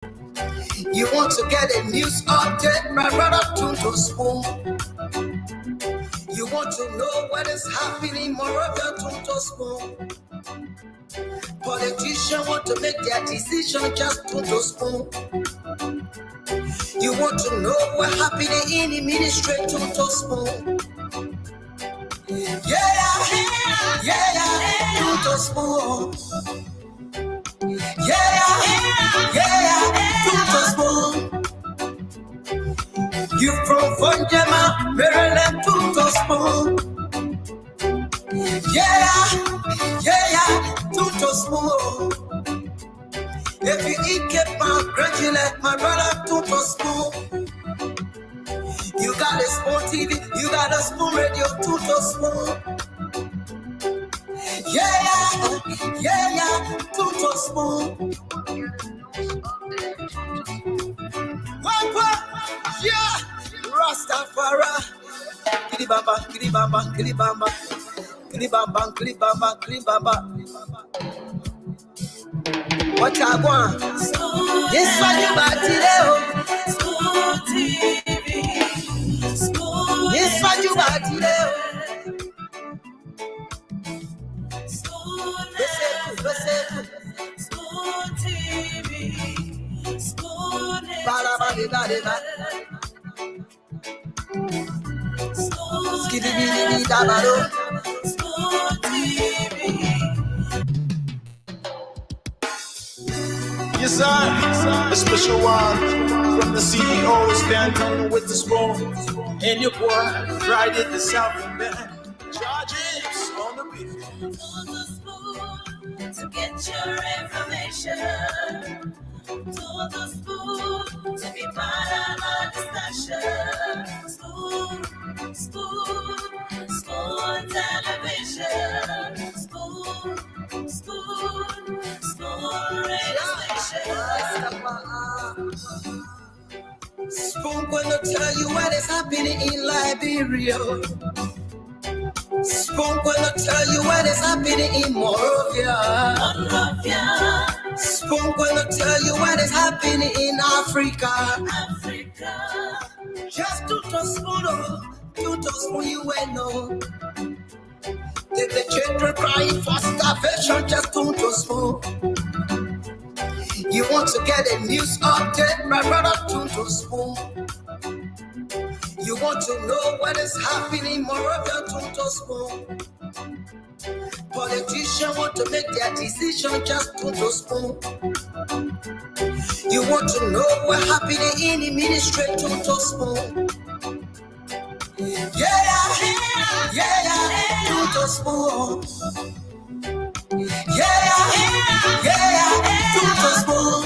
You want to get a news update, my brother Tunto Spoon. You want to know what is happening, Moravia Tunto Spoon. Politicians want to make their decision, just Tunto Spoon. You want to know what happening in the ministry, Tunto Spoon. Yeah, Tunto Spoon. Yeah, Tunto Spoon. You from Funjama, Maryland, Tunto Spoon. Yeah, Tunto Spoon. If you eat kebab, congratulate my brother Tunto Spoon. You got a Spoon TV, you got a Spoon Radio, Tunto Spoon. Yeah, Tunto Spoon. What? Yeah, Rastafari. Kilibamba, kilibamba, kilibamba. Kilibamba, kilibamba, kilibamba. What I want? Yes, what you about today? Spoon TV. Yes, what you about today? Spoon TV. Spoon Yes, sir. A special one from the CEO, Stanton with the spoon. And your boy, Friday the South Band. Charges on the beat. To the spoon to get your information. To the spoon to be part of our discussion. Spoon television. Spoon radio station. Spoon gonna tell you what is happening in Liberia. Spoon gonna tell you what is happening in Moravia. Spoon gonna tell you what is happening in Africa. Just Tunto Spoon, you will know. The children crying for starvation, just Tunto Spoon. You want to get a news update, my brother Tunto Spoon. You want to know what is happening, Moravia Tunto Spoon. Politicians want to make their decision, just Tunto Spoon. You want to know what happening in the ministry, Tunto Spoon. Yeah, Tunto Spoon. Yeah, Tunto Spoon.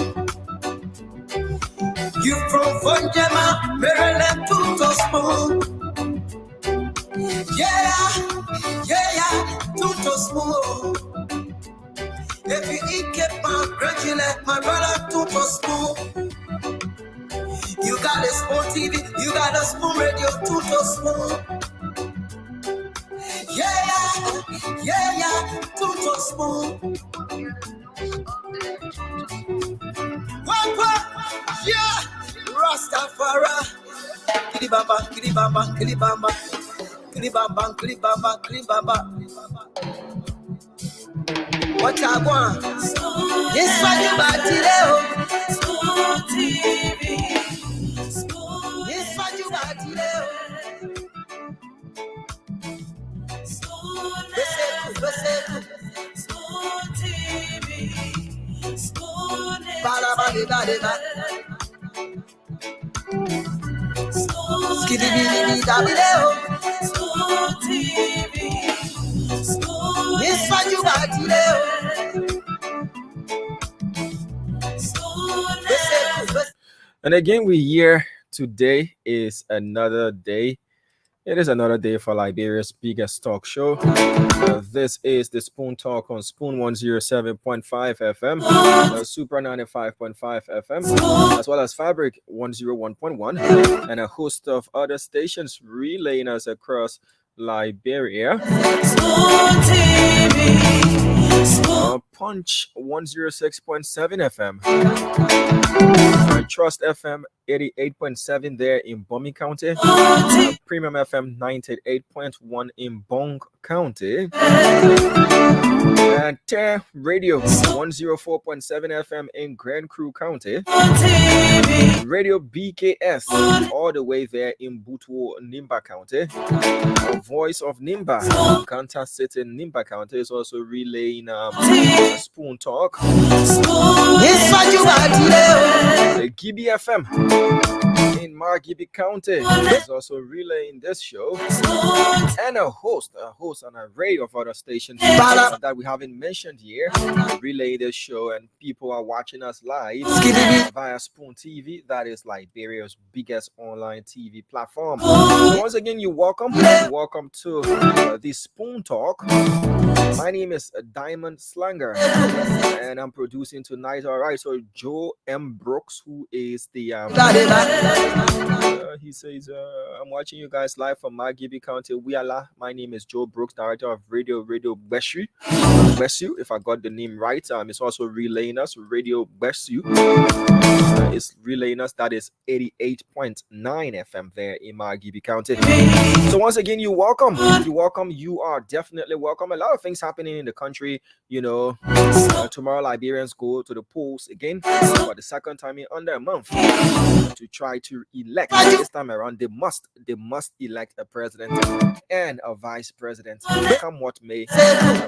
You from Funjama, Maryland, Tunto Spoon. Yeah, Tunto Spoon. If you eat kebab, congratulate my brother Tunto Spoon. You got a Spoon TV, you got a Spoon Radio, Tunto Spoon. Yeah, Tunto Spoon. What? Yeah, Rastafari. Kilibamba, kilibamba, kilibamba. Kilibamba, kilibamba, kilibamba. What I want? Yes, what you about today? Spoon TV. Yes, what you about today? Spoon TV. Spoon TV. Yes, what you about today? And again, we're here. Today is another day. It is another day for Liberia's biggest talk show. This is the Spoon Talk on Spoon 107.5 FM, Super 95.5 FM, as well as Fabric 101.1, and a host of other stations relaying us across Liberia. Spoon TV. Punch 106.7 FM. Trust FM 88.7 there in Bomi County. Premium FM 98.1 in Bong County. And Terre Radio 104.7 FM in Grand Cru County. Radio BKS all the way there in Butuo, Nimba County. Voice of Nimba, Kanta City, Nimba County is also relaying Spoon Talk. The Gibi FM in Margibi County is also relaying this show, and a host an array of other stations that we haven't mentioned here relay this show, and people are watching us live via Spoon TV. That is Liberia's biggest online TV platform. Once again, you're welcome to the Spoon Talk. My name is Diamond Slanger, and I'm producing tonight. All right, so Joe M. Brooks, who is the he says, I'm watching you guys live from Margibi County, Wiala. My name is Joe Brooks, director of Radio Beshu, if I got the name right. It's also relaying us, Radio Beshu. It's relaying us, that is 88.9 FM there in Margibi County. So once again, you're welcome. You are definitely welcome. A lot of things happening in the country, tomorrow Liberians go to the polls again for the second time in under a month to try to elect. This time around, they must elect a president and a vice president, come what may.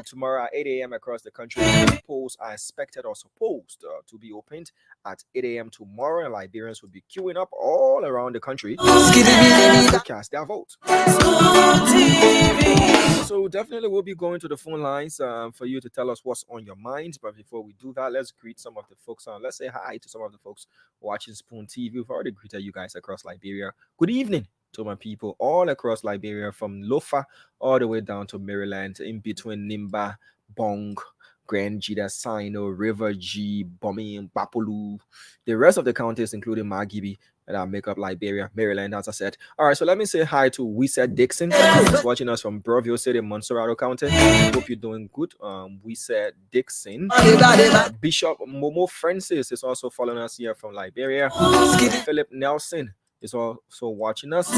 Tomorrow at 8 a.m. across the country, the polls are expected or supposed to be opened at 8 a.m. tomorrow, and Liberians will be queuing up all around the country to cast their vote. So definitely we'll be going to the phone lines for you to tell us what's on your mind. But before we do that, let's greet some of the folks. Let's say hi to some of the folks watching Spoon TV. We've already greeted you guys across Liberia. Good evening to my people all across Liberia, from Lofa all the way down to Maryland, in between Nimba, Bong, Grand Jida, Sino, River G, Bomi, Bapolu, the rest of the counties, including Margibi, that make up Liberia, Maryland, as I said. All right, so let me say hi to Wiset Dixon, who's watching us from Brovio City, Montserrado County. Hope you're doing good. Wiset Dixon. Bishop Momo Francis is also following us here from Liberia. Philip Nelson is also watching us.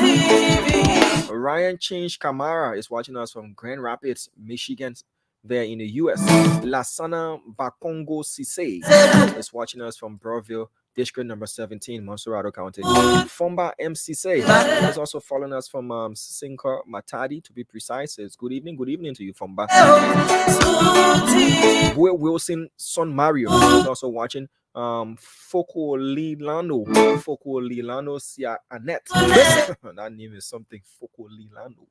Ryan Change Kamara is watching us from Grand Rapids, Michigan, there in the US. Lasana Bakongo Sise is watching us from Brovio, District number 17, Montserrado County. Fomba MCC is also following us from Sinka Matadi, to be precise. It's good evening to you, Fomba. Wilson Son Mario is also watching. Foko Lilano Sia Annette. That name is something. Foko Lilano.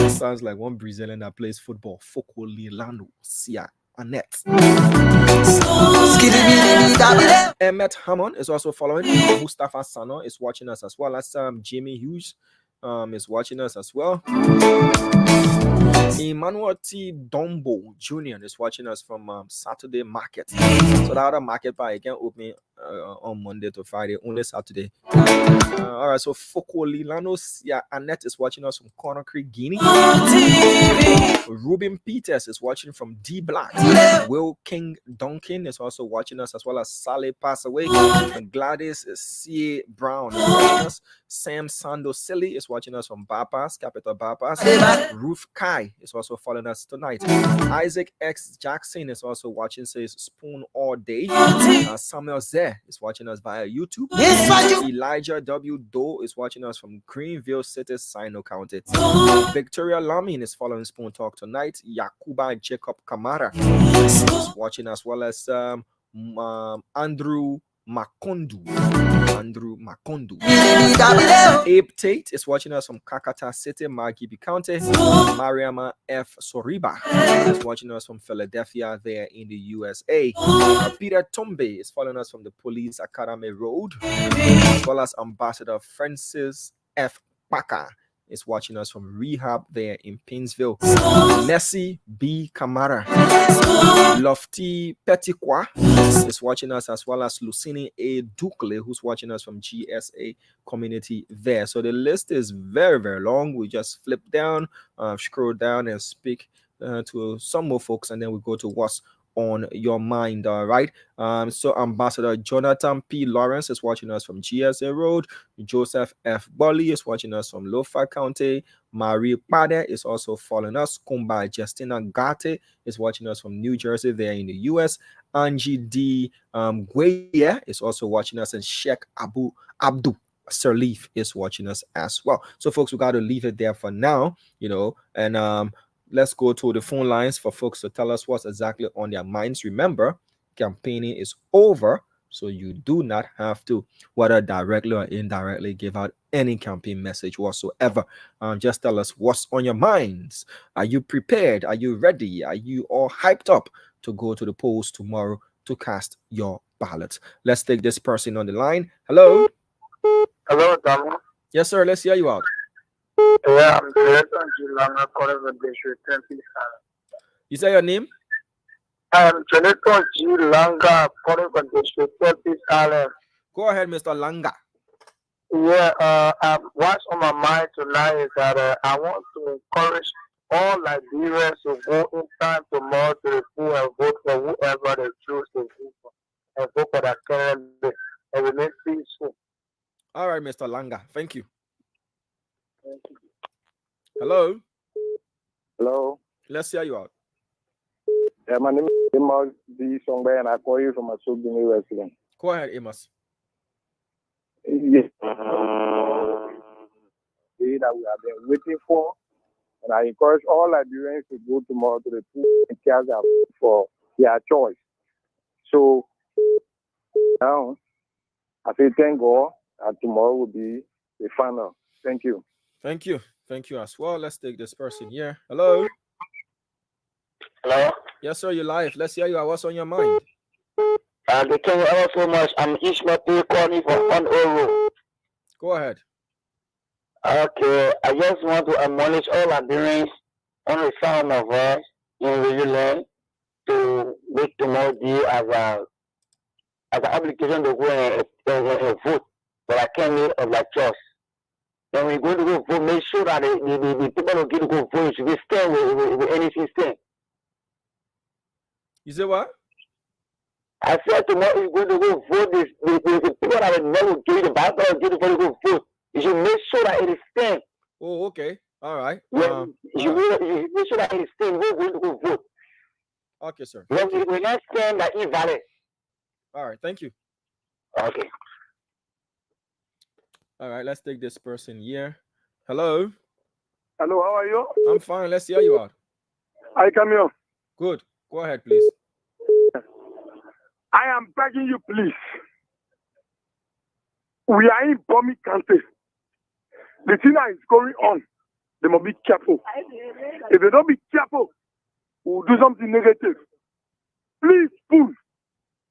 Sounds like one Brazilian that plays football. Foko Lilano Sia Annette. Emmet Hammond is also following. Mustafa Sano is watching us as well. That's Jimmy Hughes is watching us as well. Emmanuel T. Dombo Jr. is watching us from Saturday Market. So the other market bar again opening on Monday to Friday, only Saturday. All right, so Foko Lilanos, Annette is watching us from Corner Creek, Guinea. Ruben Peters is watching from D Black. Will King Duncan is also watching us, as well as Sally Passaway. And Gladys C. Brown is watching us. Sam Sando Silly is watching us from Bypass, Capital Bypass. Ruth Kai is also following us tonight. Isaac X Jackson is also watching, says Spoon all day. Samuel Zeh is watching us via YouTube. Elijah W. Doe is watching us from Greenville City, Sino County. Victoria Lamin is following Spoon Talk tonight. Yakuba Jacob Kamara is watching, as well as Andrew Makondu. Abe Tate is watching us from Kakata City, Margibi County. Mariama F. Soriba is watching us from Philadelphia, there in the USA. Peter Tombe is following us from the Police Academy Road, as well as Ambassador Francis F. Packer is watching us from Rehab, there in Painesville. Nessie B. Kamara. Lofty Petiqua is watching us, as well as Lucini A. Dukle, who's watching us from GSA community there. So the list is very, very long. We just flip down, scroll down, and speak to some more folks, and then we go to what's on your mind. All right. So Ambassador Jonathan P. Lawrence is watching us from GSA Road. Joseph F. Bolly is watching us from Lofa County. Marie Pade is also following us. Kumba Justina Gate is watching us from New Jersey, there in the US. Angie D. Gueye is also watching us, and Sheikh Abdul Sirleaf is watching us as well. So, folks, we got to leave it there for now, and let's go to the phone lines for folks to tell us what's exactly on their minds. Remember, campaigning is over, so you do not have to, whether directly or indirectly, give out any campaign message whatsoever. Just tell us what's on your minds. Are you prepared? Are you ready? Are you all hyped up to go to the polls tomorrow to cast your ballot? Let's take this person on the line. Hello. Hello, Tom. Yes, sir. Let's hear you out. Yeah, I'm Jonathan Gilanga, calling from District 10. You say your name? I'm Jonathan Gilanga, calling from District 10. Go ahead, Mr. Langa. Yeah, what's on my mind tonight is that I want to encourage all Liberians to go in time tomorrow to the poll and vote for whoever they choose to vote for, and vote for that candidate and remain peaceful. All right, Mr. Langa. Thank you. Hello. Hello. Let's hear you out. Yeah, my name is Amos D. Songbe, and I call you from a Sobini resident. Go ahead, Amos. Yes. That we have been waiting for, and I encourage all Liberians to go tomorrow to the pool and cast their vote for their choice. So now, I say thank God, and tomorrow will be the final. Thank you. Thank you. Thank you as well. Let's take this person here. Hello. Hello. Yes, sir. You're live. Let's hear you out. What's on your mind? Thank you all so much. I'm Ishmael calling from on Oro. Go ahead. Okay, I just want to admonish all Liberians on the sound of voice in the land to make tomorrow day as an application to go and vote for a candidate of their choice. When we're going to go vote, make sure that the people who get to go vote should be stand with anything stand. You say what? I said tomorrow we're going to go vote. The people that will never give the Bible get to go vote. You should make sure that it is stand. Oh, okay. All right. You make sure that it is stand. We're going to go vote. Okay, sir. We're not stand that invalid. All right. Thank you. Okay. All right. Let's take this person here. Hello. Hello, how are you? I'm fine. Let's hear you out. I come here. Good. Go ahead, please. I am begging you, please. We are in Bomi County. The thing that is going on, they must be careful. If they don't be careful, we'll do something negative. Please, fool.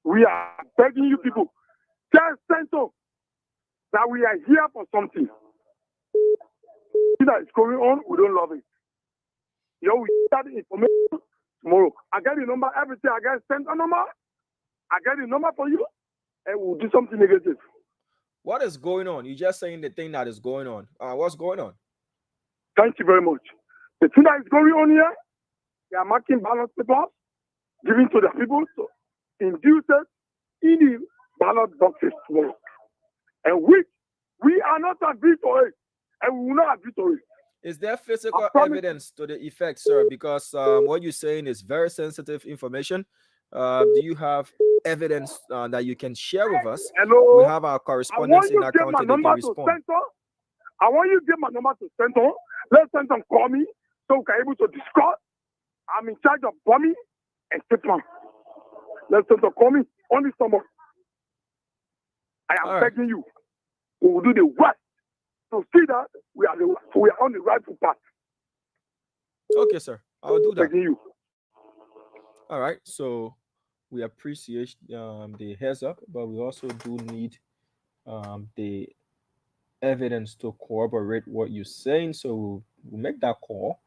We are begging you people. Tell Cento that we are here for something. The thing that is going on, we don't love it. We start the information tomorrow. I get the number, everything. I get sent a number. I get the number for you, and we'll do something negative. What is going on? You're just saying the thing that is going on. What's going on? Thank you very much. The thing that is going on here, they are marking ballot papers, giving to the people to induce us in the ballot boxes tomorrow. And which we are not agree to it, and we will not agree to it. Is there physical evidence to the effect, sir? Because what you're saying is very sensitive information. Do you have evidence that you can share with us? Hello. We have our correspondents in our county that can respond. I want you to give my number to Cento. Let Cento call me so we can be able to discuss. I'm in charge of bombing and statement. Let Cento call me on this number. I am begging you. We will do the worst to see that we are on the rightful path. Okay, sir. I'll do that. Begging you. All right. So we appreciate the heads up, but we also do need the evidence to corroborate what you're saying. So we'll make that call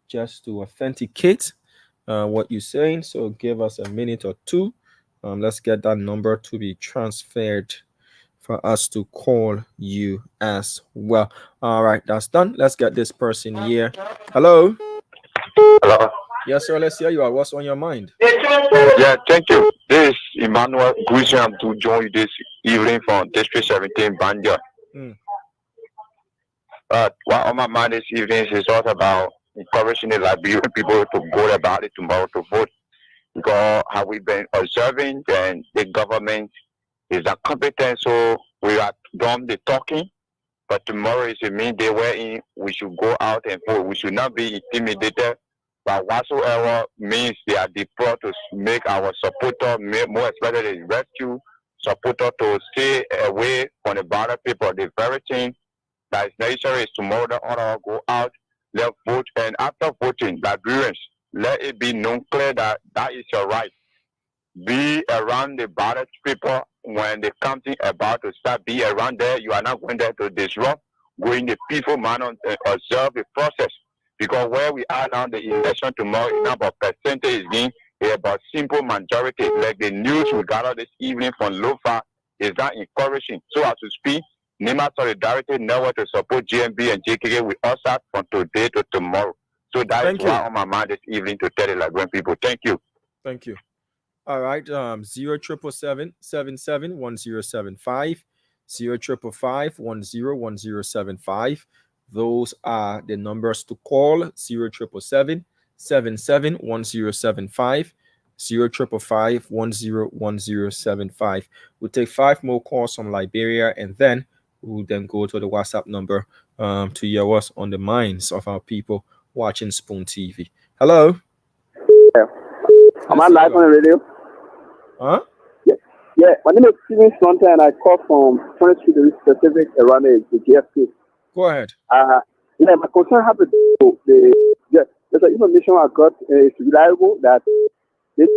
just to authenticate what you're saying. So give us a minute or two. Let's get that number to be transferred for us to call you as well. All right, that's done. Let's get this person here. Hello. Hello. Yes, sir. Let's hear you. What's on your mind? Yeah, thank you. This is Emmanuel Guisian to join you this evening from District 17 Bandia. What on my mind this evening is all about encouraging the Liberian people to go about it tomorrow to vote. Because how we've been observing, then the government is incompetent, so we are done the talking. But tomorrow is a mean day wherein we should go out and vote. We should not be intimidated by whatsoever means they are deployed to make our supporter, more especially the rescue supporter, to stay away from the ballot paper. The very thing that is necessary is tomorrow the order go out, let vote, and after voting, Liberians, let it be known clear that that is your right. Be around the ballot paper when the counting about to start. Be around there. You are not going there to disrupt. Go in the peaceful manner and observe the process. Because where we are now, the election tomorrow is not about percentage gain. It's about simple majority. Like the news we gathered this evening from Lofa is not encouraging. So as to speak, NEMA Solidarity Network to support GMB and JKK with us out from today to tomorrow. So that is why on my mind this evening to tell the Liberian people. Thank you. Thank you. All right. 0777-771075, 0555-101075. Those are the numbers to call. 0777-771075, 0555-101075. We'll take 5 more calls from Liberia, and then we'll then go to the WhatsApp number to hear what's on the minds of our people watching Spoon TV. Hello. Am I live on the radio? Huh? Yeah. My name is Steven Slunter, and I call from 20th Street Specific around the GFK. Go ahead. My concern has to do with the information I got is reliable that the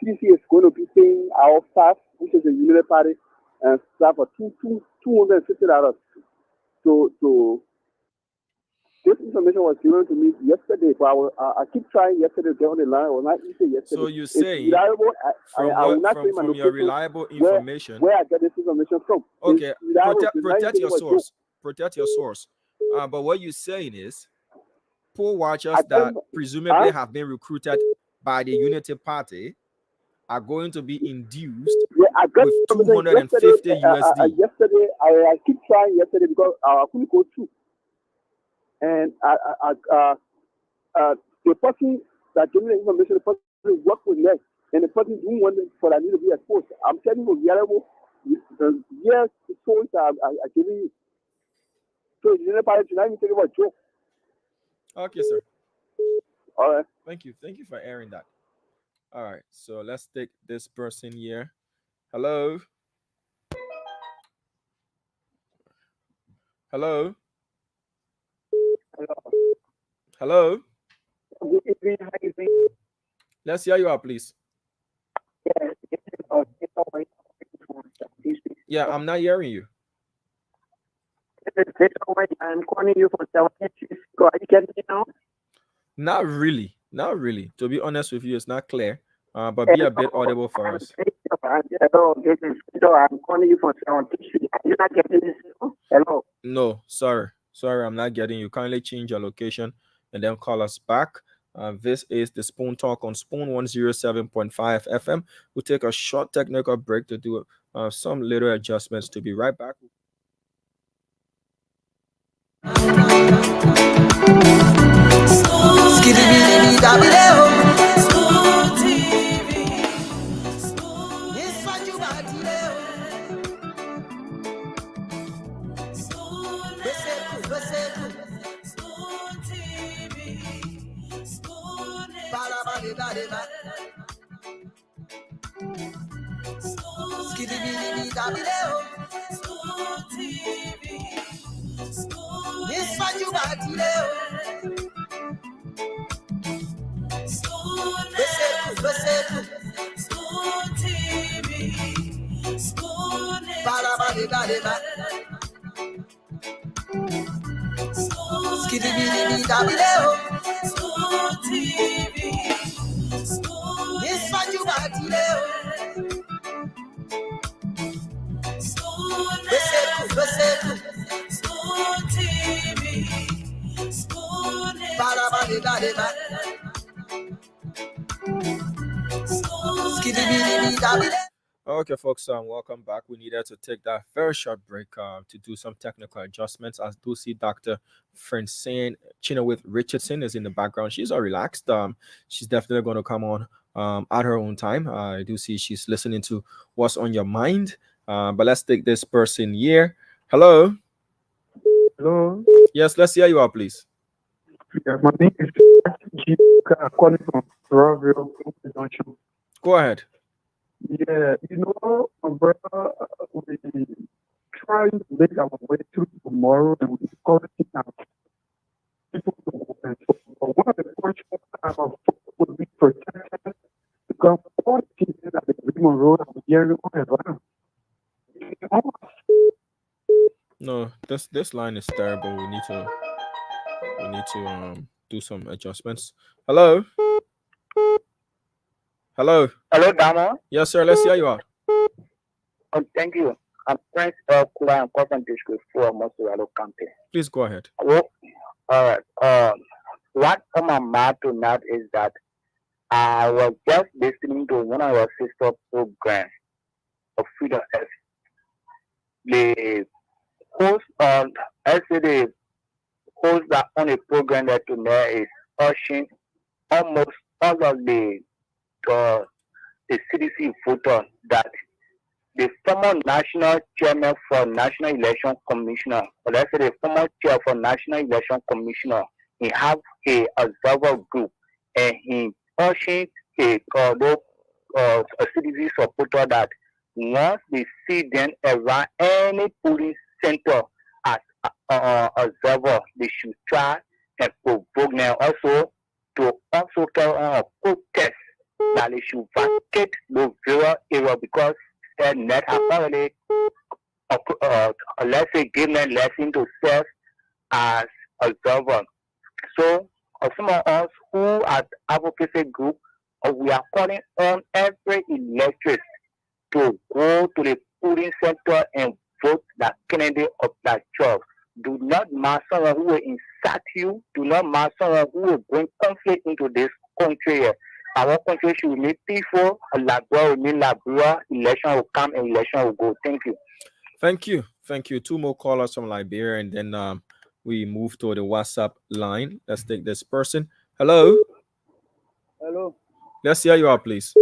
CDC is going to be paying our staff, which is the Unity Party, and staff for $250 to this information was given to me yesterday, but I keep trying yesterday to get on the line. I was not easy yesterday. So you say from your reliable information where I get this information from. Okay, protect your source. Protect your source. But what you're saying is poll watchers that presumably have been recruited by the Unity Party are going to be induced with 250 USD. Yesterday, I keep trying yesterday because I couldn't go through. And the person that gave me the information, the person worked with them, and the person didn't want for that need to be exposed. I'm telling you, reliable, yes, the source are giving you. So you know about it tonight, you think about joke. Okay, sir. All right. Thank you for airing that. All right, so let's take this person here. Hello. Hello. Hello. Good evening. How you doing? Let's hear you out, please. Yeah, I'm not hearing you. I'm calling you for 17. Are you getting me now? Not really. To be honest with you, it's not clear. But be a bit audible for us. Hello, I'm calling you for 17. Are you not getting this? Hello. No, sorry, I'm not getting you. Kindly change your location and then call us back. This is the Spoon Talk on Spoon 107.5 FM. We'll take a short technical break to do some little adjustments. To be right back. Okay, folks, welcome back. We needed to take that very short break to do some technical adjustments. I do see Dr. Francine Chinowith Richardson is in the background. She's all relaxed. She's definitely going to come on at her own time. I do see she's listening to what's on your mind. But let's take this person here. Hello. Hello. Yes, let's hear you out, please. Yeah, my name is G. I'm calling from Rockville. Go ahead. Yeah, my brother, we trying to make our way through tomorrow, and we're calling out people to work. But one of the questions would be protected because all the people that the Richmond Road are hearing on No, this line is terrible. We need to do some adjustments. Hello. Hello. Hello, Damo. Yes, sir. Let's hear you out. Thank you. I'm Prince Kula and Corporate District 4 Mosuralo County. Please go ahead. Well, all right. What on my mind tonight is that I was just listening to one of your sister programs of Freedom F. The host on SCD host that on a program that tonight is urging almost all of the CDC voters that the former national chairman for National Election Commissioner, or let's say the former chair for National Election Commissioner, he have a observer group and he urging a CDC supporter that once they see them around any polling center as observer, they should try and provoke them also to also carry on a protest that they should vacate the Vera area because the net have already let's say given them lesson to serve as observer. So some of us who are advocacy group, we are calling on every electorate to go to the polling center and vote the candidate of that choice. Do not mark someone who will insult you. Do not mark someone who will bring conflict into this country. Our country should remain peaceful. Labor will remain labor. Election will come and election will go. Thank you. Thank you. Thank you. Two more callers from Liberia, and then we move to the WhatsApp line. Let's take this person. Hello. Hello. Let's hear you out, please.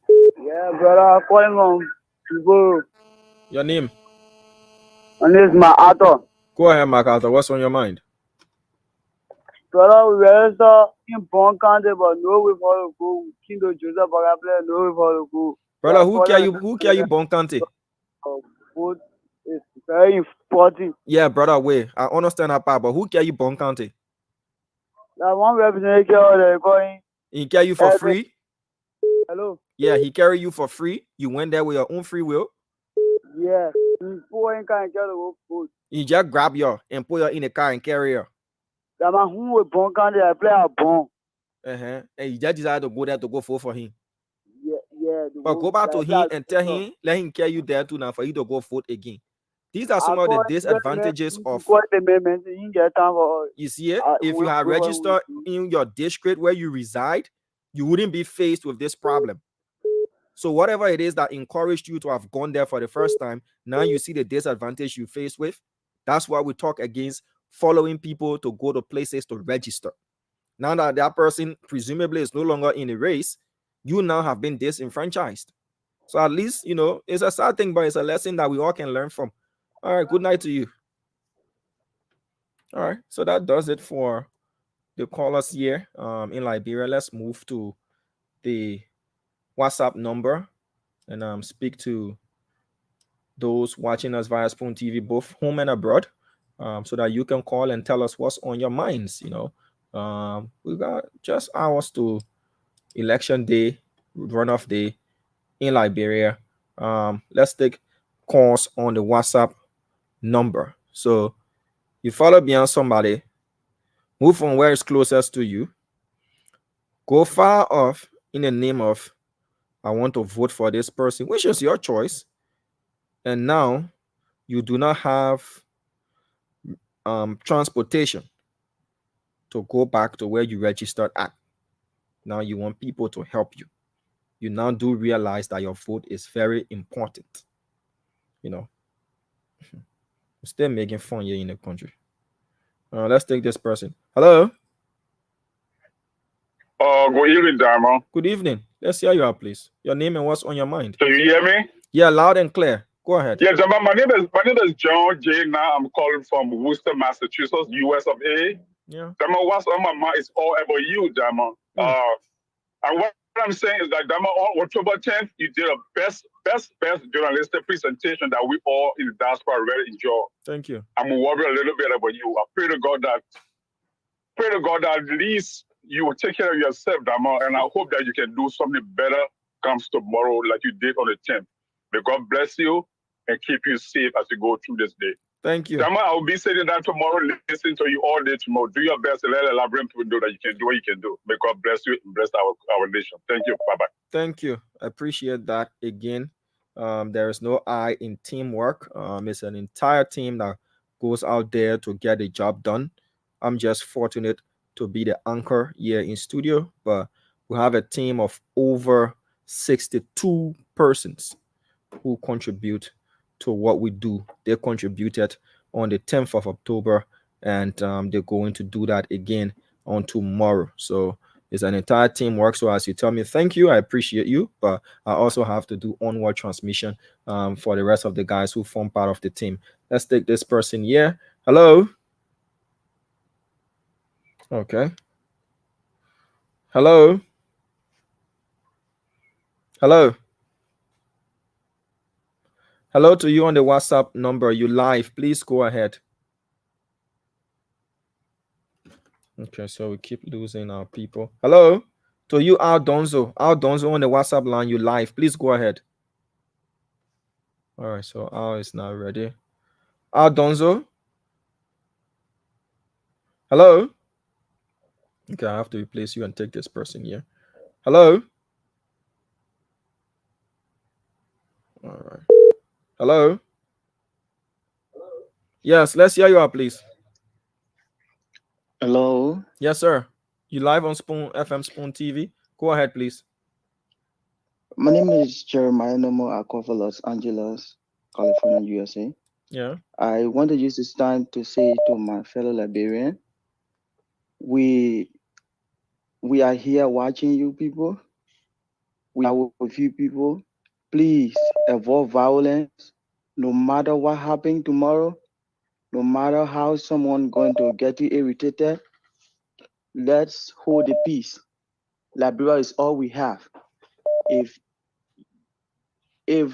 Yeah, brother, I'm calling from Tuburu. Your name? My name is MacArthur. Go ahead, MacArthur. What's on your mind? Brother, we register in Bon County, but no way for the go. Kindo Joseph Bagapler, no way for the go. Brother, who care you Bon County? Food is very important. Yeah, brother, wait. I understand that part, but who care you Bon County? That one representative they're going. He carry you for free? Hello? Yeah, he carry you for free. You went there with your own free will? Yeah. Four can't get the food. You just grab you and put you in the car and carry you. That man who with Bon County, I play a bon. And you just decided to go there to go vote for him. Yeah. But go back to him and tell him, let him carry you there too now for you to go vote again. These are some of the disadvantages of. You see it? If you have registered in your district where you reside, you wouldn't be faced with this problem. So whatever it is that encouraged you to have gone there for the first time, now you see the disadvantage you face with. That's why we talk against following people to go to places to register. Now that that person presumably is no longer in the race, you now have been disenfranchised. So at least, it's a sad thing, but it's a lesson that we all can learn from. All right, good night to you. All right, so that does it for the callers here in Liberia. Let's move to the WhatsApp number and speak to those watching us via Spoon TV, both home and abroad, so that you can call and tell us what's on your minds. We got just hours to election day, runoff day in Liberia. Let's take calls on the WhatsApp number. So you follow beyond somebody, move from where it's closest to you, go far off in the name of I want to vote for this person, which is your choice. And now you do not have transportation. to go back to where you registered at. Now you want people to help you. You now do realize that your vote is very important. You know, still making fun here in the country. Let's take this person. Hello. Good evening, Diamond. Good evening. Let's hear you out, please. Your name and what's on your mind. Can you hear me? Yeah, loud and clear. Go ahead. Yeah, Diamond, my name is John J. Now I'm calling from Worcester, Massachusetts, US of A. Yeah. Diamond, what's on my mind is all about you, Diamond. And what I'm saying is that, Diamond, on October 10th, you did a best journalistic presentation that we all in the diaspora really enjoy. Thank you. I'm worried a little bit about you. I pray to God that at least you will take care of yourself, Diamond, and I hope that you can do something better comes tomorrow like you did on the 10th. May God bless you and keep you safe as you go through this day. Thank you. Diamond, I will be sitting down tomorrow, listening to you all day tomorrow. Do your best to let the Liberian people know that you can do what you can do. May God bless you and bless our nation. Thank you. Bye-bye. Thank you. I appreciate that again. There is no I in teamwork. It's an entire team that goes out there to get the job done. I'm just fortunate to be the anchor here in studio, but we have a team of over 62 persons who contribute to what we do. They contributed on the 10th of October, and they're going to do that again on tomorrow. So it's an entire team work. So as you tell me, thank you, I appreciate you, but I also have to do onward transmission for the rest of the guys who form part of the team. Let's take this person here. Hello. Okay. Hello. Hello. Hello to you on the WhatsApp number. You live. Please go ahead. Okay, so we keep losing our people. Hello to you, Al Donzo. Al Donzo on the WhatsApp line. You live. Please go ahead. All right, so Al is now ready. Al Donzo. Hello. Okay, I have to replace you and take this person here. Hello. All right. Hello. Yes, let's hear you out, please. Hello. Yes, sir. You live on Spoon FM, Spoon TV. Go ahead, please. My name is Jeremiah Nomo. I call for Los Angeles, California, USA. Yeah. I want to use this time to say to my fellow Liberian, we are here watching you people. We are with you people. Please avoid violence. No matter what happens tomorrow, no matter how someone going to get you irritated, let's hold the peace. Liberia is all we have. If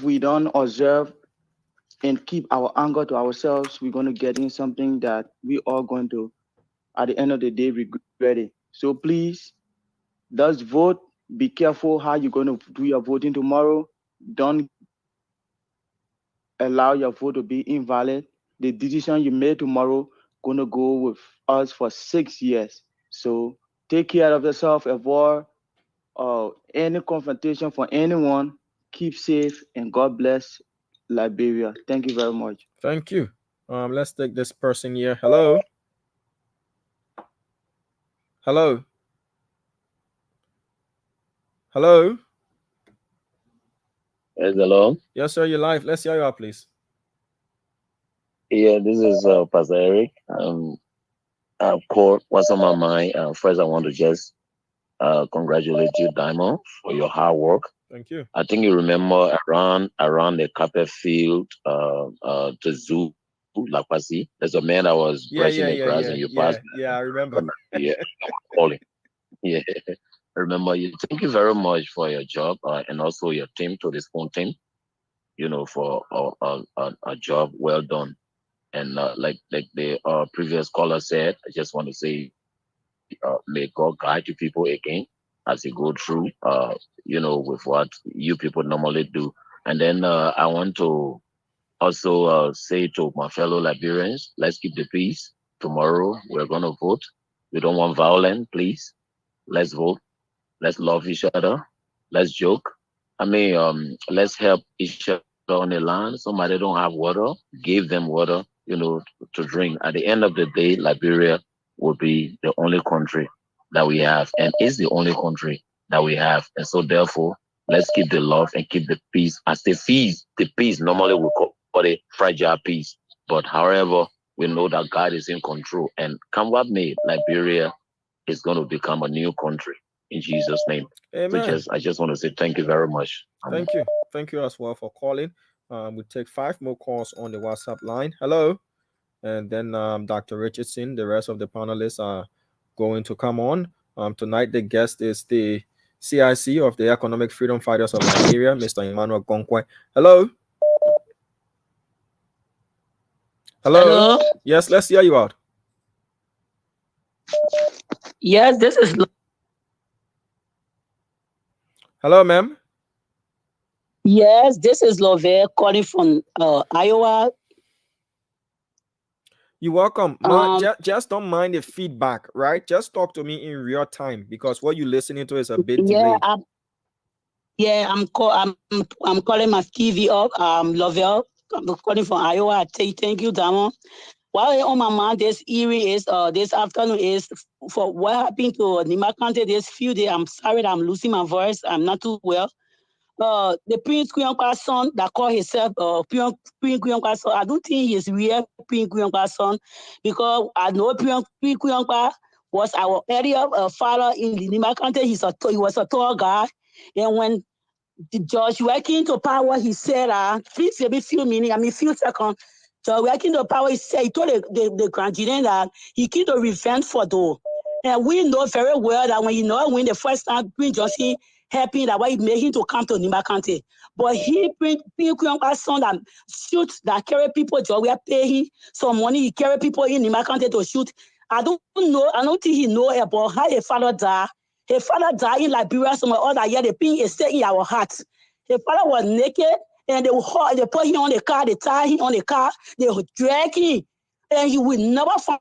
we don't observe and keep our anger to ourselves, we're going to get in something that we are going to, at the end of the day, regret it. So please, let's vote. Be careful how you're going to do your voting tomorrow. Don't allow your vote to be invalid. The decision you made tomorrow going to go with us for 6 years. So take care of yourself, avoid any confrontation for anyone. Keep safe and God bless Liberia. Thank you very much. Thank you. Let's take this person here. Hello. Hello. Hello. Yes, hello. Yes, sir. You're live. Let's hear you out, please. Yeah, this is Pastor Eric. Of course, what's on my mind? First, I want to just congratulate you, Diamond, for your hard work. Thank you. I think you remember around the carpet field, to zoo, Lakwasi. There's a man that was brushing the grass and you passed. Yeah, I remember. Yeah, calling. Yeah, I remember you. Thank you very much for your job and also your team, to the Spoon team. You know, for a job well done. And like the previous caller said, I just want to say, may God guide you people again as you go through, you know, with what you people normally do. And then I want to also say to my fellow Liberians, let's keep the peace. Tomorrow we're going to vote. We don't want violence, please. Let's vote. Let's love each other. Let's joke. I mean, let's help each other on the land. Somebody don't have water, give them water, you know, to drink. At the end of the day, Liberia will be the only country that we have, and is the only country that we have. And so therefore, let's keep the love and keep the peace. As the peace normally we call it fragile peace. But however, we know that God is in control, and come what may, Liberia is going to become a new country in Jesus' name. Amen. So I just want to say thank you very much. Thank you as well for calling. We'll take 5 more calls on the WhatsApp line. Hello. And then Dr. Richardson, the rest of the panelists are going to come on. Tonight, the guest is the CIC of the Economic Freedom Fighters of Liberia, Mr. Emmanuel Gonkwe. Hello. Hello. Yes, let's hear you out. Yes, this is. Hello, ma'am. Yes, this is Lovell calling from Iowa. You're welcome. Just don't mind the feedback, right? Just talk to me in real time because what you're listening to is a bit delayed. I'm calling my TV up. Lovell. I'm calling from Iowa. I say thank you, Damo. What on my mind this afternoon is for what happened to Nima County this few days. I'm sorry that I'm losing my voice. I'm not too well. The Prince Kuyonkwa's son that called himself Prince Kuyonkwa's son, I don't think he's real Prince Kuyonkwa's son because I know Prince Kuyonkwa was our area father in the Nima County. He was a tall guy. And when the George came to power, he said, please give me few seconds. So we came to power, he told the Grand Jury that he came to revenge for those. And we know very well that when the first time Prince Johnson helping that why he made him to come to Nima County. But he bring Kuyonkwa's son that shoot, that carry people, we are paying some money, he carry people in Nima County to shoot. I don't think he know about how his father died. His father died in Liberia, some other year, the pain is staying in our hearts. His father was naked, and they put him on the car, they tie him on the car, they drag him, and he will never find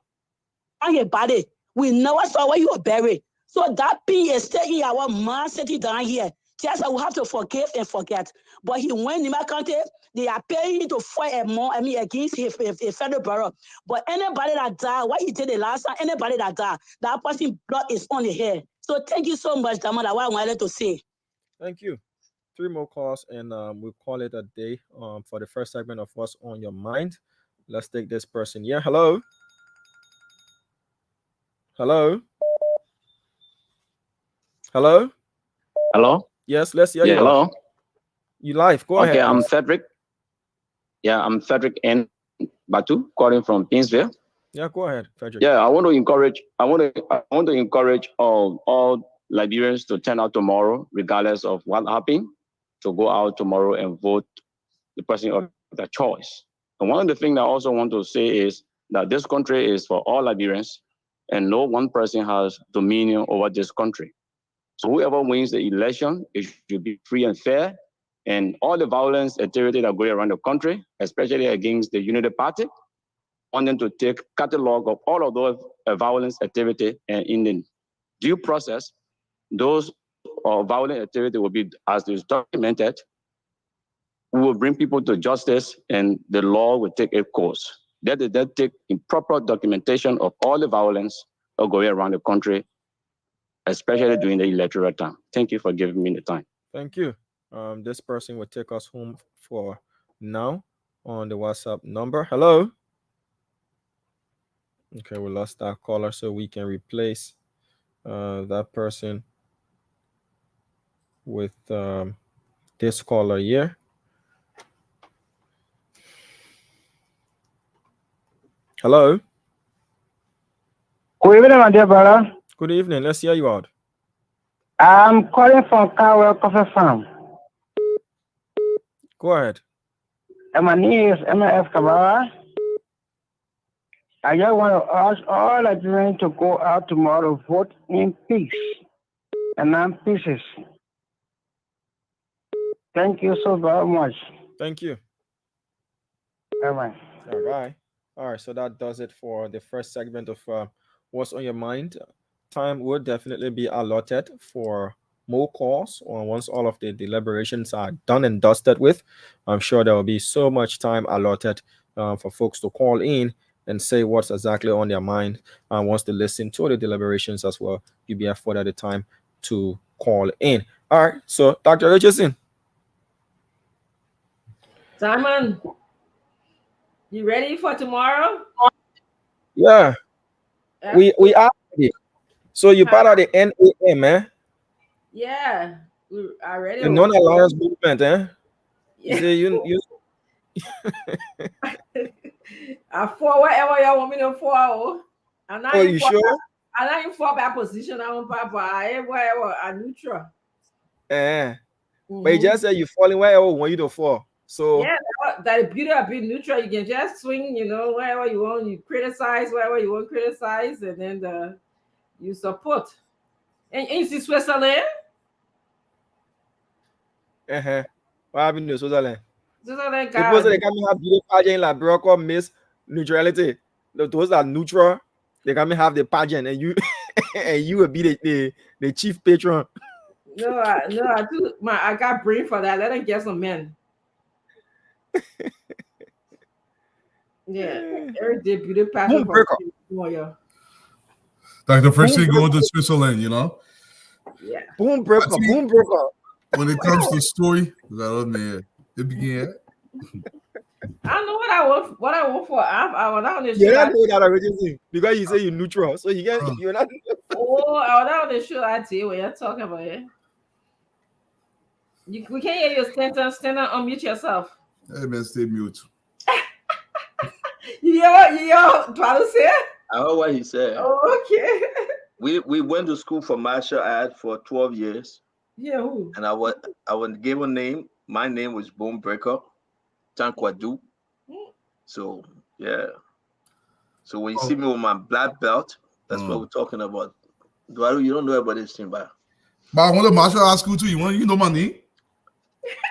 his body. We never saw where he was buried. So that pain is staying in our mind sitting down here. Just we have to forgive and forget. But he went in my country, they are paying him to fight against his federal bureau. But anybody that died, what he did the last time, anybody that died, that person blood is on the head. So thank you so much, Damon. That's what I wanted to say. Thank you. 3 more calls and we'll call it a day for the first segment of What's on Your Mind. Let's take this person here. Hello. Hello. Hello. Hello. Yes, let's hear you. Hello. You live. Go ahead. Okay, I'm Frederick. Yeah, I'm Frederick N. Batu, calling from Pinsville. Yeah, go ahead, Frederick. Yeah, I want to encourage all Liberians to turn out tomorrow, regardless of what happened, to go out tomorrow and vote the person of their choice. And one of the things I also want to say is that this country is for all Liberians, and no one person has dominion over this country. So whoever wins the election, it should be free and fair. And all the violence activity that go around the country, especially against the Unity Party, I want them to take catalog of all of those violence activity, and in the due process, those violent activity will be, as is documented, we will bring people to justice and the law will take its course. That is, they take improper documentation of all the violence going around the country, especially during the electoral time. Thank you for giving me the time. Thank you. This person will take us home for now on the WhatsApp number. Hello. Okay, we lost that caller, so we can replace that person with this caller here. Hello. Good evening, my dear brother. Good evening. Let's hear you out. I'm calling from Cowell Coffee Farm. Go ahead. And my name is MF Kabara. I just want to ask all Nigerians to go out tomorrow, vote in peace and non-pieces. Thank you so very much. Thank you. Bye-bye. All right. All right. So that does it for the first segment of What's on Your Mind. Time will definitely be allotted for more calls, or once all of the deliberations are done and dusted with. I'm sure there will be so much time allotted for folks to call in and say what's exactly on their mind and wants to listen to the deliberations as well, you'll be afforded the time to call in. All right, so Dr. Richardson. Simon, you ready for tomorrow? Yeah, we are ready. So you part of the NAM, man. Yeah, we are ready. The non-alliance movement, eh? Yeah. You I for whatever you want me to for. Oh, you sure? I'm not in for that position. I'm Papa. I whatever. I'm neutral. But you just said you falling wherever want you to fall. So yeah, that the beauty of being neutral. You can just swing, wherever you want. You criticize wherever you want to criticize, and then you support. And you see Switzerland? What happened to Switzerland? Switzerland people say they can't have beauty pageant like Brock Miss Neutrality. Those are neutral. They can't have the pageant, and you and you will be the chief patron. No, I got brain for that. Let them get some men. Yeah, every day beauty pageant for you. Like the first thing going to Switzerland, Yeah. Boom breaker. When it comes to story, it began. I don't know what I want for. I was out on the show. You're not doing that originally because you say you're neutral, so you're not. Oh, I was out on the show. I tell you what you're talking about. Yeah? We can't hear your sentence. Stand up, unmute yourself. Hey man, stay mute. You hear what say? I heard what he said. Oh, okay. We went to school for martial art for 12 years. Yeah, who? And I was given a name. My name was Bone Breaker, Tankwadu. So yeah. So when you see me with my black belt, that's what we're talking about. Duaru, you don't know about this thing, but I went to martial art school too. You know my name?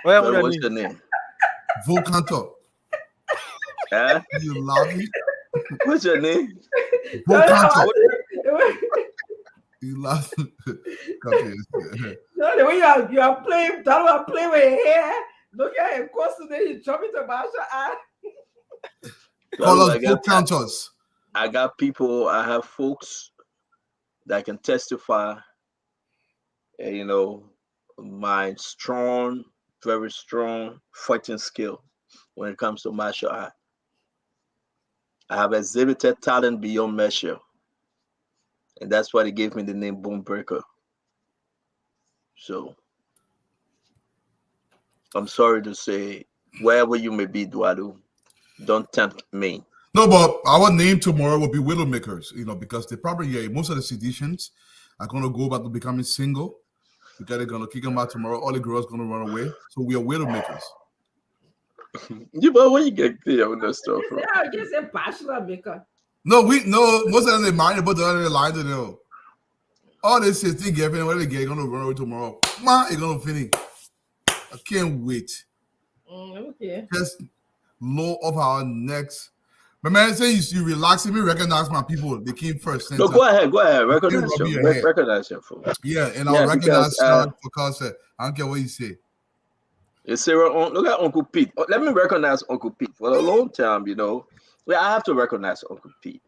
What's your name? Volcanto. Yeah? You love me? What's your name? Volcanto. You laugh. No, the way you are playing, that one play with your hair. Look at him, course today you jump into martial art. I got people, I have folks that can testify, my very strong fighting skill when it comes to martial art. I have exhibited talent beyond measure. And that's why they gave me the name Bone Breaker. So I'm sorry to say, wherever you may be, Duadu, don't tempt me. No, but our name tomorrow will be Widowmakers, because they probably, most of the seditions are going to go back to becoming single because they're going to kick them out tomorrow. All the girls going to run away. So we are Widowmakers. But where you get clear on that stuff from? Yeah, I guess a bachelor maker. No, most of them they mind, but the other line to know. All this is thing getting when they get going to run away tomorrow. Man, it's going to finish. I can't wait. Okay. Just low of our necks. But man, say you relax me, recognize my people. They came first. No, go ahead. Recognize your food. Yeah, and I'll recognize Sarah because I don't care what you say. Sarah, look at Uncle Pete. Let me recognize Uncle Pete. For a long time, I have to recognize Uncle Pete.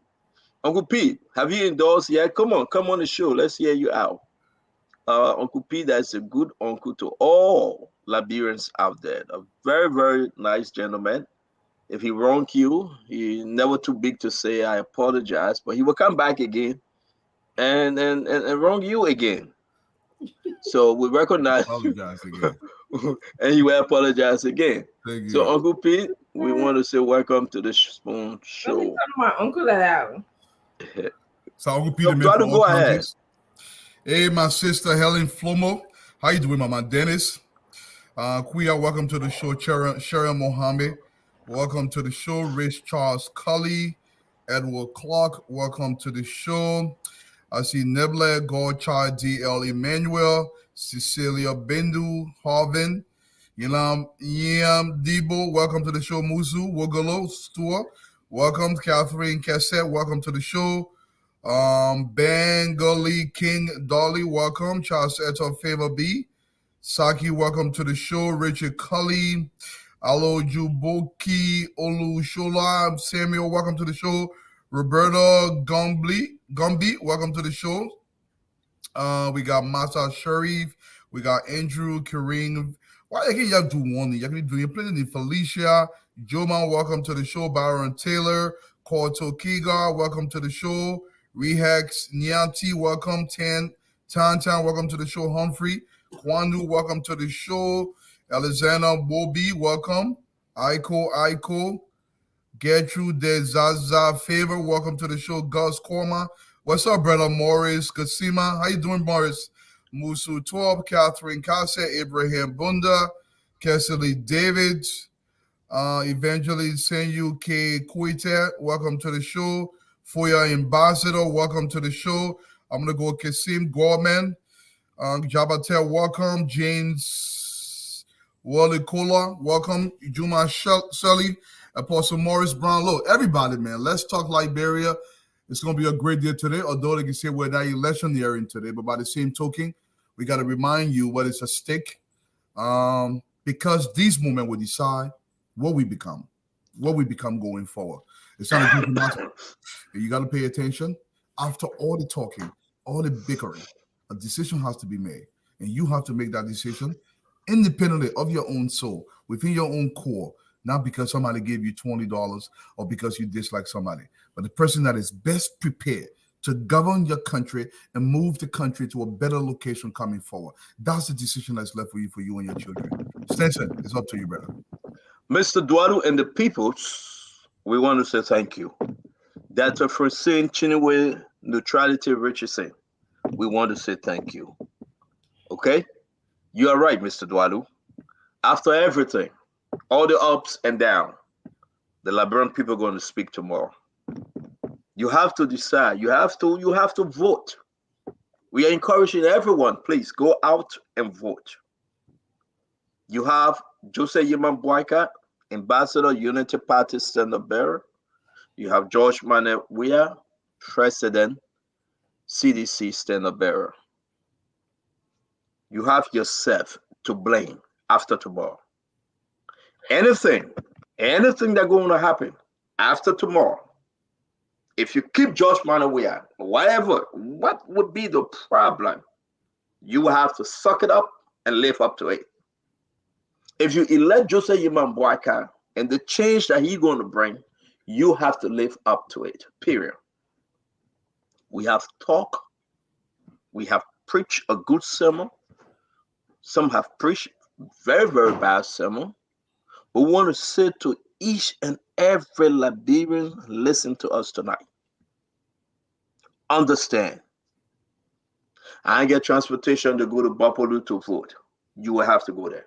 Uncle Pete, have you endorsed yet? Come on the show. Let's hear you out. Uncle Pete, that's a good uncle to all Liberians out there. A very, very nice gentleman. If he wronged you, he's never too big to say, I apologize, but he will come back again and wrong you again. So we recognize apologize again. And he will apologize again. Thank you. So Uncle Pete, we want to say welcome to the Spoon Show. Let me tell my uncle that out. So Uncle Peter, go ahead. Hey, my sister Helen Flomo. How you doing, my man Dennis? Kuya, welcome to the show. Sharon Mohammed, welcome to the show. Rich Charles Cully, Edward Clark, welcome to the show. I see Nebla, Goldchild, D.L. Emmanuel, Cecilia Bendu, Harvin, Yam Debo, welcome to the show. Muzu, Wogolo, Stuart, welcome. Catherine Cassette, welcome to the show. Bengali King Dolly, welcome. Charles Eto Favor B. Saki, welcome to the show. Richard Cully, Alo Juboki Olushola. Samuel, welcome to the show. Roberta Gumby, welcome to the show. We got Masa Sharif. We got Andrew Kareem. Why you can do one? You can do plenty. Felicia Joman, welcome to the show. Byron Taylor, Korto Kiga, welcome to the show. Rehex Nyanti, welcome. Tan, welcome to the show. Humphrey Kwanu, welcome to the show. Alexander Bobi, welcome. Aiko. Gertrude De Zaza Favor, welcome to the show. Gus Korma. What's up, brother Morris Kasima? How you doing, Morris? Musu 12, Catherine Kase, Abraham Bunda, Cassidy David, Evangelist Senyu K. Kuite, welcome to the show. Foya Ambassador, welcome to the show. I'm going to go Kasim Gorman, Jabatel, welcome. James Walikola, welcome. Juma Sully, Apostle Morris Brownlow. Everybody, man, let's talk Liberia. It's going to be a great day today, although they can say we're not electioneering today. But by the same token, we got to remind you what is at stake, because this moment will decide what we become going forward. It's not a good matter. You got to pay attention. After all the talking, all the bickering, a decision has to be made. And you have to make that decision independently of your own soul, within your own core, not because somebody gave you $20 or because you dislike somebody, but the person that is best prepared to govern your country and move the country to a better location coming forward. That's the decision that's left for you and your children. Stenson, it's up to you, brother. Mr. Dwadu and the people, we want to say thank you. Dr. Francine Chinwe Neutrality Richardson, we want to say thank you. Okay? You are right, Mr. Dwadu. After everything, all the ups and downs, the Liberian people are going to speak tomorrow. You have to decide. You have to vote. We are encouraging everyone, please go out and vote. You have Jose Yiman Boyka, Ambassador, Unity Party Standard Bearer. You have George Mane Weah, President, CDC Standard Bearer. You have yourself to blame after tomorrow. Anything that's going to happen after tomorrow, if you keep George Mane Weah, what would be the problem? You will have to suck it up and live up to it. If you elect Jose Yiman Boyka and the change that he's going to bring, you have to live up to it, period. We have talked, we have preached a good sermon. Some have preached very, very bad sermon. We want to say to each and every Liberian listen to us tonight. Understand, I get transportation to go to Bapolu to vote. You will have to go there.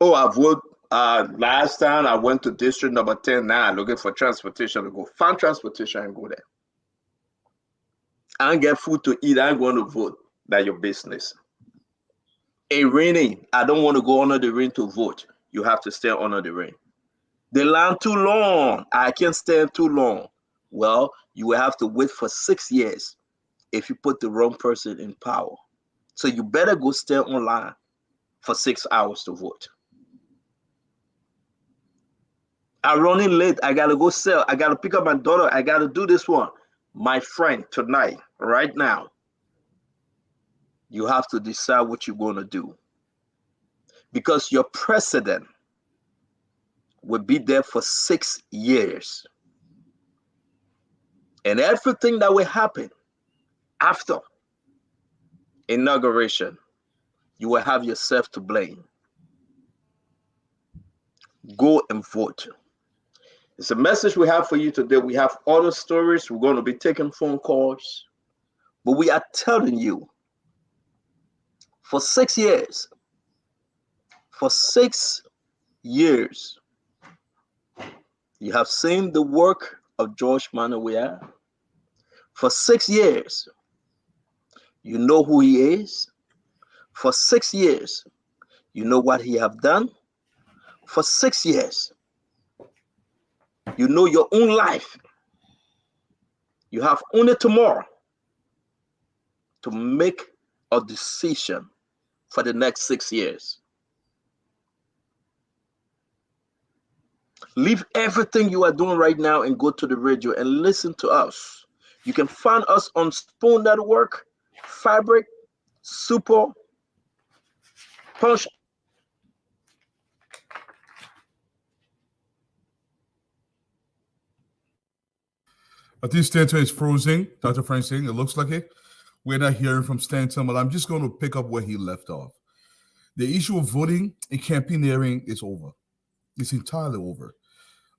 Oh, I voted last time. I went to district number 10 now looking for transportation to go. Find transportation and go there. I get food to eat. I'm going to vote. That's your business. It raining. I don't want to go under the rain to vote. You have to stay under the rain. The line too long. I can't stand too long. Well, you will have to wait for 6 years if you put the wrong person in power. So you better go stay online for 6 hours to vote. I'm running late. I got to go sell. I got to pick up my daughter. I got to do this one. My friend, tonight, right now, you have to decide what you're going to do. Because your president will be there for 6 years. And everything that will happen after inauguration, you will have yourself to blame. Go and vote. It's a message we have for you today. We have other stories. We're going to be taking phone calls. But we are telling you, for 6 years, you have seen the work of George Mane Weah. For 6 years, you know who he is. For 6 years, you know what he have done. For 6 years, you know your own life. You have only tomorrow to make a decision for the next 6 years. Leave everything you are doing right now and go to the radio and listen to us. You can find us on Spoon Network, Fabric, Super, Punch. I think Stanton is frozen, Dr. Francine. It looks like it. We're not hearing from Stanton, but I'm just going to pick up where he left off. The issue of voting and campaigning is over. It's entirely over.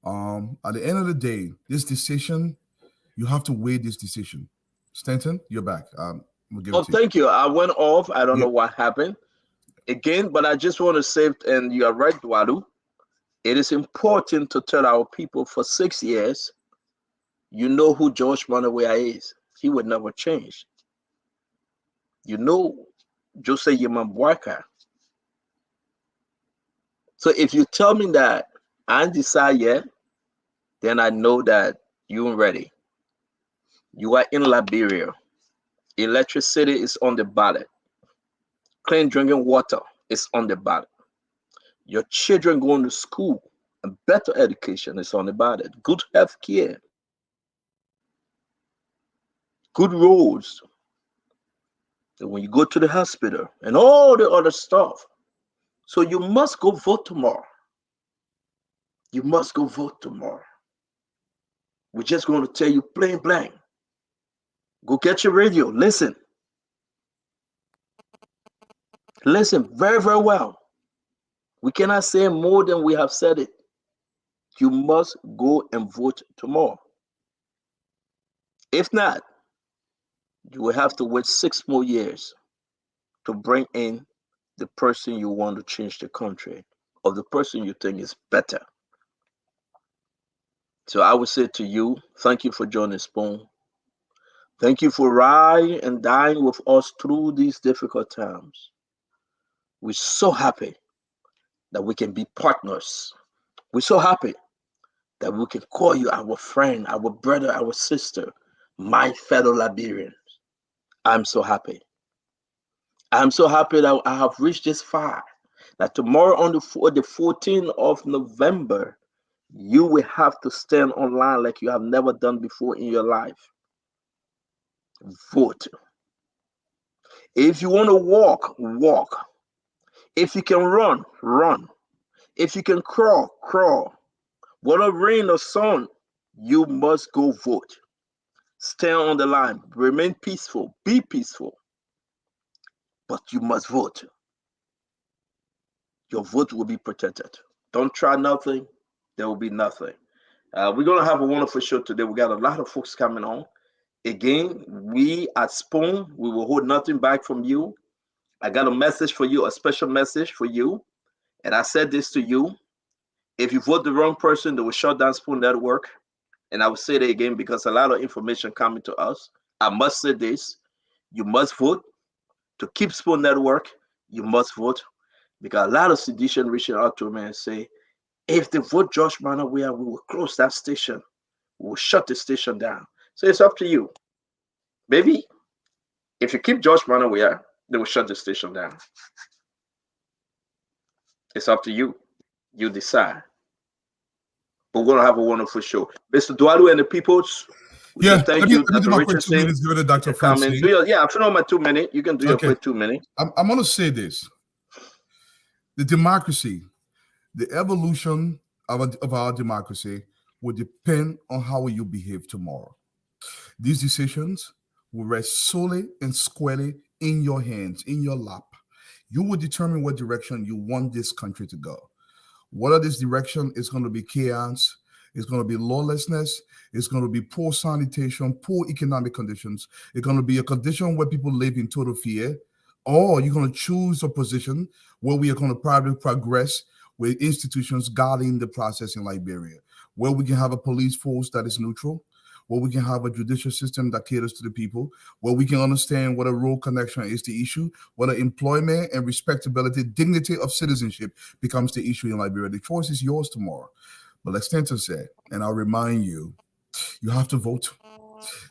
At the end of the day, this decision, you have to weigh this decision. Stanton, you're back. We'll give it to Thank you. I went off. I don't know what happened. Again, but I just want to say, and you are right, Dwalu, it is important to tell our people for 6 years, you know who George Montefiore is. He would never change. You know Jose Yemambuaka. So if you tell me that I ain't decided yet, then I know that you ain't ready. You are in Liberia. Electricity is on the ballot. Clean drinking water is on the ballot. Your children going to school and better education is on the ballot. Good health care. Good roads. And when you go to the hospital and all the other stuff. So you must go vote tomorrow. You must go vote tomorrow. We're just going to tell you plain blank. Go get your radio. Listen. Listen very, very well. We cannot say more than we have said it. You must go and vote tomorrow. If not, you will have to wait 6 more years to bring in the person you want to change the country or the person you think is better. So I would say to you, thank you for joining Spoon. Thank you for riding and dying with us through these difficult times. We're so happy that we can be partners. We're so happy that we can call you our friend, our brother, our sister, my fellow Liberians. I'm so happy. I'm so happy that I have reached this far, that tomorrow on the 14th of November, you will have to stand online like you have never done before in your life. Vote. If you want to walk, walk. If you can run, run. If you can crawl, crawl. Whether rain or sun, you must go vote. Stand on the line. Remain peaceful. Be peaceful. But you must vote. Your vote will be protected. Don't try nothing. There will be nothing. We're going to have a wonderful show today. We got a lot of folks coming on. Again, we at Spoon, we will hold nothing back from you. I got a message for you, a special message for you. And I said this to you. If you vote the wrong person, they will shut down Spoon Network. And I will say that again because a lot of information coming to us. I must say this. You must vote. To keep Spoon Network, you must vote. Because a lot of sedition reaching out to me and say, if they vote Josh Montefiore, we will close that station. We will shut the station down. So it's up to you. Maybe if you keep Josh Montefiore, they will shut the station down. It's up to you. You decide. But we're going to have a wonderful show. Mr. Dwalu and the peoples, thank you, Dr. Richardson. Dr. Francine. I finished my 2 minutes. You can do your quick 2 minutes. I'm going to say this. The democracy, the evolution of our democracy will depend on how you behave tomorrow. These decisions will rest solely and squarely in your hands, in your lap. You will determine what direction you want this country to go. Whether this direction is going to be chaos, it's going to be lawlessness, it's going to be poor sanitation, poor economic conditions, it's going to be a condition where people live in total fear, or you're going to choose a position where we are going to probably progress with institutions guarding the process in Liberia, where we can have a police force that is neutral, where we can have a judicial system that caters to the people, where we can understand what a role connection is the issue, whether employment and respectability, dignity of citizenship becomes the issue in Liberia. The choice is yours tomorrow. But like Stanton said, and I'll remind you, you have to vote.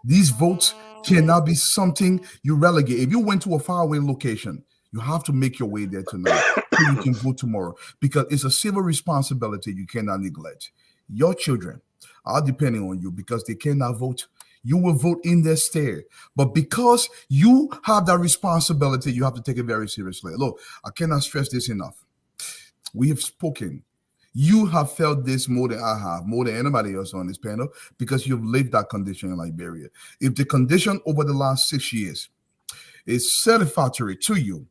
These votes cannot be something you relegate. If you went to a faraway location, you have to make your way there tonight so you can vote tomorrow, because it's a civil responsibility you cannot neglect. Your children are depending on you because they cannot vote. You will vote in their stead. But because you have that responsibility, you have to take it very seriously. Look, I cannot stress this enough. We have spoken. You have felt this more than I have, more than anybody else on this panel, because you've lived that condition in Liberia. If the condition over the last 6 years is satisfactory to you,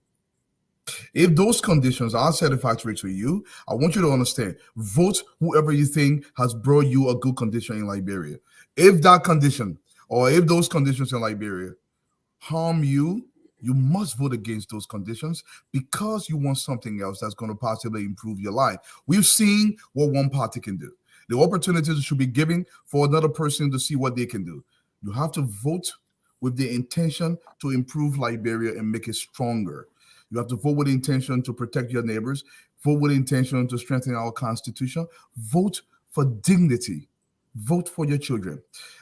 if those conditions are satisfactory to you, I want you to understand, vote whoever you think has brought you a good condition in Liberia. If that condition or if those conditions in Liberia harm you, you must vote against those conditions because you want something else that's going to possibly improve your life. We've seen what one party can do. The opportunities should be given for another person to see what they can do. You have to vote with the intention to improve Liberia and make it stronger. You have to vote with the intention to protect your neighbors, vote with the intention to strengthen our constitution, vote for dignity, vote for your children.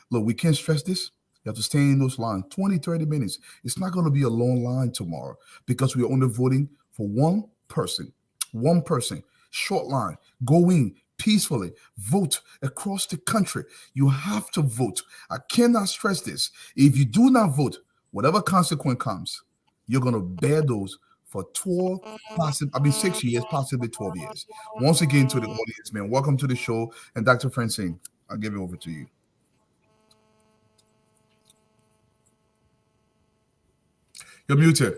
Look, we can't stress this. You have to stay in those lines, 20, 30 minutes. It's not going to be a long line tomorrow because we're only voting for one person, short line. Go in peacefully, vote across the country. You have to vote. I cannot stress this. If you do not vote, whatever consequence comes, you're going to bear those for 6 years, possibly 12 years. Once again, to the audience, man, welcome to the show. And Dr. Francine, I'll give it over to you. You're muted.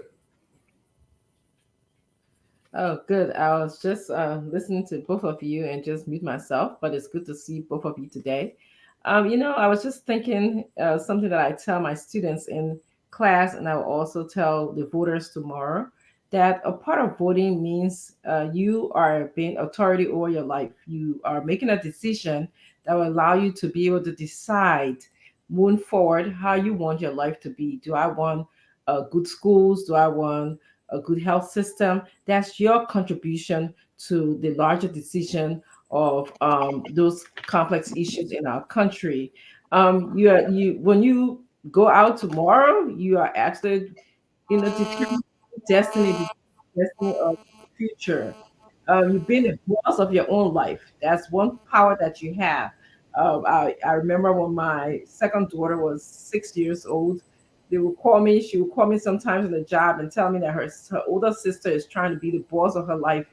Oh, good. I was just listening to both of you and just mute myself, but it's good to see both of you today. I was just thinking something that I tell my students in class, and I will also tell the voters tomorrow, that a part of voting means you are being authority over your life. You are making a decision that will allow you to be able to decide moving forward how you want your life to be. Do I want good schools? Do I want a good health system? That's your contribution to the larger decision of those complex issues in our country. When you go out tomorrow, you are actually determining destiny of the future. You've been the boss of your own life. That's one power that you have. I remember when my second daughter was 6 years old, she would call me sometimes on the job and tell me that her older sister is trying to be the boss of her life,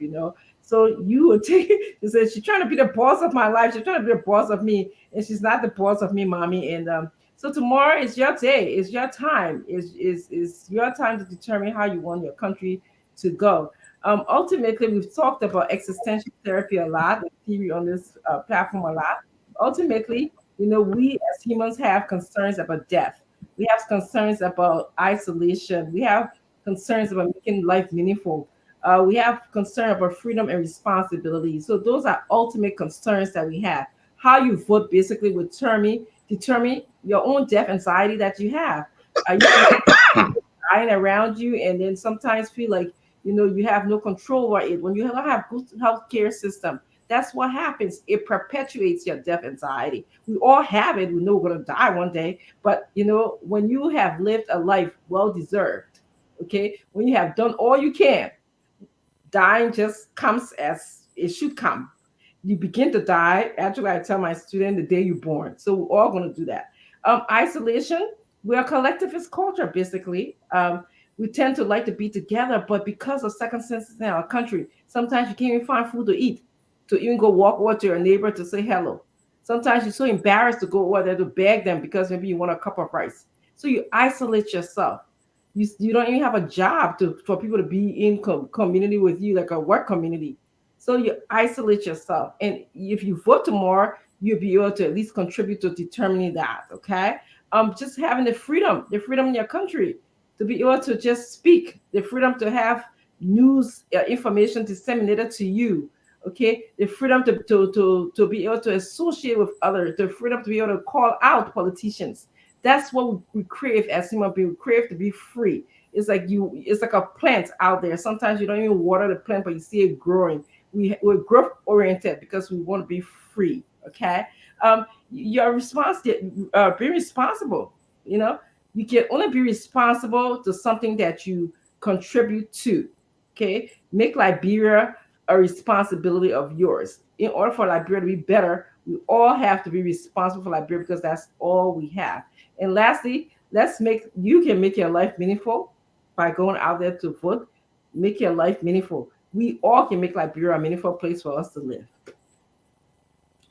So you would take it, she said, she's trying to be the boss of my life. She's trying to be the boss of me, and she's not the boss of me, mommy. And so tomorrow is your day, it's your time, is your time to determine how you want your country to go. Ultimately, we've talked about existential therapy a lot, the theory on this platform a lot. Ultimately, we as humans have concerns about death. We have concerns about isolation. We have concerns about making life meaningful. We have concern about freedom and responsibility. So those are ultimate concerns that we have. How you vote basically will determine your own death anxiety that you have. You dying around you, and then sometimes feel like you have no control over it. When you don't have good healthcare system, that's what happens. It perpetuates your death anxiety. We all have it. We know we're going to die one day. But, when you have lived a life well-deserved, okay, when you have done all you can, dying just comes as it should come. You begin to die. Actually, I tell my student the day you're born. So we're all going to do that. Isolation, we're a collectivist culture, basically. We tend to like to be together, but because of circumstances in our country, sometimes you can't even find food to eat, to even go walk over to your neighbor to say hello. Sometimes you're so embarrassed to go over there to beg them because maybe you want a cup of rice. So you isolate yourself. You don't even have a job for people to be in community with you, like a work community. So you isolate yourself. And if you vote tomorrow, you'll be able to at least contribute to determining that, okay? Just having the freedom in your country to be able to just speak, the freedom to have news information disseminated to you, okay? The freedom to be able to associate with others, the freedom to be able to call out politicians. That's what we crave as human beings. We crave to be free. It's like a plant out there. Sometimes you don't even water the plant, but you see it growing. We're growth oriented because we want to be free. Okay. Your response, be responsible. You can only be responsible to something that you contribute to. Okay. Make Liberia a responsibility of yours. in order for Liberia to be better, we all have to be responsible for Liberia because that's all we have. And lastly, you can make your life meaningful by going out there to vote. Make your life meaningful. We all can make Liberia a meaningful place for us to live.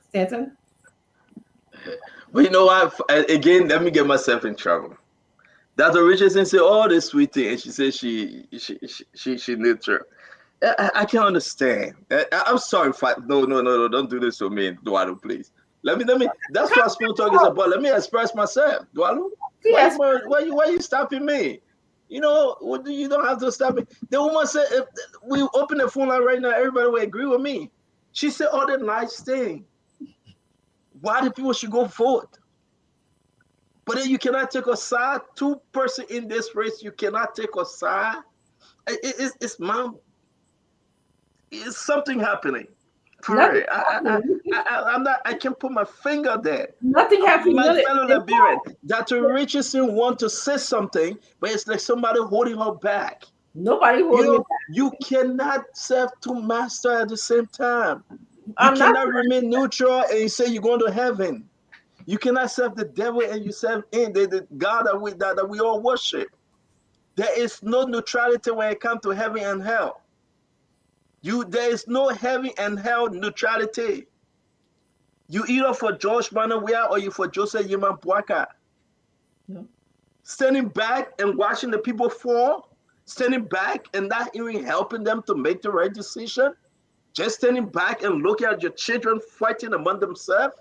Stanton? But you know what? Again, let me get myself in trouble. Dr. Richardson said all this sweet thing, and she said she neutral. I can't understand. I'm sorry if no, don't do this to me, Dualu, please. Let me. That's what Spoon Talk is about. Let me express myself, Dualu. Yes. Why you stopping me? You know, you don't have to stop me. The woman said, if we open the phone line right now, everybody will agree with me. She said all the nice thing. Why the people should go vote? But then you cannot take a side. Two person in this race, you cannot take a side. It's something happening. Right. I can't put my finger there. Nothing happening. My fellow Liberian, Dr. Richardson want to say something, but it's like somebody holding her back. Nobody holding back. You cannot serve two masters at the same time. You cannot remain neutral and you say you're going to heaven. You cannot serve the devil and you serve the God that we all worship. There is no neutrality when it comes to heaven and hell. There is no heaven and hell neutrality. You either for George Manawea or you for Joseph Yeman Boakai. No. Standing back and watching the people fall, standing back and not even helping them to make the right decision, just standing back and looking at your children fighting among themselves,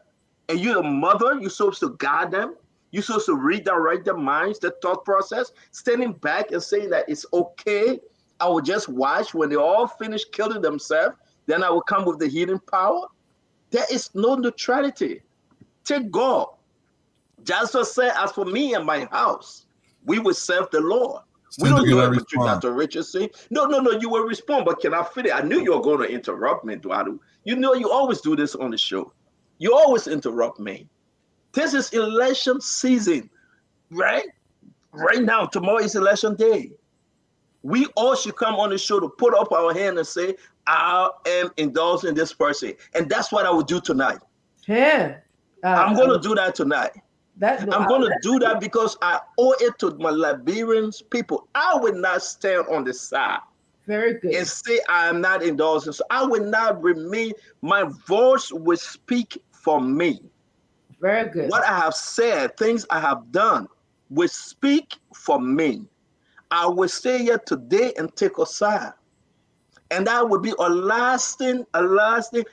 and you're a mother, you're supposed to guide them, you're supposed to redirect their minds, their thought process, standing back and saying that it's okay. I will just watch when they all finish killing themselves. Then I will come with the healing power. There is no neutrality. Take God. Jesus said, as for me and my house, we will serve the Lord. We don't do it with you, Dr. Richardson. No, you will respond, but can I fit it? I knew you were going to interrupt me, Duadu. You know you always do this on the show. You always interrupt me. This is election season, right? Right now, tomorrow is election day. We all should come on the show to put up our hand and say, I am endorsing this person. And that's what I will do tonight. Yeah. I'm going to do that tonight. I'm going to do that because I owe it to my Liberian people. I will not stand on the side. Very good. And say I am not endorsing. So I will not remain. My voice will speak for me. Very good. What I have said, things I have done, will speak for me. I will stay here today and take a side. And that will be a lasting, everlasting.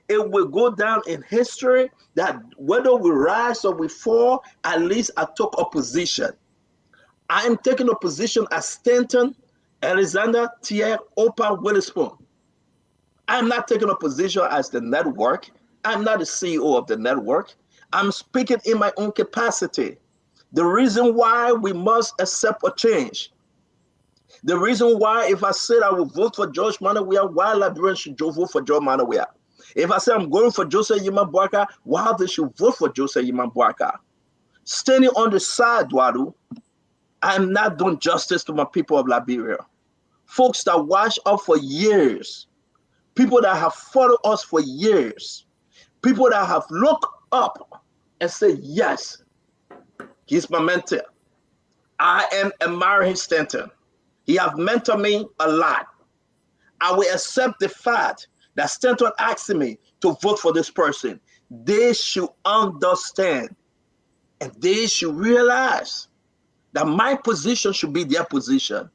It will go down in history that whether we rise or we fall, at least I took a position. I am taking a position as Stanton, Alexander, Thierry, Opa, Witherspoon. I'm not taking a position as the network. I'm not the CEO of the network. I'm speaking in my own capacity. The reason why we must accept a change. The reason why if I said I will vote for George Manawea, why Liberians should vote for George Manawea? If I say I'm going for Joseph Yeman Boakai, why they should vote for Joseph Yeman Boakai? Standing on the side, Duadu, I'm not doing justice to my people of Liberia. Folks that watch us for years, people that have followed us for years, people that have looked up and said, yes, he's my mentor. I am admiring Stanton. He has mentored me a lot. I will accept the fact that Stanton asked me to vote for this person. They should understand and they should realize that my position should be their position.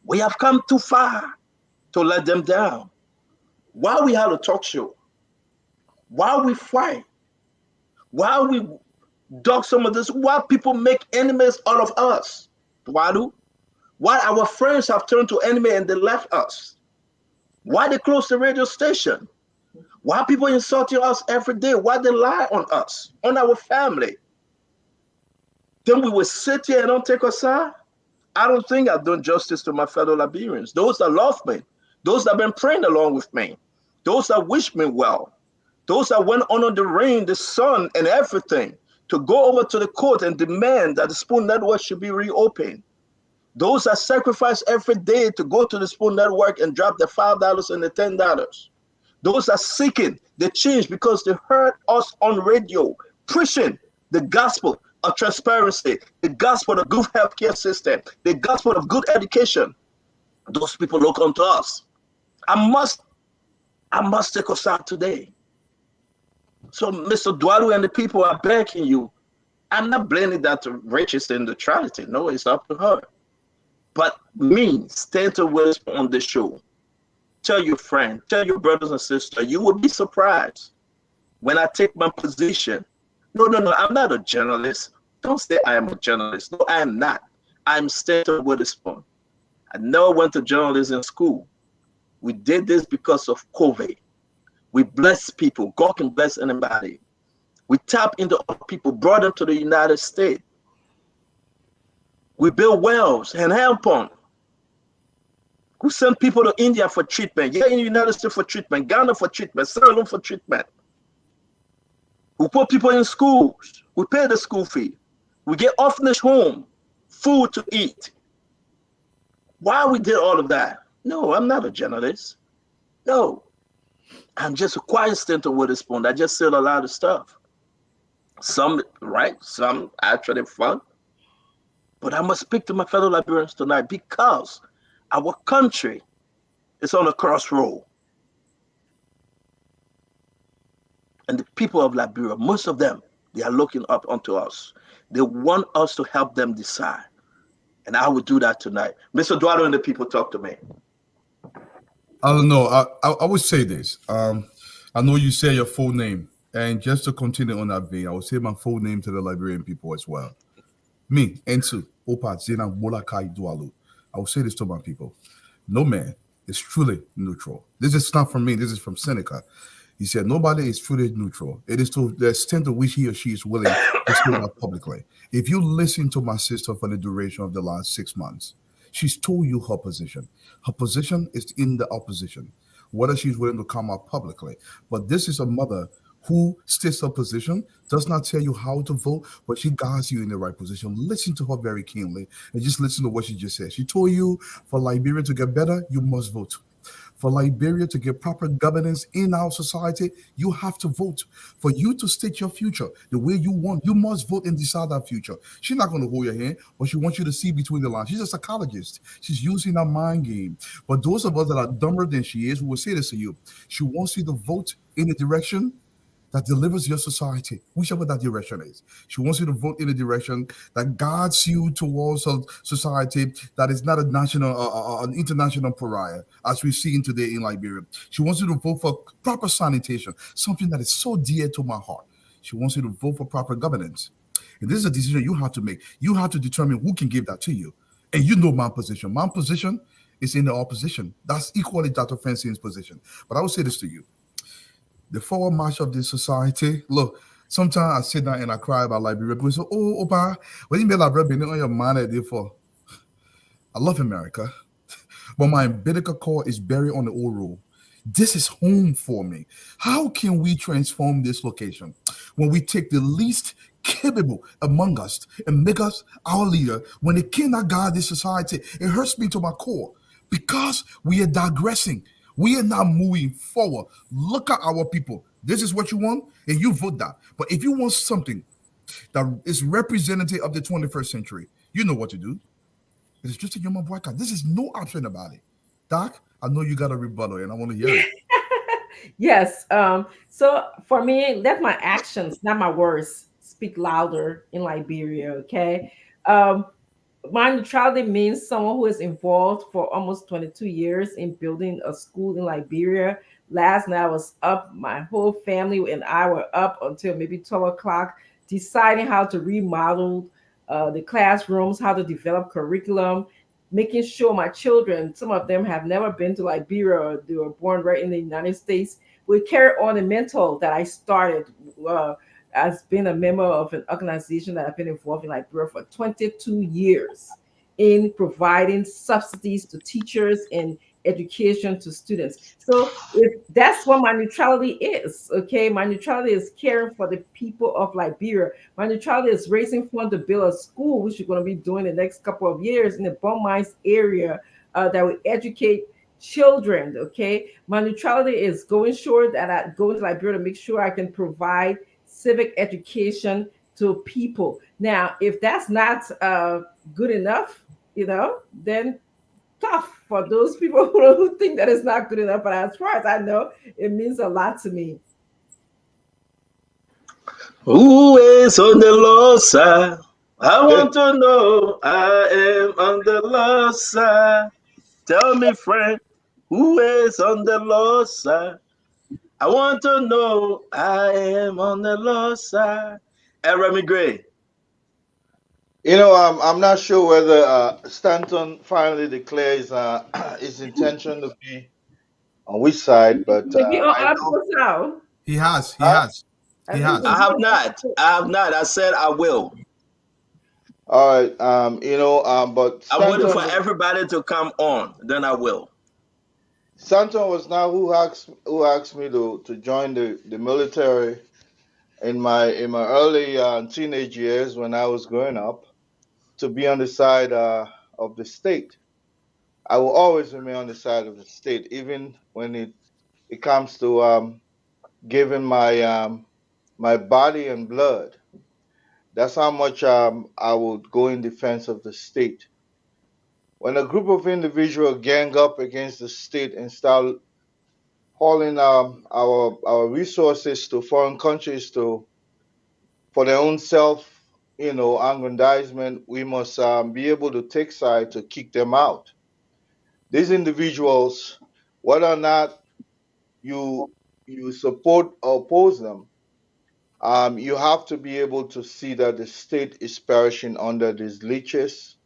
We have come too far to let them down. Why we have a talk show? Why we fight? Why we dog some of this? Why people make enemies out of us? Why our friends have turned to enemy and they left us? Why they close the radio station? Why people insulting us every day? Why they lie on us, on our family? Then we will sit here and don't take a side? I don't think I've done justice to my fellow Liberians. Those that love me, those that have been praying along with me, those that wish me well, those that went under the rain, the sun, and everything to go over to the court and demand that the Spoon Network should be reopened. Those that sacrifice every day to go to the Spoon Network and drop the $5 and the $10. Those are seeking the change because they heard us on radio preaching the gospel of transparency, the gospel of good healthcare system, the gospel of good education. Those people look unto us. I must take us out today. So, Mr. Dwalu and the people are begging you. I'm not blaming that to Rachel in neutrality. No, it's up to her. But me, Stanton Willis on the show, tell your friend, tell your brothers and sisters, you will be surprised when I take my position. No, I'm not a journalist. Don't say I am a journalist. No, I am not. I'm Stanton Witherspoon. I never went to journalism school. We did this because of COVID. We bless people. God can bless anybody. We tap into other people, brought them to the United States. We build wells and help on. We send people to India for treatment. Yeah, in the United States for treatment, Ghana for treatment, Sierra Leone for treatment. We put people in schools. We pay the school fee. We get orphanage home, food to eat. Why we did all of that? No, I'm not a journalist. No. I'm just a quiet Stanton Witherspoon. I just said a lot of stuff. Some right, some actually fun. But I must speak to my fellow Liberians tonight because our country is on a crossroad. And the people of Liberia, most of them, they are looking up onto us. They want us to help them decide. And I will do that tonight. Mr. Dwado and the people, talk to me. I don't know. I would say this. I know you say your full name. And just to continue on that vein, I will say my full name to the Liberian people as well. Me, Ensu, Opa Zena Molakai Dualu. I will say this to my people. No man is truly neutral. This is not from me. This is from Seneca. He said, nobody is truly neutral. It is to the extent to which he or she is willing to speak out publicly. If you listen to my sister for the duration of the last 6 months, she's told you her position. Her position is in the opposition, whether she's willing to come out publicly. But this is a mother who states her position, does not tell you how to vote, but she guides you in the right position. Listen to her very keenly and just listen to what she just said. She told you for Liberia to get better, you must vote. For Liberia to get proper governance in our society, you have to vote. For you to state your future the way you want, you must vote and decide that future. She's not going to hold your hand, but she wants you to see between the lines. She's a psychologist. She's using her mind game. But those of us that are dumber than she is, we will say this to you. She wants you to vote in a direction that delivers your society, whichever that direction is. She wants you to vote in a direction that guides you towards a society that is not a national, an international pariah, as we've seen today in Liberia. She wants you to vote for proper sanitation, something that is so dear to my heart. She wants you to vote for proper governance. And this is a decision you have to make. You have to determine who can give that to you. And you know my position. My position is in the opposition. That's equally Dr. Francine's position. But I will say this to you. The forward march of this society. Look, sometimes I sit down and I cry about Liberia. People say, oh, Opa, when you be Liberia, on your mind for. I love America, but my umbilical cord is buried on the old road. This is home for me. How can we transform this location when we take the least capable among us and make us our leader when they cannot guide this society? It hurts me to my core because we are digressing. We are not moving forward. Look at our people. This is what you want, and you vote that. But if you want something that is representative of the 21st century, you know what to do. It's just a human boycott. This is no option about it. Doc, I know you got a rebuttal, and I want to hear it. Yes. So for me, let my actions, not my words, speak louder in Liberia. Okay. My neutrality means someone who is involved for almost 22 years in building a school in Liberia. Last night I was up, my whole family and I were up until maybe 12 o'clock, deciding how to remodel the classrooms, how to develop curriculum, making sure my children, some of them have never been to Liberia, or they were born right in the United States, will carry on the mental that I started as being a member of an organization that I've been involved in Liberia for 22 years in providing subsidies to teachers and education to students. So if that's what my neutrality is, okay? My neutrality is caring for the people of Liberia. My neutrality is raising funds to build a school, which we're going to be doing the next couple of years in the Bon Mines area that will educate children. Okay, my neutrality is going sure that I go into Liberia to make sure I can provide civic education to people. Now, if that's not good enough, then tough for those people who think that it's not good enough. But as far as I know, it means a lot to me. Who is on the Lord side? I want to know. I am on the Lord side. Tell me, friend, who is on the Lord side? I want to know. I am on the Lord side. Remy Gray. You know, I'm not sure whether Stanton finally declares his intention to be on which side, but Maybe on I other know people's house. He has. Huh? He has. I have not. I said I will. All right. But I'm waiting for Stanton, everybody to come on. Then I will. Stanton was now who asked me to join the military in my early teenage years when I was growing up, to be on the side of the state. I will always remain on the side of the state, even when it comes to giving my body and blood. That's how much I would go in defense of the state. When a group of individuals gang up against the state and start hauling our resources to foreign countries for their own self, aggrandizement, we must be able to take side to kick them out. These individuals, whether or not you support or oppose them, you have to be able to see that the state is perishing under these leeches,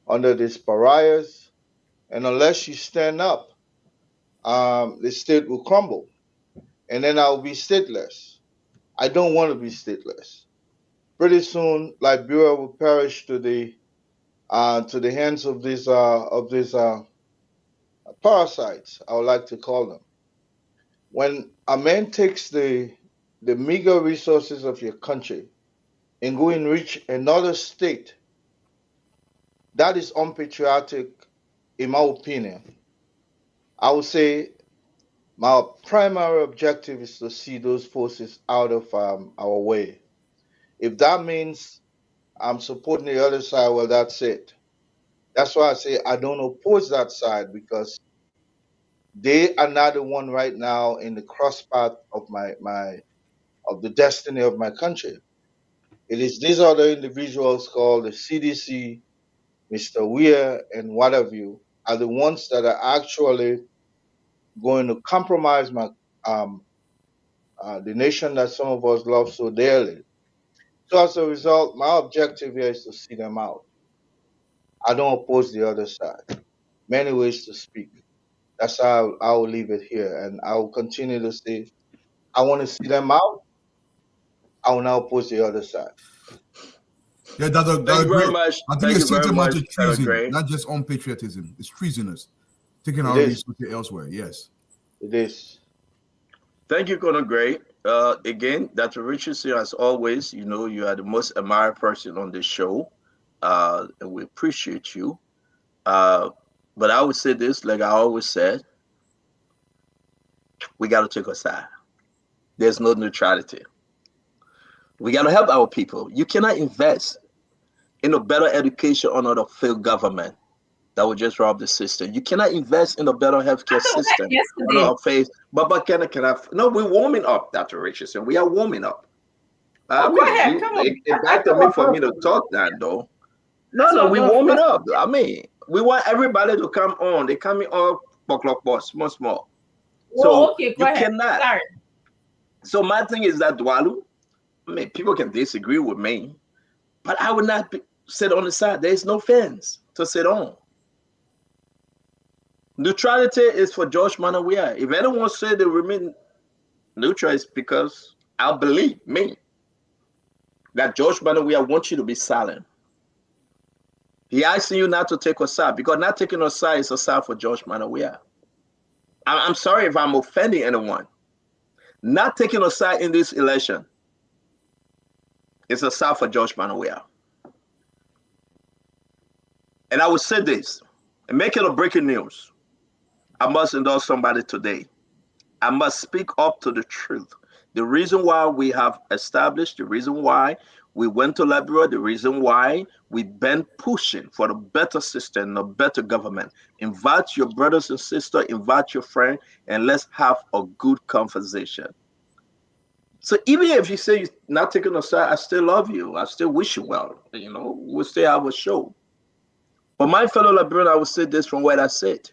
under these pariahs, and unless you stand up, the state will crumble, and then I'll be stateless. I don't want to be stateless. Pretty soon, Liberia will perish to the hands of these parasites. I would like to call them. When a man takes the meager resources of your country and go and reach another state, that is unpatriotic, in my opinion. I would say my primary objective is to see those forces out of our way. If that means I'm supporting the other side, well, that's it. That's why I say I don't oppose that side, because they are not the one right now in the crosspath of of the destiny of my country. It is these other individuals called the CDC, Mr. Weir, and what have you, are the ones that are actually going to compromise um, the nation that some of us love so dearly. So as a result, my objective here is to see them out. I don't oppose the other side. Many ways to speak. That's how I will leave it here, and I will continue to say I want to see them out. I will now oppose the other side. Yeah, that's Thank you very great. much. I think Thank it's you very tantamount much, to treason, Gray. not just unpatriotism. It's treasonous. Taking It our is. resources elsewhere. Yes. It is. Thank you, Conor Gray. Again, Dr. Richardson, as always, you are the most admired person on this show. And we appreciate you. But I would say this, like I always said, we got to take a side. There's no neutrality. We got to help our people. You cannot invest in a better education under the failed government that will just rob the system. You cannot invest in a better healthcare system under a faith. But no, we're warming up, Dr. Richardson. We are warming up. I mean, Go ahead, come on. it back to me for me to talk that though. No, we're warming up. I mean, we want everybody to come on. They coming on, small. So okay, you go ahead. cannot. Sorry. So my thing is that Dwalu, I mean, people can disagree with me, but I would not sit on the side. There is no fence to sit on. Neutrality is for George Manawia. If anyone say they remain neutral, it's because I believe that George Manawia wants you to be silent. He asking you not to take a side, because not taking a side is a side for George Manawia. I'm sorry if I'm offending anyone. Not taking a side in this election is a side for George Manawia. And I will say this, and make it a breaking news. I must endorse somebody today. I must speak up to the truth. The reason why we have established, the reason why we went to Liberia, the reason why we've been pushing for a better system, a better government. Invite your brothers and sisters, invite your friend, and let's have a good conversation. So even if you say you're not taking a side, I still love you. I still wish you well. You know, we'll still have a show. But my fellow Liberian, I will say this from where I sit.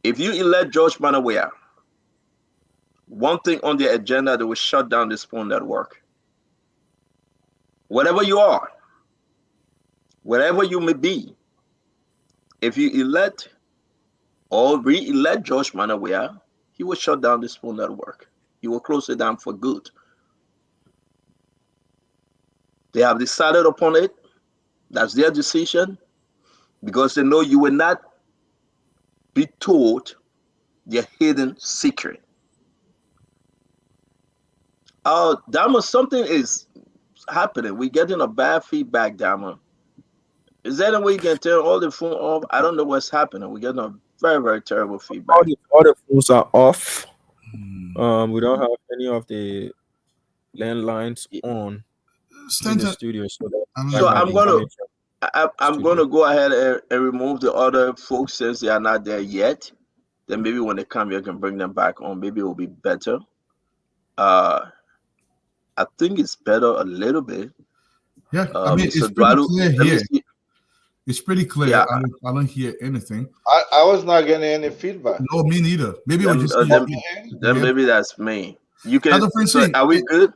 If you elect George Manawea, one thing on the agenda, they will shut down the Spoon Network. Whatever you are, wherever you may be, if you elect or re-elect George Manawea, he will shut down the Spoon Network. He will close it down for good. They have decided upon it. That's their decision, because they know you will not be told their hidden secret. Dama, something is happening. We're getting a bad feedback, Dama. Is there any way you can turn all the phone off? I don't know what's happening. We're getting a very, very terrible feedback. All the phones are off. We don't have any of the landlines on in the studio. So I'm gonna go ahead and remove the other folks since they are not there yet. Then maybe when they come, you can bring them back on. Maybe it will be better. I think it's better a little bit. Yeah, I mean, it's pretty clear here. It's pretty clear. Yeah. I don't hear anything. I was not getting any feedback. No, me neither. Maybe it was just then maybe that's me. You can. Dr. Francine, are we good?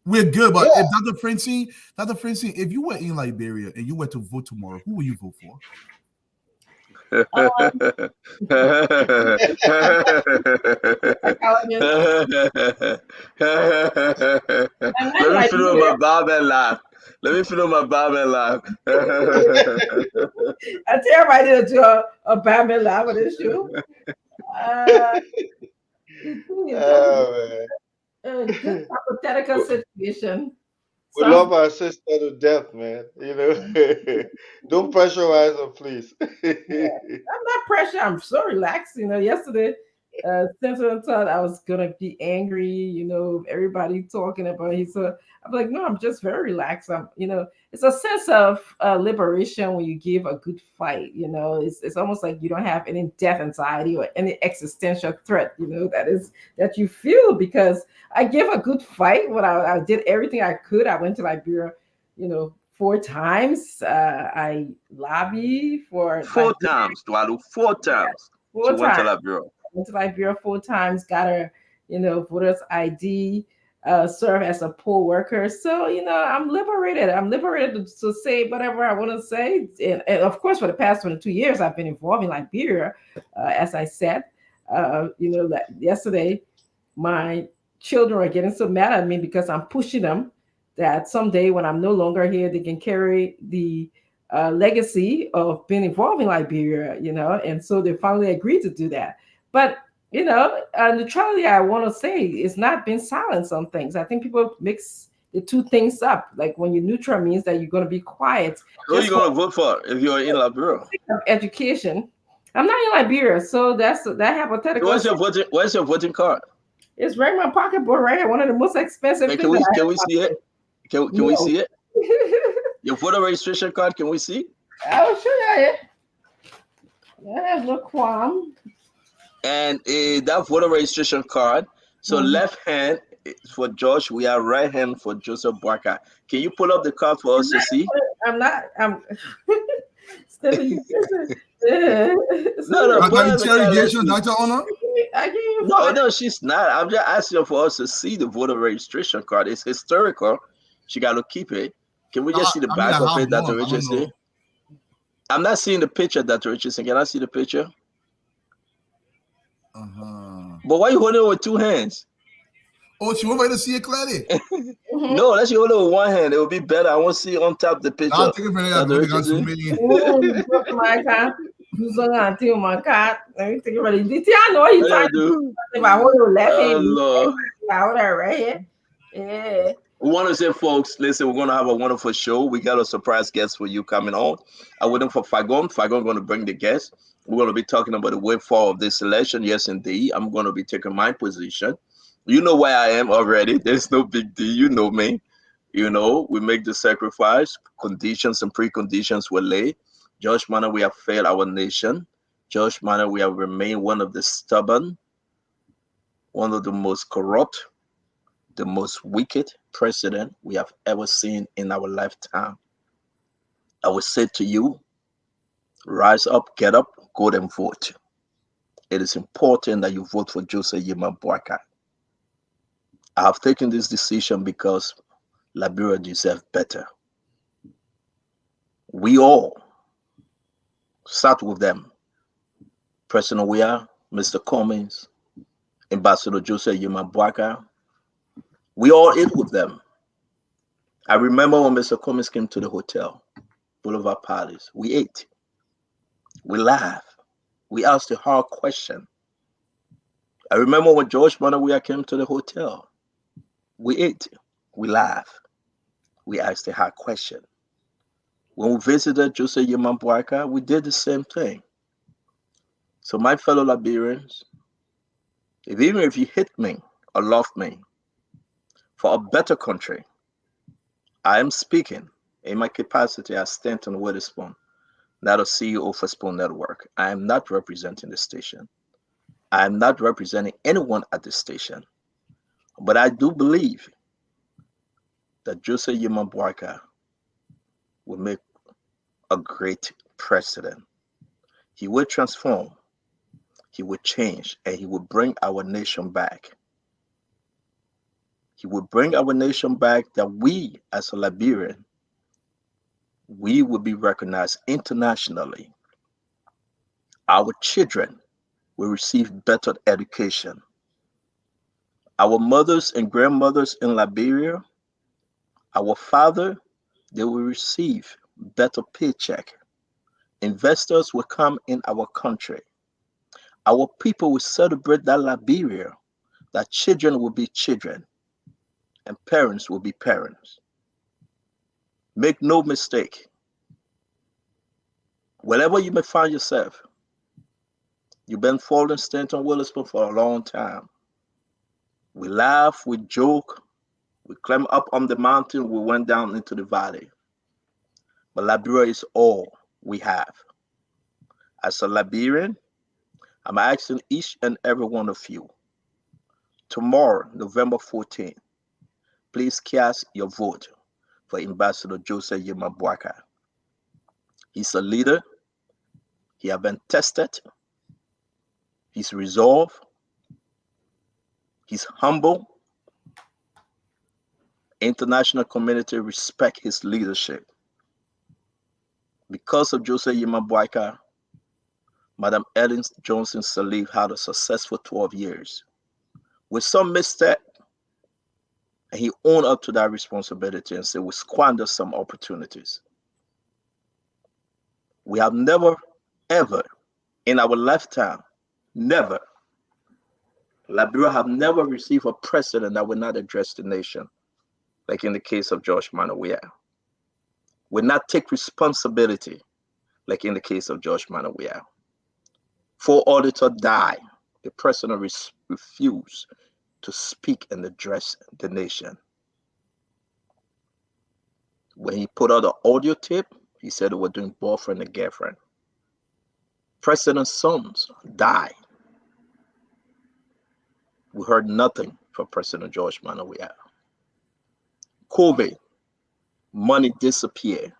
We're good, but Yeah. if Dr. Francine, if you were in Liberia and you were to vote tomorrow, who will you vote for? Let me fill my bob and laugh. Let me fill my bob and laugh. I tell everybody to do a Batman live with this show. Just hypothetical situation. We love our sister to death, man. You know, don't pressurize her, please. I'm not pressure. I'm so relaxed. You know, yesterday, Simpson thought I was gonna be angry. You know, everybody talking about it. So I'm like, no, I'm just very relaxed. It's a sense of liberation when you give a good fight. You know, it's almost like you don't have any death anxiety or any existential threat. You know, that you feel because I give a good fight. When I did everything I could. I went to Liberia, 4 times. I lobby for 4 times, Dwalu, 4 times. 4 Went to times. Liberia. Went to Liberia 4 times. Got a voter's ID. Serve as a poll worker. So, I'm liberated. I'm liberated to say whatever I want to say. And of course, for the past 22 years, I've been involved in Liberia. As I said, yesterday, my children are getting so mad at me because I'm pushing them that someday when I'm no longer here, they can carry the legacy of being involved in Liberia, and so they finally agreed to do that. But neutrality, I want to say, is not being silent on things. I think people mix the two things up. Like when you're neutral means that you're going to be quiet. Who are you going to vote for if you're in Liberia? Education. I'm not in Liberia, so that's that hypothetical. Where's your voting card? It's right in my pocketbook, right? One of the most expensive things. Can we see it? Can we see it? Your voter registration card, can we see? I'll show you it. I have no qualm. And that voter registration card, so left hand is for Josh, we are right hand for Joseph Boakai. Can you pull up the card for us to see? I'm interrogation, Dr. Honor? No, she's not. I'm just asking for us to see the voter registration card. It's historical. She got to keep it. Can we just see the back of it, Dr. Richardson? I'm not seeing the picture, Dr. Richardson. Can I see the picture? But why are you holding it with 2 hands? Oh, she wants me to see it clearly. No, let's hold it with 1 hand. It will be better. I want to see on top the picture. I'll take it for that. My card. Let me take it ready. Did I know he's trying to if I hold it left hand? I hold it right here. Yeah. We want to say, folks, listen, we're going to have a wonderful show. We got a surprise guest for you coming on. I'm waiting for Fagon. Fagon going to bring the guest. We're going to be talking about the way forward of this election. Yes, indeed. I'm going to be taking my position. You know where I am already. There's no big deal. You know me. You know, we make the sacrifice. Conditions and preconditions were laid. George Manneh, we have failed our nation. George Manneh, we have remained one of the stubborn, one of the most corrupt, the most wicked president we have ever seen in our lifetime. I will say to you, rise up, get up, go and vote. It is important that you vote for Joseph Yema Boakai. I have taken this decision because Liberia deserves better. We all start with them. President Weah, Mr. Cummings, Ambassador Joseph Yema Boakai. We all ate with them. I remember when Mr. Cummings came to the hotel, Boulevard Palace. We ate. We laughed. We asked a hard question. I remember when George Manneh came to the hotel. We ate. We laughed. We asked a hard question. When we visited Joseph Yema Boakai, we did the same thing. So my fellow Liberians, even if you hate me or love me, for a better country, I am speaking in my capacity as Stanton Witherspoon, not a CEO for Spoon Network. I am not representing the station. I am not representing anyone at the station. But I do believe that Joseph Yema Boakai will make a great president. He will transform, he will change, and he will bring our nation back. He will bring our nation back that we, as a Liberian, we will be recognized internationally. Our children will receive better education. Our mothers and grandmothers in Liberia, our father, they will receive better paycheck. Investors will come in our country. Our people will celebrate that Liberia, that children will be children and parents will be parents. Make no mistake. Wherever you may find yourself, you've been following Stanton Witherspoon for a long time. We laugh, we joke, we climb up on the mountain, we went down into the valley. But Liberia is all we have. As a Liberian, I'm asking each and every one of you, tomorrow, November 14th, please cast your vote for Ambassador Joseph Yema Boakai. He's a leader. He has been tested. He's resolved. He's humble. International community respect his leadership. Because of Joseph Yema Boakai, Madam Ellen Johnson Sirleaf had a successful 12 years. With some mistake, and he owned up to that responsibility and said, we squandered some opportunities. We have never, ever, in our lifetime, never, Liberia have never received a president that will not address the nation, like in the case of George Manneh. Will not take responsibility, like in the case of George Manneh. 4 auditors died. The president refused to speak and address the nation. When he put out the audio tape, he said they were doing boyfriend and girlfriend. President's sons died. We heard nothing from President George Manneh. COVID, money disappeared.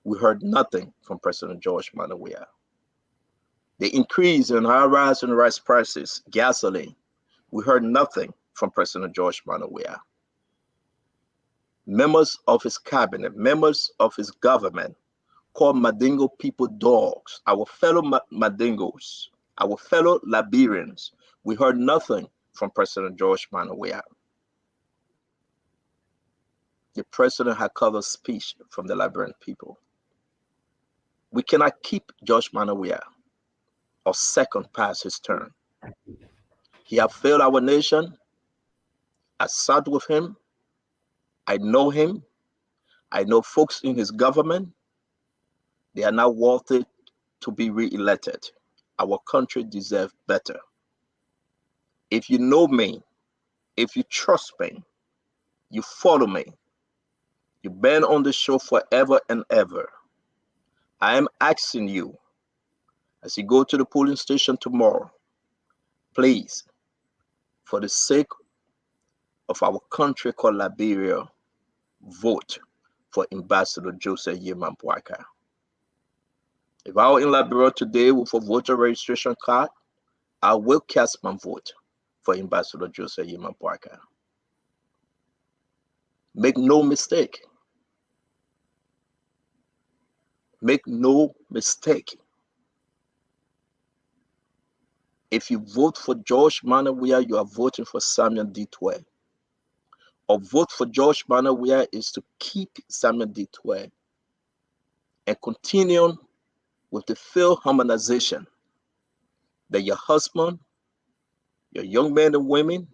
We heard nothing from President George Manneh. The increase in high rise and rice prices, gasoline, we heard nothing from President George Manneh. Members of his cabinet, members of his government called Mandingo people dogs, our fellow Mandingos, our fellow Liberians. We heard nothing from President George Manneh. The president had covered speech from the Liberian people. We cannot keep George Manneh or second past his term. He has failed our nation. I sat with him. I know him. I know folks in his government. They are not worthy to be re-elected. Our country deserves better. If you know me, if you trust me, you follow me, you've been on the show forever and ever, I am asking you, as you go to the polling station tomorrow, please, for the sake of our country called Liberia, vote for Ambassador Joseph Yeman Boakai. If I were in Liberia today with a voter registration card, I will cast my vote for Ambassador Joseph Yeman Boakai. Make no mistake. Make no mistake. If you vote for George Manawia, you are voting for Samuel Ditwe. Or vote for George Manawia is to keep Samuel Ditwe and continue with the failed harmonization that your husband, your young men and women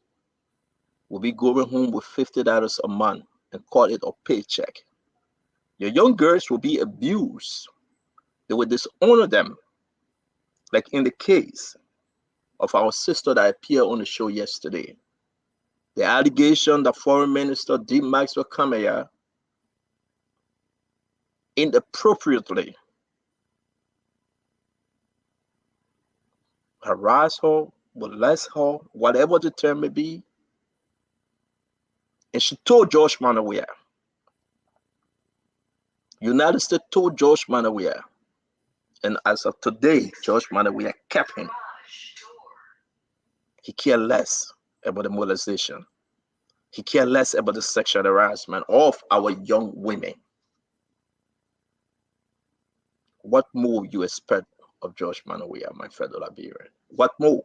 will be going home with $50 a month and call it a paycheck. Your young girls will be abused. They will dishonor them, like in the case of our sister that appeared on the show yesterday. The allegation that Foreign Minister D. Maxwell Kamaya inappropriately harassed her, molested her, whatever the term may be, and she told George Manawia. United States told George Manawia, and as of today, George Manawia kept him. He cared less about the molestation. He cared less about the sexual harassment of our young women. What more you expect of George Manawia, my fellow Liberian? What more?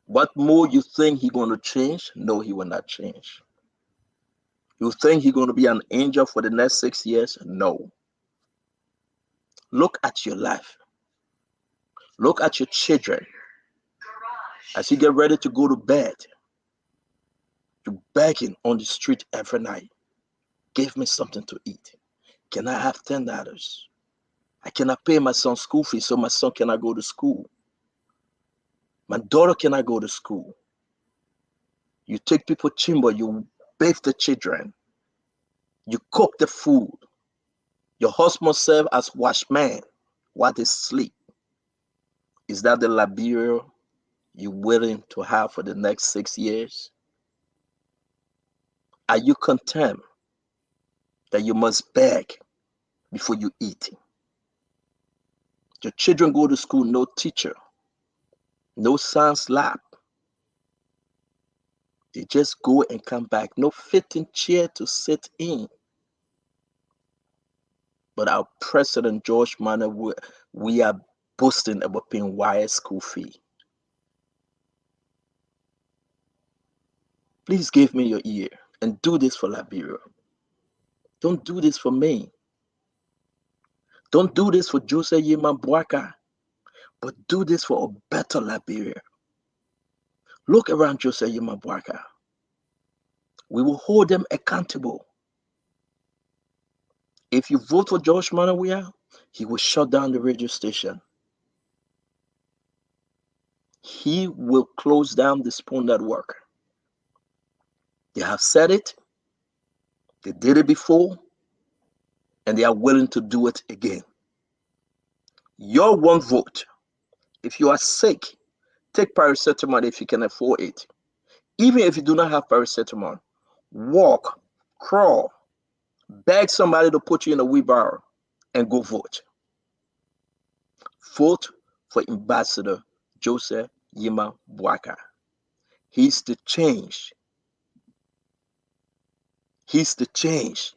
What more you think he's going to change? No, he will not change. You think he's going to be an angel for the next 6 years? No. Look at your life. Look at your children. As you get ready to go to bed, you're begging on the street every night. Give me something to eat. Can I have $10? I cannot pay my son's school fees, so my son cannot go to school. My daughter cannot go to school. You take people chimbo, you bathe the children. You cook the food. Your husband serves as watchman while they sleep. Is that the Liberia you're willing to have for the next 6 years? Are you content that you must beg before you eat? Your children go to school, no teacher, no science lab. They just go and come back, no fitting chair to sit in. But our President George Manawia, we are boasting about paying wire school fee. Please give me your ear and do this for Liberia. Don't do this for me. Don't do this for Joseph Yeman Boakai, but do this for a better Liberia. Look around Joseph Yeman Boakai. We will hold them accountable. If you vote for George Manawia, he will shut down the radio station. He will close down the Spoon Network. They have said it. They did it before. And they are willing to do it again. Your one vote. If you are sick, take paracetamol if you can afford it. Even if you do not have paracetamol, walk, crawl, beg somebody to put you in a wheelbarrow and go vote. Vote for Ambassador Joseph Yeman Boakai. He's the change. He's the change.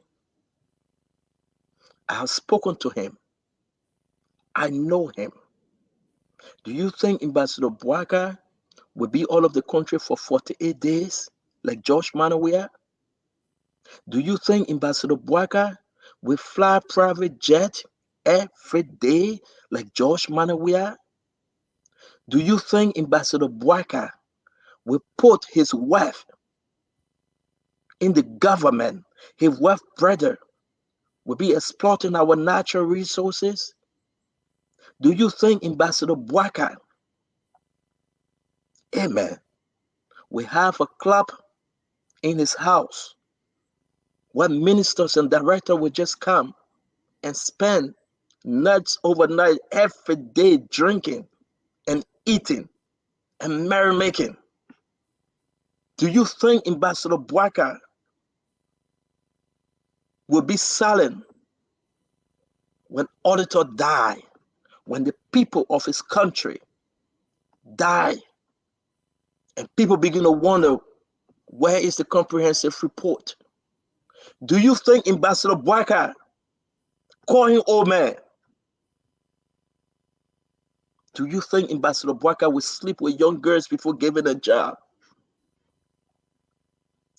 I have spoken to him. I know him. Do you think Ambassador Boakai will be all of the country for 48 days like George Manawia? Do you think Ambassador Boakai will fly private jet every day like George Manawia? Do you think Ambassador Boakai will put his wife in the government, his wife brother, will be exploiting our natural resources? Do you think Ambassador Boakai, amen, we have a club in his house where ministers and directors will just come and spend nights overnight every day drinking and eating and merrymaking? Do you think Ambassador Boakai will be silent when auditor die, when the people of his country die, and people begin to wonder, where is the comprehensive report? Do you think Ambassador Boakai, call him old man, do you think Ambassador Boakai will sleep with young girls before giving a job?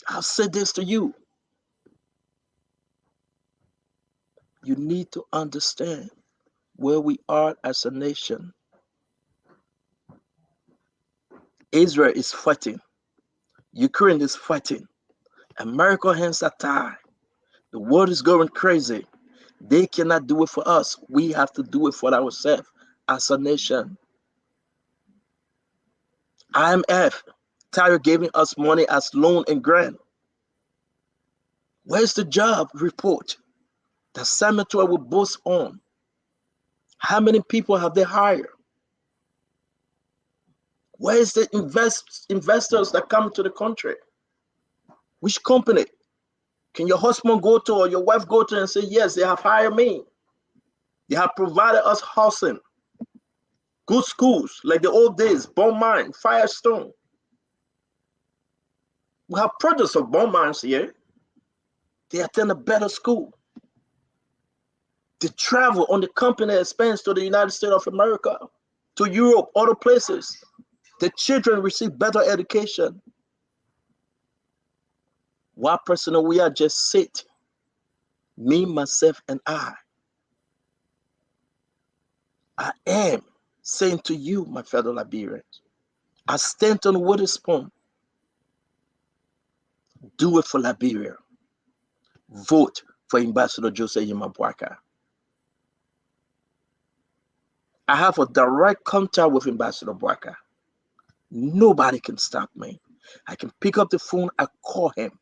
I'll say this to you. You need to understand where we are as a nation. Israel is fighting. Ukraine is fighting. America's hands are tied. The world is going crazy. They cannot do it for us. We have to do it for ourselves as a nation. IMF, tired giving us money as loan and grant. Where's the job report that Senator will boast on? How many people have they hired? Where's the investors that come to the country? Which company can your husband go to or your wife go to and say, yes, they have hired me. They have provided us housing, good schools like the old days, Bone Mine, Firestone. We have products of Bone Mines here. They attend a better school. They travel on the company expense to the United States of America, to Europe, other places. The children receive better education. One person we are just sit, me, myself, and I am saying to you, my fellow Liberians, I stand on Witherspoon. Do it for Liberia. Vote for Ambassador Joseph Yema Boakai. I have a direct contact with Ambassador Boakai. Nobody can stop me. I can pick up the phone, I call him.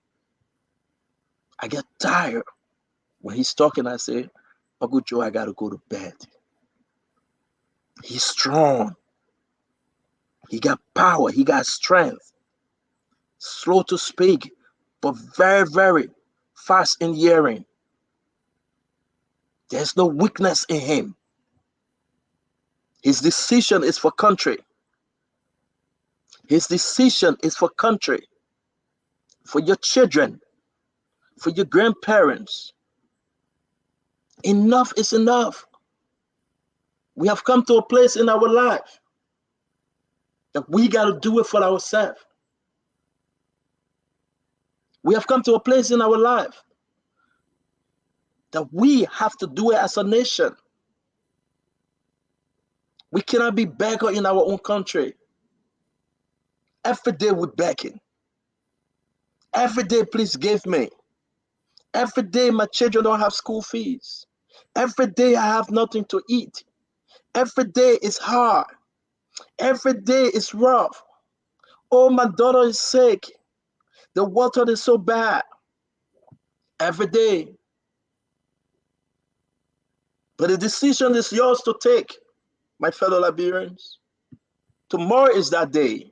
I get tired when he's talking. I say, Uncle Joe, I gotta go to bed. He's strong. He got power. He got strength. Slow to speak, but very, very fast in hearing. There's no weakness in him. His decision is for country. His decision is for country, for your children, for your grandparents. Enough is enough. We have come to a place in our life that we got to do it for ourselves. We have come to a place in our life that we have to do it as a nation. We cannot be beggar in our own country. Every day we're begging. Every day, please give me. Every day my children don't have school fees. Every day I have nothing to eat. Every day is hard. Every day is rough. Oh, my daughter is sick. The water is so bad. Every day. But the decision is yours to take, my fellow Liberians. Tomorrow is that day.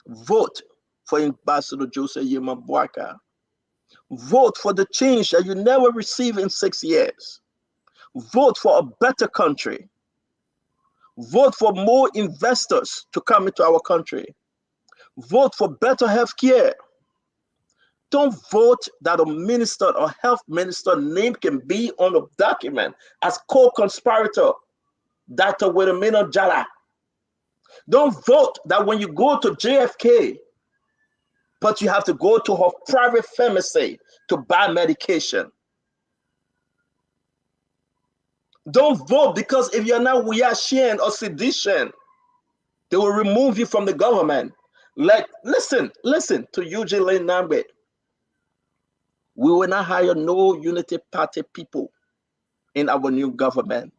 Vote for Ambassador Joseph Yema Boakai. Vote for the change that you never receive in 6 years. Vote for a better country. Vote for more investors to come into our country. Vote for better health care. Don't vote that a minister or health minister name can be on the document as co-conspirator, Dr. Wilhelmina Jala. Don't vote that when you go to JFK, but you have to go to her private pharmacy to buy medication. Don't vote because if you're not Wiyashian or sedition, they will remove you from the government. Like, listen to Eugene Lane Nambe. We will not hire no Unity Party people in our new government.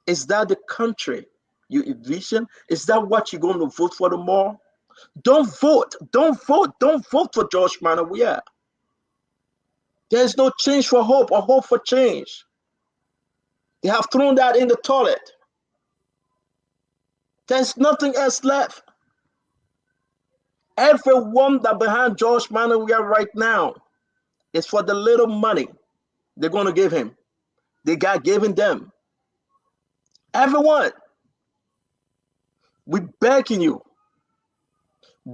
Is that the country you envision? Is that what you're going to vote for tomorrow? Don't vote. Don't vote. Don't vote for George Manawia. There's no change for hope or hope for change. They have thrown that in the toilet. There's nothing else left. Everyone that behind George Manawia right now is for the little money they're going to give him. They got given them. Everyone, we begging you,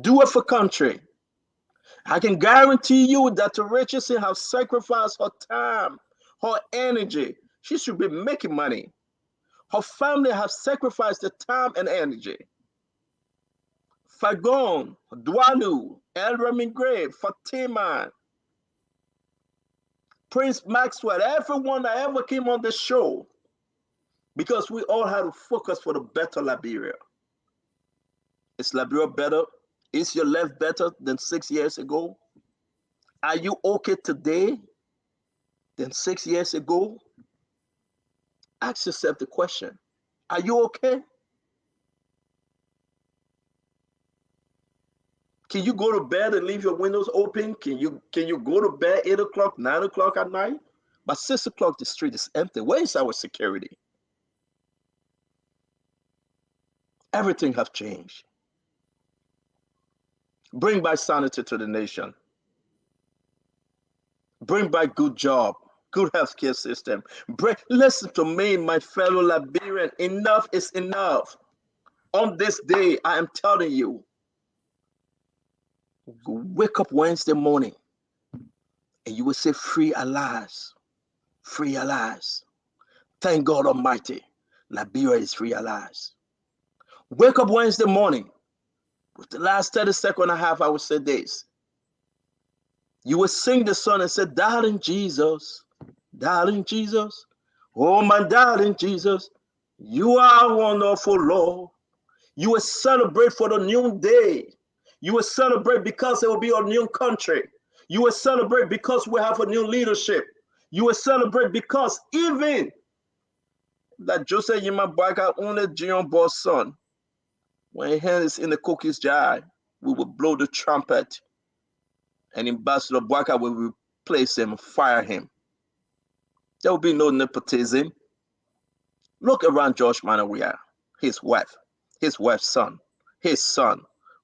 do it for country. I can guarantee you that Richardson have sacrificed her time, her energy. She should be making money. Her family have sacrificed the time and energy. Fagon, Dwalu, El Remingre, Fatima, Prince Maxwell, everyone that ever came on the show, because we all had to focus for the better Liberia. Is Liberia better? Is your life better than 6 years ago? Are you okay today than 6 years ago? Ask yourself the question. Are you okay? Can you go to bed and leave your windows open? Can you go to bed 8 o'clock, 9 o'clock at night? By 6 o'clock, the street is empty. Where is our security? Everything has changed. Bring back sanity to the nation. Bring back good job, good healthcare system. Listen to me, my fellow Liberian. Enough is enough. On this day, I am telling you, wake up Wednesday morning and you will say, free allies, free allies. Thank God Almighty, Liberia is free allies. Wake up Wednesday morning. With the last 30 seconds I have, I will say this. You will sing the song and say, darling Jesus, oh my darling Jesus, you are wonderful, Lord. You will celebrate for the new day. You will celebrate because it will be a new country. You will celebrate because we have a new leadership. You will celebrate because even that Joseph Yimabaka, only Jion Boss' son, when his hand is in the cookies jar, we will blow the trumpet. And Ambassador Bwaka will replace him, fire him. There will be no nepotism. Look around George Manawia, his wife's son, his son,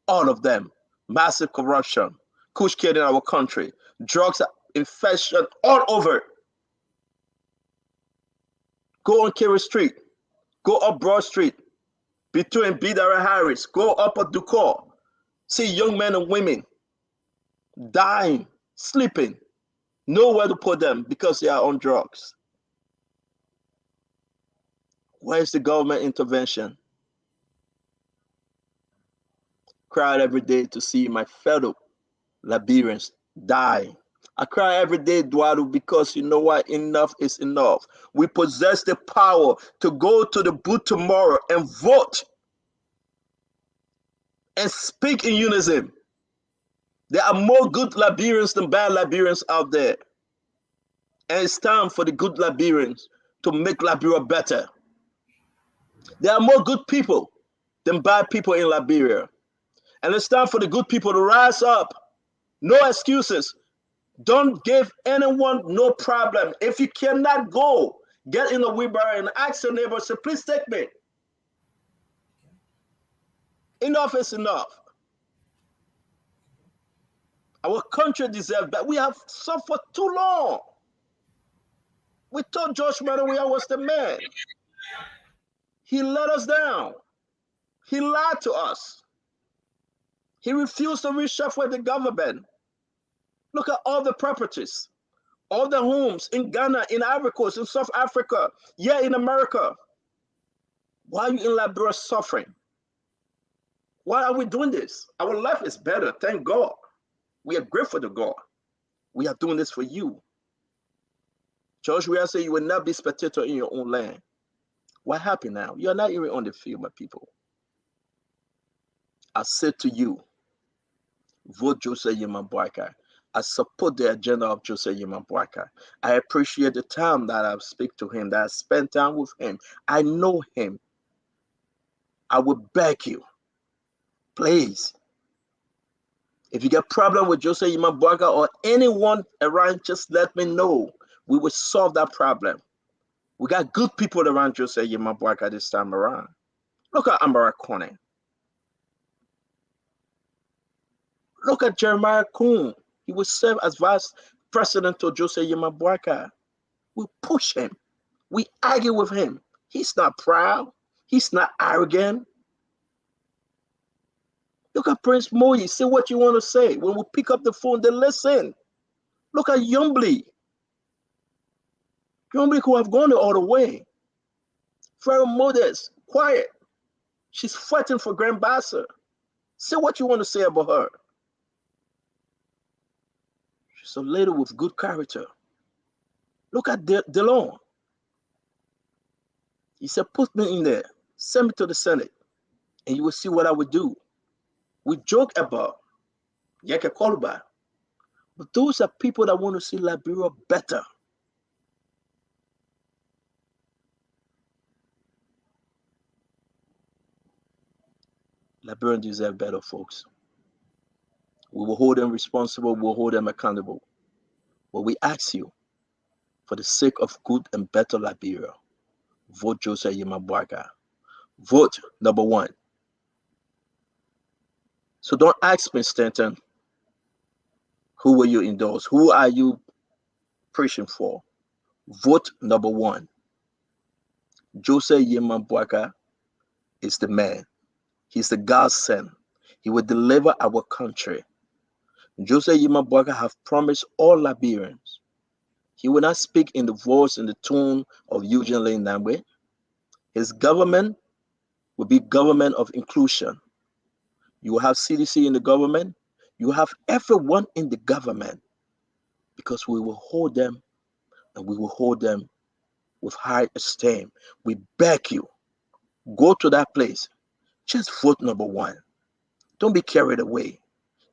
all of them. Massive corruption, kush kid in our country, drugs infection all over. Go on Kerry Street, go up Broad Street, between Bidara Harris, go up at Ducor, see young men and women dying, sleeping, nowhere to put them because they are on drugs. Where is the government intervention? Cried every day to see my fellow Liberians die. I cry every day, Eduardo, because you know what? Enough is enough. We possess the power to go to the booth tomorrow and vote and speak in unison. There are more good Liberians than bad Liberians out there. And it's time for the good Liberians to make Liberia better. There are more good people than bad people in Liberia. And it's time for the good people to rise up. No excuses. Don't give anyone no problem. If you cannot go, get in the wheelbarrow and ask your neighbor, say, please take me. Enough is enough. Our country deserves that. We have suffered too long. We thought George Manawia was the man. He let us down. He lied to us. He refused to reshuffle the government. Look at all the properties, all the homes in Ghana, in Ivory Coast, in South Africa, yeah, in America. Why are you in Liberia suffering? Why are we doing this? Our life is better, thank God. We are grateful to God. We are doing this for you. George Weah said you will not be spectator in your own land. What happened now? You are not even on the field, my people. I said to you, vote Joseph Yimabwaka. I support the agenda of Joseph Yema Boakai. I appreciate the time that I've speak to him, that I spent time with him. I know him. I would beg you, please, if you get problem with Joseph Yema Boakai or anyone around, just let me know. We will solve that problem. We got good people around Joseph Yema Boakai this time around. Look at Amara Kone. Look at Jeremiah Kuhn. He will serve as vice president to Joseph Yema Boakai. We push him. We argue with him. He's not proud. He's not arrogant. Look at Prince Moyi. Say what you want to say. When we pick up the phone, they listen. Look at Yombly. Yombly who have gone all the way. Very modest, quiet. She's fighting for Grand Bassa. Say what you want to say about her. She's a lady with good character. Look at DeLon. He said, put me in there. Send me to the Senate. And you will see what I would do. We joke about Yeke Koluba. But those are people that want to see Liberia better. Liberians deserve better, folks. We will hold them responsible. We'll hold them accountable. But we ask you, for the sake of good and better Liberia, vote Joseph Yema Boakai. Vote number 1. So don't ask me, Stanton, who will you endorse? Who are you preaching for? Vote number 1. Joseph Yema Boakai is the man. He's the godsend. He will deliver our country. Joseph Yema Boakai have promised all Liberians. He will not speak in the voice and the tone of Eugene Lane Nambwe. His government will be government of inclusion. You will have CDC in the government. You will have everyone in the government, because we will hold them, and we will hold them with high esteem. We beg you, go to that place. Just vote number 1. Don't be carried away.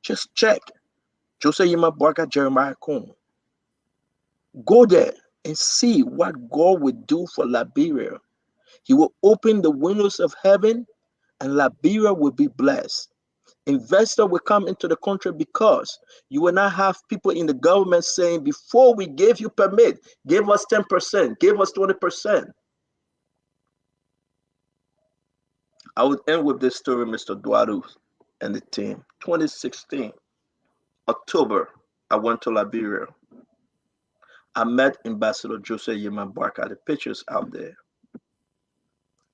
Just check Joseph Yema Boakai, Jeremiah Kuhn. Go there and see what God will do for Liberia. He will open the windows of heaven, and Liberia will be blessed. Investor will come into the country, because you will not have people in the government saying, before we gave you permit, give us 10%, give us 20%. I would end with this story, Mr. Duaru and the team. 2016, October, I went to Liberia. I met Ambassador Joseph Yema Boakai. The pictures out there.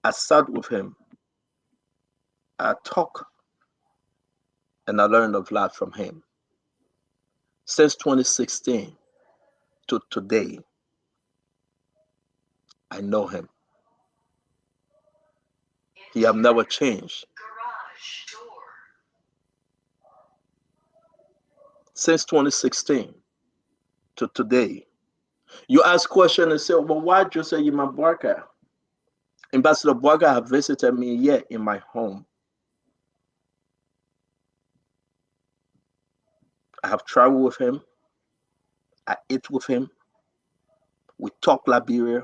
I sat with him. I talked, and I learned a lot from him. Since 2016 to today, I know him. He have never changed. Since 2016 to today, you ask questions and say, well, why Joseph Yema Boakai? Ambassador Boakai have visited me here in my home. I have traveled with him. I ate with him. We talk Liberia.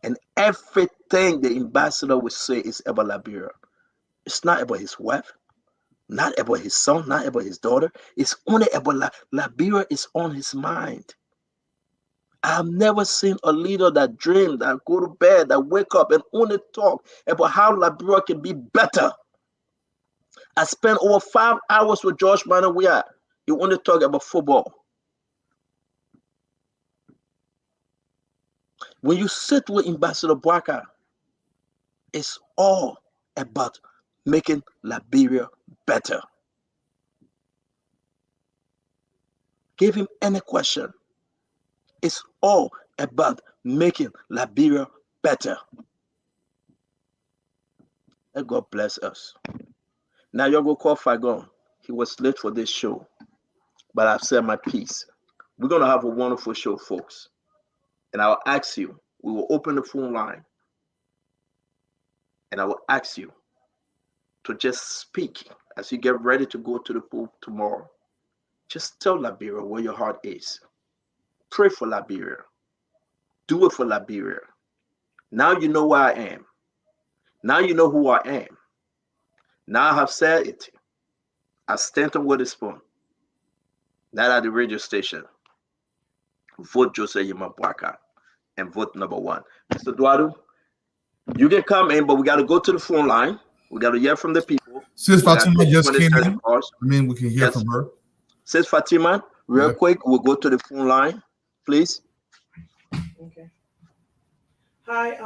And everything the ambassador will say is about Liberia. It's not about his wife, not about his son, not about his daughter. It's only about Liberia is on his mind. I've never seen a leader that dream, that go to bed, that wake up and only talk about how Liberia can be better. I spent over 5 hours with George Manawia. He only talk about football. When you sit with Ambassador Boakai, it's all about making Liberia better. Give him any question. It's all about making Liberia better. And God bless us. Now you're going to call Fagon. He was late for this show, but I've said my piece. We're going to have a wonderful show, folks. And I will ask you, we will open the phone line, and I will ask you to just speak as you get ready to go to the pool tomorrow. Just tell Liberia where your heart is. Pray for Liberia. Do it for Liberia. Now you know where I am. Now you know who I am. Now I have said it. I stand on with a spoon. Not at the radio station. Vote Jose Yemabwaka and vote number 1. Mr. Duadu, you can come in, but we got to go to the phone line. We got to hear from the people. Sis Fatima just came in. I mean, we can hear from her. Sis Fatima, real quick, we'll go to the phone line, please. Okay. Hi,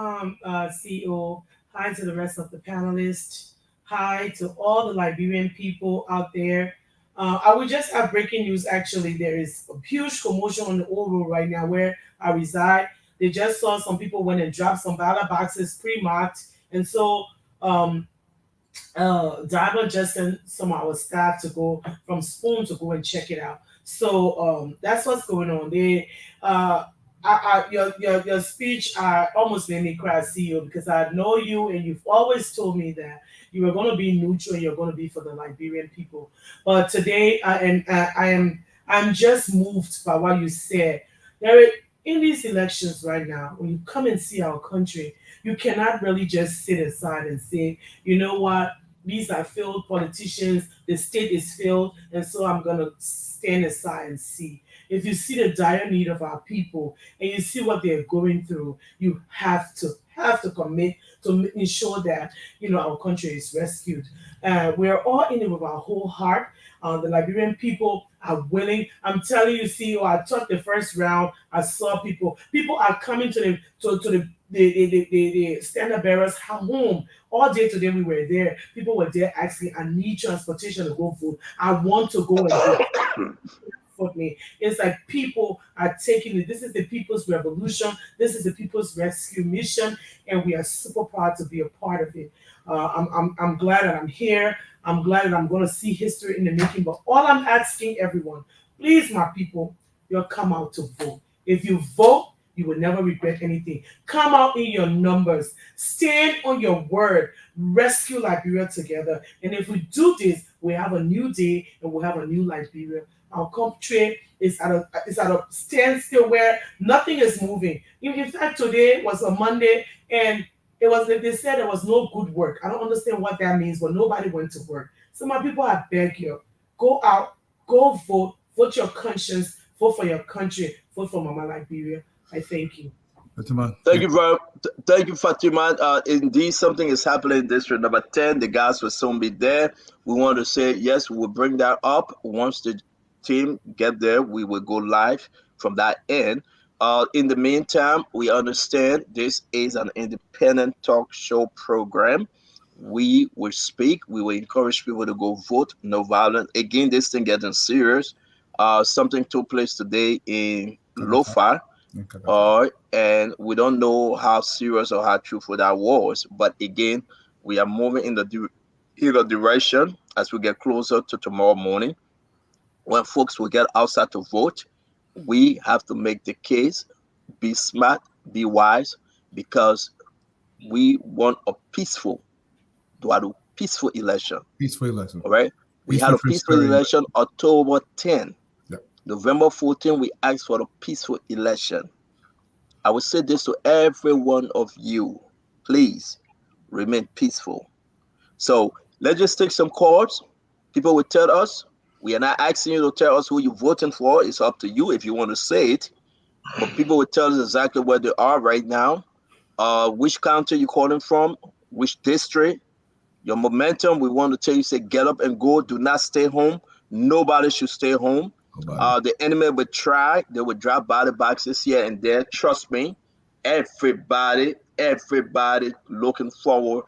CEO. Hi to the rest of the panelists. Hi to all the Liberian people out there. I would just have breaking news. Actually, there is a huge commotion on the old road right now where I reside. They just saw some people went and dropped some ballot boxes pre-marked, and so Driver just sent some of our staff to go from Spoon to go and check it out. So that's what's going on. They your speech almost made me cry, CEO, because I know you and you've always told me that you were going to be neutral and you're going to be for the Liberian people. But today I'm just moved by what you said. In these elections right now, when you come and see our country, you cannot really just sit aside and say, you know what, these are failed politicians, the state is failed, and so I'm going to stand aside and see. If you see the dire need of our people and you see what they're going through, you have to commit to ensure that our country is rescued. We're all in it with our whole heart. The Liberian people are willing. I'm telling you, CEO, I took the first round. I saw people are coming to the standard bearers home all day today. We were there. People were there asking, I need transportation to go vote. I want to go and vote. Me. It's like people are taking it. This is the people's revolution. This is the people's rescue mission, and we are super proud to be a part of it. I'm glad that I'm here. I'm glad that I'm going to see history in the making. But all I'm asking everyone, please, my people, you'll come out to vote. If you vote, you will never regret anything. Come out in your numbers. Stand on your word. Rescue Liberia together. And if we do this, we have a new day and we'll have a new Liberia. Our country is at a standstill where nothing is moving. In fact, today was a Monday, and they said there was no good work. I don't understand what that means, but nobody went to work. So my people, I beg you, go out, go vote your conscience, vote for your country, vote for Mama Liberia. I thank you. Thank you, Fatima. Indeed, something is happening in district number 10. The guys will soon be there. We want to say, yes, we'll bring that up once the team get there. We will go live from that end. In the meantime, we understand this is an independent talk show program. We will speak. We will encourage people to go vote. No violence. Again, this thing getting serious. Something took place today in Lofa. And we don't know how serious or how truthful that was. But again, we are moving in the direction as we get closer to tomorrow morning. When folks will get outside to vote, we have to make the case, be smart, be wise, because we want a peaceful election. Peaceful election. All right? We had a peaceful election October 10. Yep. November 14, we asked for a peaceful election. I will say this to every one of you. Please remain peaceful. So let's just take some calls. People will tell us. We are not asking you to tell us who you're voting for. It's up to you if you want to say it. But people will tell us exactly where they are right now, which county you're calling from, which district, your momentum. We want to tell you, say, get up and go. Do not stay home. Nobody should stay home. The enemy would try. They would drop body boxes here and there. Trust me, everybody looking forward.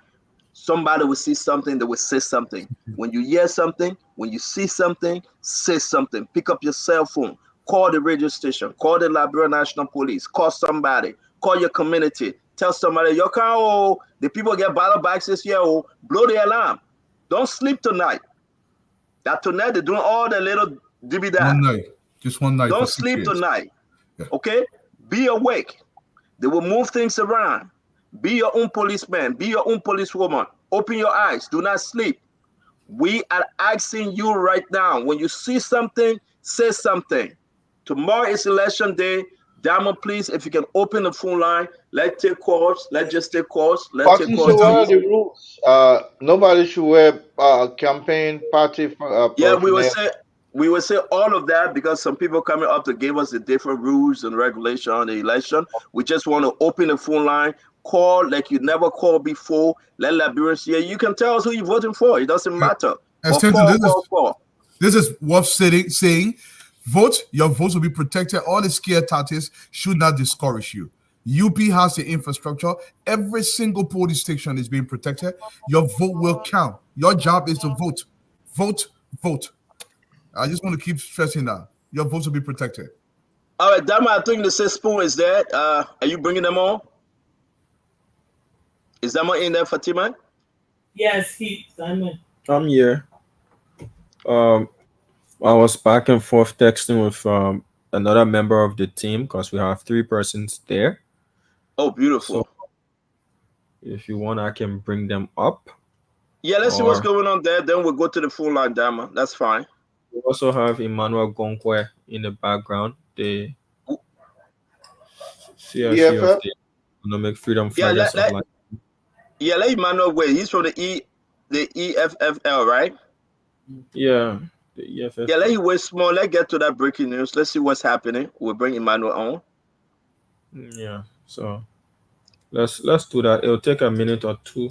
Somebody will see something, they will say something. When you hear something, when you see something, say something. Pick up your cell phone, call the radio station, call the Liberia National Police, call somebody, call your community, tell somebody, yo, the people get ballot boxes here, blow the alarm. Don't sleep tonight. That tonight they're doing all the little dibby that. One night, just one night. Don't sleep tonight. Yeah. Okay? Be awake. They will move things around. Be your own policeman. Be your own policewoman. Open your eyes. Do not sleep. We are asking you right now, when you see something, say something. Tomorrow is election day. Diamond, please, if you can open the phone line, let's take calls. Let's just take calls. Let's take Party calls. should wear the rules. Nobody should wear campaign party Yeah, paraphernalia. we will say all of that because some people coming up to give us the different rules and regulation on the election. We just want to open the phone line, call like you never called before. Let Liberians hear. You can tell us who you're voting for. It doesn't matter. And But Stanton, call. this is worth saying. Vote. Your votes will be protected. All the scare tactics should not discourage you. UP has the infrastructure. Every single polling station is being protected. Your vote will count. Your job is to vote. Vote, vote. I just want to keep stressing that. Your votes will be protected. All right, Dama, I think the six spoon is there. Are you bringing them on? Is Dama in there, Fatima? Yes, Simon. I'm here. I was back and forth texting with another member of the team because we have 3 persons there. Oh, beautiful. So if you want, I can bring them up. Yeah, let's see what's going on there. Then we'll go to the phone line, Dama. That's fine. We also have Emmanuel Gonkwe in the background. The CRC of the Economic Freedom Fighters. Yeah, let Emmanuel wait. He's from the EFFL, right? Yeah, the EFFL. Yeah, let you wait small. Let's get to that breaking news. Let's see what's happening. We'll bring Emmanuel on. Yeah, so let's do that. It'll take a minute or 2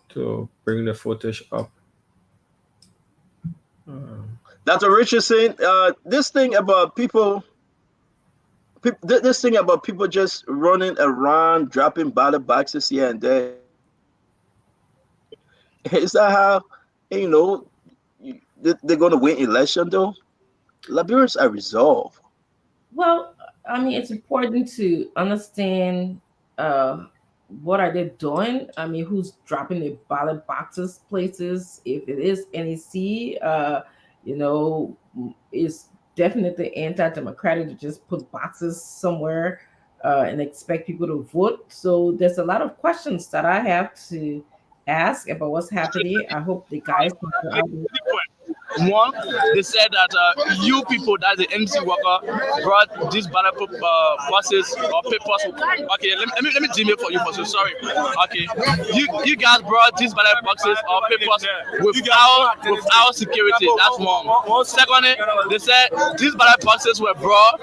to bring the footage up. Dr. Richardson, this thing about people just running around, dropping ballot boxes here and there. Is that how, they're going to win election, though? Liberians are resolved. Well, I mean, it's important to understand what are they doing. I mean, who's dropping the ballot boxes places? If it is NEC, it's definitely anti-democratic to just put boxes somewhere and expect people to vote. So there's a lot of questions that I have to ask about what's happening. I hope the guys can go out there. One, they said that you people, that the MC worker, brought these ballot boxes or papers. Okay, let me Jimmy for you for so sorry. Okay, you guys brought these ballot boxes or papers without security. That's one. Secondly, they said these ballot boxes were brought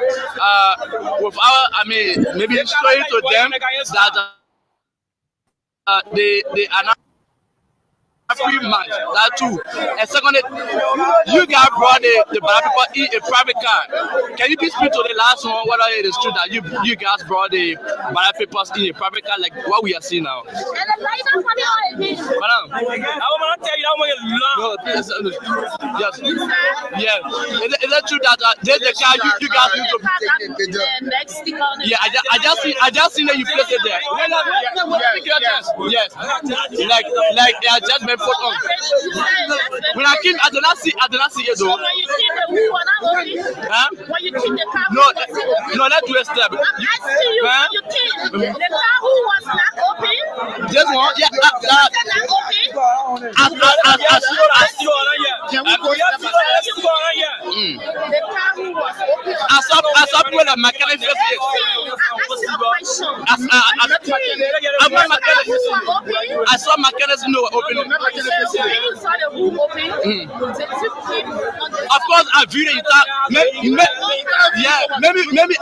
without. I mean, maybe showing to them that they are not. Free month, that too. And secondly, you guys brought the ballot paper in a private car. Can you please speak to the last one whether it is true that you guys brought the ballot papers in a private car like what we are seeing now? Madam, yes. Yeah. Is it true that there's the car you guys need to? Yeah, I just seen that you placed it there. Yes. Like they are just been put on. When I came, I did not see it though. Huh? No, let's do a step. The car who was not open. This one, yeah. I saw people that mechanic face it. I saw mechanics no opening. Of course, I video you thought maybe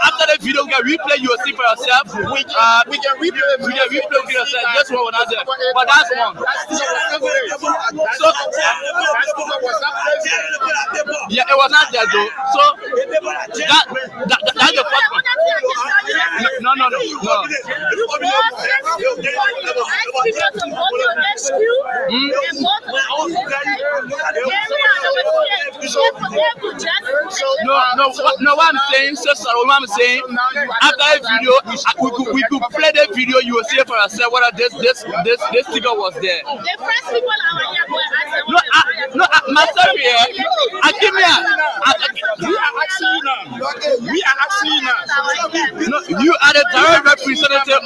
after the video we can replay you will see for yourself. We can replay for yourself. That's what we're not there. But that's one. So yeah, it was not there though. So that's the first one. No. No, what I'm saying, sister, what I'm saying, after a video, we could play the video, you will see for yourself whether this sticker was there. The first people are here, myself here, give me we are actually now. No, you are the direct representative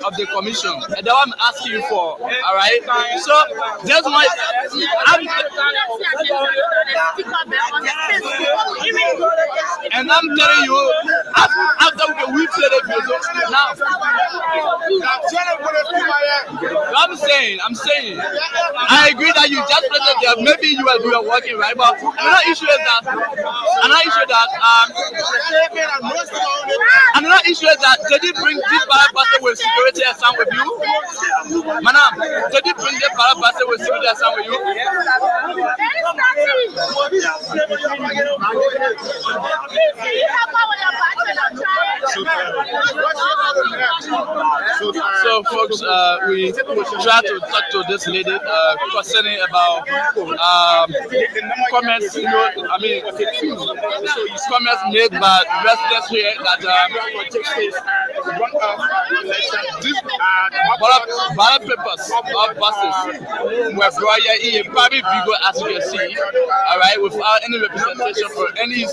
of the commission, and that's what I'm asking you for. All right. So that's why telling you, after we play the video, now. I'm saying, I agree that you just played it there. Maybe you are working, right? But another issue is that, did you bring this bad person with security and sound with you? Madam, did you bring the bad person with security and sound with you? So folks, we try to talk to this lady concerning about comments, comments made by residents here that ballot papers of buses were brought here in a private vehicle, as you can see, all right, without any representation for any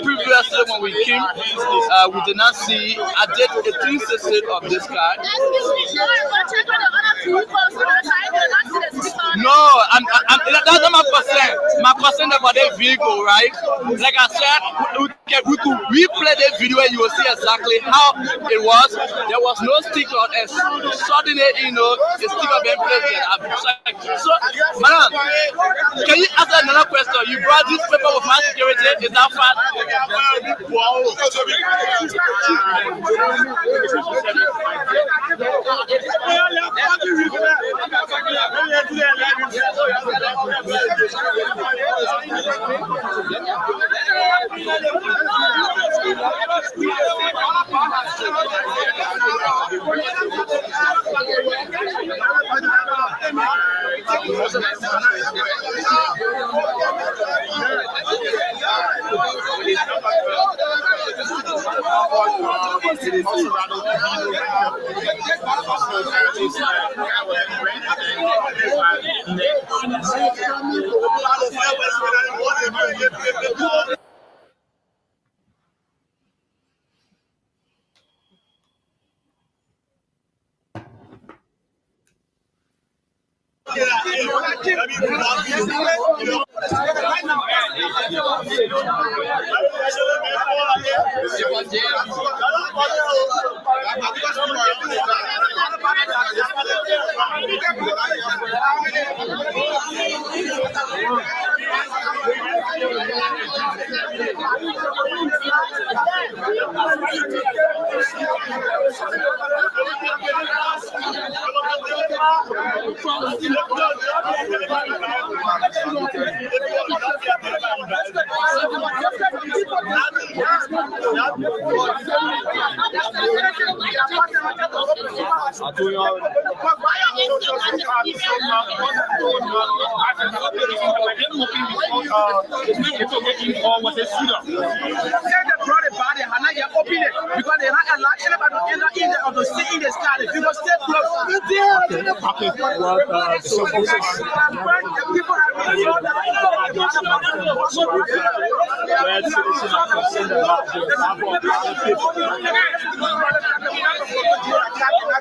previously when we came, we did not see a 360 of this car. No, that's not my concern. My concern about the vehicle, right? Like I said, we could replay the video and you will see exactly how it was. There was no sticker on it. Suddenly, the sticker being placed there. So, madam, can you answer another question? You brought this paper with my security. Is that fact?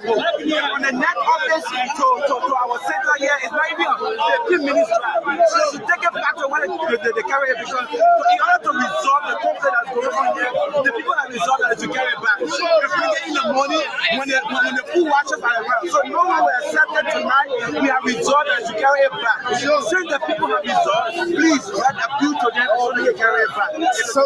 On the net office to our center here is not even 15 minutes drive. So to take it back to where the carrier, because in order to resolve the conflict that's going on here, the people that resolve that to carry it back. If we get in the money when the pool watchers are around. So no one will accept it tonight. We have resolved that to carry it back. Since the people have resolved, please let appeal to them only carry it back. So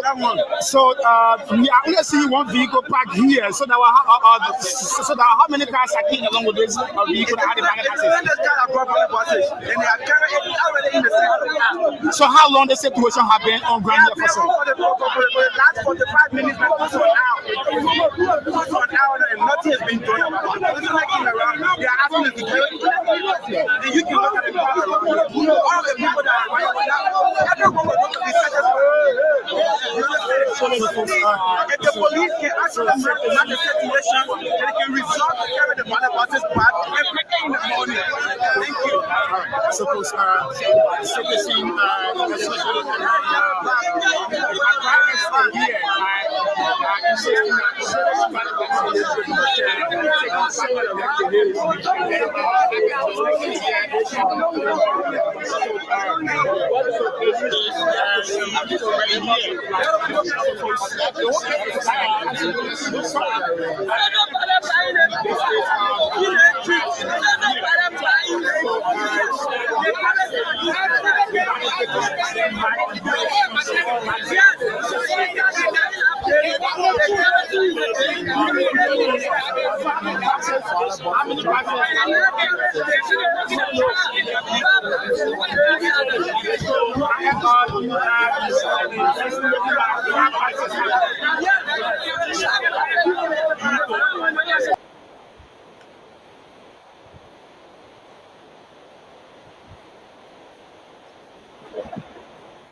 we are only seeing one vehicle parked here. So that how many cars are came along with this vehicle that had the buses? And they are carrying it already in the center. So how long the situation have been on ground here for the last 45 minutes and also an hour and nothing has been done about it. It's like in around, they are asking the security. And you can look at the car around here. All the people that are right now, everyone will look at the second. If the police can actually manage the situation, they can resolve to carry the ballot boxes back and bring it in the morning. Thank you. Suppose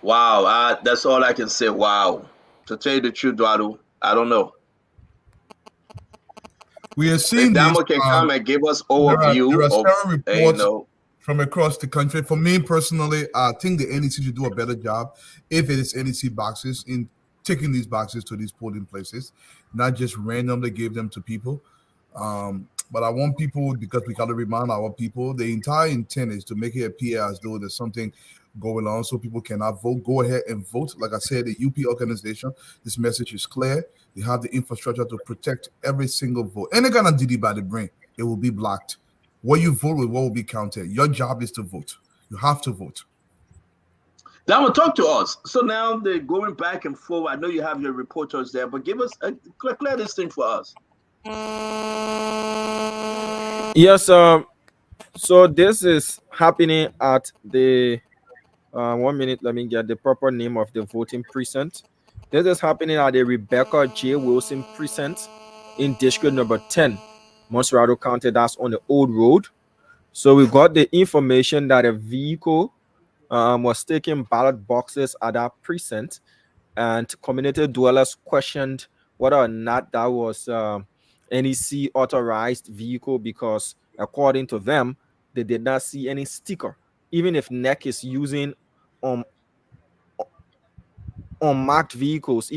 Wow, that's all I can say. Wow. To tell you the truth, Dwadu, I don't know. We are If seeing this. Damo can come and give us There are overview of, several you reports know, from across the country. For me personally, I think the NEC should do a better job if it is NEC boxes in taking these boxes to these polling places, not just randomly give them to people. But I want people, because we got to remind our people, the entire intent is to make it appear as though there's something going on so people cannot vote. Go ahead and vote. Like I said, the UP organization, this message is clear. They have the infrastructure to protect every single vote. Any kind of DD by the brain, it will be blocked. What you vote with, what will be counted. Your job is to vote. You have to vote. Damo, talk to us. So now they're going back and forth. I know you have your reporters there, but give us clear this thing for us. Yes, so this is happening at the 1 minute. Let me get the proper name of the voting precinct. This is happening at the Rebecca J. Wilson precinct in district number 10, Montserrado County. That's on the old road. So we got the information that a vehicle was taking ballot boxes at that precinct, and community dwellers questioned whether or not that was NEC authorized vehicle, because according to them, they did not see any sticker. Even if NEC is using unmarked vehicles,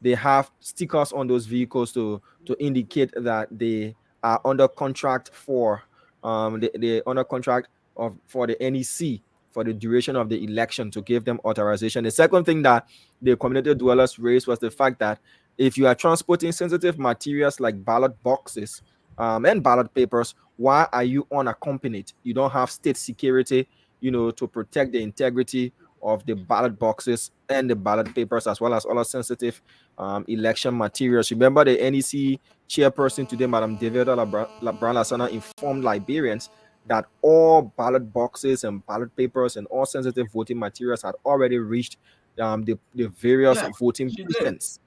they have stickers on those vehicles to indicate that they are under contract for they under contract for the NEC for the duration of the election, to give them authorization. The second thing that the community dwellers raised was the fact that if you are transporting sensitive materials like ballot boxes and ballot papers, why are you unaccompanied? You don't have state security, to protect the integrity of the ballot boxes and the ballot papers, as well as other sensitive election materials. Remember, the NEC chairperson today, Madam David Brown-Lasana, informed Liberians that all ballot boxes and ballot papers and all sensitive voting materials had already reached the various voting precincts.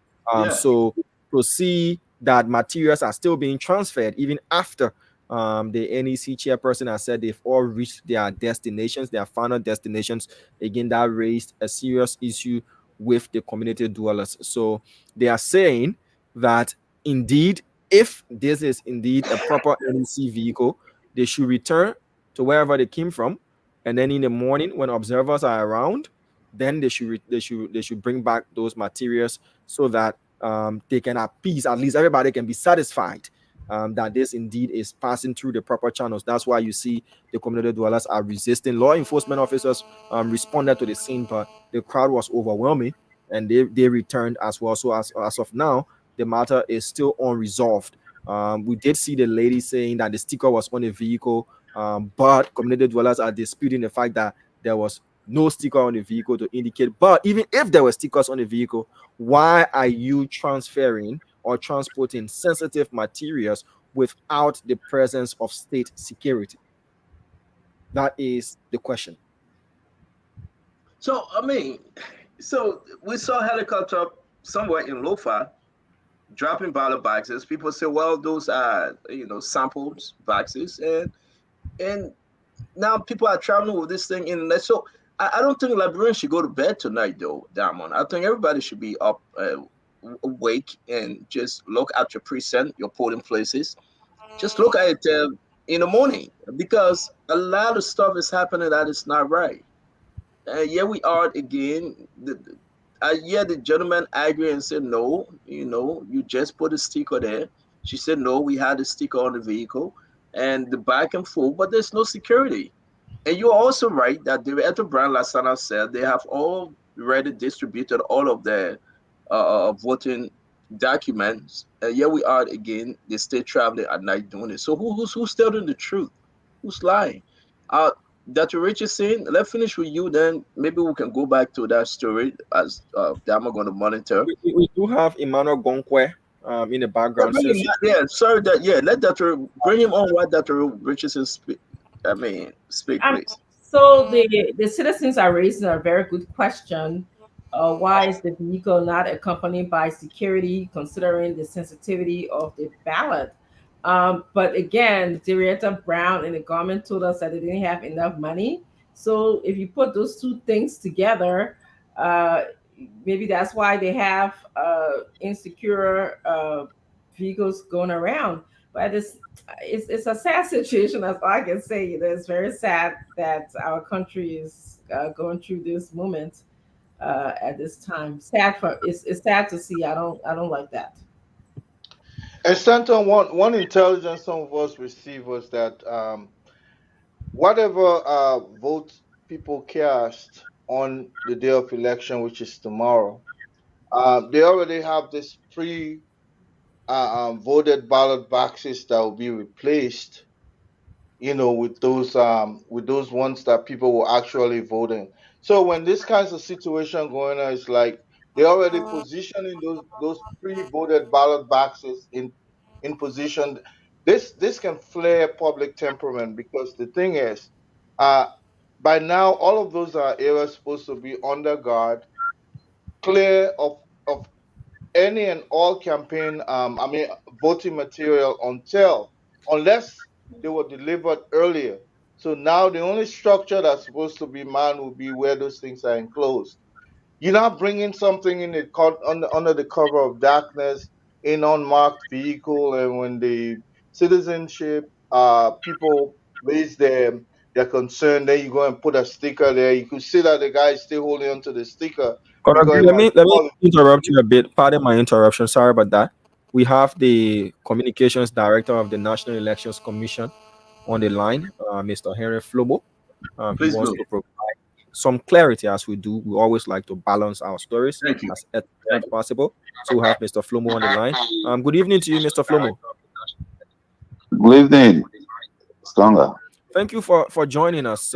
So to see that materials are still being transferred even after the NEC chairperson has said they've all reached their destinations, their final destinations, again, that raised a serious issue with the community dwellers. So they are saying that indeed, if this is indeed a proper NEC vehicle, they should return to wherever they came from, and then in the morning when observers are around, then they should bring back those materials so that they can appease, at least everybody can be satisfied that this indeed is passing through the proper channels. That's why you see the community dwellers are resisting. Law enforcement officers responded to the scene, but the crowd was overwhelming, and they returned as well. So as of now, the matter is still unresolved. We did see the lady saying that the sticker was on a vehicle, but community dwellers are disputing the fact that there was no sticker on the vehicle to indicate. But even if there were stickers on the vehicle, why are you transferring or transporting sensitive materials without the presence of state security? That is the question. So, so we saw a helicopter somewhere in Lofa dropping ballot boxes. People say, well, those are, samples boxes. And now people are traveling with this thing in. So I don't think Liberians should go to bed tonight, though, Damon. I think everybody should be up, awake, and just look at your precinct, your polling places. Just look at it in the morning, because a lot of stuff is happening that is not right. Here we are again. The gentleman argued and said, no, you just put a sticker there. She said, no, we had a sticker on the vehicle, and the back and forth, but there's no security. And you're also right that Director Brian Lasana said they have already distributed all of their voting documents. And here we are again, they stay traveling at night doing it. So who's telling the truth? Who's lying? Dr. Richardson, let's finish with you, then maybe we can go back to that story as that I'm going to monitor. We do have Emmanuel Gonkwe in the background. Sorry let Dr. bring him on while Dr. Richardson speak, please. So the citizens are raising a very good question. Why is the vehicle not accompanied by security, considering the sensitivity of the ballot? But again, Director Brown and the government told us that they didn't have enough money. So if you put those two things together, maybe that's why they have insecure vehicles going around. But it's a sad situation. That's all I can say. It's very sad that our country is going through this moment at this time. It's sad to see. I don't like that. And Stanton, one intelligence some of us received was that whatever votes people cast on the day of election, which is tomorrow, they already have this voted ballot boxes that will be replaced, with those ones that people were actually voting. So when this kinds of situation going on, it's like they already positioning those pre-voted ballot boxes in position. This can flare public temperament, because the thing is, by now all of those areas supposed to be under guard, clear of any and all campaign voting material unless they were delivered earlier. So now the only structure that's supposed to be manned will be where those things are enclosed. You're not bringing something in under the cover of darkness in unmarked vehicle, and when the citizenship people raise their concern, then you go and put a sticker there. You could see that the guy is still holding onto the sticker. Let me interrupt you a bit. Pardon my interruption. Sorry about that. We have the communications director of the National Elections Commission on the line, Mr. Henry Flomo. He wants to provide some clarity, as we do. We always like to balance our stories as possible. So we have Mr. Flomo on the line. Good evening to you, Mr. Flomo. Good evening, Stronger. Thank you for joining us.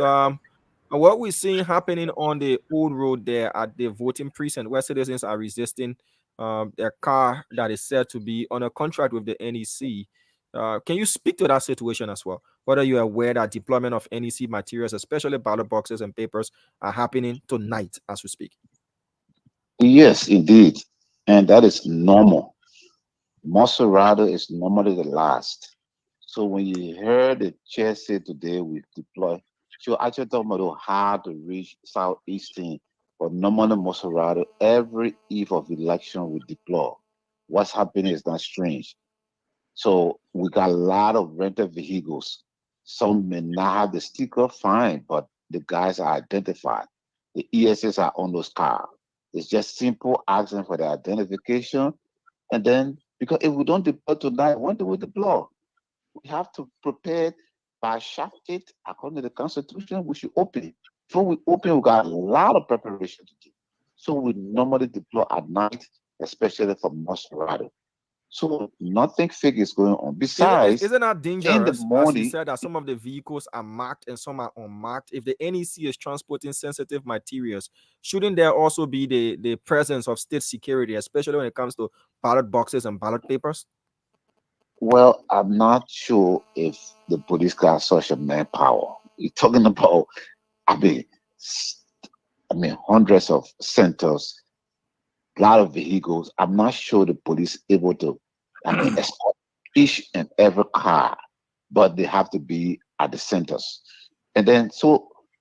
What we're seeing happening on the old road there at the voting precinct, where citizens are resisting their car that is said to be on a contract with the NEC. Can you speak to that situation as well? Whether you're aware that deployment of NEC materials, especially ballot boxes and papers, are happening tonight as we speak? Yes, indeed. And that is normal. Maserati is normally the last. So when you heard the chair say today we deploy, so actually talking about how to reach Southeastern, but normally Maserati every eve of election we deploy. What's happening is not strange. So we got a lot of rented vehicles. Some may not have the sticker, fine, but the guys are identified. The ESS are on those cars. It's just simple asking for the identification. And then, because if we don't deploy tonight, when do we deploy? We have to prepare by shaft it according to the Constitution. We should open it. Before we open, we got a lot of preparation to do. So we normally deploy at night, especially for Maserati. So nothing fake is going on. Besides, isn't that dangerous? In the morning, as you said that some of the vehicles are marked and some are unmarked. If the NEC is transporting sensitive materials, shouldn't there also be the presence of state security, especially when it comes to ballot boxes and ballot papers? Well, I'm not sure if the police got such a manpower. You're talking about, I mean, hundreds of centers, a lot of vehicles. I'm not sure the police able to, escort each and every car, but they have to be at the centers. And then,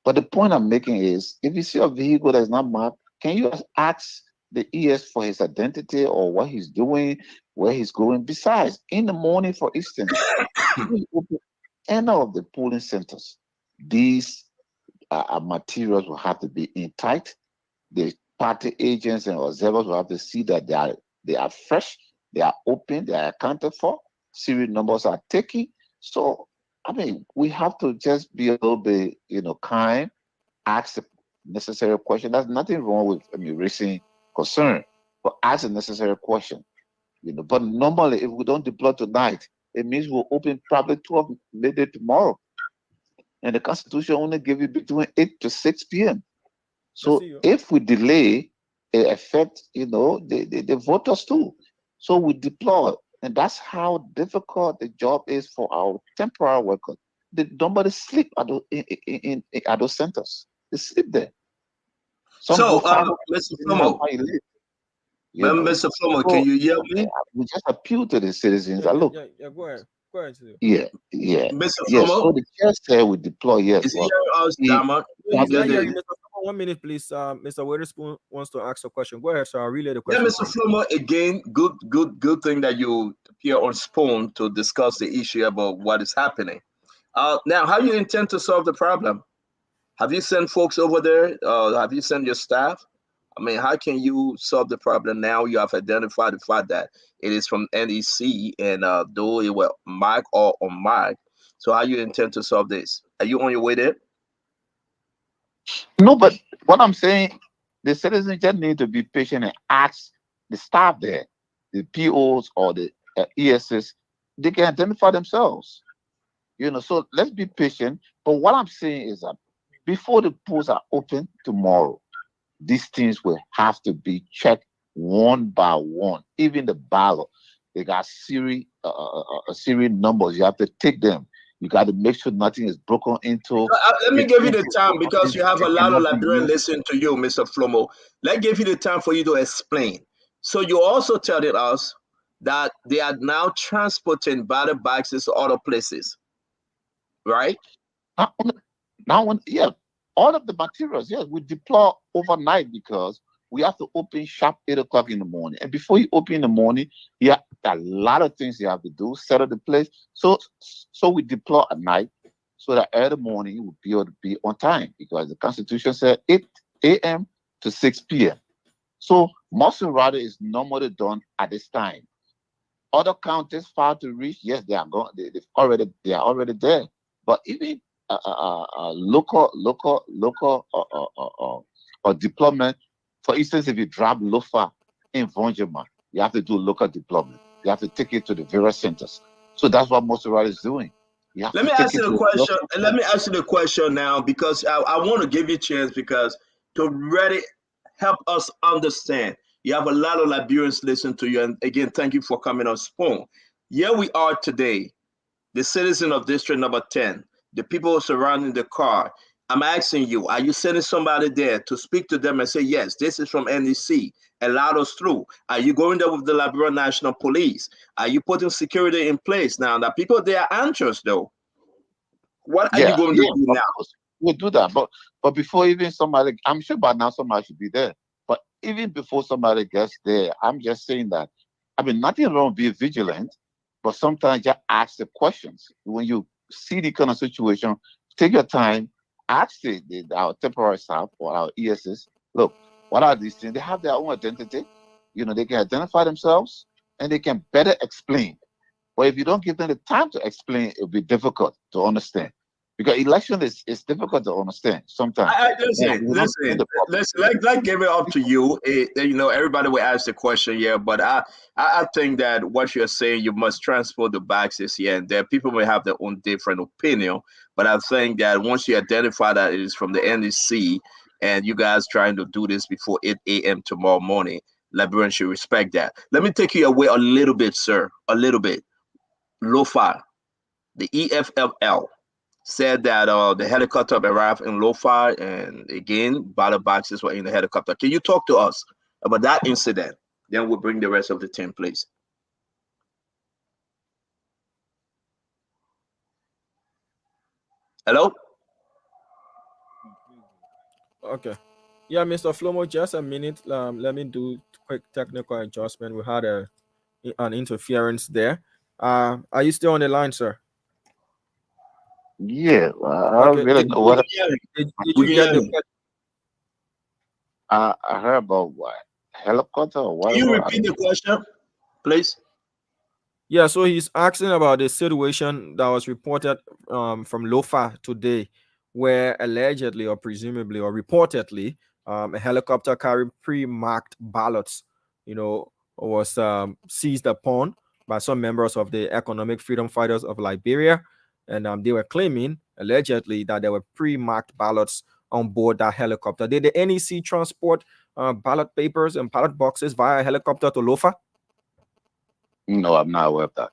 but the point I'm making is, if you see a vehicle that's not marked, can you ask the ES for his identity or what he's doing, where he's going? Besides, in the morning, for instance, any of the polling centers, these materials will have to be in tight. The party agents and observers will have to see that they are fresh, they are open, they are accounted for, serial numbers are taken. So I mean, we have to just be a little bit, kind, ask the necessary question. There's nothing wrong with raising concern, but ask a necessary question. But normally, if we don't deploy tonight, it means we'll open probably 12 midday tomorrow, and the Constitution only give you between 8 to 6 p.m. So if we delay, it affects, the voters too. So we deploy, and that's how difficult the job is for our temporary workers. Nobody sleep at those centers. They sleep there. Some So, go 5 Mr. Flomo, Mr. Flomo, can you hear me? We just appeal to the citizens. Look, Yeah, go ahead. Go ahead. yeah. Mr. Yes, Flomo? so the chair said we deploy, yes. Is he but hearing us, he- Dama? He's not Just hearing the- you, Mr. Flomo. 1 minute, please. Mr. Witherspoon wants to ask a question. Go ahead, sir. I'll relay the Yeah, question. Mr. Flomo, again, good thing that you appear on Spoon to discuss the issue about what is happening. Now, how you intend to solve the problem? Have you sent folks over there? Have you sent your staff? I mean, how can you solve the problem now? You have identified the fact that it is from NEC, and though it will mark or unmarked. So, how you intend to solve this? Are you on your way there? No, but what I'm saying, the citizens just need to be patient and ask the staff there, the POs or the ESS, they can identify themselves. So let's be patient. But what I'm saying is that before the polls are open tomorrow, these things will have to be checked one by one. Even the ballot, they got series numbers. You have to take them. You got to make sure nothing is broken into. Let me give you the time because you have a lot of Liberians listening to you, Mr. Flomo. Let's give you the time for you to explain. So you're also telling us that they are now transporting ballot boxes to other places, right? Yeah, all of the materials, yes, we deploy overnight because we have to open sharp 8 o'clock in the morning. And before you open in the morning, you have a lot of things you have to do, set up the place. So we deploy at night so that early morning you will be able to be on time because the Constitution said 8 a.m. to 6 p.m. So Maserati is normally done at this time. Other counties far to reach, yes, they are going. They are already there. But even local or deployment. For instance, if you drop Lofa in Vonjama, you have to do local deployment. You have to take it to the various centers. So that's what Maserati is doing. Let me ask you the question. And let me ask you the question now because I want to give you a chance because to really help us understand. You have a lot of Liberians listening to you. And again, thank you for coming on Spoon. Here we are today, the citizen of District Number 10, the people surrounding the car. I'm asking you, are you sending somebody there to speak to them and say, yes, this is from NEC, allow us through? Are you going there with the Liberian National Police? Are you putting security in place now? That people, they are anxious though. What are you going to do now? We'll do that. But before even somebody, I'm sure by now somebody should be there. But even before somebody gets there, I'm just saying that, I mean, nothing wrong with being vigilant, but sometimes just ask the questions. When you see the kind of situation, take your time, ask our temporary staff or our ESS, look, what are these things? They have their own identity. They can identify themselves and they can better explain. But if you don't give them the time to explain, it'll be difficult to understand. Because election is difficult to understand sometimes. Listen, let's give it up to you. Everybody will ask the question, yeah, but I think that what you're saying, you must transport the boxes here and there. People may have their own different opinion, but I think that once you identify that it is from the NEC and you guys trying to do this before 8 a.m. tomorrow morning, Liberians should respect that. Let me take you away a little bit, sir, a little bit. Lofa, the EFFL, said that the helicopter arrived in Lofa, and again, ballot boxes were in the helicopter. Can you talk to us about that incident? Then we'll bring the rest of the team, please. Hello? Okay. Yeah, Mr. Flomo, just a minute. Let me do quick technical adjustment. We had an interference there. Are you still on the line, sir? Yeah, I don't really know what. Did you get the question? I heard about what? Helicopter or what? Can you repeat the question, please? Yeah, so he's asking about the situation that was reported from Lofa today, where allegedly or presumably or reportedly a helicopter carrying pre-marked ballots, was seized upon by some members of the Economic Freedom Fighters of Liberia, and they were claiming allegedly that there were pre-marked ballots on board that helicopter. Did the NEC transport ballot papers and ballot boxes via helicopter to Lofa? No, I'm not aware of that.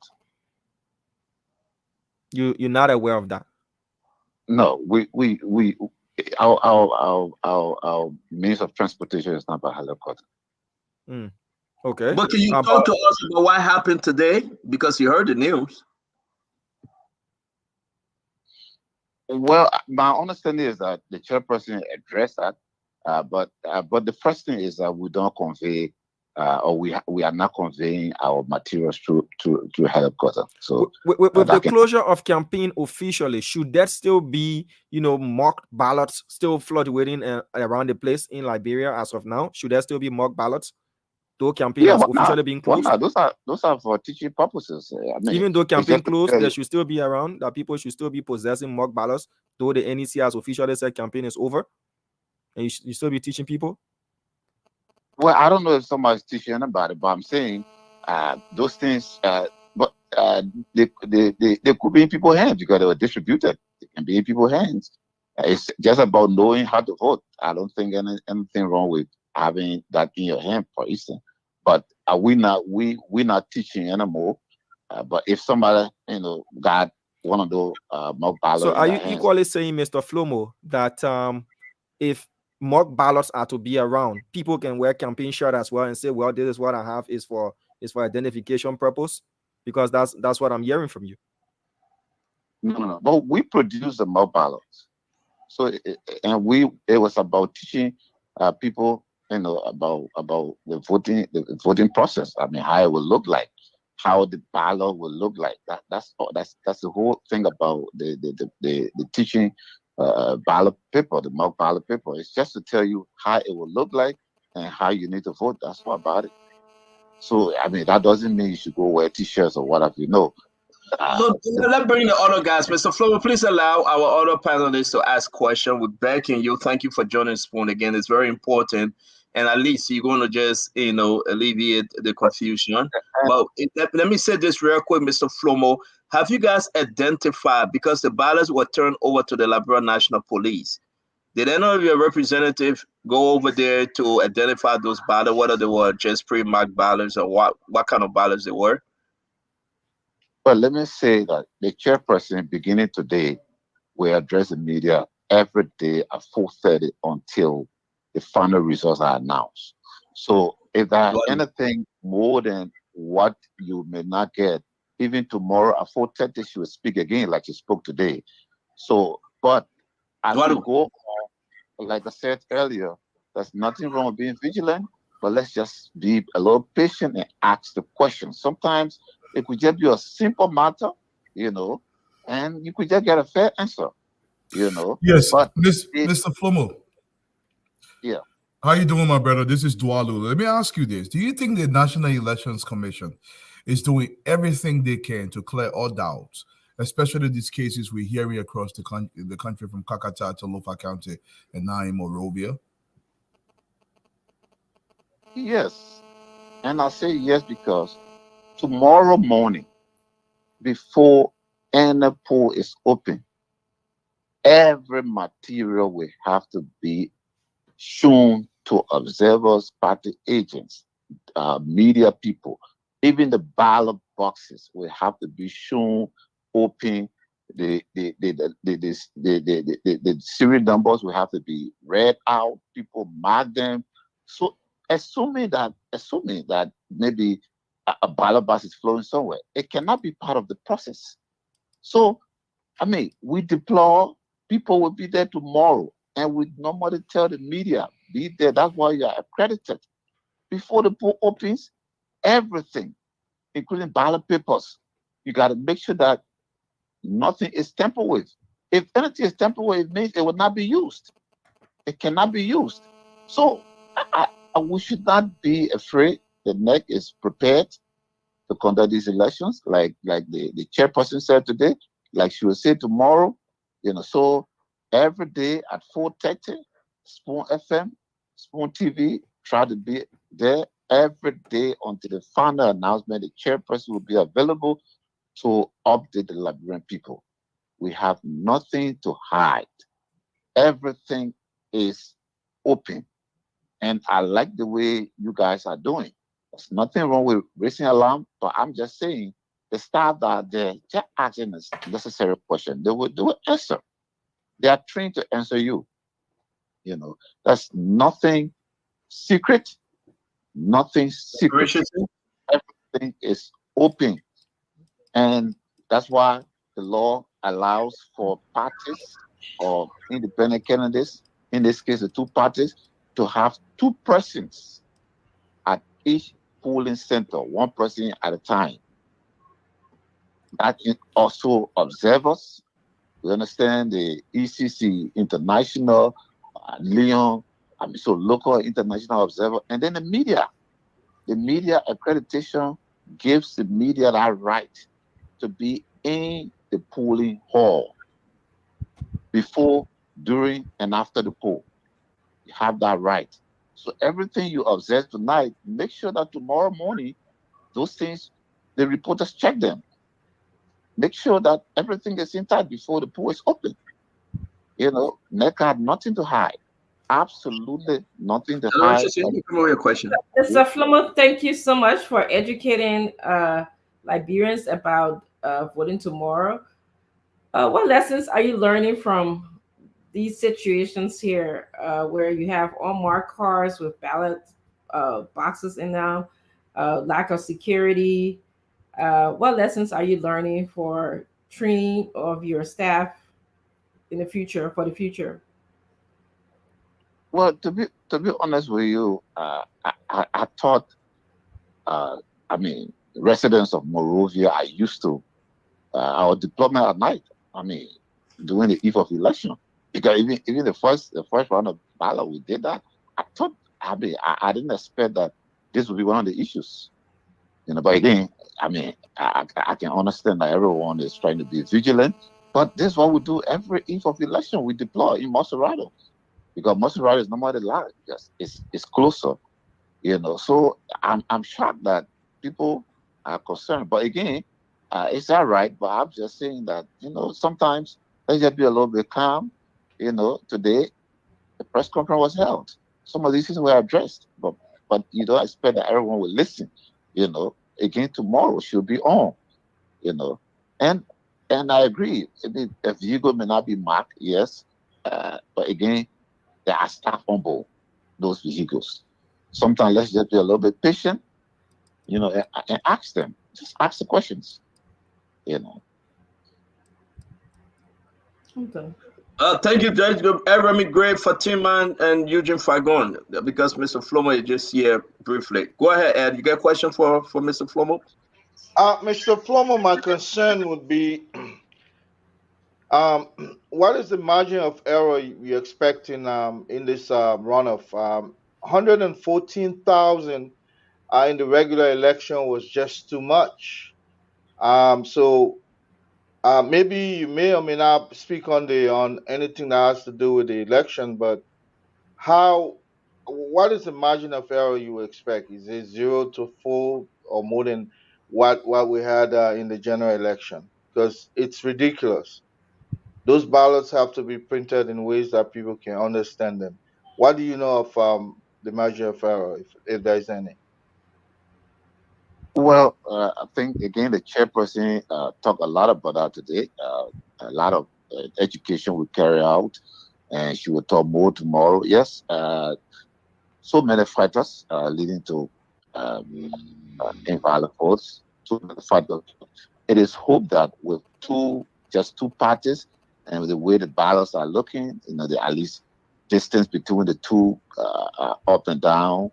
You're not aware of that? No, our means of transportation is not by helicopter. Okay. But can you talk to us about what happened today? Because you heard the news. Well, my understanding is that the chairperson addressed that, but the first thing is that we don't convey, or we are not conveying our materials to helicopter. So with the closure of campaign officially, should that still be, mock ballots still fluctuating around the place in Liberia as of now? Should there still be mock ballots? Though campaign has officially been closed? Those are for teaching purposes. I mean, even though campaign closed, there should still be around, that people should still be possessing mock ballots, though the NEC has officially said campaign is over, and you still be teaching people? Well, I don't know if somebody's teaching anybody, but I'm saying those things, but they could be in people's hands because they were distributed. They can be in people's hands. It's just about knowing how to vote. I don't think anything wrong with having that in your hand, for instance. But we're not teaching anymore. But if somebody, got one of those mock ballots. So are you equally saying, Mr. Flomo, that if mock ballots are to be around, people can wear campaign shirt as well and say, well, this is what I have is for identification purpose? Because that's what I'm hearing from you. No. But we produce the mock ballots. So it was about teaching people, about the voting process. I mean, how it will look like, how the ballot will look like. That's the whole thing about the teaching ballot paper, the mock ballot paper. It's just to tell you how it will look like and how you need to vote. That's what about it. So I mean, that doesn't mean you should go wear t-shirts or whatever. Let's bring the other guys. Mr. Flomo, please allow our other panelists to ask questions. We're begging you. Thank you for joining Spoon again. It's very important. And at least you're going to just, alleviate the confusion. But let me say this real quick, Mr. Flomo. Have you guys identified, because the ballots were turned over to the Liberia National Police, did any of your representatives go over there to identify those ballots, whether they were just pre-marked ballots or what kind of ballots they were? Well, let me say that the chairperson, beginning today, will address the media every day at 4:30 until the final results are announced. So if there's anything more than what you may not get, even tomorrow at 4:30, she will speak again like she spoke today. So, but as we go on, like I said earlier, there's nothing wrong with being vigilant, but let's just be a little patient and ask the question. Sometimes it could just be a simple matter, and you could just get a fair answer, Yes, but Mr. Flomo. Yeah. How you doing, my brother? This is Dwalu. Let me ask you this. Do you think the National Elections Commission is doing everything they can to clear all doubts, especially these cases we're hearing across the country from Kakata to Lofa County and now in Monrovia? Yes. And I say yes because tomorrow morning, before any poll is open, every material will have to be shown to observers, party agents, media people. Even the ballot boxes will have to be shown open. The serial numbers will have to be read out. People mark them. So assuming that maybe a ballot box is flowing somewhere, it cannot be part of the process. So, I mean, we deploy, people will be there tomorrow, and we normally tell the media, be there, that's why you are accredited. Before the poll opens, everything, including ballot papers, you got to make sure that nothing is tampered with. If anything is tampered with, it means it will not be used. It cannot be used. So we should not be afraid. The NEC is prepared. to conduct these elections, like the chairperson said today, like she will say tomorrow, so every day at 4:30, Spoon FM, Spoon TV, try to be there every day until the final announcement. The chairperson will be available to update the Liberian people. We have nothing to hide. Everything is open. And I like the way you guys are doing. There's nothing wrong with raising alarm, but I'm just saying the staff that are there, just asking us necessary question. They will answer. They are trained to answer you. That's nothing secret, nothing secret. Everything is open. And that's why the law allows for parties or independent candidates, in this case, the two parties, to have two persons at each polling center, one person at a time. That is also observers. We understand the ECC, international, Leon, so local, international observer, and then the media. The media accreditation gives the media that right to be in the polling hall before, during, and after the poll. You have that right. So everything you observe tonight, make sure that tomorrow morning, those things, the reporters check them. Make sure that everything is intact before the poll is open. NECA had nothing to hide. Absolutely nothing to hide. Your question. Mr. Flomo, thank you so much for educating Liberians about voting tomorrow. What lessons are you learning from these situations here where you have unmarked cars with ballot boxes in them, lack of security? What lessons are you learning for training of your staff in the future, for the future? Well, to be honest with you, I thought, residents of Monrovia are used to our deployment at night. During the eve of election, because even the first round of ballot, we did that. I thought, I didn't expect that this would be one of the issues. But again, I can understand that everyone is trying to be vigilant. But this is what we do every eve of election. We deploy in Monserrado, because Monserrado is normally large. It's closer, So I'm shocked that people are concerned. But again, it's that right? But I'm just saying that sometimes let's just be a little bit calm. Today the press conference was held. Some of these things were addressed, but you don't expect that everyone will listen. Again, tomorrow should be on. And I agree. A vehicle may not be marked, yes, but again, there are staff on board those vehicles. Sometimes let's just be a little bit patient, and ask them. Just ask the questions, Okay. Thank you, Judge Remy Gray, Fatima, and Eugene Fagon, because Mr. Flomo is just here briefly. Go ahead, Ed. You got a question for Mr. Flomo? Mr. Flomo, my concern would be, what is the margin of error you're expecting in this runoff? 114,000 in the regular election was just too much. So maybe you may or may not speak on anything that has to do with the election, but what is the margin of error you expect? Is it 0 to 4 or more than what we had in the general election? Because it's ridiculous. Those ballots have to be printed in ways that people can understand them. What do you know of the margin of error, if there is any? Well, I think again the chairperson talked a lot about that today. A lot of education will carry out, and she will talk more tomorrow. Yes, so many fighters leading to invalid votes. So many fighters. It is hoped that with just two parties, and with the way the ballots are looking, the at least distance between the two up and down,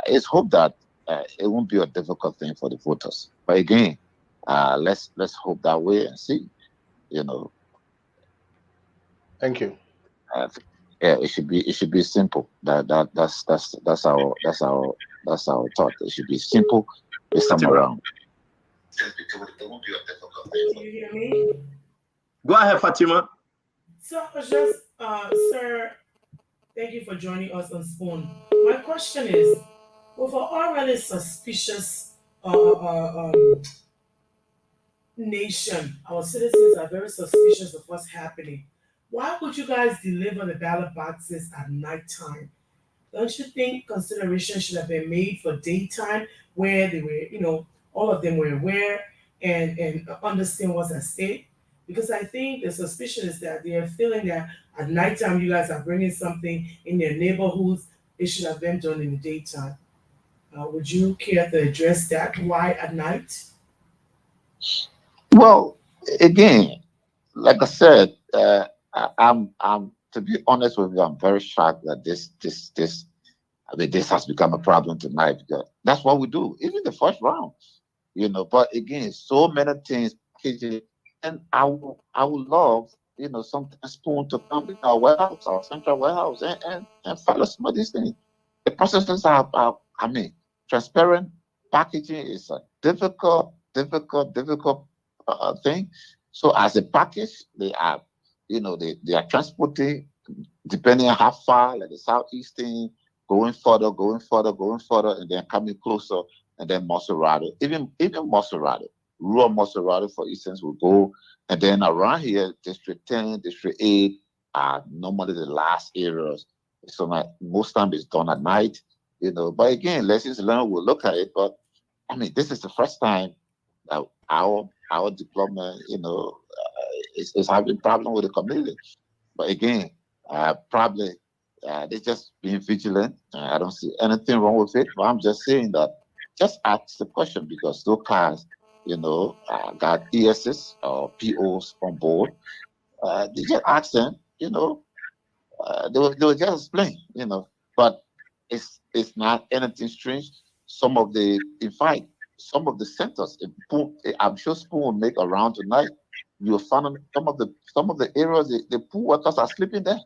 it's hoped that it won't be a difficult thing for the voters. But again, let's hope that way and see. Thank you. Yeah, it should be simple. That's our thought. It should be simple. this time around. Do you hear me? Go ahead, Fatima. So I was just, sir, thank you for joining us on Spoon. My question is, with an already suspicious nation, our citizens are very suspicious of what's happening. Why would you guys deliver the ballot boxes at nighttime? Don't you think consideration should have been made for daytime where they were, all of them were aware and understand what's at stake? Because I think the suspicion is that they are feeling that at nighttime you guys are bringing something in their neighborhoods. It should have been done in the daytime. Would you care to address that? Why at night? Well, again, like I said, I'm to be honest with you, I'm very shocked that this has become a problem tonight, because that's what we do, even the first round, But again, so many things, and I would love, some Spoon to come in our warehouse, our central warehouse, and follow some of these things. The processes are transparent. Packaging is a difficult thing. So as a package, they are, they are transporting, depending on how far, like the southeast thing, going further, and then coming closer, and then Monserrate. Even Monserrate, rural Monserrate, for instance, will go, and then around here, District 10, District 8 are normally the last areas. So most time it's done at night, But again, lessons learned, we'll look at it. But this is the first time that our deployment, is having problem with the community. But again, probably they're just being vigilant. I don't see anything wrong with it. But I'm just saying that just ask the question, because those cars, got ESS or POs on board. They just ask them, they will just explain, But it's not anything strange. Some of the centers, I'm sure Spoon will make around tonight. You'll find some of the areas the pool workers are sleeping there.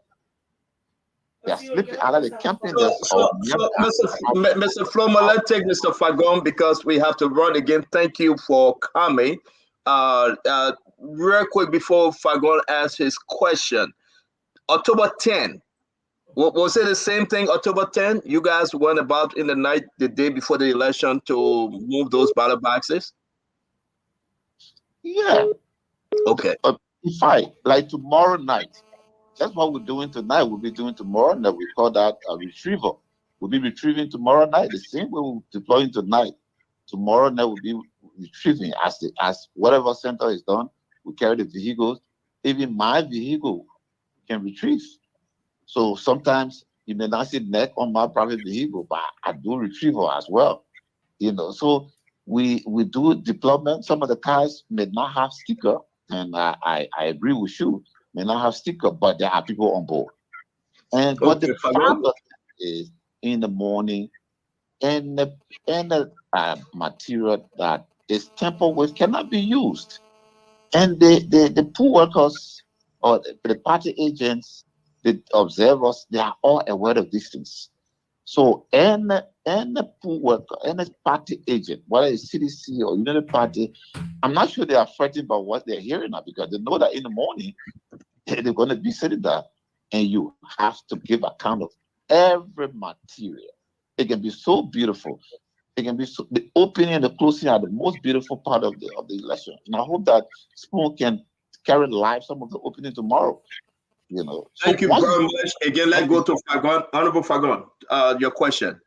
They are sleeping out of the camping. So, Mr. Flomo, let's take Mr. Fagon, because we have to run again. Thank you for coming. Real quick before Fagon asks his question, October 10. Was it the same thing, October 10? You guys went about in the night, the day before the election, to move those ballot boxes? Yeah. Okay. If I, like tomorrow night, that's what we're doing tonight. We'll be doing tomorrow night. We call that a retrieval. We'll be retrieving tomorrow night, the same way we're deploying tonight. Tomorrow night we'll be retrieving as whatever center is done. We carry the vehicles. Even my vehicle can retrieve. So sometimes you may not see neck on my private vehicle, but I do retrieval as well. So we do deployment. Some of the cars may not have sticker, and I agree with you, may not have sticker, but there are people on board. And what the problem is in the morning, and the material that is tampered with cannot be used. And the pool workers or the party agents, the observers, they are all aware of these things. So, and the pool worker, and the party agent, whether it's CDC or United Party, I'm not sure they are frightened by what they're hearing now, because they know that in the morning they're going to be sitting there, and you have to give account of every material. It can be so beautiful. It can be so, the opening and the closing are the most beautiful part of the election. And I hope that Spoon can carry live some of the opening tomorrow. Thank you very much. Again, let's go to Fagon. Honorable Fagon, your question.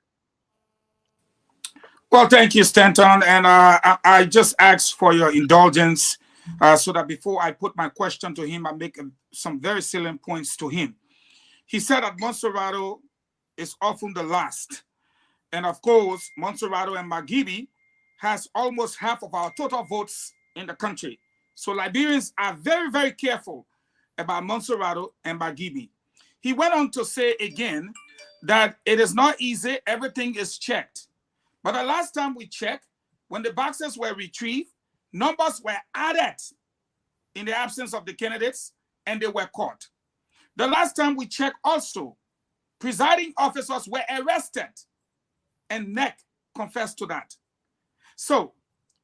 Well, thank you, Stanton. And I just asked for your indulgence so that before I put my question to him, I make some very salient points to him. He said that Monserrate is often the last. And of course, Monserrate and Margibi has almost half of our total votes in the country. So Liberians are very, very careful about Monserrate and Margibi. He went on to say again that it is not easy, everything is checked. But the last time we checked, when the boxes were retrieved, numbers were added in the absence of the candidates, and they were caught. The last time we checked also, presiding officers were arrested, and NEC confessed to that. So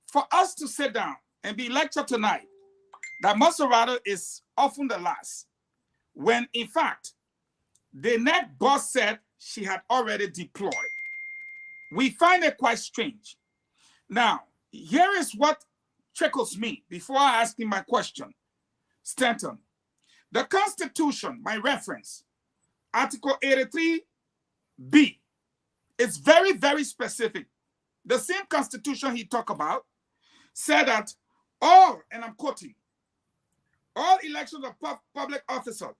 for us to sit down and be lectured tonight that Maserati is often the last, when in fact, the NEC boss said she had already deployed. We find it quite strange. Now, here is what trickles me before I ask him my question. Stanton, the Constitution, my reference, Article 83B, is very, very specific. The same Constitution he talked about said that all, and I'm quoting, all elections of public officers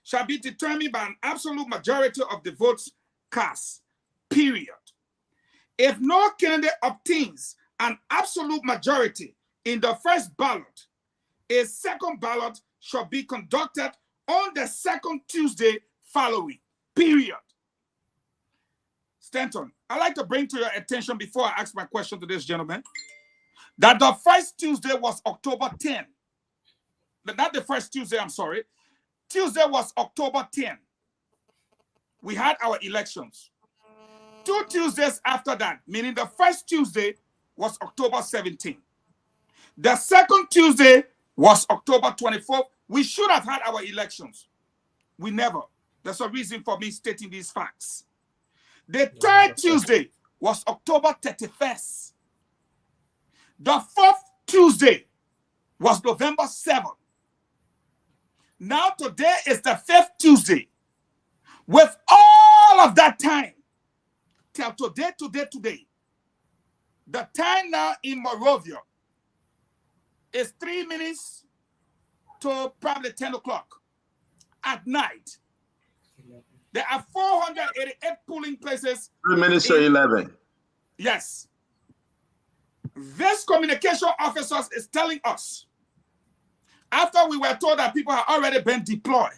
shall be determined by an absolute majority of the votes cast, period. If no candidate obtains an absolute majority in the first ballot, a second ballot shall be conducted on the second Tuesday following, period. Stanton, I'd like to bring to your attention before I ask my question to this gentleman, that the first Tuesday was October 10. Not the first Tuesday, I'm sorry. Tuesday was October 10. We had our elections. 2 Tuesdays after that, meaning the first Tuesday was October 17. The second Tuesday was October 24th. We should have had our elections. We never. There's a reason for me stating these facts. The third Tuesday was October 31st. The fourth Tuesday was November 7th. Now today is the 5th Tuesday. With all of that time, till today, the time now in Morovia is 3 minutes to probably 10 o'clock at night. There are 488 polling places. 3 minutes to 11. Yes. This communication officers is telling us, after we were told that people have already been deployed,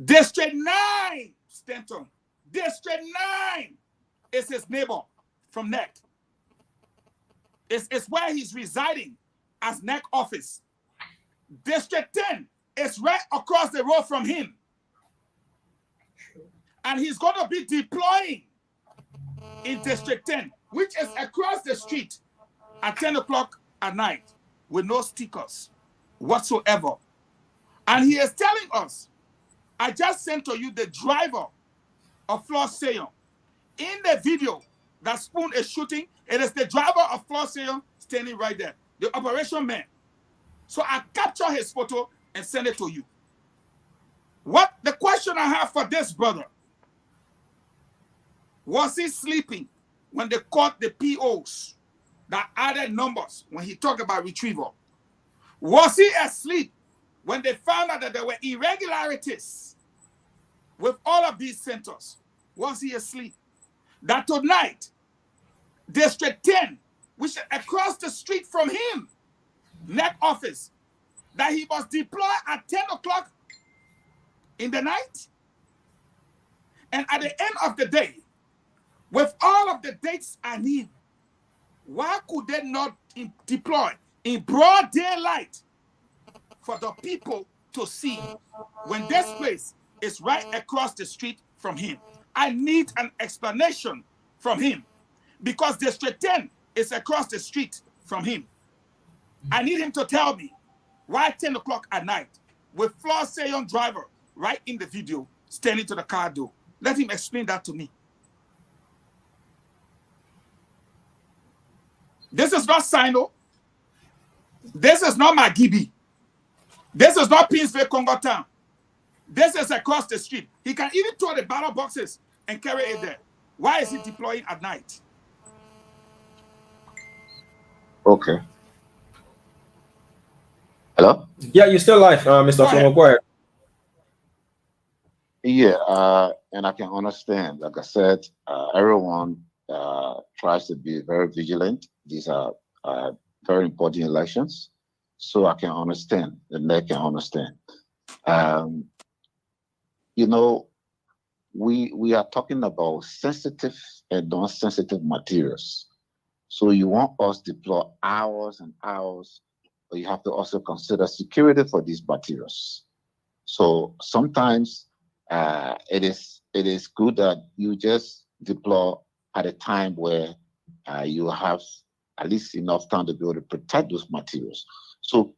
District 9, Stanton, District 9 is his neighbor from NEC. It's where he's residing as NEC office. District 10 is right across the road from him. And he's going to be deploying in District 10, which is across the street at 10 o'clock at night with no stickers whatsoever. And he is telling us, I just sent to you the driver of Floor Sion. In the video that Spoon is shooting, it is the driver of Floor Sion standing right there, the operation man. So I capture his photo and send it to you. What the question I have for this brother, was he sleeping when they caught the POs that added numbers when he talked about retrieval? Was he asleep when they found out that there were irregularities with all of these centers? Was he asleep? That tonight, District 10, which is across the street from him, NEC office, that he was deployed at 10 o'clock in the night? And at the end of the day, with all of the dates I need, why could they not deploy in broad daylight for the people to see when this place is right across the street from him? I need an explanation from him because District 10 is across the street from him. I need him to tell me why 10 o'clock at night with Floor Sion driver right in the video standing to the car door. Let him explain that to me. This is not Sino. This is not Magibi. This is not Pinsville, Congo Town. This is across the street. He can even throw the ballot boxes and carry it there. Why is he deploying at night? Okay. Hello? Yeah, you're still live, Mr. Flomo. Go ahead. Yeah, and I can understand. Like I said, everyone tries to be very vigilant. These are very important elections, so I can understand. The NEC can understand. You know, we are talking about sensitive and non-sensitive materials. So you want us to deploy hours and hours, but you have to also consider security for these materials. So sometimes it is good that you just deploy at a time where you have at least enough time to be able to protect those materials. So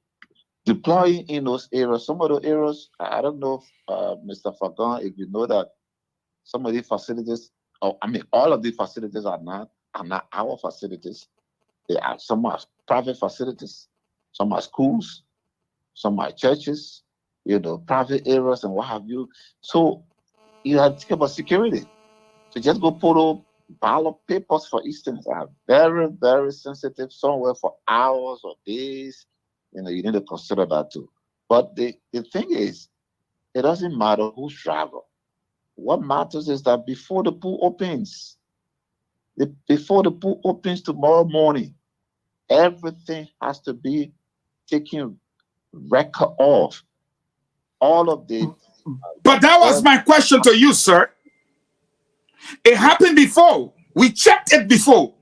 deploying in those areas, some of the areas, I don't know, Mr. Fagan, if you know that some of the facilities, all of the facilities are not our facilities. They are, some are private facilities, some are schools, some are churches, private areas and what have you. So you have to think about security. So just go put up ballot papers, for instance, are very, very sensitive, somewhere for hours or days. You need to consider that too. But the thing is, it doesn't matter who's travel. What matters is that before the pool opens, tomorrow morning, everything has to be taken record of. All of the. But that was my question to you, sir. It happened before. We checked it before.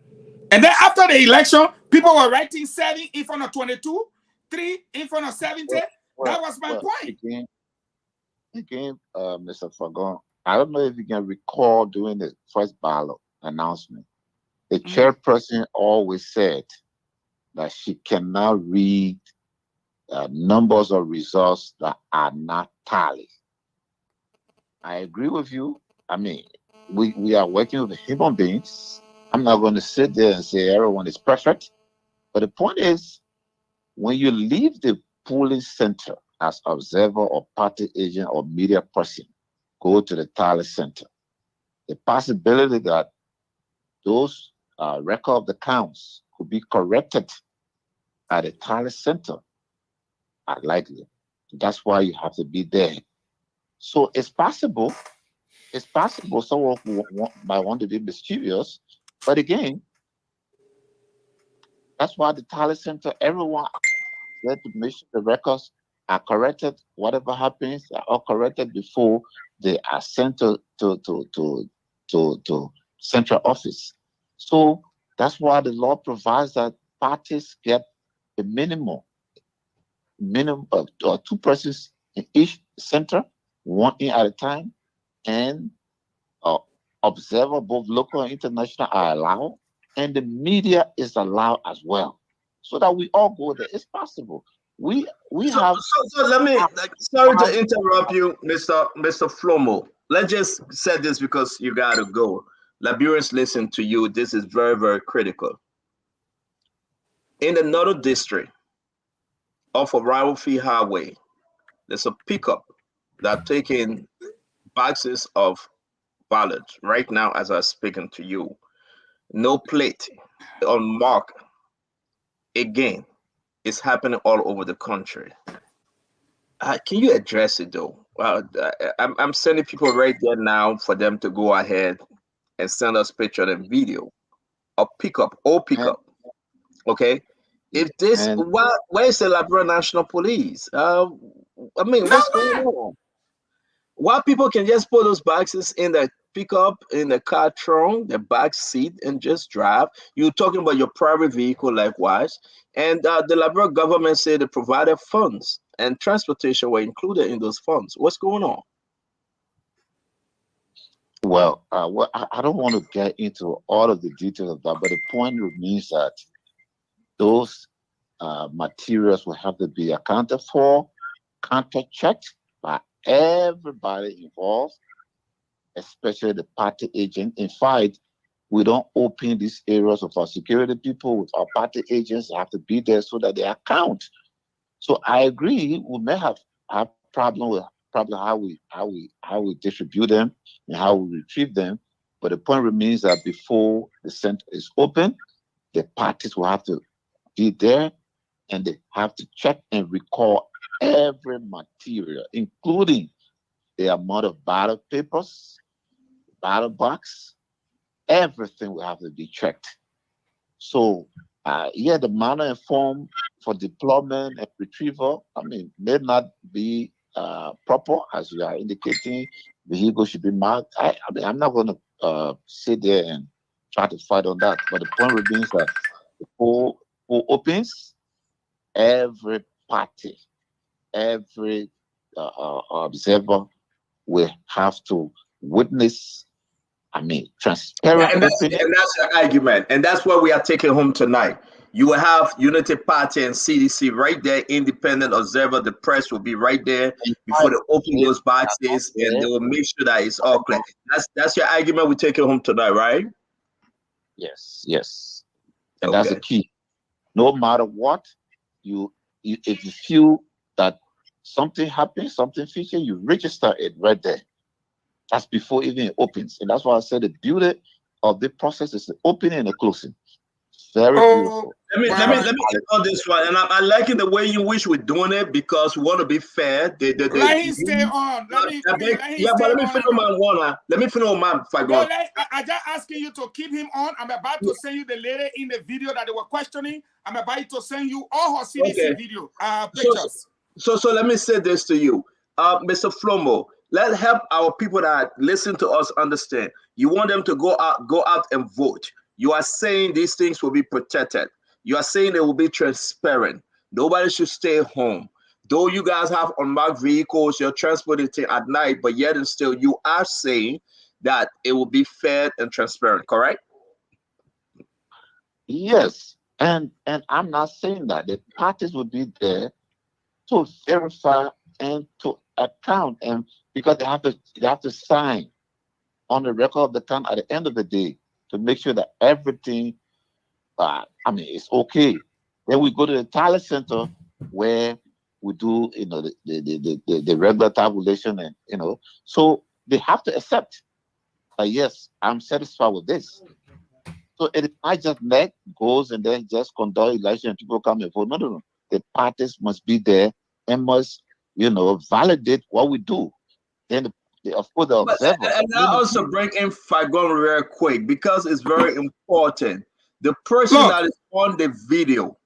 And then after the election, people were writing 7 in front of 22, 3 in front of 70. That was my point. Again, Mr. Fagon, I don't know if you can recall during the first ballot announcement, the chairperson always said that she cannot read numbers or results that are not tallied. I agree with you. I mean, we are working with human beings. I'm not going to sit there and say everyone is perfect. But the point is, when you leave the polling center as observer or party agent or media person, go to the tally center, the possibility that those record of the counts could be corrected at the tally center are likely. That's why you have to be there. So it's possible. It's possible someone might want to be mischievous, but again, that's why the tally center, everyone there to make sure the records are corrected. Whatever happens, are all corrected before they are sent to central office. So that's why the law provides that parties get a minimum of 2 persons in each center, 1 in at a time, and observer, both local and international, are allowed, and the media is allowed as well, so that we all go there. It's possible. We have. So let me. Sorry to interrupt you, Mr. Flomo. Let's just say this because you gotta go. Liberians, listen to you. This is very, very critical. In the Northern District, off of Rivalry Highway, there's a pickup that taking boxes of ballots right now as I'm speaking to you. No plate, unmarked. Again, it's happening all over the country. Can you address it though? Well, I'm sending people right there now for them to go ahead and send us picture and video of pickup, okay? If this, where's the Liberia National Police? I mean, what's going on? Why people can just put those boxes in the pickup, in the car trunk, the back seat, and just drive? You're talking about your private vehicle, likewise. And the Liberia government said they provided funds and transportation were included in those funds. What's going on? Well, I don't want to get into all of the details of that, but the point remains that those materials will have to be accounted for, counter-checked by everybody involved, especially the party agent. In fact, we don't open these areas of our security people with our party agents. They have to be there so that they account. So I agree, we may have problem with how we distribute them and how we retrieve them. But the point remains that before the center is open, the parties will have to be there and they have to check and record every material, including the amount of ballot papers, ballot box, everything will have to be checked. So, the manner and form for deployment and retrieval, may not be proper, as you are indicating. Vehicle should be marked. I'm not going to sit there and try to fight on that. But the point remains that the poll opens, every party, every observer will have to witness I mean, Yeah, transparent and that's opening. your argument, and that's what we are taking home tonight. You will have Unity Party and CDC right there, independent observer. The press will be right there before they open those boxes, and they will make sure that it's all clear. That's your argument. We're taking home tonight, right? Yes, yes, and that's the Okay. key. No matter what, if you feel that something happens, something feature, you register it right there. That's before even it opens, and that's why I said the beauty of the process is the opening and the closing. Very beautiful. Let me end on this one, and I'm liking the way in which we're doing it because we want to be fair. Let him stay on. Let me but stay let me on. finish my one. Let me finish my five. No, I just asking you to keep him on. I'm about to send you the lady in the video that they were questioning. I'm about to send you all her CDC video pictures. So let me say this to you, Mr. Flomo. Let's help our people that listen to us understand. You want them to go out and vote. You are saying these things will be protected. You are saying they will be transparent. Nobody should stay home. Though you guys have unmarked vehicles, you're transporting at night, but yet and still you are saying that it will be fair and transparent, correct? Yes, and I'm not saying that the parties will be there to verify and to account, and because they have to sign on the record of the count at the end of the day to make sure that everything, it's okay. Then we go to the talent center where we do, the regular tabulation, and so they have to accept that yes, I'm satisfied with this. So it is not just NEC goes and then just conduct election and people come and vote. No. The parties must be there and must, validate what we do. Then, of course, the observer. And I also bring in Fagon real quick because it's very important. The person that is on the video,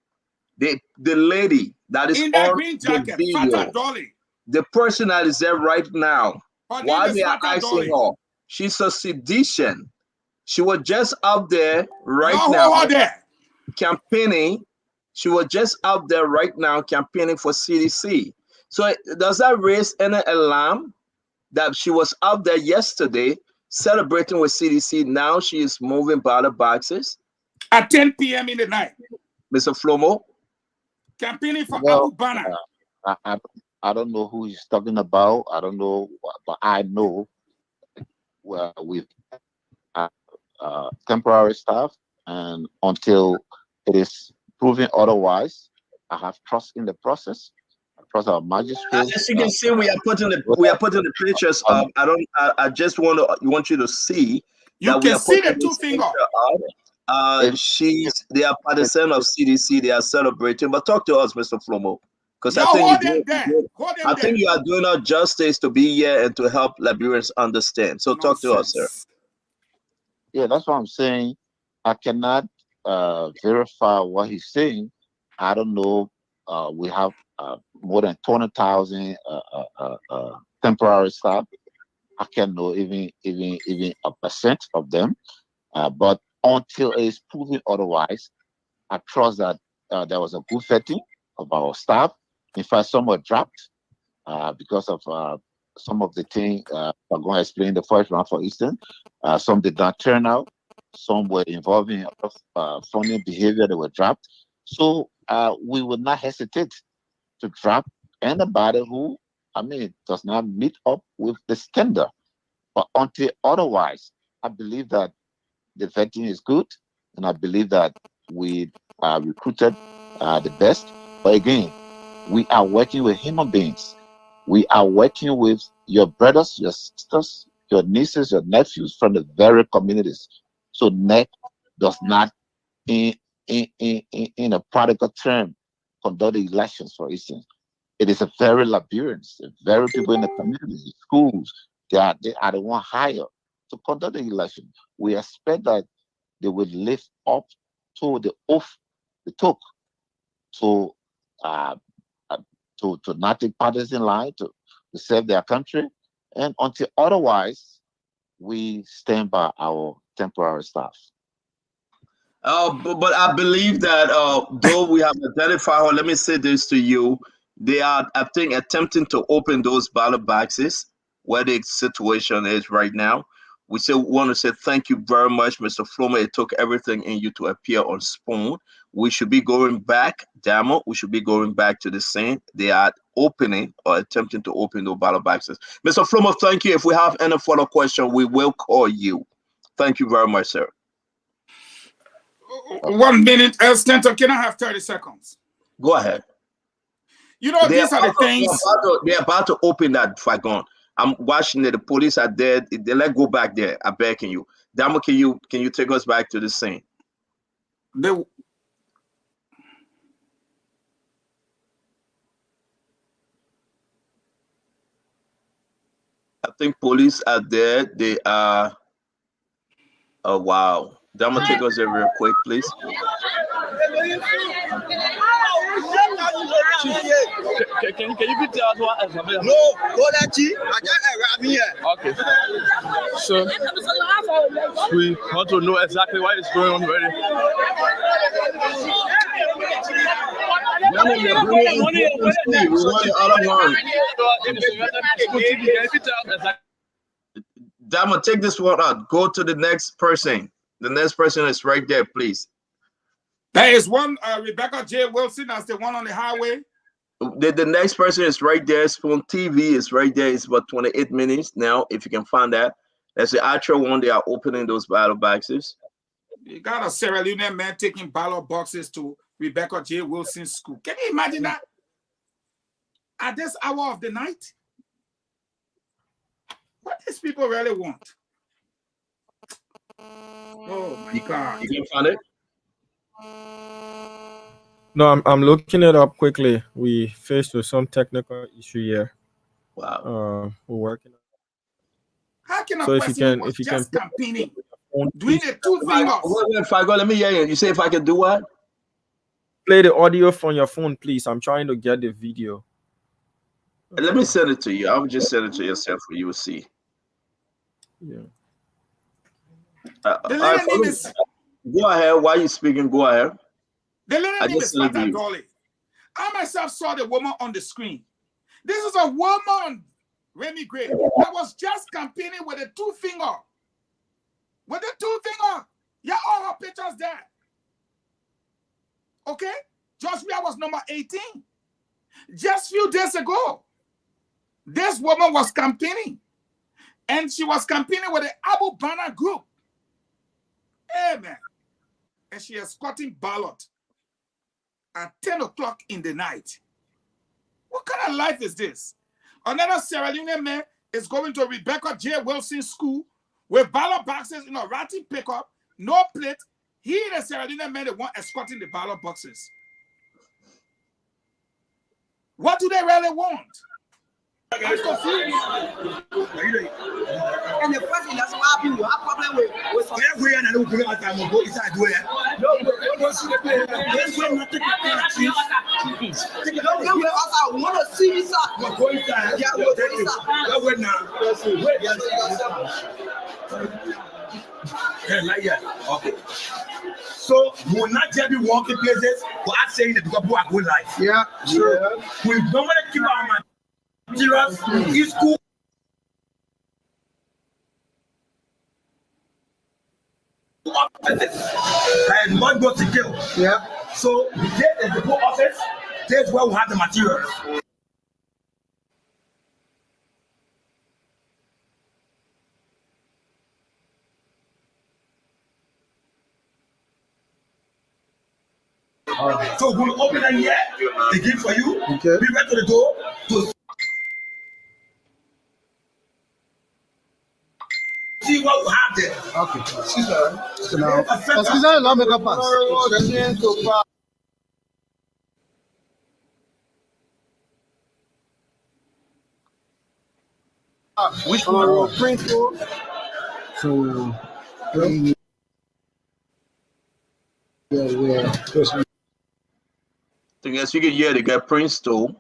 the lady that is in that on green the jacket, video, Fata Dolly. the person that is there right now, Her while name is they are Fata asking Dolly. her, she's a sedition. She was just up there right Y'all now hold her there. campaigning. She was just out there right now campaigning for CDC. So does that raise any alarm that she was out there yesterday celebrating with CDC? Now she is moving ballot boxes at 10 p.m. in the night. Mr. Flomo, campaigning for Abu Bana. I don't know who he's talking about. I don't know, but I know with temporary staff, and until it is proven otherwise, I have trust in the process. I trust our magistrates. As you can see, we are putting the pictures up. I just want you to see you that can we are see putting the two finger up. They are partisan of CDC. They are celebrating. But talk to us, Mr. Flomo, because I think you are doing our justice to be here and to help Liberians understand. So talk to us, sir. Yeah, that's what I'm saying. I cannot verify what he's saying. I don't know. We have more than 200,000 temporary staff. I can't know even a percent of them. But until it is proven otherwise, I trust that there was a good vetting of our staff. In fact, some were dropped because of some of the things I'm going to explain the first round, for instance. Some did not turn out. Some were involved in funny behavior that were dropped. So we would not hesitate to drop anybody who, does not meet up with the standard. But until otherwise, I believe that the vetting is good, and I believe that we recruited the best. But again, we are working with human beings. We are working with your brothers, your sisters, your nieces, your nephews from the very communities. So NEC does not, in a practical term, conduct the elections, for instance. It is a very Liberians, very people in the community, schools. They are the one hired to conduct the election. We expect that they will live up to the oath they took. So to not take partisan line, to serve their country, and until otherwise, we stand by our temporary staff. But I believe that though we have identified her, let me say this to you, they are, I think, attempting to open those ballot boxes where the situation is right now. We want to say thank you very much, Mr. Flomo. It took everything in you to appear on Spoon. We should be going back, Damo. We should be going back to the scene. They are opening or attempting to open the ballot boxes. Mr. Flomo, thank you. If we have any further question, we will call you. Thank you very much, sir. 1 minute, Stanton, can I have 30 seconds? Go ahead. You know, these are the things. They're about to open that Fagon. I'm watching it. The police are there. They let go back there. I'm begging you. Damo, can you take us back to the scene? I think police are there. They are. Oh wow. Damo, take us there real quick, please. Can you please tell us what is happening? No, go that G. I can't here. Okay. So we want to know exactly what is going on already. Damo, take this one out. Go to the next person. The next person is right there, please. There is one, Rebecca J. Wilson, that's the one on the highway. The next person is right there. Spoon TV is right there. It's about 28 minutes now. If you can find that, that's the actual one. They are opening those ballot boxes. You got a Sierra Leone man taking ballot boxes to Rebecca J. Wilson's school. Can you imagine that? At this hour of the night? What these people really want? Oh my God. You can find it? No, I'm looking it up quickly. We faced with some technical issue here. Wow. We're working. How can a So person if you can just campaigning, doing the two fingers? Let me hear you. You say if I can do what? Play the audio from your phone, please. I'm trying to get the video. Let me send it to you. I will just send it to yourself for you will see. Yeah. Go ahead. While you're speaking, go ahead. The lady name is Fata Dolly. I myself saw the woman on the screen. This is a woman, Remy Gray, that was just campaigning with a two finger. With the two finger. Yeah, all her pictures there. Okay? Joshua was number 18. Just a few days ago, this woman was campaigning. And she was campaigning with the Abu Bana group. Amen. And she is escorting ballot at 10 o'clock in the night. What kind of life is this? Another Sierra Leone man is going to Rebecca J. Wilson's school with ballot boxes in a ratty pickup, no plate. He, the Sierra Leone man, the one escorting the ballot boxes. What do they really want? I'm confused. And the person that's why you have problem with some every and I don't put time go inside where. No, I want to see this. Go inside. Yeah, go now. Okay. So we will not just be walking places, but I'm saying that because we are good life. Yeah, sure. We don't want to keep our materials in school. And one goes to jail. Yeah. So the day is the post office. That's where we have the materials. So we'll open it here again for you. Okay. Be right to the door to see what we have there. Okay. Excuse me. So now, excuse me, now make a pass. Which one? Principal. So. As you can hear, they got Prince Stowe,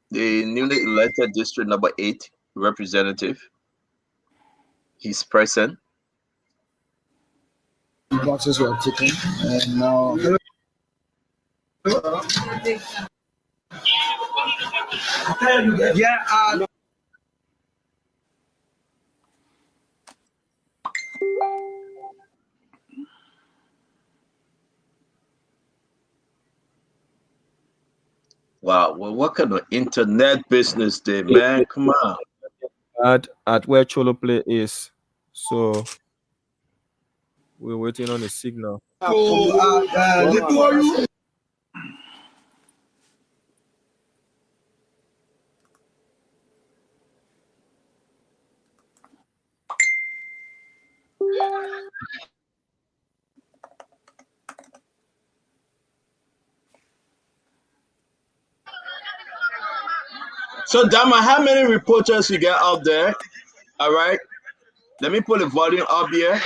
the newly elected district number 8 representative. He's present. The boxes were taken, and now. Yeah. Wow. Well, what kind of internet business there, man? Come on. At where Cholo Play is. So we're waiting on the signal. So, Dama, how many reporters you got out there? All right. Let me put the volume up here.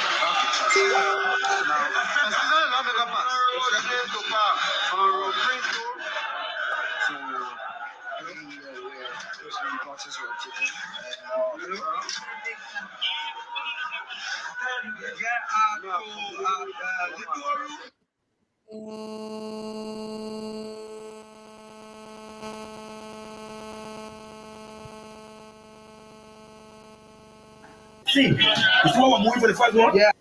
Before we're moving for the first one? Yeah.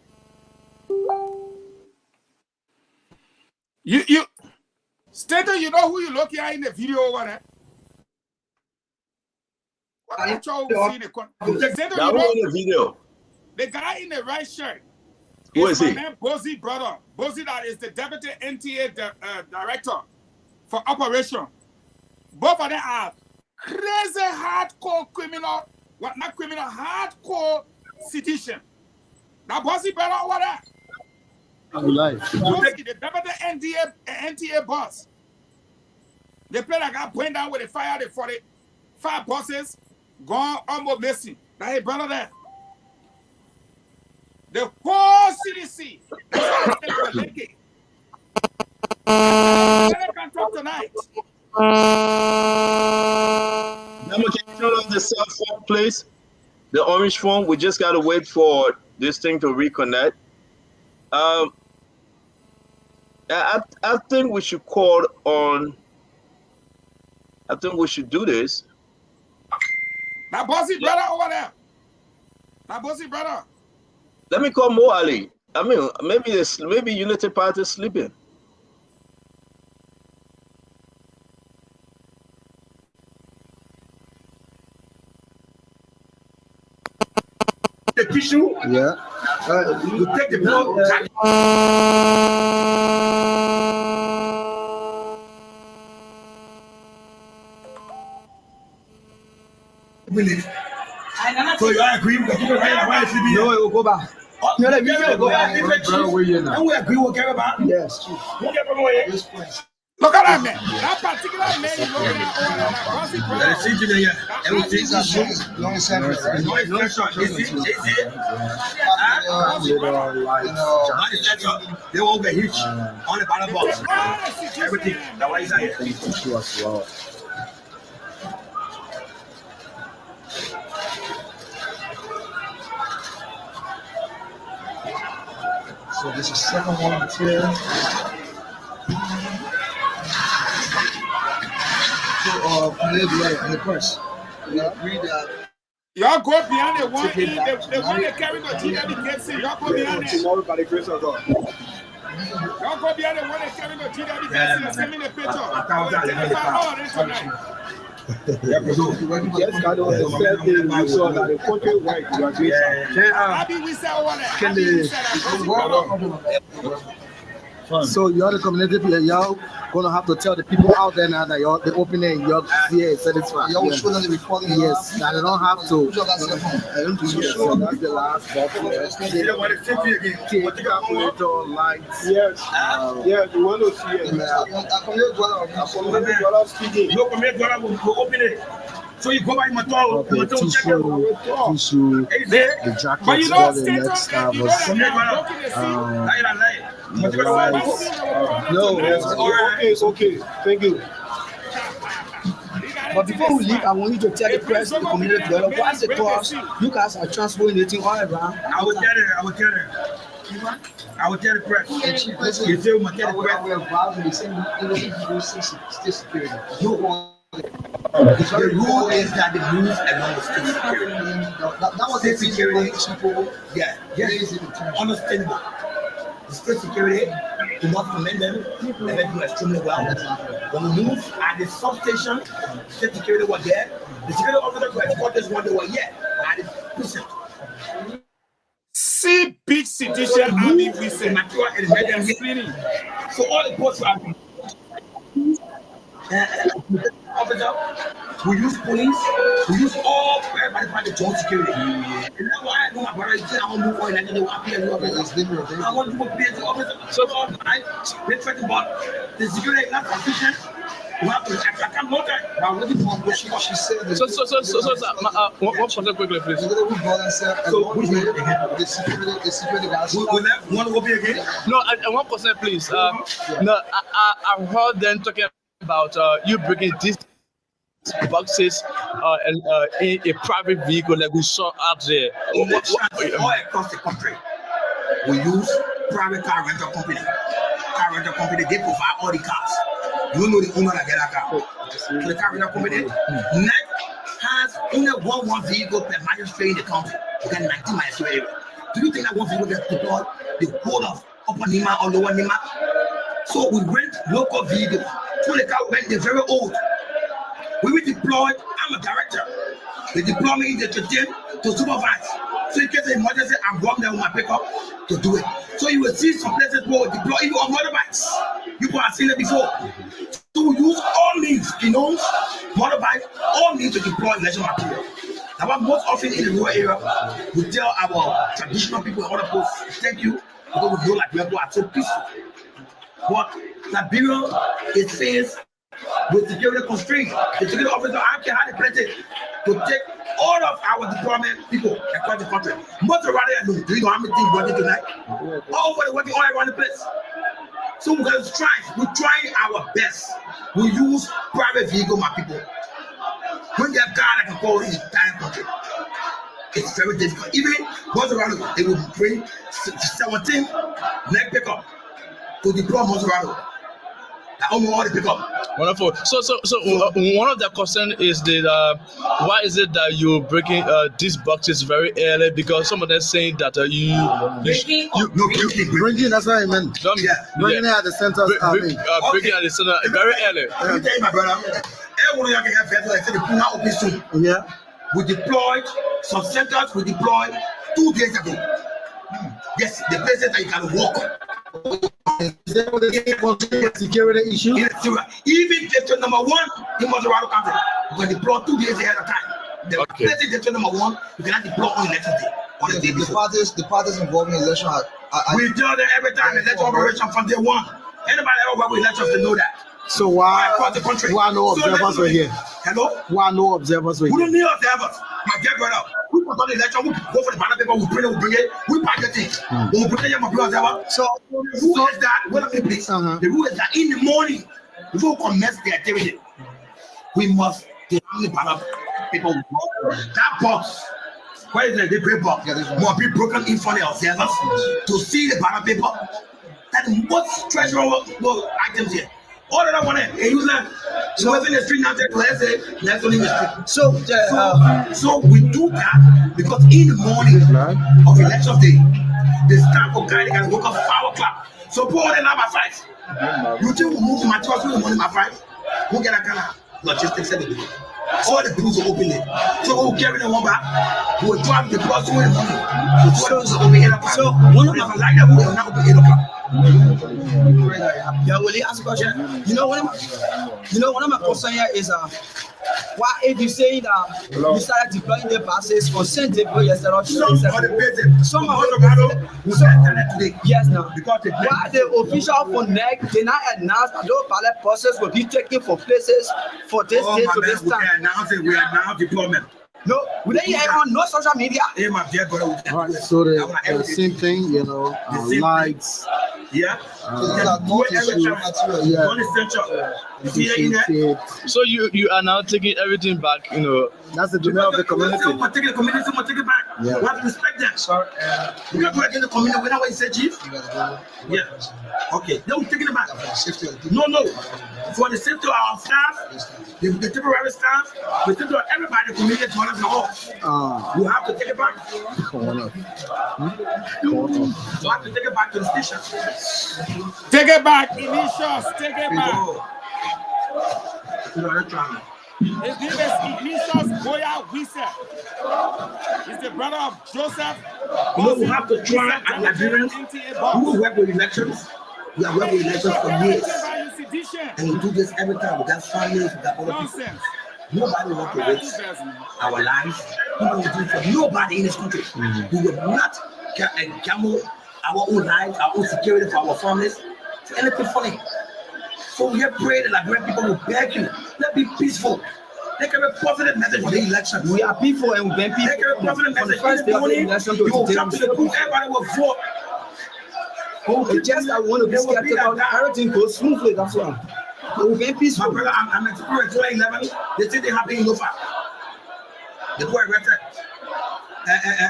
You Stater, you know who you look at in the video over there? What you see the Stater, Now, you know in the video? the guy in the red shirt. Who is my he? man Bozy brother. Bozy that is the deputy NTA director for operation. Both of them are crazy hardcore criminal, what not criminal, hardcore sedition. Now Bozy brother over there. Bozy, the deputy NTA boss. They play like I went down with the fire, the 45 bosses, gone almost missing. That his brother there. The whole CDC. That's what I'm saying. I can talk tonight. Can you turn on the cell phone, please? The orange phone. We just gotta wait for this thing to reconnect. I think we should call on. I think we should do this. My bossy brother over there. My bossy brother. Let me call Mo Ali. I mean, maybe Unity Party is sleeping. The tissue. Yeah. You take the blood. So you agree with the people right now? No, it will go back. No, let me go back. And we agree with everybody. Yes. Look at that man. That particular man is looking at all that bossy brother. They won't get huge on the bottom box. Everything. That's why he's here. So this is second one here. So, in the press, we agree that. Y'all go behind the one, the one that carry the GWKC. Y'all go behind it. Y'all go behind the one that carry the GWKC and send me the picture. I will identify all this tonight. Just got on the third day, we saw that the country wide graduation. Happy we say over there. So y'all the community people, y'all gonna have to tell the people out there now that y'all the opening, y'all satisfied. Y'all show them the recording. Yes, that they don't have to. So that's the last box. Calculator, lights. Yes. Yeah, you want to see it. No, will open it. So you go by motor, tissue, the jacket, but you know, all the next the lights. No, it's okay. Thank you. But before we leave, I want you to tell the press, the community, what's the cost? You guys are transferring the thing all around. I will tell her. I will tell the press. You tell me, tell the press. We're involved in the same security. The rule is that the move along with state security. That was the security people. Yeah, understandable. The state security We must commend them and they do extremely well. When we move at the substation, state security were there. The security officers were escorted when they were here at the precinct. See big citizen army we say. So all the posts are officer, we use police, we use all everybody by the joint security. And that's why I know my brother said I want to move on and they want to be a I want to be a officer. So they talk about the security is not sufficient. We have to attack more time. I'm looking for what she said. One question quickly, please. So which one again? The security guys. One will be again? No, one question, please. No, I heard them talking about you bringing these boxes in a private vehicle like we saw out there. All across the country, we use private car rental company. Car rental company, they provide all the cars. You know the owner that get a car. So the car rental company, NEC has only one vehicle per magistrate in the country. You get 19 magistrate area. Do you think that one vehicle gets deployed the whole of Upper Nima or Lower Nima? So we rent local vehicles. So the car went, they're very old. We will deploy, I'm a director. They deploy me in the team to supervise. So in case of emergency, I'm going there with my pickup to do it. So you will see some places where we deploy even on motorbikes. People have seen it before. So we use all means, motorbikes, all means to deploy election material. Now, what most often in the rural area, we tell our traditional people in other posts, thank you, because we know like people are so peaceful. But Liberia is faced with security constraints. The security officer, I don't care how they place it, to take all of our deployment people across the country. Most of rather know, do you know how many things we're working tonight? All over the working all around the place. So we're going to strive. We're trying our best. We use private vehicle, my people. When they have car that can go in the entire country, it's very difficult. Even once around, they will bring 17 leg pickup to deploy Monserrato. Wonderful. So one of the concern is that why is it that you're breaking these boxes very early? Because some of them saying that bringing. That's what I meant. Bringing it at the center. Bringing at the center very early. Let me tell you, my brother. Everyone here can have better. Like the Puna open soon. Yeah. We deployed some centers. We deployed 2 days ago. Yes, the places that you can walk. Is there a security issue? Even district number 1 in Monserrato County, we can deploy 2 days ahead of time. The places district number 1, you cannot deploy on election day. The parties involved in election we tell them every time election operation from day 1. Anybody ever work with elections to know that. So why across the country? Why no observers were here? Hello? Why no observers were here? We don't need observers. My dear brother, we put on the election, we go for the ballot paper, we print it, we bring it, we pack the thing. We bring it, my brother. So the rule is that, the rule is that in the morning, before we commence the activity, we must determine the ballot paper. That box, where is the gray box? Must be broken in front of the observers to see the ballot paper. That's the most treasurable items here. All of that one, they use that. So within the street now, let's say that's only the street. So we do that because in the morning of election day, the staff of guy they can wake up 5 o'clock. So put all the number 5. You think we move to materials in the morning by 5? We'll get a kind of logistics at the beginning. All the pools are open there. So we'll carry them one back. We'll drive the bus in the morning. So one of them like that, we'll not open 8 o'clock. Yeah, will you ask a question? You know, one of my concern here is why if you say that you started deploying the passes for Saint David yesterday, some of the yes now. Why the official for NEC did not announce that those ballot process will be taken for places for this day to this time? We are now deployment. No, we didn't hear on no social media. Right, so the same thing, lights. Yeah. So you are now taking everything back, That's the dream of the community. We're taking the community, we'll take it back. Yeah. We have to respect them. Sir, we got to go against the community. We know what you said, Chief? Yeah. Okay. Then we're taking it back. No. For the safety of our staff, the temporary staff, the safety of everybody, the community, to us all. You have to take it back. You have to take it back to the station. Take it back, Ignatius. Take it back. His name is Ignatius Goya Wisse. He's the brother of Joseph. You know, we have to try at Nigerians who work with elections. We have worked with elections for years. And we do this every time. We got families, we got other people. Nobody wants to waste our lives. We don't do it for nobody in this country. We will not gamble our own lives, our own security for our families, for anything funny. So we have prayed that Liberian people will beg you, let's be peaceful. They can have a positive message for the election. We are peaceful and we've been peaceful. They can have a positive message. First day of the election to you come to the booth, everybody will vote. It's just that we want to be skeptical. Everything goes smoothly, that's why. We've been peaceful. My brother, I'm in 2011. They say they have been in Lofa. The boy arrested.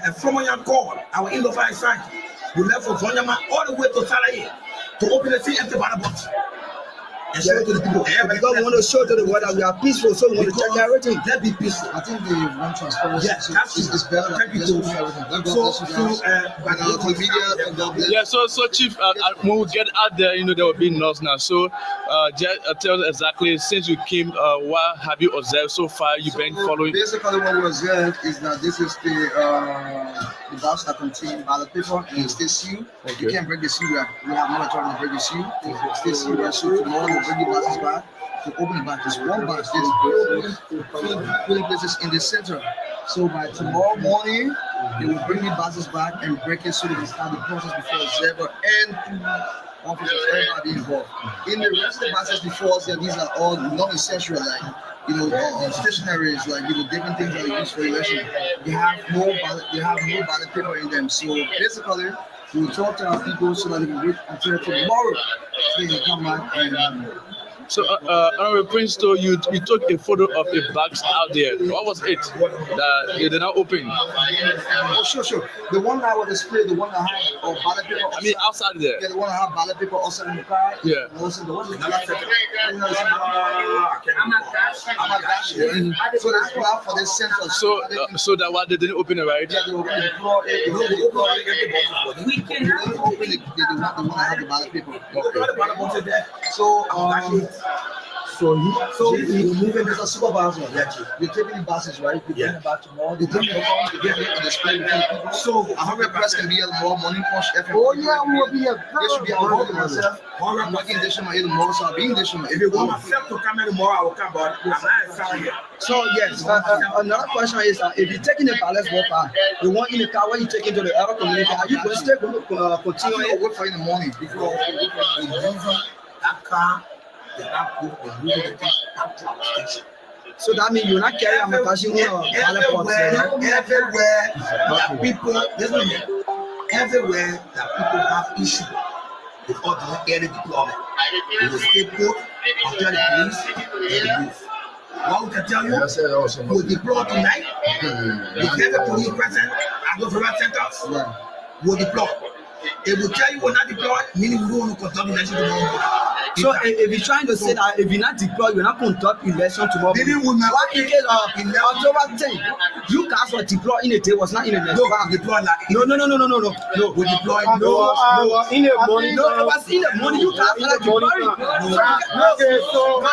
A former young call, our in Lofa side. We left from Vonyama all the way to Salaye to open the sea empty ballot box. And show it to the people. Because we want to show to the world that we are peaceful, so we want to check everything. Let's be peaceful. I think the one transparency is better than everything. So Chief, when we get out there, you know, there will be noise now. So just tell us exactly, since you came, what have you observed so far? You've been following? Basically, what we observed is that this is the box that contains ballot paper and it stays sealed. You can't break the seal. We have no authority to break the seal. It stays sealed. So tomorrow we'll bring the boxes back to open the box. There's one box. There's filling places in the center. So by tomorrow morning, they will bring the boxes back and break it so they can start the process before observer and officers, everybody involved. In the rest of the boxes before us, these are all non-essential, like stationaries, like different things that are used for election. They have no ballot paper in them. So basically, we'll talk to our people so that they can wait until tomorrow so they can come back and. So, Honorable Prince, you took a photo of a box out there. What was it that they did not open? Oh, sure. The one that was displayed, the one that had ballot paper. I mean, outside there. Yeah, the one that had ballot paper outside in the car. Yeah. And also the one that So that's why for this center. So that why they didn't open it, right? Yeah, they opened the floor. They didn't open it. They did not the one that had the ballot paper. So you're moving as a supervisor. You're taking the buses, right? You're taking it back tomorrow. They take it home. They get it and display with people. So 100 press can be here tomorrow morning. Oh yeah, we will be here. They should be at home myself. I'm working this in my tomorrow, so I'll be in this. If you want myself to come in tomorrow, I will come. But I'm not here. So yes, another question is if you're taking the ballot vote back, the one in the car when you take it to the other community, are you going to still continue to work for in the morning? Because that car. So that means you're not carrying a machine everywhere that people have issue with early deployment. In the scapegoat, after the police, and the youth. What we can tell you, we'll deploy tonight. We get the police present and go for that centers. We'll deploy. If we tell you we're not deployed, meaning we don't want to conduct election tomorrow. So if you're trying to say that if you're not deployed, you're not conduct election tomorrow. Meaning we not. What in case of October 10, you guys were deployed in a day, was not in a day. No, deployed like no. We deployed. No, in the morning. No, it was in the morning. You guys were deployed. Okay, so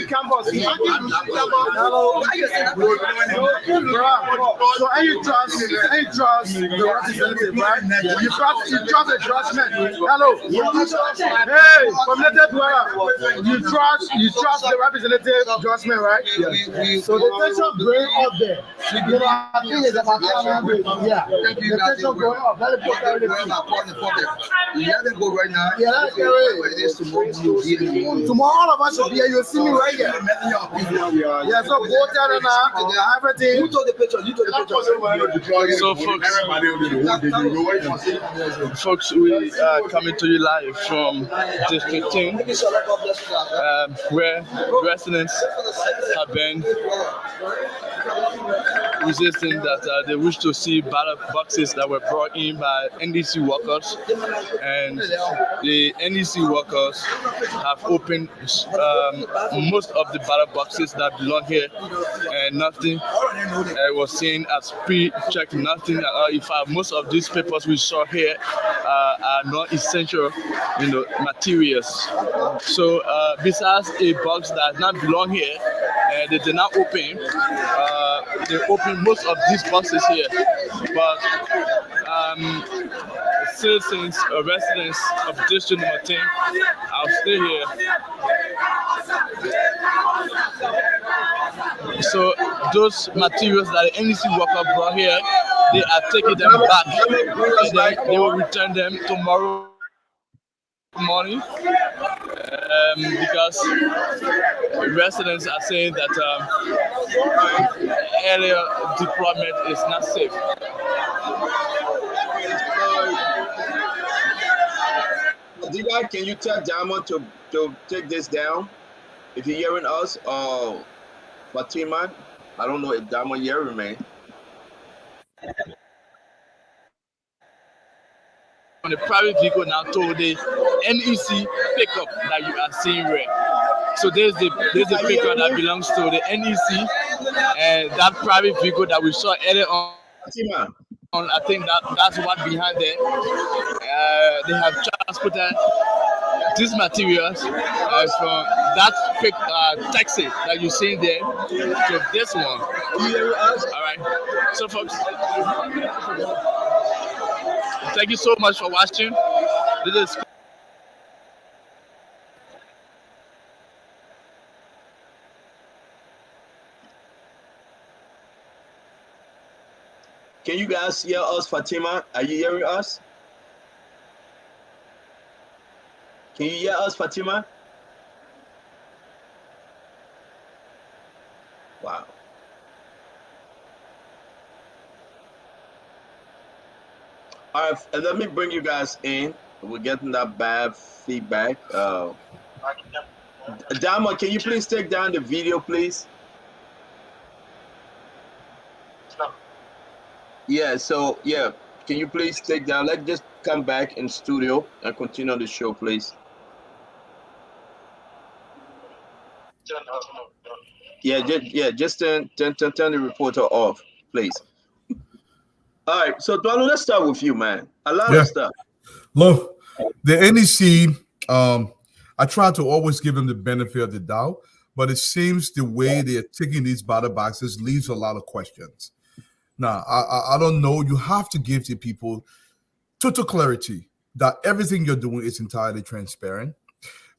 campus. Why you say that? So you trust the representative, right? You trust the judgment. Hello. Hey, committed dweller. You trust the representative judgment, right? So the tension going up there. I think it's about 100. Yeah. The tension going up. Let them go right now. Yeah, let's get ready. Tomorrow all of us will be here. You'll see me right here. Yeah, so vote and everything. You took the picture. So folks, we are coming to you live from District 10, where residents have been resisting that they wish to see ballot boxes that were brought in by NDC workers, and the NDC workers have opened most of the ballot boxes that belong here, and nothing was seen as pre-checked. Nothing. In fact, most of these papers we saw here are non-essential, materials. So besides a box that does not belong here, they did not open. They opened most of these boxes here, but citizens or residents of District Number 10, I'll stay here. So those materials that the NEC worker brought here, they are taking them back, and then they will return them tomorrow morning, because residents are saying that earlier deployment is not safe. Diga, can you tell Diamond to take this down? If you're hearing us, Fatima, I don't know if Diamond hearing me. On the private vehicle now told the NEC pickup that you are seeing here. So there's the pickup that belongs to the NEC, and that private vehicle that we saw earlier on. I think that's what behind there. They have transported these materials from that taxi that you see there to this one. All right. So folks, thank you so much for watching. This is Can you guys hear us, Fatima? Are you hearing us? Can you hear us, Fatima? Wow. All right, and let me bring you guys in. We're getting that bad feedback. Dama, can you please take down the video, please? Yeah, so, yeah, can you please take down, let's just come back in studio and continue the show, please. Yeah, just turn the reporter off, please. All right, so Dwalo, let's start with you, man. A lot of stuff. Look, the NEC, I try to always give them the benefit of the doubt, but it seems the way they are taking these ballot boxes leaves a lot of questions. Now, I don't know. You have to give the people total clarity that everything you're doing is entirely transparent.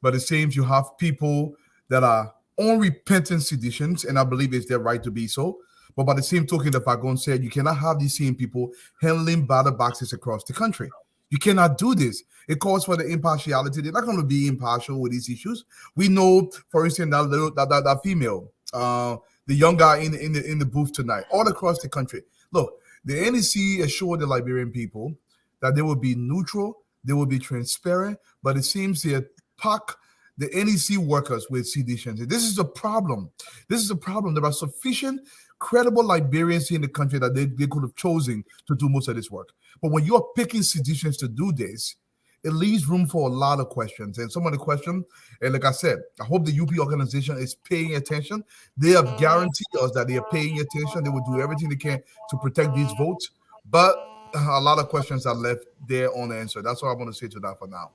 But it seems you have people that are unrepentant seditions, and I believe it's their right to be so. But by the same token, the Fagon said, you cannot have these same people handling ballot boxes across the country. You cannot do this. It calls for the impartiality. They're not going to be impartial with these issues. We know, for instance, that female, the young guy in the booth tonight, all across the country. Look, the NEC assured the Liberian people that they will be neutral, they will be transparent, but it seems they pack the NEC workers with seditions. This is a problem. This is a problem. There are sufficient credible Liberians in the country that they could have chosen to do most of this work. But when you're picking seditions to do this, it leaves room for a lot of questions. And some of the questions, and like I said, I hope the UP organization is paying attention. They have guaranteed us that they are paying attention. They will do everything they can to protect these votes. But a lot of questions are left there unanswered. That's all I want to say to that for now.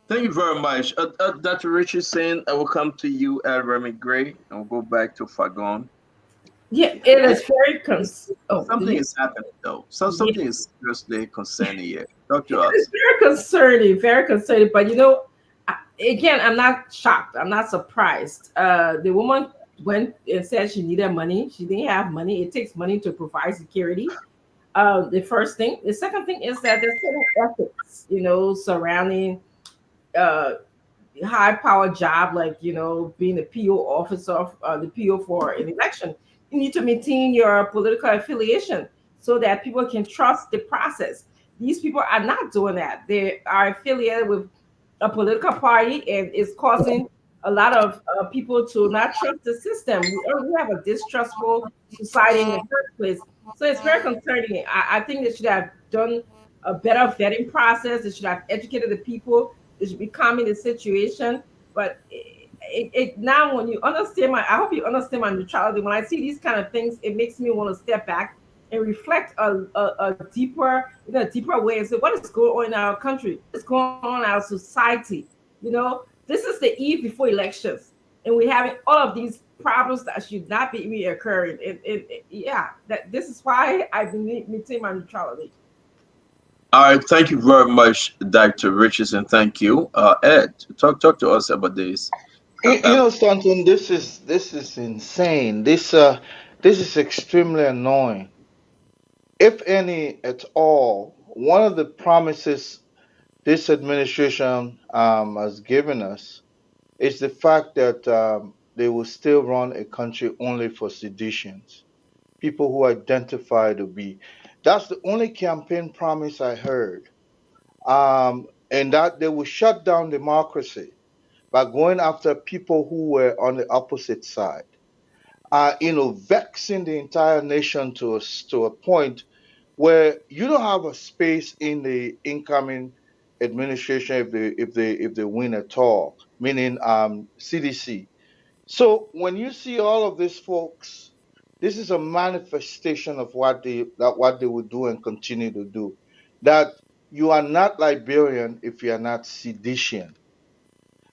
Thank you very much. Dr. Richardson, I will come to you at Remy Gray, and we'll go back to Fagon. Yeah, it is very something is happening though. Something is seriously concerning here. Talk to us. It's very concerning. But again, I'm not shocked. I'm not surprised. The woman went and said she needed money. She didn't have money. It takes money to provide security. The first thing. The second thing is that there's certain ethics, surrounding high power job, like being a PO officer, the PO for an election. You need to maintain your political affiliation so that people can trust the process. These people are not doing that. They are affiliated with a political party, and it's causing a lot of people to not trust the system. We have a distrustful society in the first place. So it's very concerning. I think they should have done a better vetting process. They should have educated the people. They should be calming the situation. But now, when you understand I hope you understand my neutrality. When I see these kind of things, it makes me want to step back and reflect a deeper, a deeper way and say, what is going on in our country? What's going on in our society? This is the eve before elections, and we're having all of these problems that should not be reoccurring. This is why I maintain my neutrality. All right, thank you very much, Dr. Richardson. Thank you. Ed, talk to us about this. Stanton, this is insane. This is extremely annoying. If any at all, one of the promises this administration has given us is the fact that they will still run a country only for seditions, people who identify to be. That's the only campaign promise I heard. And that they will shut down democracy by going after people who were on the opposite side. Vexing the entire nation to a point where you don't have a space in the incoming administration if they win at all, meaning CDC. So when you see all of these folks, this is a manifestation of what they would do and continue to do. That you are not Liberian if you are not seditious.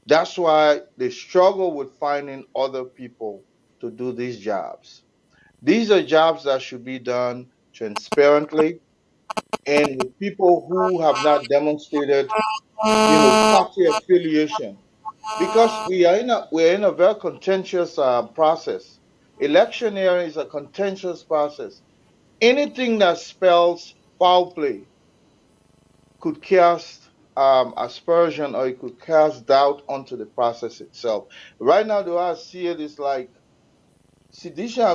That's why they struggle with finding other people to do these jobs. These are jobs that should be done transparently and with people who have not demonstrated, party affiliation. Because we're in a very contentious process. Electioneering is a contentious process. Anything that spells foul play could cast aspersion, or it could cast doubt onto the process itself. Right now, the way I see it is like sedition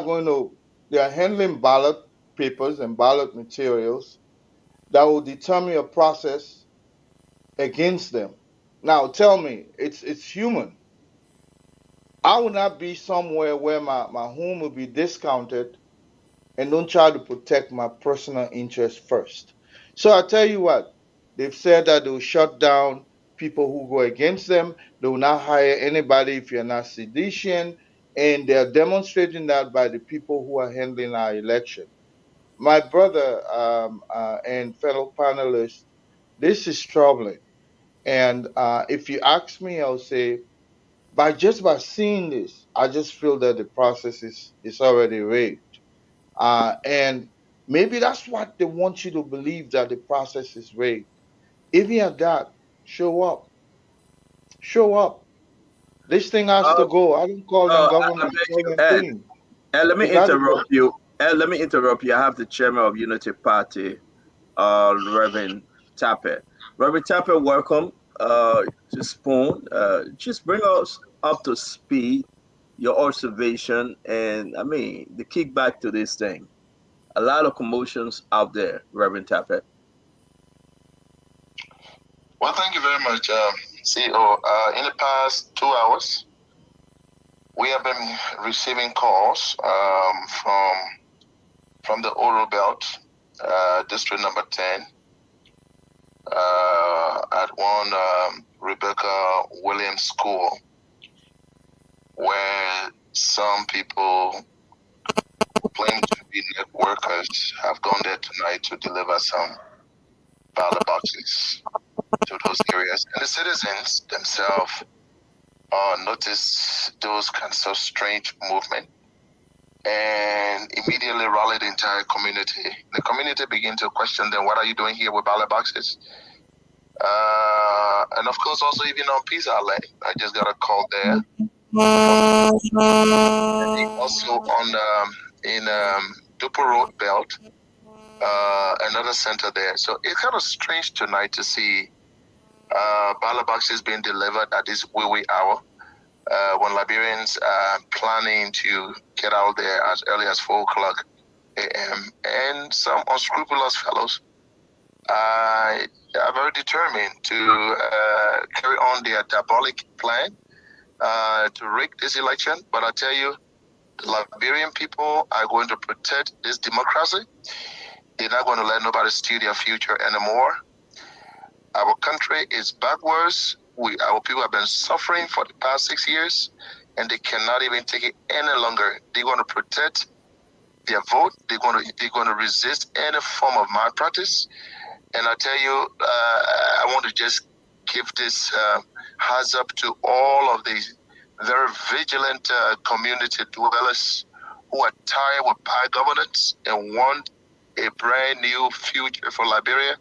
they are handling ballot papers and ballot materials that will determine a process against them. Now, tell me, it's human. I will not be somewhere where my home will be discounted and don't try to protect my personal interest first. So I tell you what, they've said that they will shut down people who go against them. They will not hire anybody if you're not sedition. And they're demonstrating that by the people who are handling our election. My brother and fellow panelists, this is troubling. And if you ask me, I'll say, by seeing this, I just feel that the process is already rigged. And maybe that's what they want you to believe, that the process is rigged. Even at that, show up. Show up. This thing has to go. I don't call them government. Let me interrupt you. Let me interrupt you. I have the chairman of Unity Party, Reverend Tapper. Reverend Tapper, welcome to Spoon. Just bring us up to speed, your observation, and the kickback to this thing. A lot of commotions out there, Reverend Tapper. Well, thank you very much, CEO. In the past 2 hours, we have been receiving calls from the Oro Belt, District Number 10, at one Rebecca Williams School, where some people claim to be net workers have gone there tonight to deliver some ballot boxes to those areas. And the citizens themselves noticed those kinds of strange movement and immediately rallied the entire community. The community began to question them, what are you doing here with ballot boxes? And of course, also even on Peace Island, I just got a call there. And also on in Duper Road Belt, another center there. So it's kind of strange tonight to see ballot boxes being delivered at this wee hour when Liberians are planning to get out there as early as 4 o'clock a.m. And some unscrupulous fellows are very determined to carry on their diabolic plan to rig this election, but I tell you, the Liberian people are going to protect this democracy. They're not going to let nobody steal their future anymore. Our country is backwards. Our people have been suffering for the past 6 years, and they cannot even take it any longer. They're going to protect their vote. They're going to resist any form of malpractice. And I tell you, I want to just give this heads up to all of these very vigilant community dwellers who are tired with bad governance and want a brand new future for Liberia.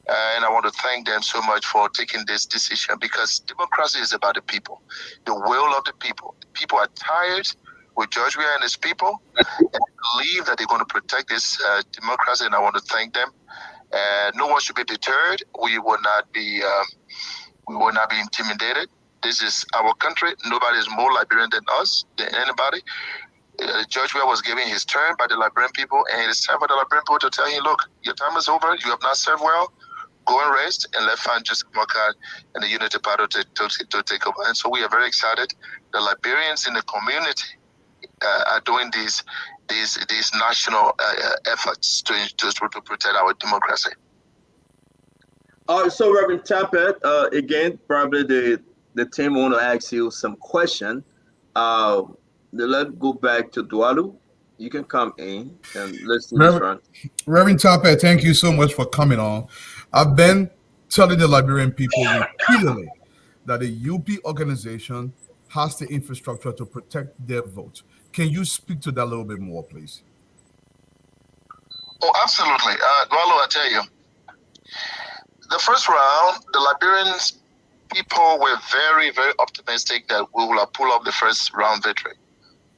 And I want to thank them so much for taking this decision, because democracy is about the people, the will of the people. The people are tired with George Weah and his people, and believe that they're going to protect this democracy, and I want to thank them. No one should be deterred. We will not be intimidated. This is our country. Nobody is more Liberian than us, than anybody. George Weah was given his turn by the Liberian people, and it's time for the Liberian people to tell him, look, your time is over. You have not served well. Go and rest and let find Joseph Makar and the Unity Party to take over. And so we are very excited. The Liberians in the community are doing these national efforts to protect our democracy. All right, so Reverend Tapet, again, probably the team want to ask you some question. Let's go back to Dwalu. You can come in and let's do this run. Reverend Tapet, thank you so much for coming on. I've been telling the Liberian people repeatedly that the UP organization has the infrastructure to protect their vote. Can you speak to that a little bit more, please? Oh, absolutely. Dwalo, I tell you, the first round, the Liberian people were very, very optimistic that we will pull up the first round victory.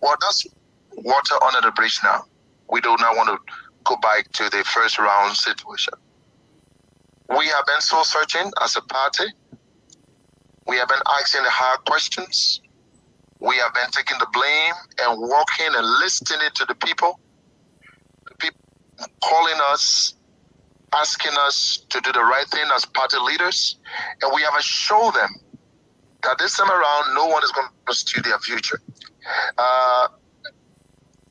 Well, that's water under the bridge now. We do not want to go back to the first round situation. We have been soul searching as a party. We have been asking the hard questions. We have been taking the blame and walking and listening to the people. The people calling us, asking us to do the right thing as party leaders. And we have assured them that this time around, no one is going to steal their future.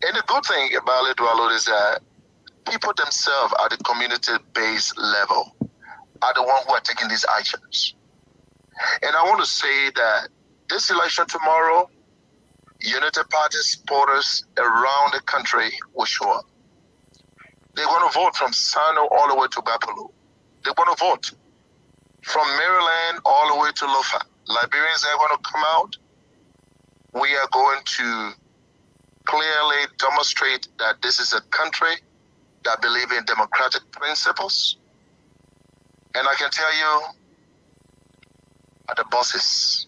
And the good thing about it, Dwalo, is that people themselves at the community-based level are the ones who are taking these actions. And I want to say that this election tomorrow, Unity Party supporters around the country will show up. They're going to vote from Sano all the way to Bapulu. They're going to vote from Maryland all the way to Lofa. Liberians are going to come out. We are going to clearly demonstrate that this is a country that believes in democratic principles. And I can tell you, are the bosses.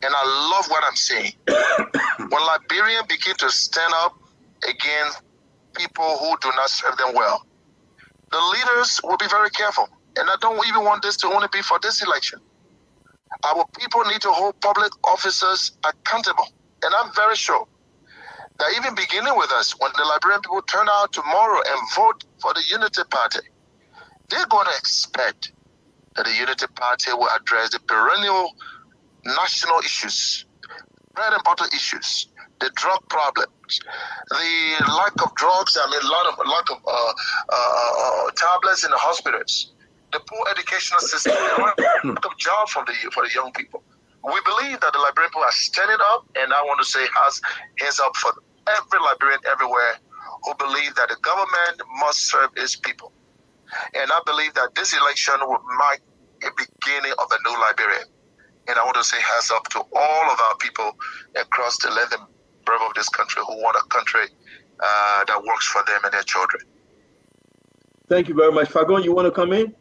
And I love what I'm saying. When Liberians begin to stand up against people who do not serve them well, the leaders will be very careful. And I don't even want this to only be for this election. Our people need to hold public officers accountable. And I'm very sure that even beginning with us, when the Liberian people turn out tomorrow and vote for the Unity Party, they're going to expect that the Unity Party will address the perennial national issues, bread and butter issues, the drug problems, the lack of drugs, lack of tablets in the hospitals, the poor educational system, the lack of jobs for the young people. We believe that the Liberian people are standing up, and I want to say hands up for every Liberian everywhere who believe that the government must serve its people. And I believe that this election will mark a beginning of a new Liberia. And I want to say hands up to all of our people across the length and breadth of this country who want a country that works for them and their children. Thank you very much. Fagon, you want to come in?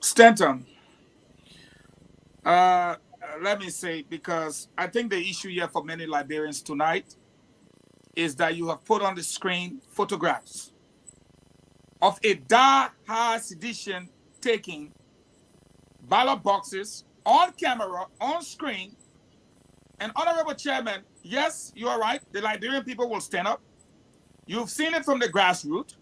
Stanton, let me say, because I think the issue here for many Liberians tonight is that you have put on the screen photographs of a die-hard sedition taking ballot boxes on camera, on screen. And Honorable Chairman, yes, you are right. The Liberian people will stand up. You've seen it from the grassroots.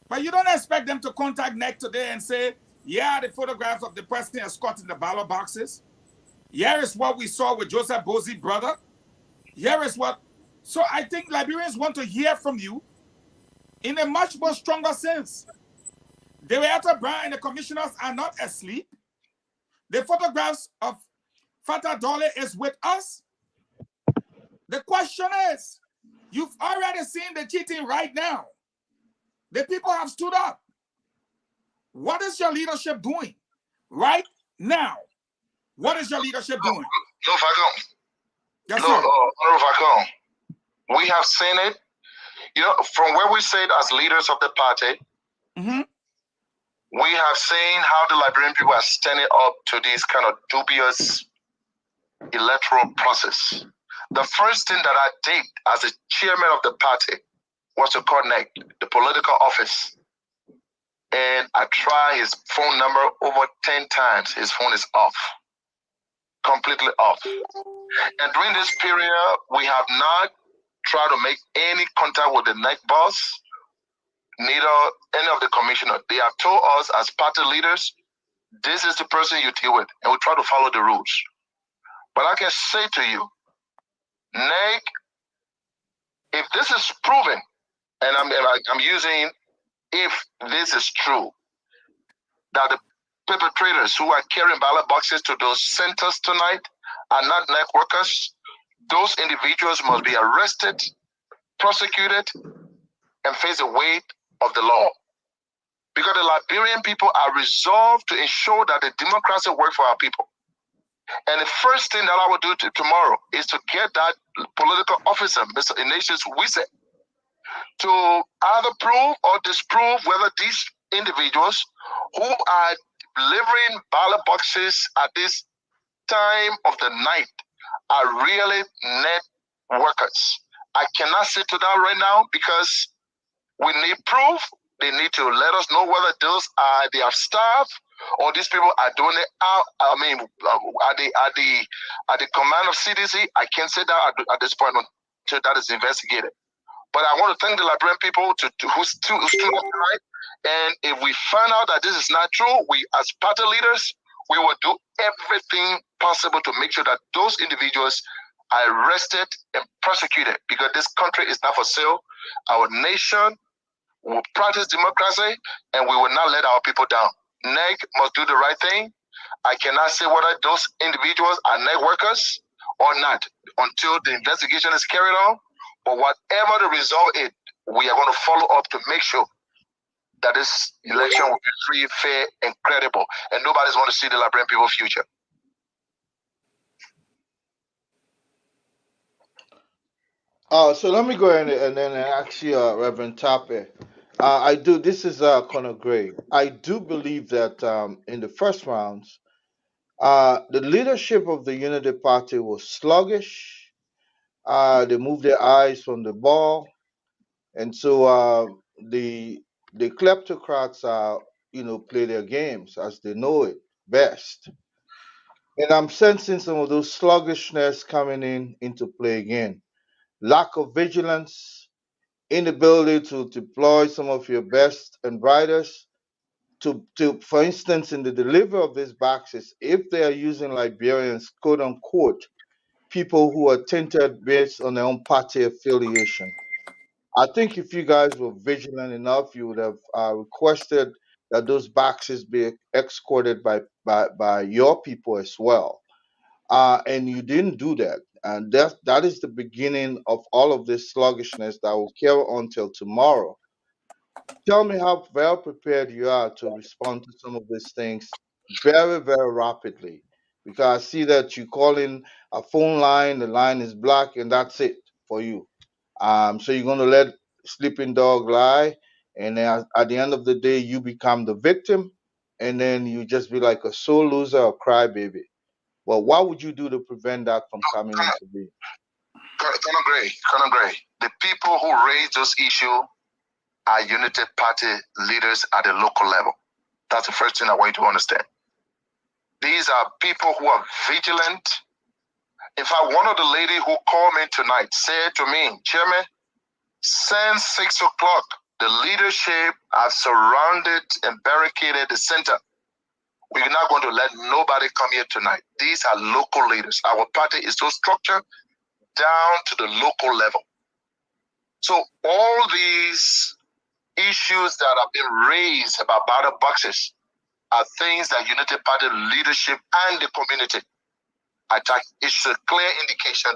But you don't expect them to contact NEC today and say, Yeah, the photograph of the person escorting the ballot boxes. Here is what we saw with Joseph Bozie, brother. Here is what. So I think Liberians want to hear from you in a much more stronger sense. The Reata Brown and the commissioners are not asleep. The photographs of Fatah Dole is with us. The question is, you've already seen the cheating right now. The people have stood up. What is your leadership doing right now? What is your leadership doing? No, Falcon. Yes, no, sir. Falcon. We have seen it. You know, from where we sit as leaders of the party, we have seen how the Liberian people are standing up to this kind of dubious electoral process. The first thing that I did as the chairman of the party was to connect the political office. And I tried his phone number over 10 times. His phone is off, completely off. And during this period, we have not tried to make any contact with the NEC boss, neither any of the commissioners. They have told us as party leaders, this is the person you deal with, and we try to follow the rules. But I can say to you, NEC, if this is proven, and I'm using if this is true, that the perpetrators who are carrying ballot boxes to those centers tonight are not NEC workers, those individuals must be arrested, prosecuted, and face the weight of the law. Because the Liberian people are resolved to ensure that the democracy works for our people. And the first thing that I will do tomorrow is to get that political officer, Mr. Ignatius Wise, to either prove or disprove whether these individuals who are delivering ballot boxes at this time of the night are really NEC workers. I cannot say to that right now because we need proof. They need to let us know whether those are their staff or these people are doing it out. I mean, at the command of CDC. I can't say that at this point until that is investigated. But I want to thank the Liberian people who stood up tonight. And if we find out that this is not true, we as party leaders, we will do everything possible to make sure that those individuals are arrested and prosecuted, because this country is not for sale. Our nation will practice democracy, and we will not let our people down. NEC must do the right thing. I cannot say whether those individuals are NEC workers or not until the investigation is carried on. But whatever the result is, we are going to follow up to make sure that this election will be free, fair, and credible. And nobody's going to see the Liberian people's future. So let me go ahead and then ask you, Reverend Tape. This is Conor Gray. I do believe that in the first rounds, the leadership of the Unity Party was sluggish. They moved their eyes from the ball. And so the kleptocrats, play their games as they know it best. And I'm sensing some of those sluggishness coming into play again. Lack of vigilance, inability to deploy some of your best and brightest to for instance, in the delivery of these boxes, if they are using Liberians, quote unquote, people who are tainted based on their own party affiliation. I think if you guys were vigilant enough, you would have requested that those boxes be escorted by your people as well. And you didn't do that. And that is the beginning of all of this sluggishness that will carry on till tomorrow. Tell me how well prepared you are to respond to some of these things very, very rapidly. Because I see that you call in a phone line, the line is black, and that's it for you. So you're going to let sleeping dog lie, and then at the end of the day, you become the victim, and then you just be like a sore loser or crybaby. Well, what would you do to prevent that from coming into being? Conor Gray, the people who raise those issues are United Party leaders at the local level. That's the first thing I want you to understand. These are people who are vigilant. In fact, one of the ladies who called me tonight said to me, Chairman, since 6 o'clock, the leadership have surrounded and barricaded the center. We're not going to let nobody come here tonight. These are local leaders. Our party is so structured down to the local level. So all these issues that have been raised about ballot boxes are things that Unity Party leadership and the community attack. It's a clear indication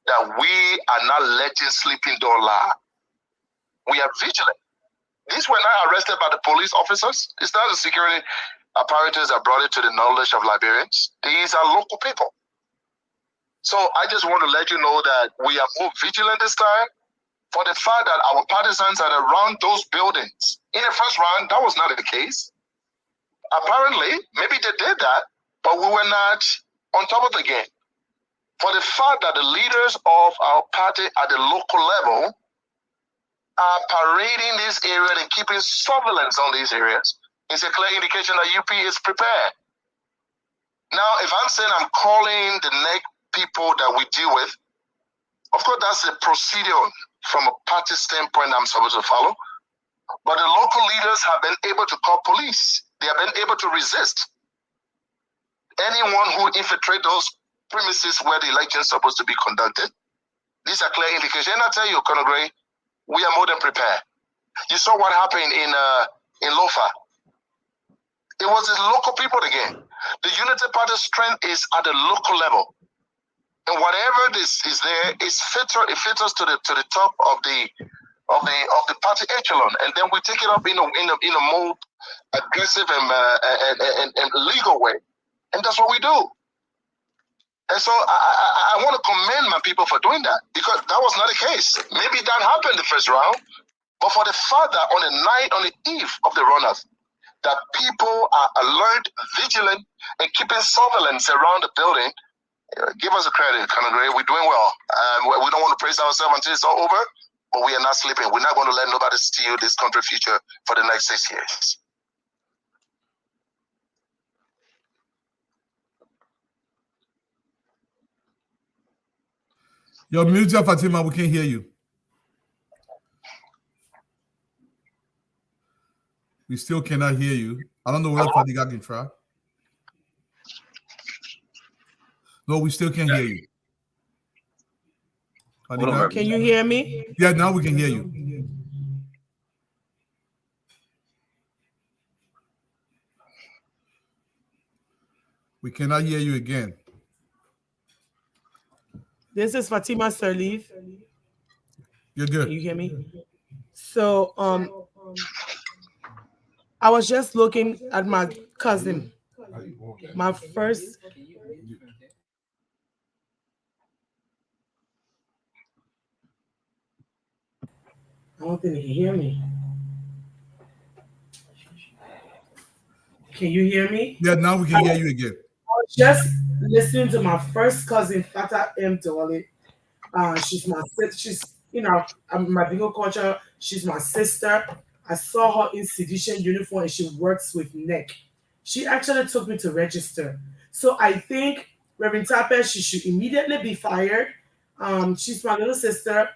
that we are not letting sleeping dog lie. We are vigilant. These were not arrested by the police officers. It's not the security apparatus that brought it to the knowledge of Liberians. These are local people. So I just want to let you know that we are more vigilant this time for the fact that our partisans are around those buildings. In the first round, that was not the case. Apparently, maybe they did that, but we were not on top of the game. For the fact that the leaders of our party at the local level are parading this area and keeping surveillance on these areas, it's a clear indication that UP is prepared. Now, if I'm saying I'm calling the next people that we deal with, of course, that's a procedure from a party standpoint I'm supposed to follow. But the local leaders have been able to call police. They have been able to resist anyone who infiltrate those premises where the election is supposed to be conducted. These are clear indications. And I tell you, Colonel Gray, we are more than prepared. You saw what happened in Lofa. It was the local people again. The Unity Party strength is at the local level. And whatever this is there, it filters to the top of the party echelon, and then we take it up in a more aggressive and legal way, and that's what we do. And so I want to commend my people for doing that, because that was not the case. Maybe that happened the first round, but for the fact that on the eve of the runoff, that people are alert, vigilant, and keeping surveillance around the building. Give us a credit, Colonel Gray. We're doing well. We don't want to praise ourselves until it's all over, but we are not sleeping. We're not going to let nobody steal this country's future for the next 6 years. Your music, Fatima, we can't hear you. We still cannot hear you. I don't know whether Fadiga can try. No, we still can't hear you. Can you hear me? Yeah, now we can hear you. We cannot hear you again. This is Fatima Sirleaf. You're good. Can you hear me? So, I was just looking at my cousin. My first. I don't think he can hear me. Can you hear me? Yeah, now we can hear you again. I was just listening to my first cousin, Fata M. Dole. She's my sister. She's, I'm my bingo culture. She's my sister. I saw her in sedition uniform, and she works with NEC. She actually took me to register. So I think Reverend Tapper, she should immediately be fired. She's my little sister.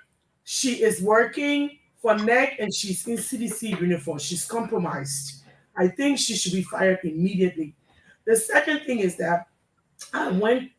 She is working for NEC, and she's in CDC uniform. She's compromised. I think she should be fired immediately. The second thing is that I went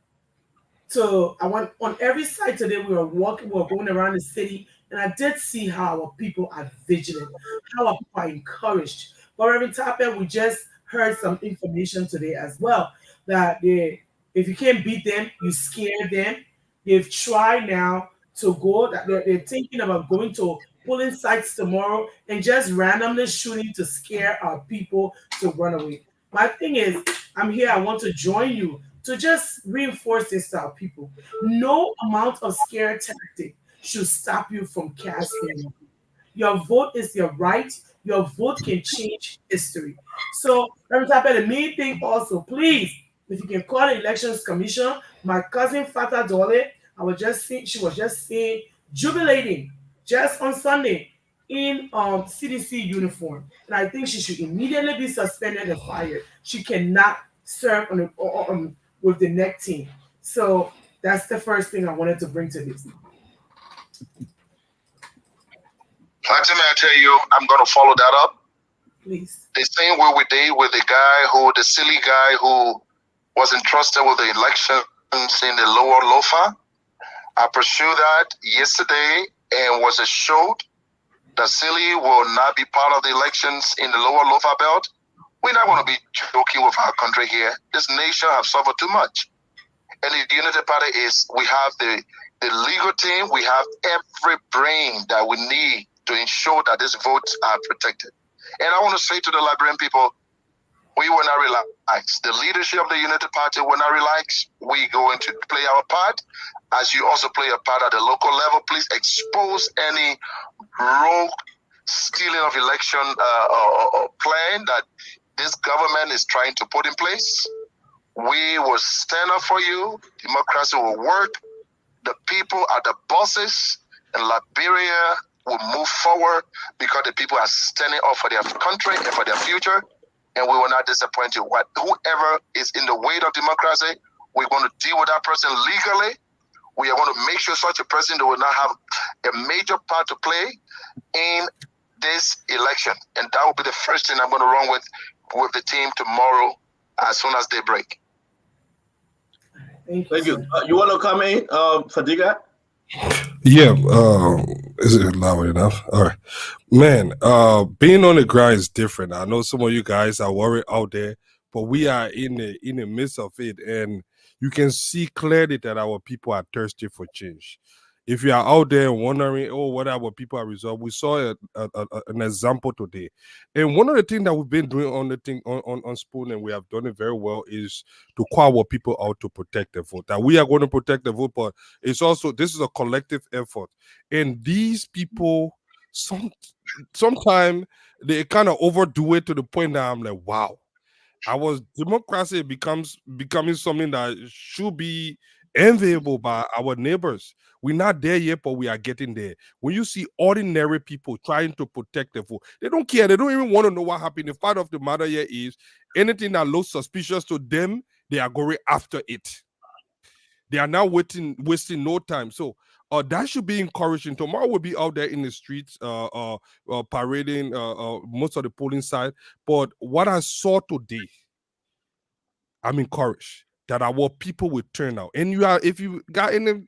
on every side today. We were walking, we were going around the city, and I did see how our people are vigilant, how our people are encouraged. But Reverend Tapper, we just heard some information today as well, that if you can't beat them, you scare them. They've tried now to go, that they're thinking about going to polling sites tomorrow and just randomly shooting to scare our people to run away. My thing is, I'm here, I want to join you to just reinforce this to our people. No amount of scare tactic should stop you from casting. Your vote is your right. Your vote can change history. So, the main thing also, please, if you can call the Elections Commission, my cousin Fata Dole, she was just saying, jubilating just on Sunday in CDC uniform. And I think she should immediately be suspended and fired. She cannot serve with the NEC team. So that's the first thing I wanted to bring to this. Fatima, I tell you, I'm going to follow that up. please. The same way we did with the silly guy who was entrusted with the elections in the lower Lofa. I pursued that yesterday and was assured that silly will not be part of the elections in the lower Lofa belt. We're not going to be joking with our country here. This nation has suffered too much. And the Unity Party we have the legal team, we have every brain that we need to ensure that these votes are protected. And I want to say to the Liberian people, we will not relax. The leadership of the Unity Party will not relax. We're going to play our part. As you also play a part at the local level, please expose any rogue stealing of election or plan that this government is trying to put in place. We will stand up for you. Democracy will work. The people are the bosses, and Liberia will move forward because the people are standing up for their country and for their future. And we will not disappoint you. Whoever is in the way of democracy, we're going to deal with that person legally. We are going to make sure such a person will not have a major part to play in this election. And that will be the first thing I'm going to run with the team tomorrow as soon as they break. Thank you. You want to come in, Fadiga? Yeah, is it loud enough? All right. Man, being on the ground is different. I know some of you guys are worried out there, but we are in the midst of it, and you can see clearly that our people are thirsty for change. If you are out there wondering, oh, what our people are resolved, we saw an example today. And one of the things that we've been doing on the thing on Spoon, and we have done it very well, is to call our people out to protect the vote. That we are going to protect the vote, but it's also, this is a collective effort. And these people, sometimes they kind of overdo it to the point that I'm like, wow, our democracy becoming something that should be enviable by our neighbors. We're not there yet, but we are getting there. When you see ordinary people trying to protect the vote, they don't care. They don't even want to know what happened. The fact of the matter here is anything that looks suspicious to them, they are going after it. They are now wasting no time. So that should be encouraging. Tomorrow we'll be out there in the streets parading most of the polling side. But what I saw today, I'm encouraged that our people will turn out. And if you got any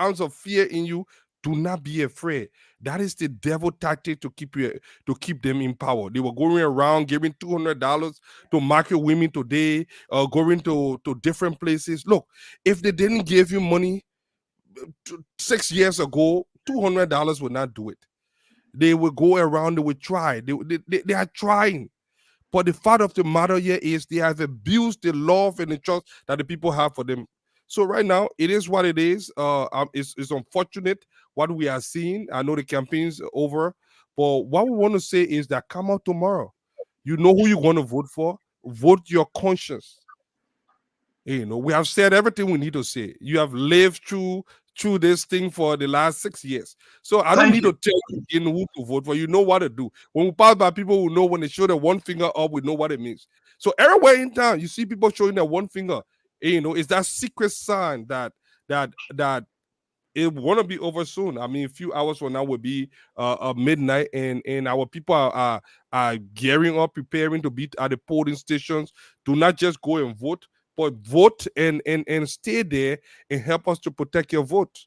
ounce of fear in you, do not be afraid. That is the devil tactic to keep them in power. They were going around giving $200 to market women today, going to different places. Look, if they didn't give you money 6 years ago, $200 would not do it. They will go around, they will try. They are trying. But the fact of the matter here is they have abused the love and the trust that the people have for them. So right now, it is what it is. It's unfortunate what we are seeing. I know the campaign's over, but what we want to say is that come out tomorrow. You know who you want to vote for. Vote your conscience. You know, we have said everything we need to say. You have lived through this thing for the last 6 years. So I don't need to tell you again who to vote for. You know what to do. When we pass by, people will know when they show their one finger up, we know what it means. So everywhere in town, you see people showing their one finger. You know, it's that secret sign that it want to be over soon. I mean, a few hours from now will be midnight, and our people are gearing up, preparing to be at the polling stations. Do not just go and vote, but vote and stay there and help us to protect your vote.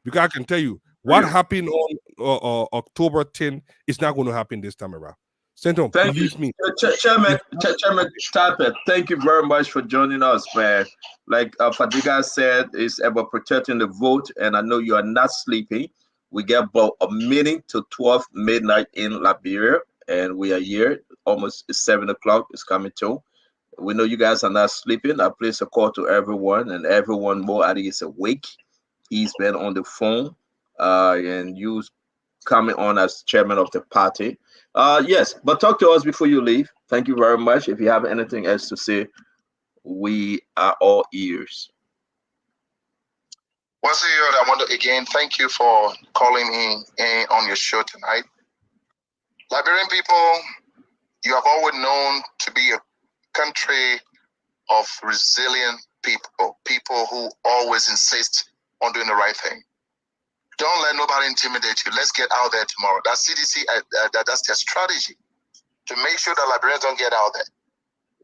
Because I can tell you, what happened on October 10th is not going to happen this time around. Senton, believe me. Chairman Tapet, thank you very much for joining us, man. Like Fadiga said, it's about protecting the vote, and I know you are not sleeping. We get about a minute to 12 midnight in Liberia, and we are here. Almost 7 o'clock is coming too. We know you guys are not sleeping. I place a call to everyone, and everyone more I think is awake. He's been on the phone, and you coming on as chairman of the party. Yes, but talk to us before you leave. Thank you very much. If you have anything else to say, we are all ears. Once again, I want to again thank you for calling in on your show tonight. Liberian people, you have always known to be a country of resilient people who always insist on doing the right thing. Don't let nobody intimidate you. Let's get out there tomorrow. That's CDC, that's their strategy. to make sure that Liberians don't get out there.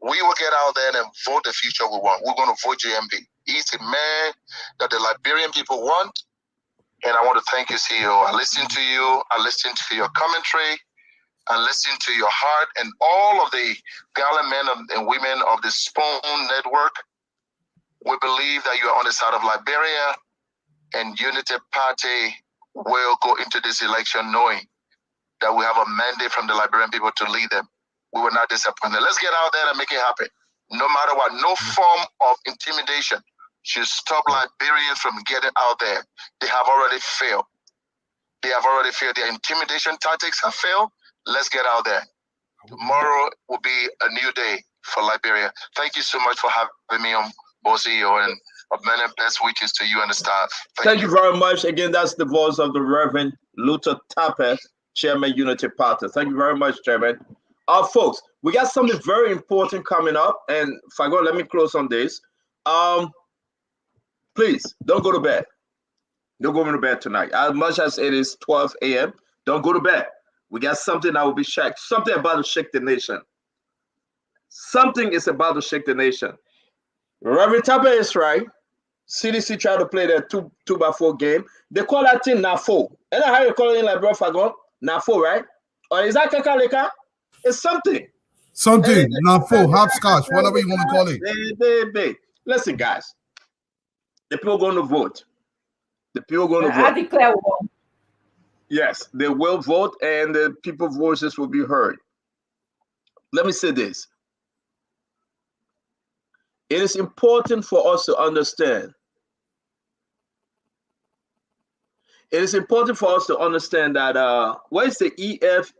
We will get out there and vote the future we want. We're going to vote JMB. He's the man that the Liberian people want. And I want to thank you, CEO. I listened to you. I listened to your commentary. I listened to your heart and all of the gallant men and women of the Spoon Network. We believe that you are on the side of Liberia, and Unity Party will go into this election knowing that we have a mandate from the Liberian people to lead them. We will not disappoint them. Let's get out there and make it happen. No matter what, no form of intimidation should stop Liberians from getting out there. They have already failed. They have already failed. Their intimidation tactics have failed. Let's get out there. Tomorrow will be a new day for Liberia. Thank you so much for having me on Bozio, and many best wishes to you and the staff. Thank you very much. Again, that's the voice of the Reverend Luther Tapet, Chairman, Unity Party. Thank you very much, Chairman. Folks, we got something very important coming up, and Fagon, let me close on this. Please don't go to bed. Don't go to bed tonight. As much as it is 12 a.m., don't go to bed. We got something that will be shacked. Something about to shake the nation. Something is about to shake the nation. Reverend Tapet is right. CDC tried to play their 2x4 game. They call that thing NAFO. And how you call it in Liberia, Fagon? NAFO, right? Or is that Kakaleka? It's something. Something. NAFO, hopscotch, whatever you want to call it. Listen, guys. The people are going to vote. The people are going to vote. I declare war. Yes, they will vote, and the people's voices will be heard. Let me say this. It is important for us to understand. It is important for us to understand that what is the EEF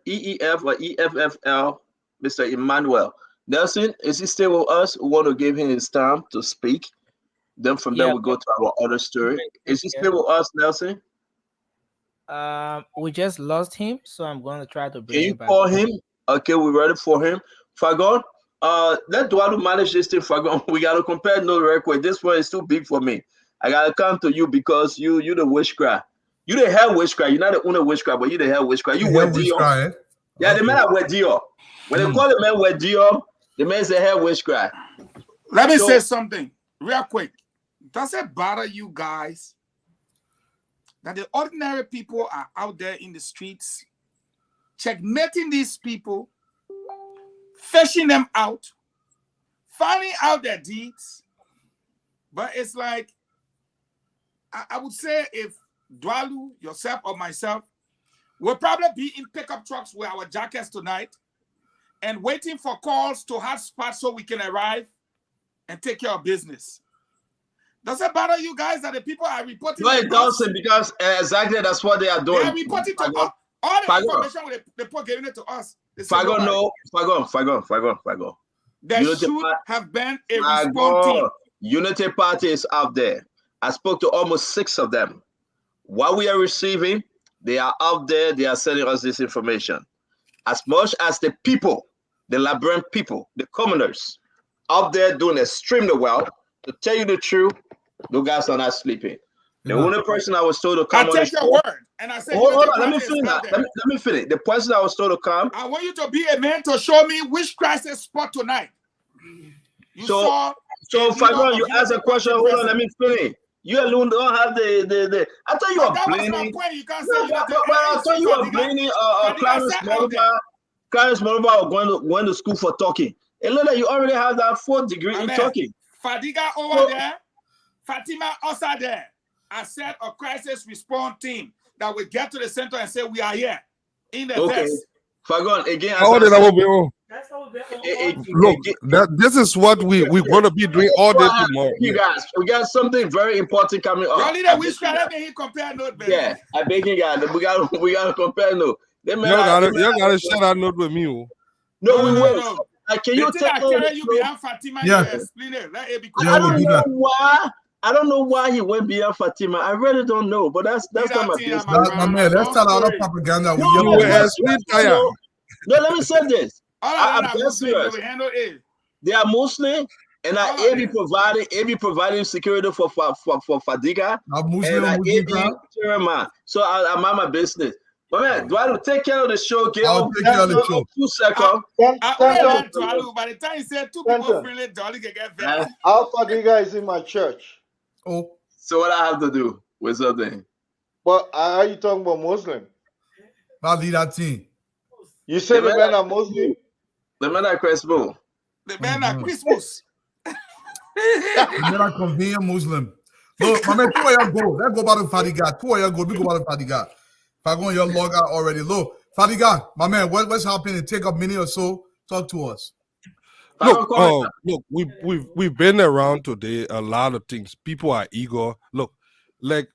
or EFFL, Mr. Emmanuel Nelson? Is he still with us? We want to give him his time to speak. Then from there, we'll go to our other story. Is he still with us, Nelson? We just lost him, so I'm going to try to bring Can you him back. call him? Okay, we're ready for him. Fagon, let Dualu manage this thing, Fagon. We got to compare no record. This one is too big for me. I got to come to you because you the witchcraft. You the hell witchcraft. You're not the only witchcraft, but you the hell witchcraft. You wear Dior. Yeah, the man that wear Dior. When they call the man wear Dior, the man say hell witchcraft. Let me say something real quick. Does it bother you guys that the ordinary people are out there in the streets checkmating these people, fishing them out, finding out their deeds? But it's like, I would say if Dwalu, yourself, or myself, will probably be in pickup trucks with our jackets tonight and waiting for calls to hotspot so we can arrive and take care of business. Does it bother you guys that the people are reporting? No, it doesn't, because exactly that's what they are doing. They are reporting to us. All the information with the report giving it to us. Fagon. There should have been a response team. Unity Party is out there. I spoke to almost 6 of them. What we are receiving, they are out there. They are sending us this information. As much as the people, the Liberian people, the commoners, out there doing extremely well. To tell you the truth, those guys are not sleeping. The only person I was told to come I take your word, and I said, hold on, let me finish. Let me finish. The person I was told to come. I want you to be a man to show me which crisis spot tonight. So Fagon, you asked a question. Hold on, let me finish. You alone don't have the. I thought you were blaming. You can't say I thought you were blaming Clarence Moruba going to school for talking. It looks like you already have that 4th degree in talking. Fadiga over there, Fatima also there. I said a crisis response team that will get to the center and say we are here in the vest. Fagon, again. Look, this is what we're going to be doing all day tomorrow. You guys, we got something very important coming up. Only the witchcraft, let me compare note, baby. Yeah, I beg you guys, we got to compare note. You gotta share that note with me. No, we will. Can you tell Fatima? Yeah. I don't know why he went beyond Fatima. I really don't know, but that's not my business. Man, let's tell all the propaganda. No, let me say this. I'm serious. They are Muslim, and I be providing security for Fadiga. I'm Muslim. So I'm on my business. Man, do I have to take care of the show? Get I'll take care of the show. 2 seconds. By the time he said two people freely, Dolly can get better. Alpha Diga is in my church. Oh. So what I have to do with something? But are you talking about Muslim? I'll lead that team. You said the men are Muslim? The men are Christmas. The men are Christmas. The men are convenient Muslim. Look, my man, 2 of y'all go. Let's go back to Fadiga. 2 of y'all go. We go back to Fadiga. If I go on your log out already. Look, Fadiga, my man, what's happening? Take a minute or so. Talk to us. Look, we've been around today. A lot of things. People are eager. Look, like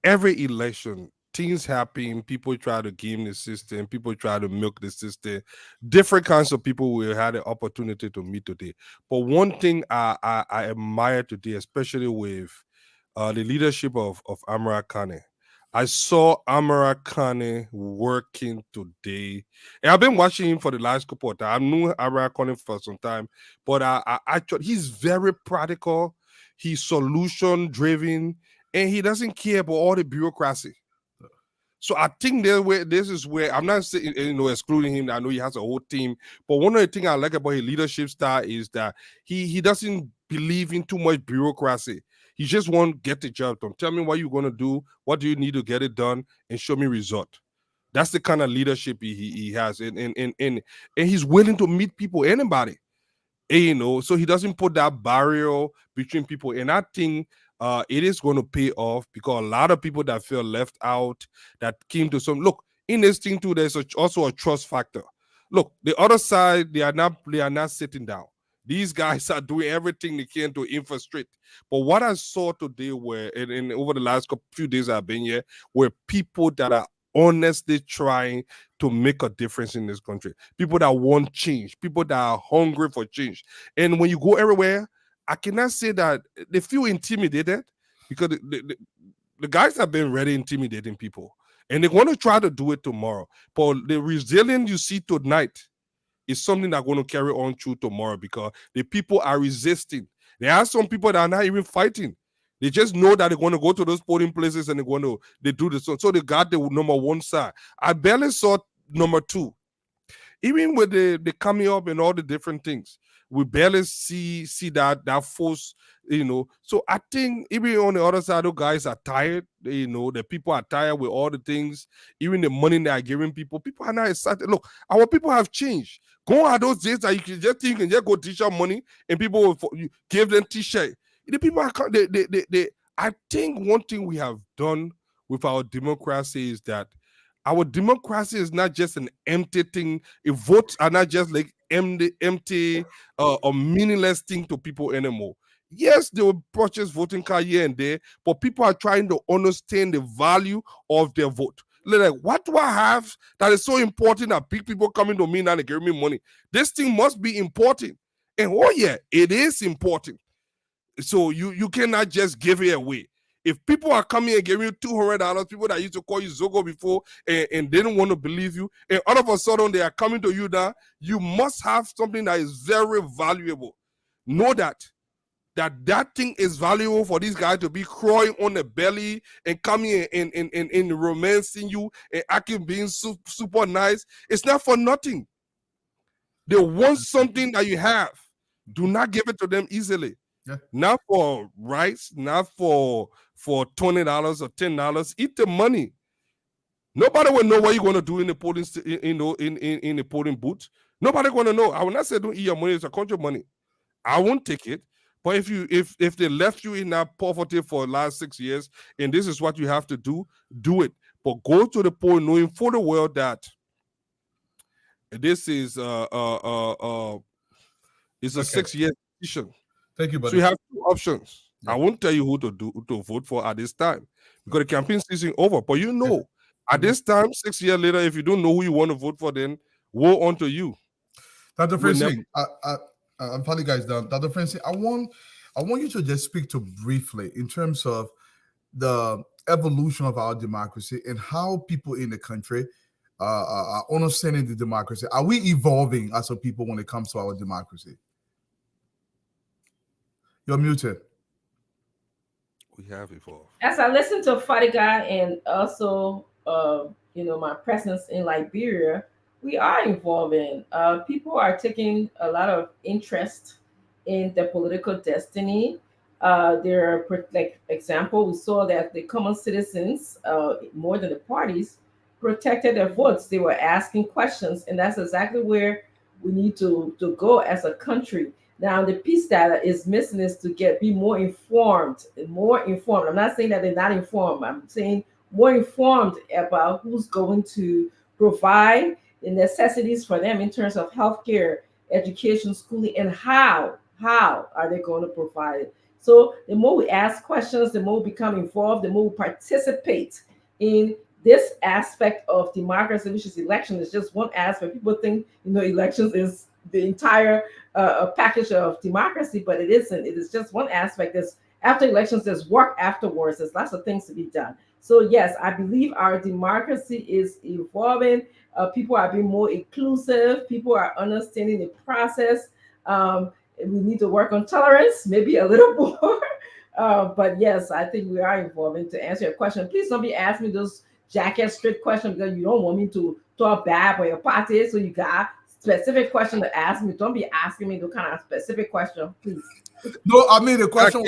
every election, things happen. People try to game the system. People try to milk the system. Different kinds of people we had the opportunity to meet today. But one thing I admire today, especially with the leadership of Amara Kane. I saw Amara Kane working today. And I've been watching him for the last couple of times. I knew Amara Kane for some time, but he's very practical. He's solution driven, and he doesn't care about all the bureaucracy. So I think this is where I'm not saying, excluding him. I know he has a whole team, but one of the things I like about his leadership style is that he doesn't believe in too much bureaucracy. He just want to get the job done. Tell me what you're going to do. What do you need to get it done? And show me result. That's the kind of leadership he has. And he's willing to meet people, anybody. And, so he doesn't put that barrier between people. And I think it is going to pay off because a lot of people that feel left out, that came to some, look, in this thing too, there's also a trust factor. Look, the other side, they are not sitting down. These guys are doing everything they can to infiltrate. But what I saw today and over the last few days I've been here, were people that are honestly trying to make a difference in this country. People that want change. People that are hungry for change. And when you go everywhere, I cannot say that they feel intimidated because the guys have been really intimidating people. And they want to try to do it tomorrow. But the resilience you see tonight is something that's going to carry on through tomorrow because the people are resisting. There are some people that are not even fighting. They just know that they're going to go to those polling places and they do this. So they got the number one side. I barely saw number two. Even with the coming up and all the different things, we barely see that force, So I think even on the other side, those guys are tired. The people are tired with all the things, even the money they are giving people. People are not excited. Look, our people have changed. Go on those days that you can just go t-shirt money and people will give them t-shirt. The people are, I think one thing we have done with our democracy is that our democracy is not just an empty thing. Votes are not just like empty or meaningless thing to people anymore. Yes, they will purchase voting card here and there, but people are trying to understand the value of their vote. Like, what do I have that is so important that big people coming to me now and giving me money? This thing must be important. And oh yeah, it is important. So you cannot just give it away. If people are coming and giving you $200, people that used to call you Zogo before and they don't want to believe you, and all of a sudden they are coming to you now, you must have something that is very valuable. Know that thing is valuable for these guys to be crawling on the belly and coming and romancing you and acting being super nice. It's not for nothing. They want something that you have. Do not give it to them easily. Yeah. Not for rice, not for $20 or $10. Eat the money. Nobody will know what you're going to do in the polling, in the polling booth. Nobody going to know. I will not say don't eat your money. It's a country money. I won't take it. But if they left you in that poverty for the last 6 years, and this is what you have to do it. But go to the poll knowing for the world that this is it's a 6-year decision. Thank you, buddy. So you have two options. Yeah. I won't tell you who to vote for at this time because the campaign season over. But at this time, 6 years later, if you don't know who you want to vote for, then woe unto you. Dr. Francis, I'm finally guys done. Dr. Francis, I want you to just speak to briefly in terms of the evolution of our democracy and how people in the country are understanding the democracy. Are we evolving as a people when it comes to our democracy? You're muted. We have evolved. As I listen to Fadiga and also, my presence in Liberia, we are involving. People are taking a lot of interest in the political destiny. There are, like example, we saw that the common citizens, more than the parties, protected their votes. They were asking questions, and that's exactly where we need to go as a country. Now, the piece that is missing is to be more informed, more informed. I'm not saying that they're not informed. I'm saying more informed about who's going to provide the necessities for them in terms of healthcare, education, schooling, and how are they going to provide it. So the more we ask questions, the more we become involved, the more we participate in this aspect of democracy, which is election, is just one aspect. People think elections is the entire package of democracy, but it isn't. It is just one aspect. There's after elections, there's work afterwards. There's lots of things to be done. So yes, I believe our democracy is evolving. People are being more inclusive. People are understanding the process. We need to work on tolerance, maybe a little more. But yes, I think we are evolving. To answer your question, please don't be asking me those jackass strict questions because you don't want me to talk bad about your party. So you got specific question to ask me. Don't be asking me the kind of specific question, please. No, I mean the question.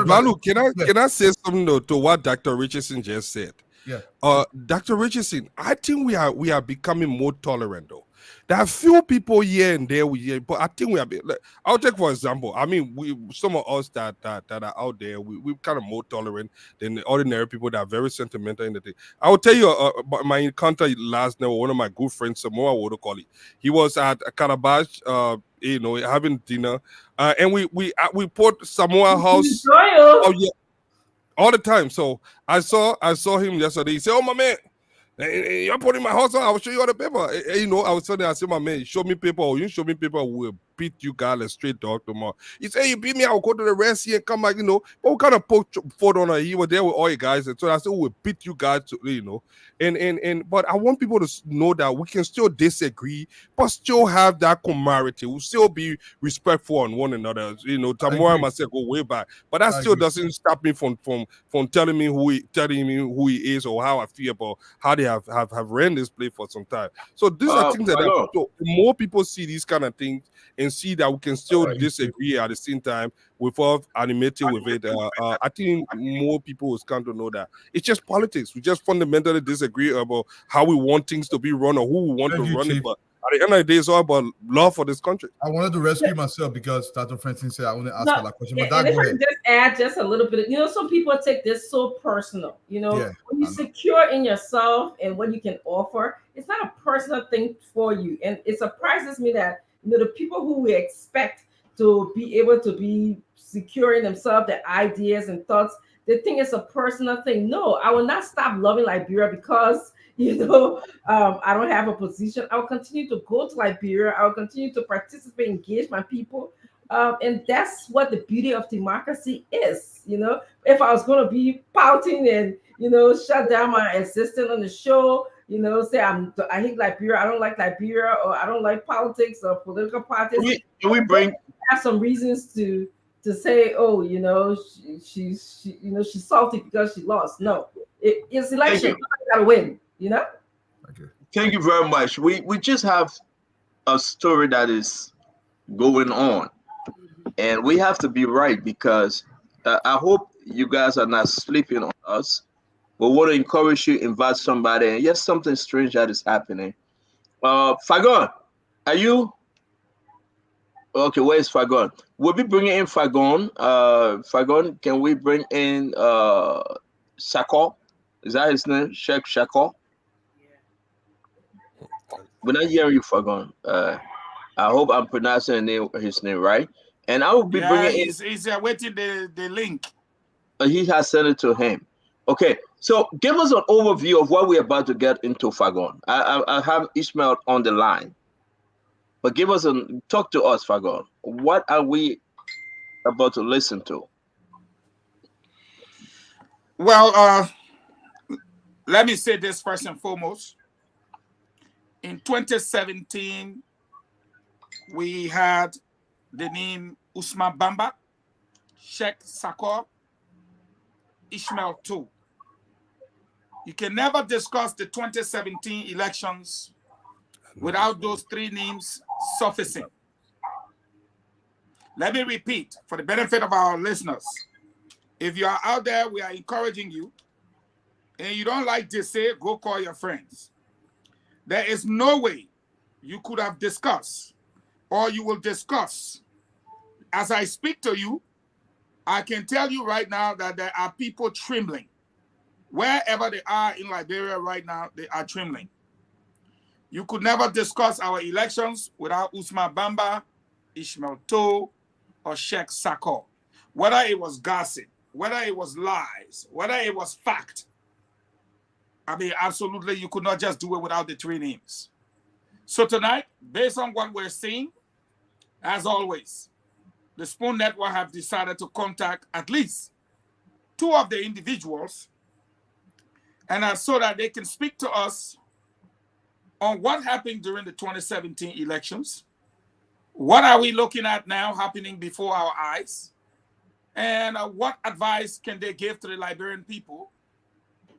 Balu, can I say something to what Dr. Richardson just said? Yeah. Dr. Richardson, I think we are becoming more tolerant though. There are few people here and there but I think we are. I'll take for example. I mean, some of us that are out there, we're kind of more tolerant than the ordinary people that are very sentimental in the thing. I will tell you about my encounter last night with one of my good friends, Samoa Wodokoli. He was at Calabash, having dinner, and we put Samoa House. Oh yeah, all the time. So I saw him yesterday. He said, "Oh my man, you're putting my house on. I will show you all the paper." I was telling him, I said, "My man, show me paper, or you show me paper, we will beat you guys a straight dog tomorrow." He said, "You beat me, I'll go to the rest here and come back." But we kind of poked fought on her. He was there with all you guys, and so I said, "We'll beat you guys," but I want people to know that we can still disagree, but still have that camaraderie. We'll still be respectful on one another. Tamora and myself go way back, but that still doesn't stop me from telling me who he is or how I feel about how they have ran this play for some time. So these are things that so more people see these kind of things and see that we can still disagree at the same time without animating with it. I think more people will come to know that it's just politics. We just fundamentally disagree about how we want things to be run or who we want to run it. But at the end of the day, it's all about love for this country. I wanted to rescue myself because Dr. Francine said I want to ask her that question. But and if I can just add just a little bit, some people take this so personal. When you're secure in yourself and what you can offer, it's not a personal thing for you. And it surprises me that the people who we expect to be able to be secure in themselves, their ideas and thoughts, they think it's a personal thing. No, I will not stop loving Liberia because I don't have a position. I will continue to go to Liberia. I will continue to participate, engage my people. And that's what the beauty of democracy is. If I was going to be pouting and, shut down my assistant on the show, say I hate Liberia, I don't like Liberia, or I don't like politics or political parties. Can we have some reasons to say, oh, she's salty because she lost? No, it's election. You gotta win. Thank you very much. We just have a story that is going on, and we have to be right because I hope you guys are not sleeping on us. We want to encourage you, invite somebody, and yes, something strange that is happening. Fagon, are you? Okay, where's Fagon? We'll be bringing in Fagon. Fagon, can we bring in Shako? Is that his name? Sheikh Shako? We're not hearing you, Fagon. I hope I'm pronouncing his name right. And I will be bringing in. He's waiting the link. He has sent it to him. Okay, so give us an overview of what we're about to get into, Fagon. I have Ishmael on the line, but talk to us, Fagon. What are we about to listen to? Well, let me say this first and foremost. In 2017, we had the name Usman Bamba, Sheikh Sakor, Ishmael too. You can never discuss the 2017 elections without those three names surfacing. Let me repeat for the benefit of our listeners. If you are out there, we are encouraging you, and you don't like this, say, go call your friends. There is no way you could have discussed, or you will discuss. As I speak to you, I can tell you right now that there are people trembling. Wherever they are in Liberia right now, they are trembling. You could never discuss our elections without Usman Bamba, Ishmael Toe, or Sheikh Sakor. Whether it was gossip, whether it was lies, whether it was fact. I mean, absolutely, you could not just do it without the three names. So tonight, based on what we're seeing, as always, the Spoon Network have decided to contact at least two of the individuals, and so that they can speak to us on what happened during the 2017 elections. What are we looking at now happening before our eyes? And what advice can they give to the Liberian people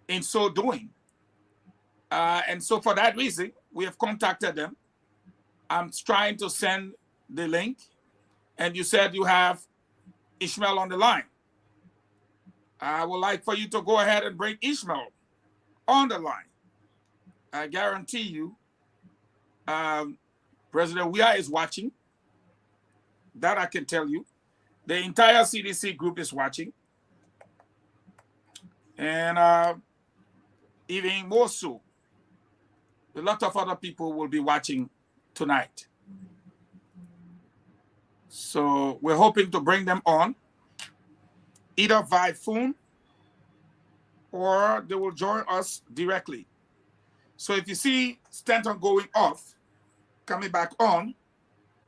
in so doing? And so for that reason, we have contacted them. I'm trying to send the link. And you said you have Ishmael on the line. I would like for you to go ahead and bring Ishmael on the line. I guarantee you, President Weah is watching. That I can tell you. The entire CDC group is watching. And even more so, a lot of other people will be watching tonight. So we're hoping to bring them on, either via phone or they will join us directly. So if you see Stanton going off, coming back on,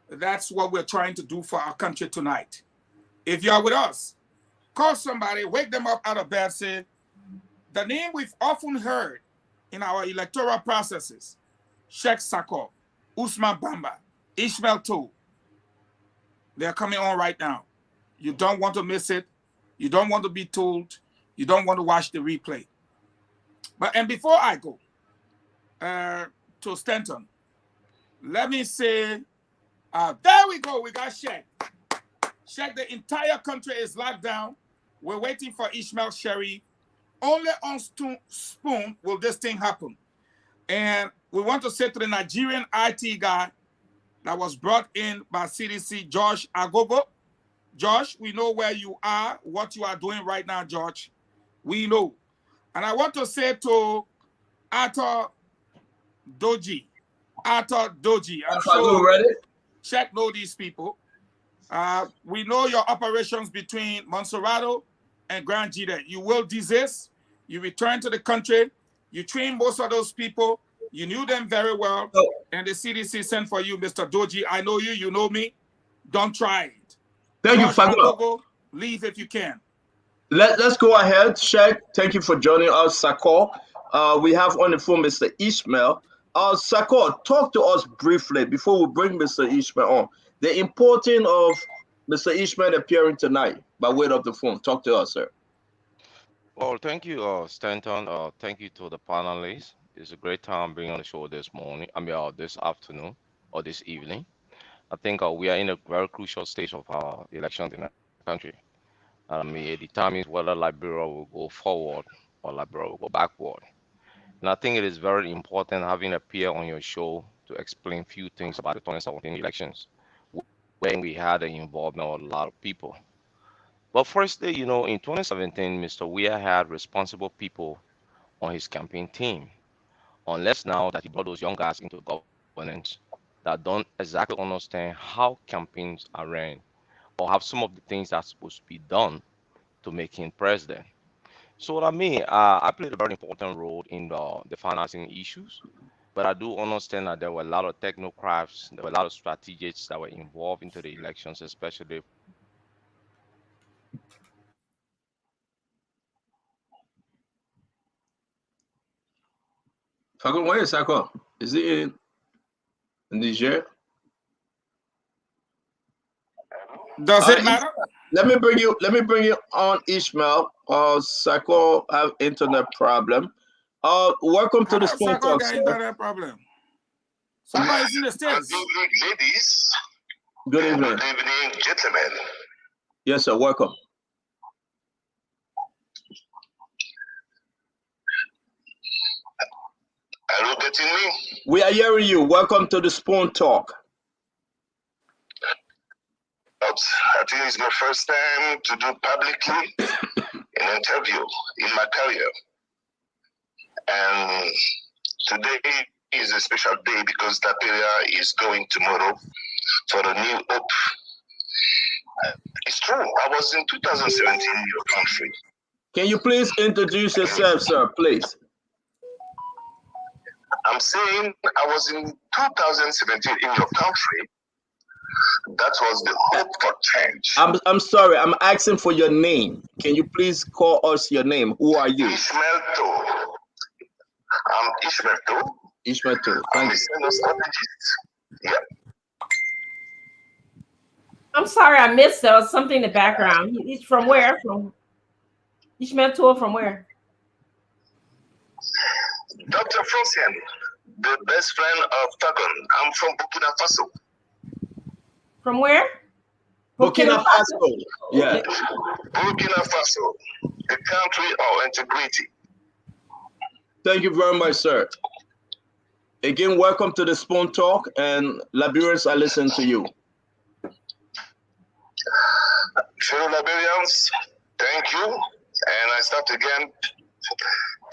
that's what we're trying to do for our country tonight. If you are with us, call somebody, wake them up out of bed, say, the name we've often heard in our electoral processes, Sheikh Sakor, Usman Bamba, Ishmael Toe, they're coming on right now. You don't want to miss it. You don't want to be told. You don't want to watch the replay. And before I go to Stanton, let me say, there we go. We got Sheikh. Sheikh, the entire country is locked down. We're waiting for Ishmael Sherry. Only on Spoon will this thing happen. And we want to say to the Nigerian IT guy that was brought in by CDC, Josh Agogo. Josh, we know where you are, what you are doing right now, Josh. We know. And I want to say to Arthur Doji. I'm sure Sheikh know these people. We know your operations between Monserrato and Grand Jide. You will desist. You return to the country. You train most of those people. You knew them very well. And the CDC sent for you, Mr. Doji. I know you. You know me. Don't try it. Thank you, Fagula. Leave if you can. Let's go ahead, Sheikh. Thank you for joining us, Sakor. We have on the phone Mr. Ishmael. Sakor, talk to us briefly before we bring Mr. Ishmael on. The importance of Mr. Ishmael appearing tonight by way of the phone. Talk to us, sir. Well, thank you, Stanton. Thank you to the panelists. It's a great time being on the show this morning. This afternoon or this evening. I think we are in a very crucial stage of our elections in the country. It determines whether Liberia will go forward or Liberia will go backward. And I think it is very important having appeared on your show to explain a few things about the 2017 elections, when we had the involvement of a lot of people. But firstly, in 2017, Mr. Weah had responsible people on his campaign team. Unless now that he brought those young guys into governance that don't exactly understand how campaigns are ran or have some of the things that's supposed to be done to make him president. So what I mean, I played a very important role in the financing issues, but I do understand that there were a lot of technocrats, there were a lot of strategists that were involved into the elections, especially. Fagun, where is Sakor? Is he in Niger? Does it matter? Let me bring you on, Ishmael. Sakor have internet problem. Welcome to the Spoon Sako Talk, got sir. internet problem. Sako is in the States. Good evening, ladies. Good evening. Good evening, gentlemen. Yes, sir. Welcome. Are you getting me? We are hearing you. Welcome to the Spoon Talk. I think it's my first time to do publicly an interview in my career. And today is a special day because Liberia is going tomorrow for a new hope. It's true. I was in 2017 in your country. Can you please introduce yourself, sir, please? I'm saying I was in 2017 in your country. That was the hope for change. I'm sorry. I'm asking for your name. Can you please call us your name? Who are you? Ishmael To. I'm Ishmael To. Ishmael To. I'm a senior strategist. Yeah. I'm sorry, I missed there was something in the background. He's from where? From Ishmael To from where? Dr. Francian, the best friend of Tagon. I'm from Burkina Faso. From where? Burkina Faso. Yeah. Burkina Faso, the country of integrity. Thank you very much, sir. Again, welcome to the Spoon Talk, and Liberians, I listen to you. Fellow Liberians, thank you. And I start again.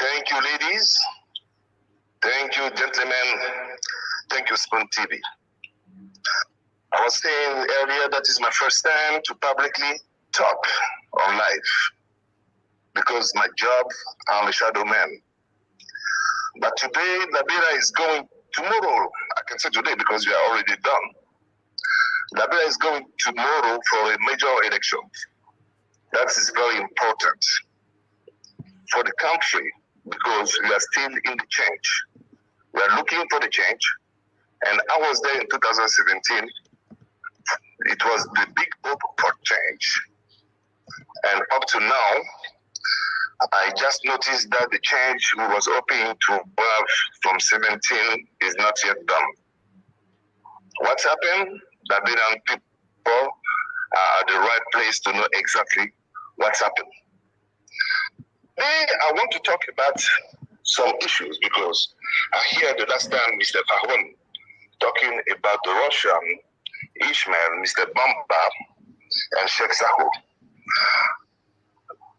Thank you, ladies. Thank you, gentlemen. Thank you, Spoon TV. I was saying earlier that is my first time to publicly talk on live because my job, I'm a shadow man. But today, Liberia is going tomorrow. I can say today because we are already done. Liberia is going tomorrow for a major election. That is very important for the country because we are still in the change. We are looking for the change. And I was there in 2017. It was the big hope for change. And up to now, I just noticed that the change we was hoping to have from 17 is not yet done. What's happened? Liberian people are at the right place to know exactly what's happened. Today, I want to talk about some issues because I hear the last time Mr. Fahwan talking about the Russian, Ishmael, Mr. Bamba, and Sheikh Saho.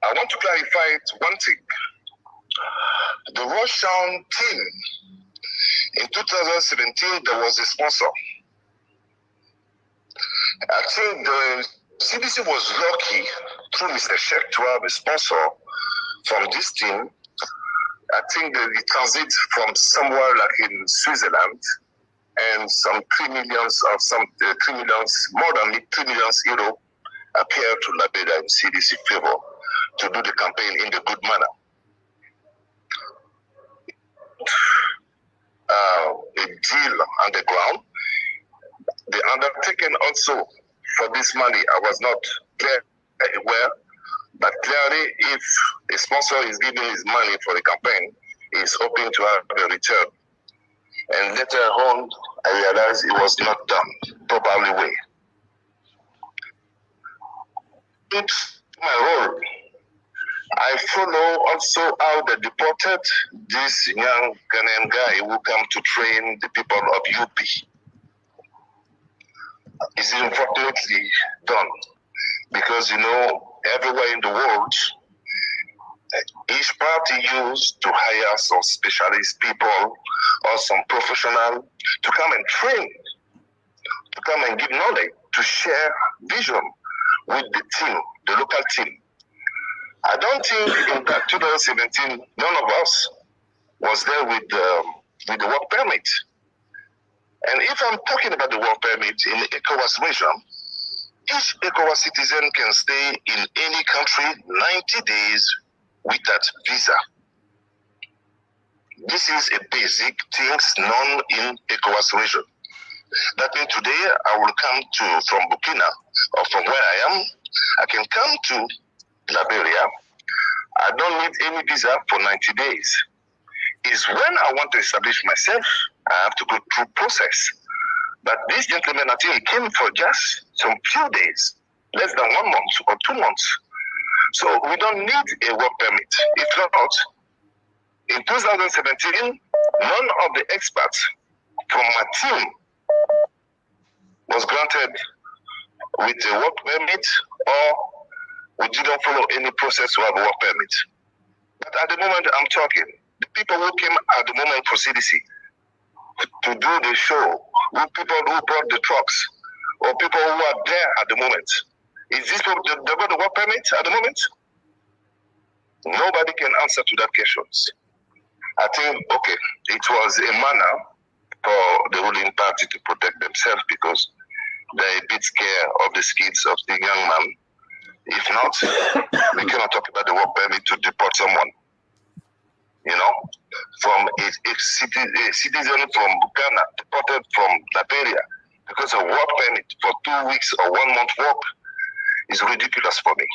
I want to clarify one thing. The Russian team, in 2017, there was a sponsor. I think the CDC was lucky through Mr. Sheikh to have a sponsor from this team. I think that it transits from somewhere like in Switzerland, and some 3 million of some 3 million, more than 3 million euro appear to Liberia in CDC favor to do the campaign in the good manner. A deal on the ground. The undertaking also for this money, I was not clear aware, but clearly if a sponsor is giving his money for the campaign, he is hoping to have a return. And later on, I realized it was not done properly way. It's my role. I follow also how they deported this young Ghanaian guy who come to train the people of UP. It's unfortunately done because, you know, everywhere in the world, each party used to hire some specialist people or some professional to come and train, to come and give knowledge, to share vision with the team, the local team. I don't think in that 2017, none of us was there with the work permit. And if I'm talking about the work permit in the ECOWAS region, each ECOWAS citizen can stay in any country 90 days without visa. This is a basic things known in ECOWAS region. That means today I will come from Burkina or from where I am, I can come to Liberia. I don't need any visa for 90 days. is when I want to establish myself, I have to go through process. But this gentleman, I think he came for just some few days, less than 1 month or 2 months. So we don't need a work permit. If not, in 2017, none of the experts from my team was granted with a work permit, or we didn't follow any process to have a work permit. But at the moment I'm talking, the people who came at the moment for CDC to do the show, people who brought the trucks, or people who are there at the moment, is this people they got the work permit at the moment? Nobody can answer to that questions. I think, okay, it was a manner for the ruling party to protect themselves because they're a bit scared of the skills of the young man. If not, we cannot talk about the work permit to deport someone. You know, from a citizen from Ghana deported from Liberia because of work permit for 2 weeks or 1 month work is ridiculous for me.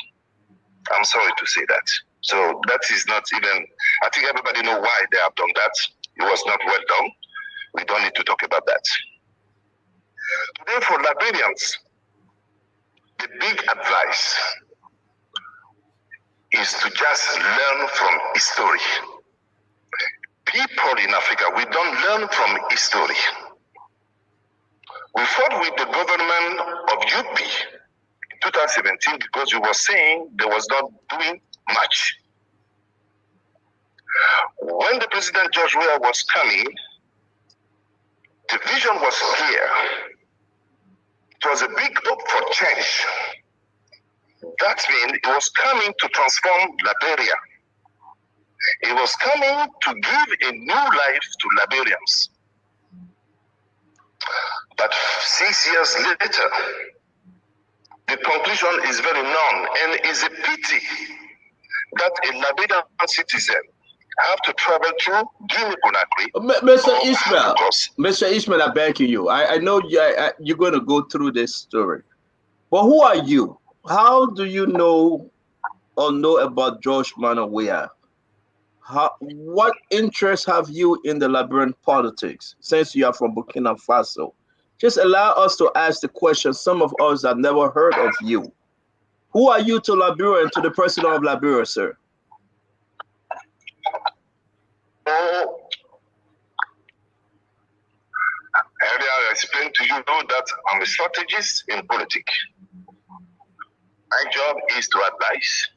I'm sorry to say that. So that is not even, I think everybody know why they have done that. It was not well done. We don't need to talk about that. Today for Liberians, the big advice is to just learn from history. People in Africa, we don't learn from history. We fought with the government of UP in 2017 because we were saying they was not doing much. When the President George Weah was coming, the vision was clear. It was a big hope for change. That means it was coming to transform Liberia. It was coming to give a new life to Liberians. But 6 years later, the conclusion is very known, and it's a pity that a Liberian citizen have to travel through Guinea-Conakry. Mr. Ishmael, I beg you. I know you're going to go through this story. But who are you? How do you know or know about George Manneh Weah? What interest have you in the Liberian politics since you are from Burkina Faso? Just allow us to ask the question some of us have never heard of you. Who are you to Liberia and to the president of Liberia, sir? Earlier I explained to you that I'm a strategist in politics. My job is to advise,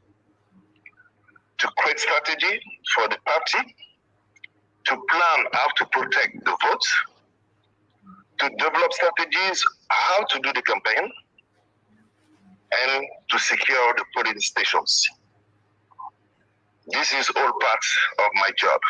to create strategy for the party, to plan how to protect the votes, to develop strategies how to do the campaign, and to secure the polling stations. This is all part of my job.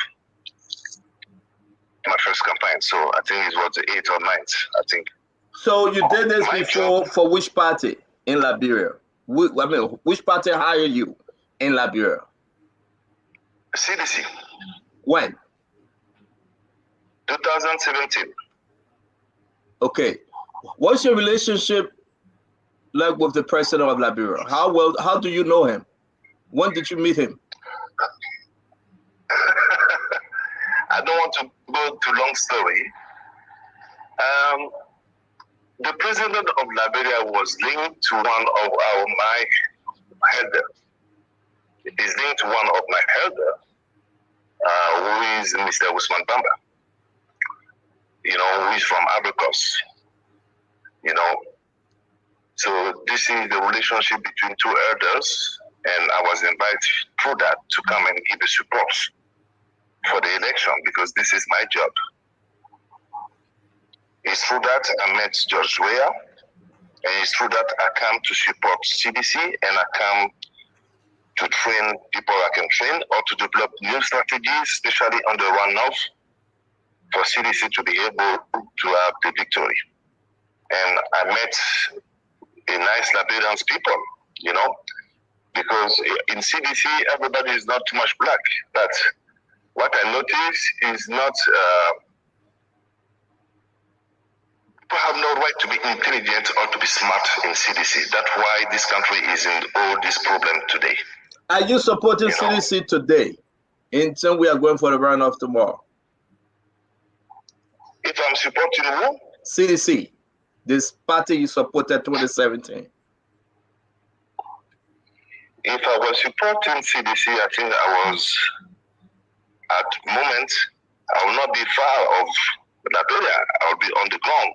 My first campaign, so I think it was the 8th or 9th, I think. So you did this before for which party in Liberia? Which party hired you in Liberia? CDC. When? 2017. Okay. What's your relationship like with the president of Liberia? How do you know him? When did you meet him? I don't want to go to long story. The president of Liberia was linked to one of my elder. It is linked to one of my elder, who is Mr. Usman Bamba. You know, who is from Abrikos. You know, so this is the relationship between two elders, and I was invited through that to come and give a support for the election because this is my job. It's through that I met George Weah, and it's through that I come to support CDC, and I come to train people I can train or to develop new strategies, especially on the runoff, for CDC to be able to have the victory. And I met a nice Liberian people, you know, because in CDC everybody is not too much black, but what I noticed is not people have no right to be intelligent or to be smart in CDC. That's why this country is in all this problem today. Are you supporting CDC today in some we are going for the runoff tomorrow? If I'm supporting who? CDC, this party you supported 2017. If I was supporting CDC, I think I was, at the moment, I will not be far of Liberia. I will be on the ground.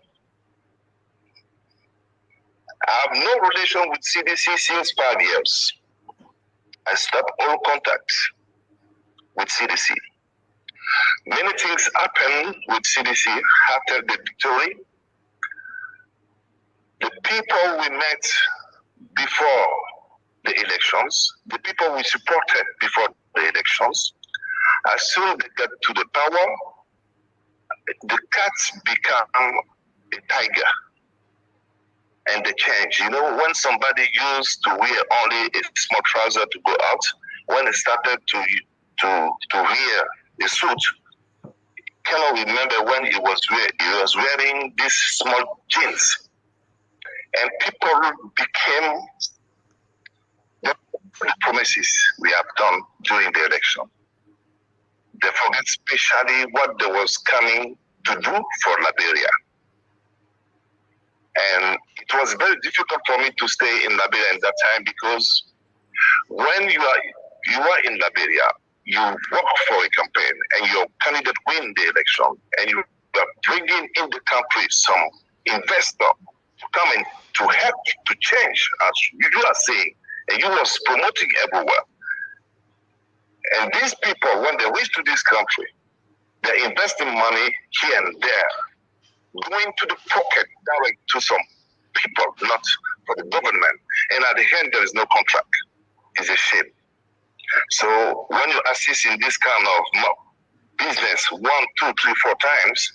I have no relation with CDC since 5 years. I stopped all contact with CDC. Many things happened with CDC after the victory. The people we met before the elections, the people we supported before the elections, as soon as they got to the power, the cats become a tiger. And they change. You know, when somebody used to wear only a small trouser to go out, when they started to wear a suit, cannot remember when he was wearing these small jeans. And people became the promises we have done during the election. They forget especially what they was coming to do for Liberia. And it was very difficult for me to stay in Liberia at that time because when you are in Liberia, you work for a campaign and your candidate win the election and you are bringing in the country some investor to come in to help to change, as you are saying, and you was promoting everywhere. And these people, when they reach to this country, they're investing money here and there, going to the pocket direct to some people, not for the government. And at the end, there is no contract. It's a shame. So when you assist in this kind of business 1, 2, 3, 4 times,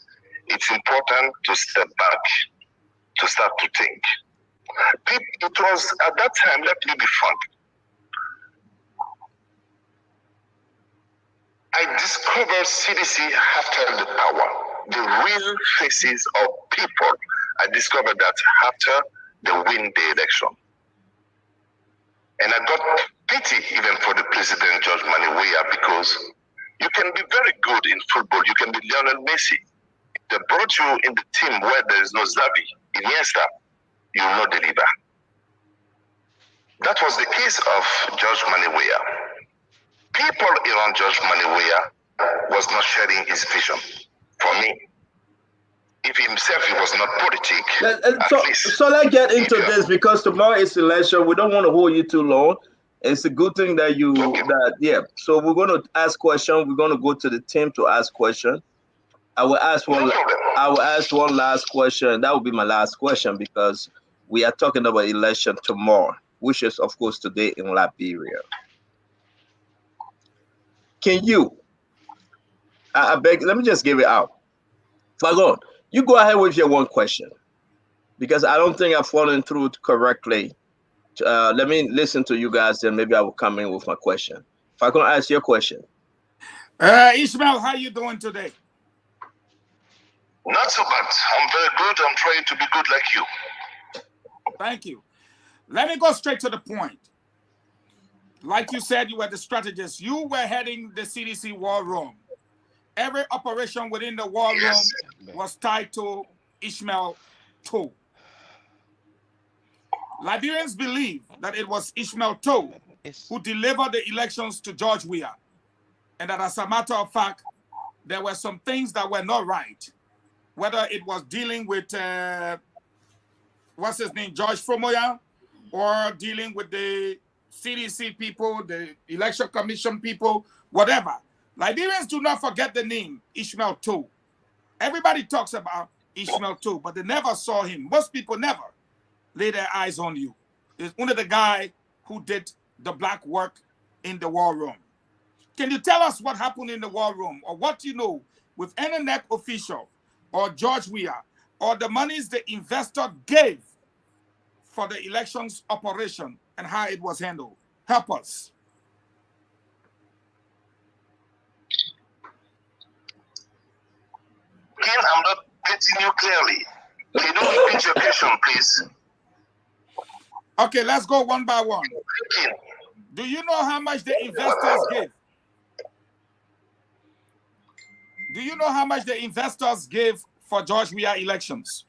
it's important to step back, to start to think. It was at that time, let me be frank, I discovered CDC after the power, the real faces of people. I discovered that after they win the election. And I got pity even for the president, George Mani Weah, because you can be very good in football. You can be Lionel Messi. They brought you in the team where there is no Xavi, Iniesta, you will not deliver. That was the case of George Mani Weah. People around George Mani Weah was not sharing his vision. For me, if himself he was not politic, so let's get into this because tomorrow is election. We don't want to hold you too long. It's a good thing that So we're going to ask questions. We're going to go to the team to ask questions. I will ask one last question. That will be my last question because we are talking about election tomorrow, which is of course today in Liberia. Can you? I beg. Let me just give it out. Fagon, you go ahead with your one question because I don't think I've fallen through correctly. Let me listen to you guys, then maybe I will come in with my question. Fagon, ask your question. Ishmael, how you doing today? Not so bad. I'm very good. I'm trying to be good like you. Thank you. Let me go straight to the point. Like you said, you were the strategist. You were heading the CDC war room. Every operation within the war room was tied to Ishmael Toe. Liberians believe that it was Ishmael Toe who delivered the elections to George Weah. And that as a matter of fact, there were some things that were not right. Whether it was dealing with, what's his name, George Fromoya, or dealing with the CDC people, the election commission people, whatever. Liberians do not forget the name Ishmael Toe. Everybody talks about Ishmael Toe, but they never saw him. Most people never lay their eyes on you. It's only the guy who did the black work in the war room. Can you tell us what happened in the war room or what you know with any NEC official or George Weah or the monies the investor gave for the elections operation and how it was handled? Help us. Ken, I'm not getting you clearly. Can you repeat your question, please? Okay, let's go one by one. Do you know how much the investors gave? do you know how much the investors gave for George Weah elections?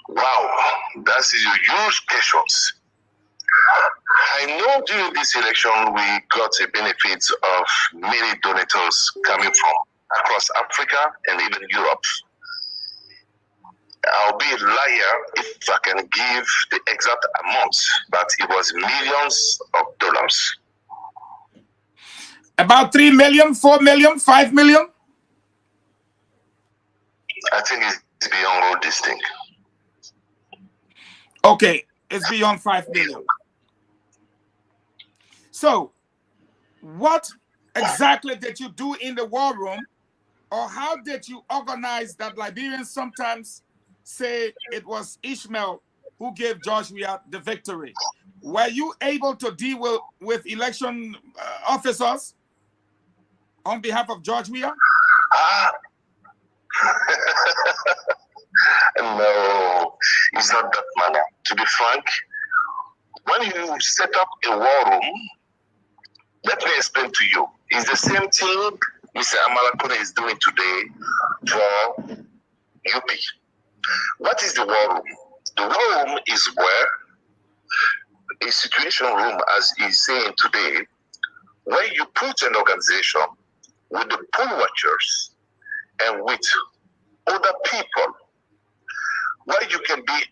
Wow, that's a huge questions. I know during this election we got the benefits of many donors coming from across Africa and even Europe. I'll be a liar if I can give the exact amount, but it was millions of dollars. About 3 million, 4 million, 5 million? I think it's beyond all this thing. Okay, it's beyond 5 million. So, what exactly did you do in the war room, or how did you organize that? Liberians sometimes say it was Ishmael who gave George Weah the victory. Were you able to deal with election officers on behalf of George Weah? No, it's not that manner. To be frank, when you set up a war room, let me explain to you. It's the same thing Mr. Amalakone is doing today for UP. What is the war room? The war room is where a situation room, as he's saying today, where you put an organization with the poll watchers and with other people, where you can be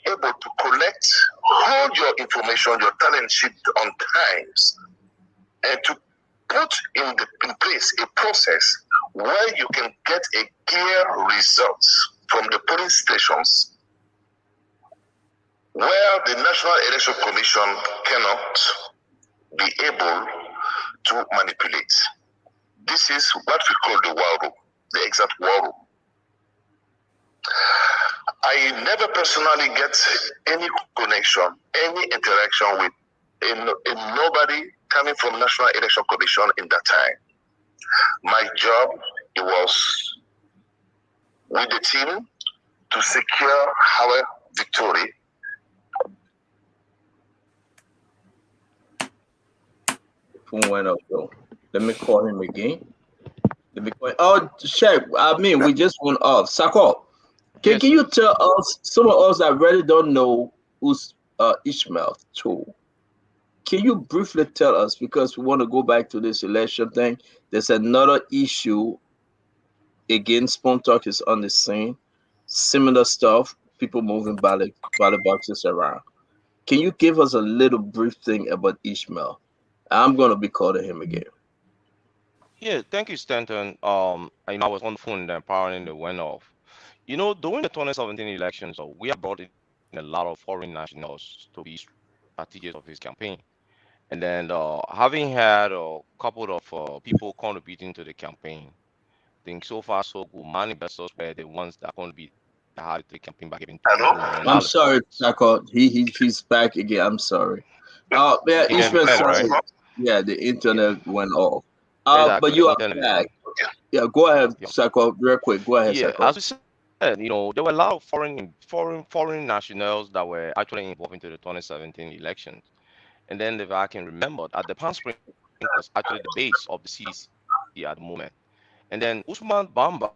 able to collect all your information, your talent sheet on times, and to put in place a process where you can get a clear results from the polling stations where the National Election Commission cannot be able to manipulate. This is what we call the war room, the exact war room. I never personally get any connection, any interaction with nobody coming from National Election Commission in that time. My job, it was with the team to secure our victory. Phone went up though. Let me call him again. Let me call. Oh, Chef, I mean, we just went off. Sako, can you tell us, some of us that really don't know who's Ishmael too? Can you briefly tell us, because we want to go back to this election thing? There's another issue. Again, Spoon Talk is on the scene. Similar stuff, people moving ballot boxes around. Can you give us a little brief thing about Ishmael? I'm going to be calling him again. Yeah, thank you, Stanton. I was on the phone and apparently they went off. You know, during the 2017 elections, we have brought in a lot of foreign nationals to be strategists of his campaign. And then having had a couple of people contributing to the campaign, I think so far so good. Many investors were the ones that contributed to the campaign by giving. I'm sorry, Sako. He's back again. I'm sorry. Yeah, Ishmael, sorry. Right? Yeah, the internet went off. Exactly. But you are back. Yeah, go ahead, Sako, real quick. Go ahead, Yeah, Sako. as we said, you know, there were a lot of foreign nationals that were actually involved into the 2017 elections. And then, if I can remember, at the Palm Springs was actually the base of the CDC at the moment. And then Usman Bamba,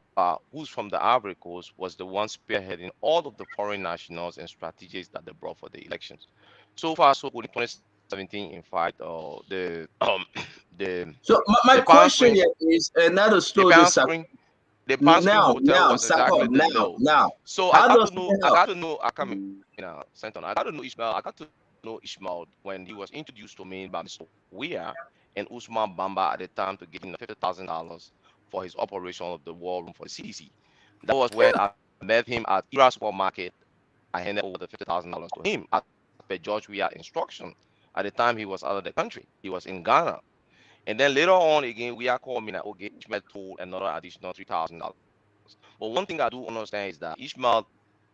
who's from the Ivory Coast, was the one spearheading all of the foreign nationals and strategies that they brought for the elections. So far, so good in 2017. In fact, the So my question here is another story. The Palm Spring Hotel now, was exactly the low. now. So I got to know. Stanton. I got to know Ishmael. I got to know Ishmael when he was introduced to me by Mr. Weah and Usman Bamba at the time to give him $50,000 for his operation of the war room for the CDC. That was when I met him at Ira Supermarket. I handed over the $50,000 to him as per George Weah instruction. At the time, he was out of the country. He was in Ghana. And then later on, again, Weah called me that, okay, Ishmael told another additional $3,000. But one thing I do understand is that Ishmael,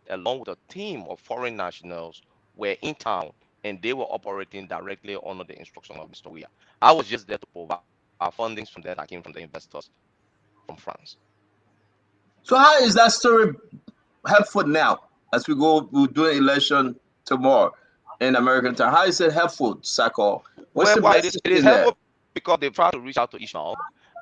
along with a team of foreign nationals, were in town and they were operating directly under the instruction of Mr. Weah. I was just there to provide our fundings from that came from the investors from France. So how is that story helpful now as we we're doing election tomorrow in American time? How is it helpful, Sako? What's the It is helpful because they tried to reach out to Ishmael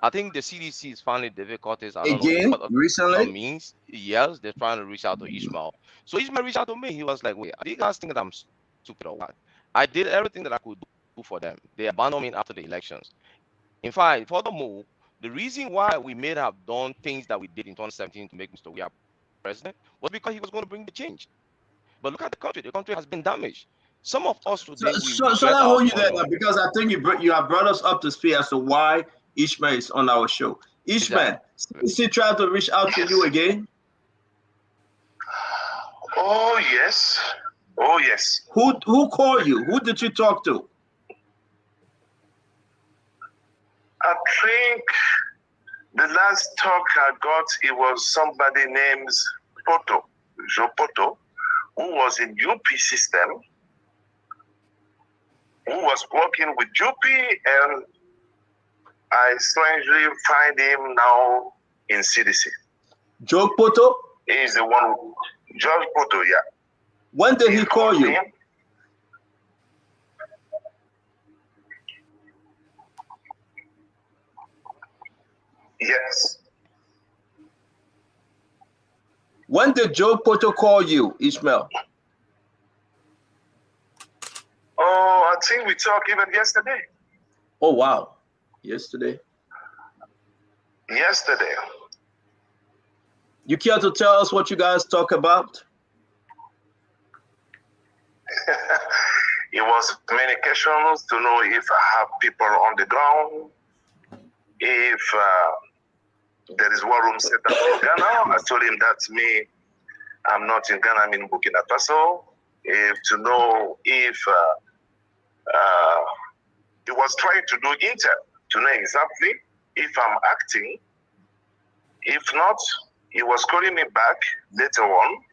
I think the CDC is finding difficulties. I don't know Again, what recently? some means. Yes, they're trying to reach out to Ishmael. So Ishmael reached out to me. He was like, "Wait, do you guys think that I'm stupid or what?" I did everything that I could do for them. They abandoned me after the elections. In fact, furthermore, the reason why we may have done things that we did in 2017 to make Mr. Weah president was because he was going to bring the change. But look at the country. The country has been damaged. Some of us today, we So regret that our hold you there conduct. because I think you have brought us up to speed as to why Ishmael is on our show. Ishmael, is he trying to reach out to you again? Oh yes. Oh yes. Who called you? Who did you talk to? I think the last talk I got, it was somebody named Poto, Joe Poto, who was in UP system, who was working with UP, and I strangely find him now in CDC. Joe Poto? He's the one, George Poto, yeah. When did he call you? Yes. When did Joe Poto call you, Ishmael? Oh, I think we talked even yesterday. Oh, wow. Yesterday. Yesterday. You care to tell us what you guys talk about? It was many questions to know if I have people on the ground, if there is war room set up in Ghana. I told him that me, I'm not in Ghana, I'm in Burkina Faso. To know if he was trying to do intel to know exactly if I'm acting. If not, he was calling me back later on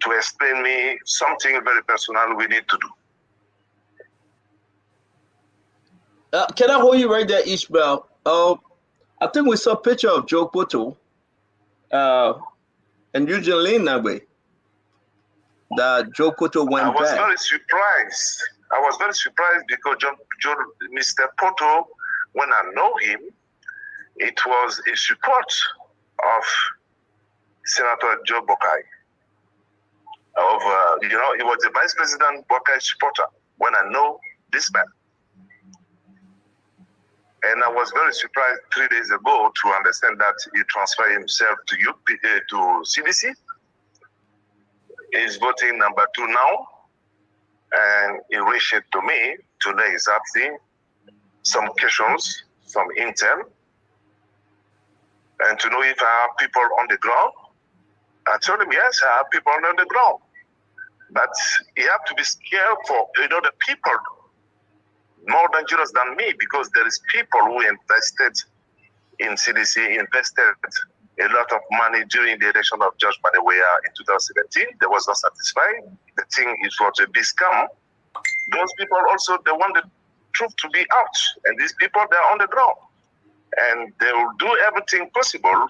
to explain me something very personal we need to do. Can I hold you right there, Ishmael? I think we saw a picture of Joe Poto and Eugene Lin that way. That Joe Poto went I was back. very surprised. I was very surprised because Mr. Poto, when I know him, it was a support of Senator Joe Bokai. He was the Vice President Bokai supporter when I know this man. And I was very surprised 3 days ago to understand that he transferred himself to CDC. He's voting number 2 now. And he reached it to me to know exactly some questions, some intel, and to know if I have people on the ground. I told him, yes, I have people on the ground. But you have to be scared for the people more dangerous than me, because there is people who invested in CDC, invested a lot of money during the election of George Weah in 2017. They was not satisfied. The thing is was a big scam. Those people also, they want the truth to be out. And these people, they're on the ground. And they will do everything possible.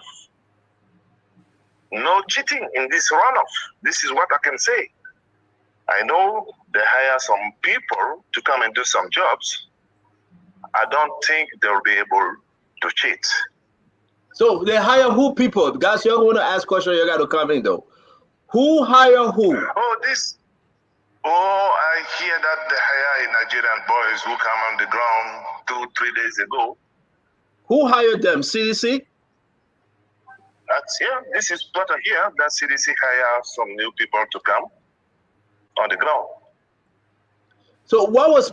No cheating in this runoff. This is what I can say. I know they hire some people to come and do some jobs. I don't think they'll be able to cheat. So they hire who people? Guys, you want to ask questions, you got to come in though. Who hire who? I hear that they hire Nigerian boys who come on the ground 2-3 days ago. Who hired them? CDC? This is what I hear, that CDC hire some new people to come on the ground. So what was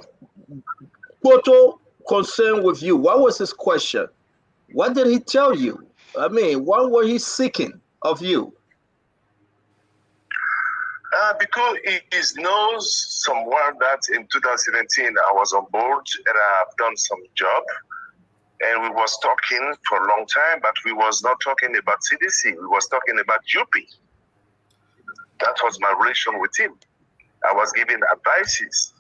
Poto concerned with you? What was his question? What did he tell you? I mean, what were he seeking of you? Because he knows somewhere that in 2017 I was on board and I've done some job. And we was talking for a long time, but we was not talking about CDC. We was talking about UP. That was my relation with him. I was giving advices,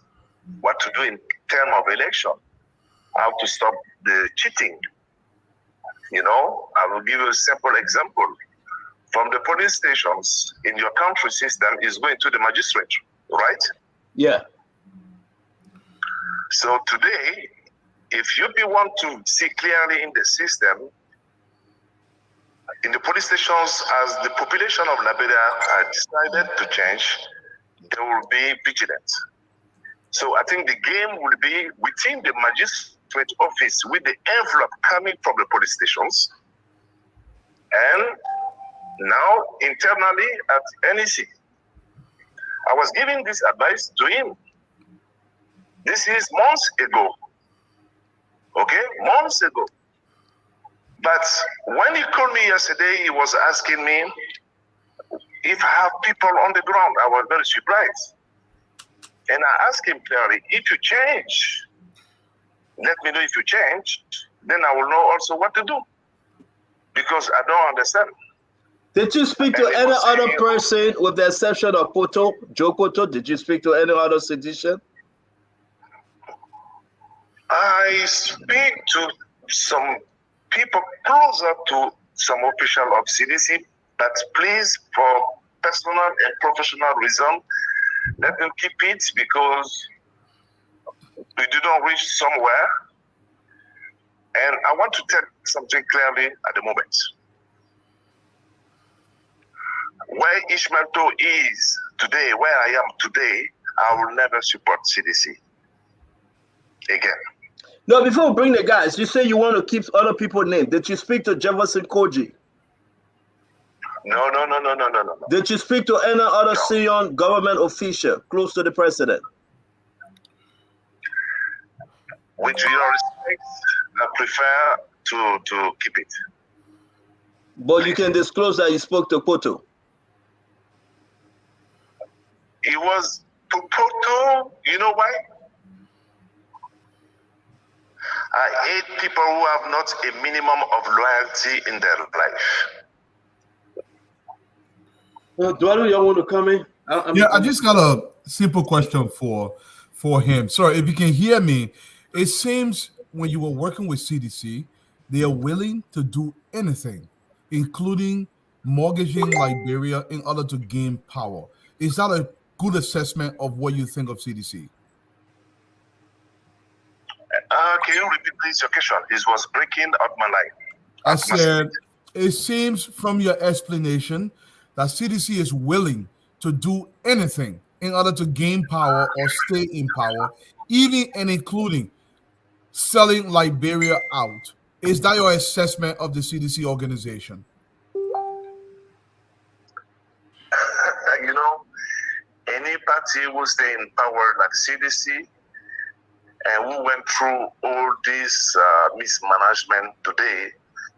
what to do in terms of election, how to stop the cheating. I will give you a simple example. From the police stations in your country system is going to the magistrate, right? Yeah. So today, if you want to see clearly in the system, in the police stations, as the population of Liberia decided to change, they will be vigilant. So I think the game will be within the magistrate office with the envelope coming from the police stations, and now internally at NEC. I was giving this advice to him. This is months ago. Okay, months ago. But when he called me yesterday, he was asking me if I have people on the ground. I was very surprised. And I asked him clearly, if you change, let me know if you change, then I will know also what to do. Because I don't understand. Did you speak to any other person with the exception of Poto, Joe Poto? Did you speak to any other citizen? I speak to some people closer to some official of CDC, but please, for personal and professional reason, let them keep it because we do not reach somewhere. And I want to tell something clearly at the moment. Where Ishmael Toe is today, where I am today, I will never support CDC again. No, before we bring the guys, you say you want to keep other people's names. Did you speak to Jefferson Koji? No. Did you speak to any other senior government official close to the president? With your respect, I prefer to keep it. But you can disclose that you spoke to Poto. It was to Poto, you know why? I hate people who have not a minimum of loyalty in their life. Dwello, you want to come in? I just got a simple question for him. Sorry, if you can hear me, it seems when you were working with CDC, they are willing to do anything, including mortgaging Liberia in order to gain power. Is that a good assessment of what you think of CDC? Can you repeat please your question? It was breaking up my line. I said, it seems from your explanation that CDC is willing to do anything in order to gain power or stay in power, even and including selling Liberia out. Is that your assessment of the CDC organization? You know, any party who stay in power like CDC and who went through all this mismanagement today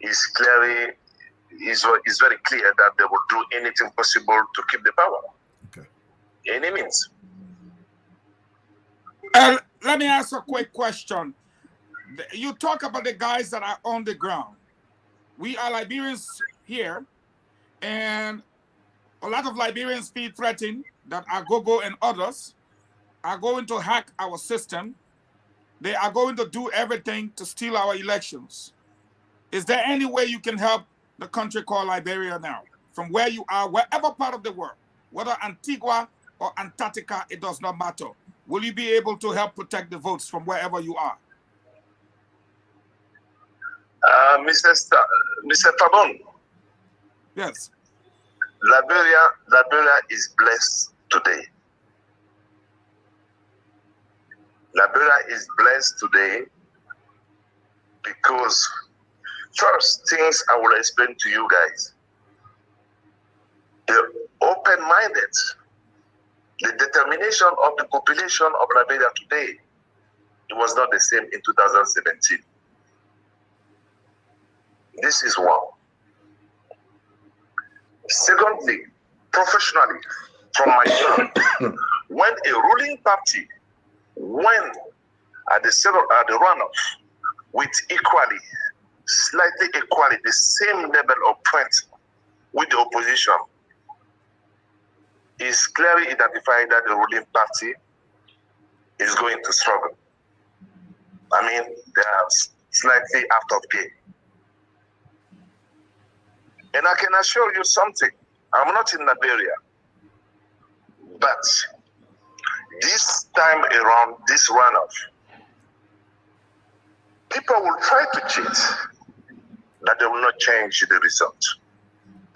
is clearly is very clear that they will do anything possible to keep the power. Okay. Any means. Let me ask a quick question. You talk about the guys that are on the ground. We are Liberians here, and a lot of Liberians feel threatened that Agogo and others are going to hack our system. They are going to do everything to steal our elections. Is there any way you can help the country called Liberia now? From where you are, wherever part of the world, whether Antigua or Antarctica, it does not matter. Will you be able to help protect the votes from wherever you are? Mr. Fabon. Yes. Liberia is blessed today. Liberia is blessed today because first things I will explain to you guys. The open-minded, the determination of the population of Liberia today, it was not the same in 2017. This is one. Secondly, professionally, from my side, when a ruling party went at the runoff with slightly equally, the same level of points with the opposition, is clearly identifying that the ruling party is going to struggle. I mean, they are slightly out of game. And I can assure you something. I'm not in Liberia, but this time around, this runoff, people will try to cheat, but they will not change the result.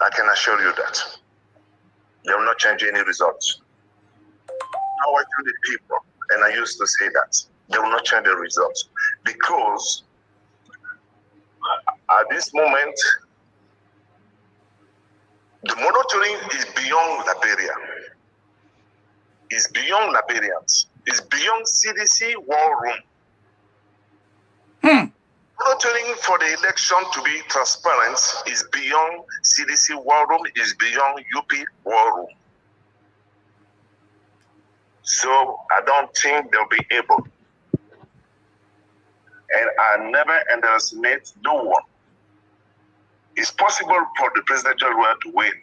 I can assure you that. They will not change any results. Power to the people, and I used to say that. They will not change the results because at this moment, the monitoring is beyond Liberia. It's beyond Liberians. It's beyond CDC war room. Monitoring for the election to be transparent is beyond CDC war room, is beyond UP war room. So I don't think they'll be able. And I never underestimate no one. It's possible for the presidential run to win.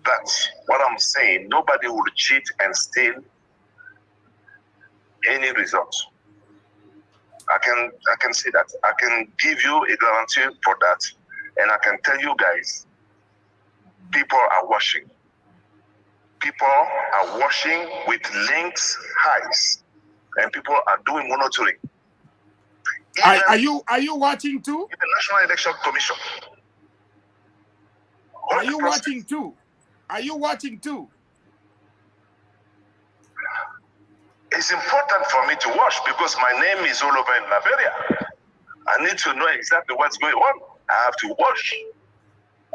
But what I'm saying, nobody will cheat and steal any results. I can say that. I can give you a guarantee for that. And I can tell you guys, people are watching. People are watching with links highs. And people are doing monitoring. Are you watching too? The National Election Commission. Are you watching too? Are you watching too? It's important for me to watch because my name is all over in Liberia. I need to know exactly what's going on. I have to watch.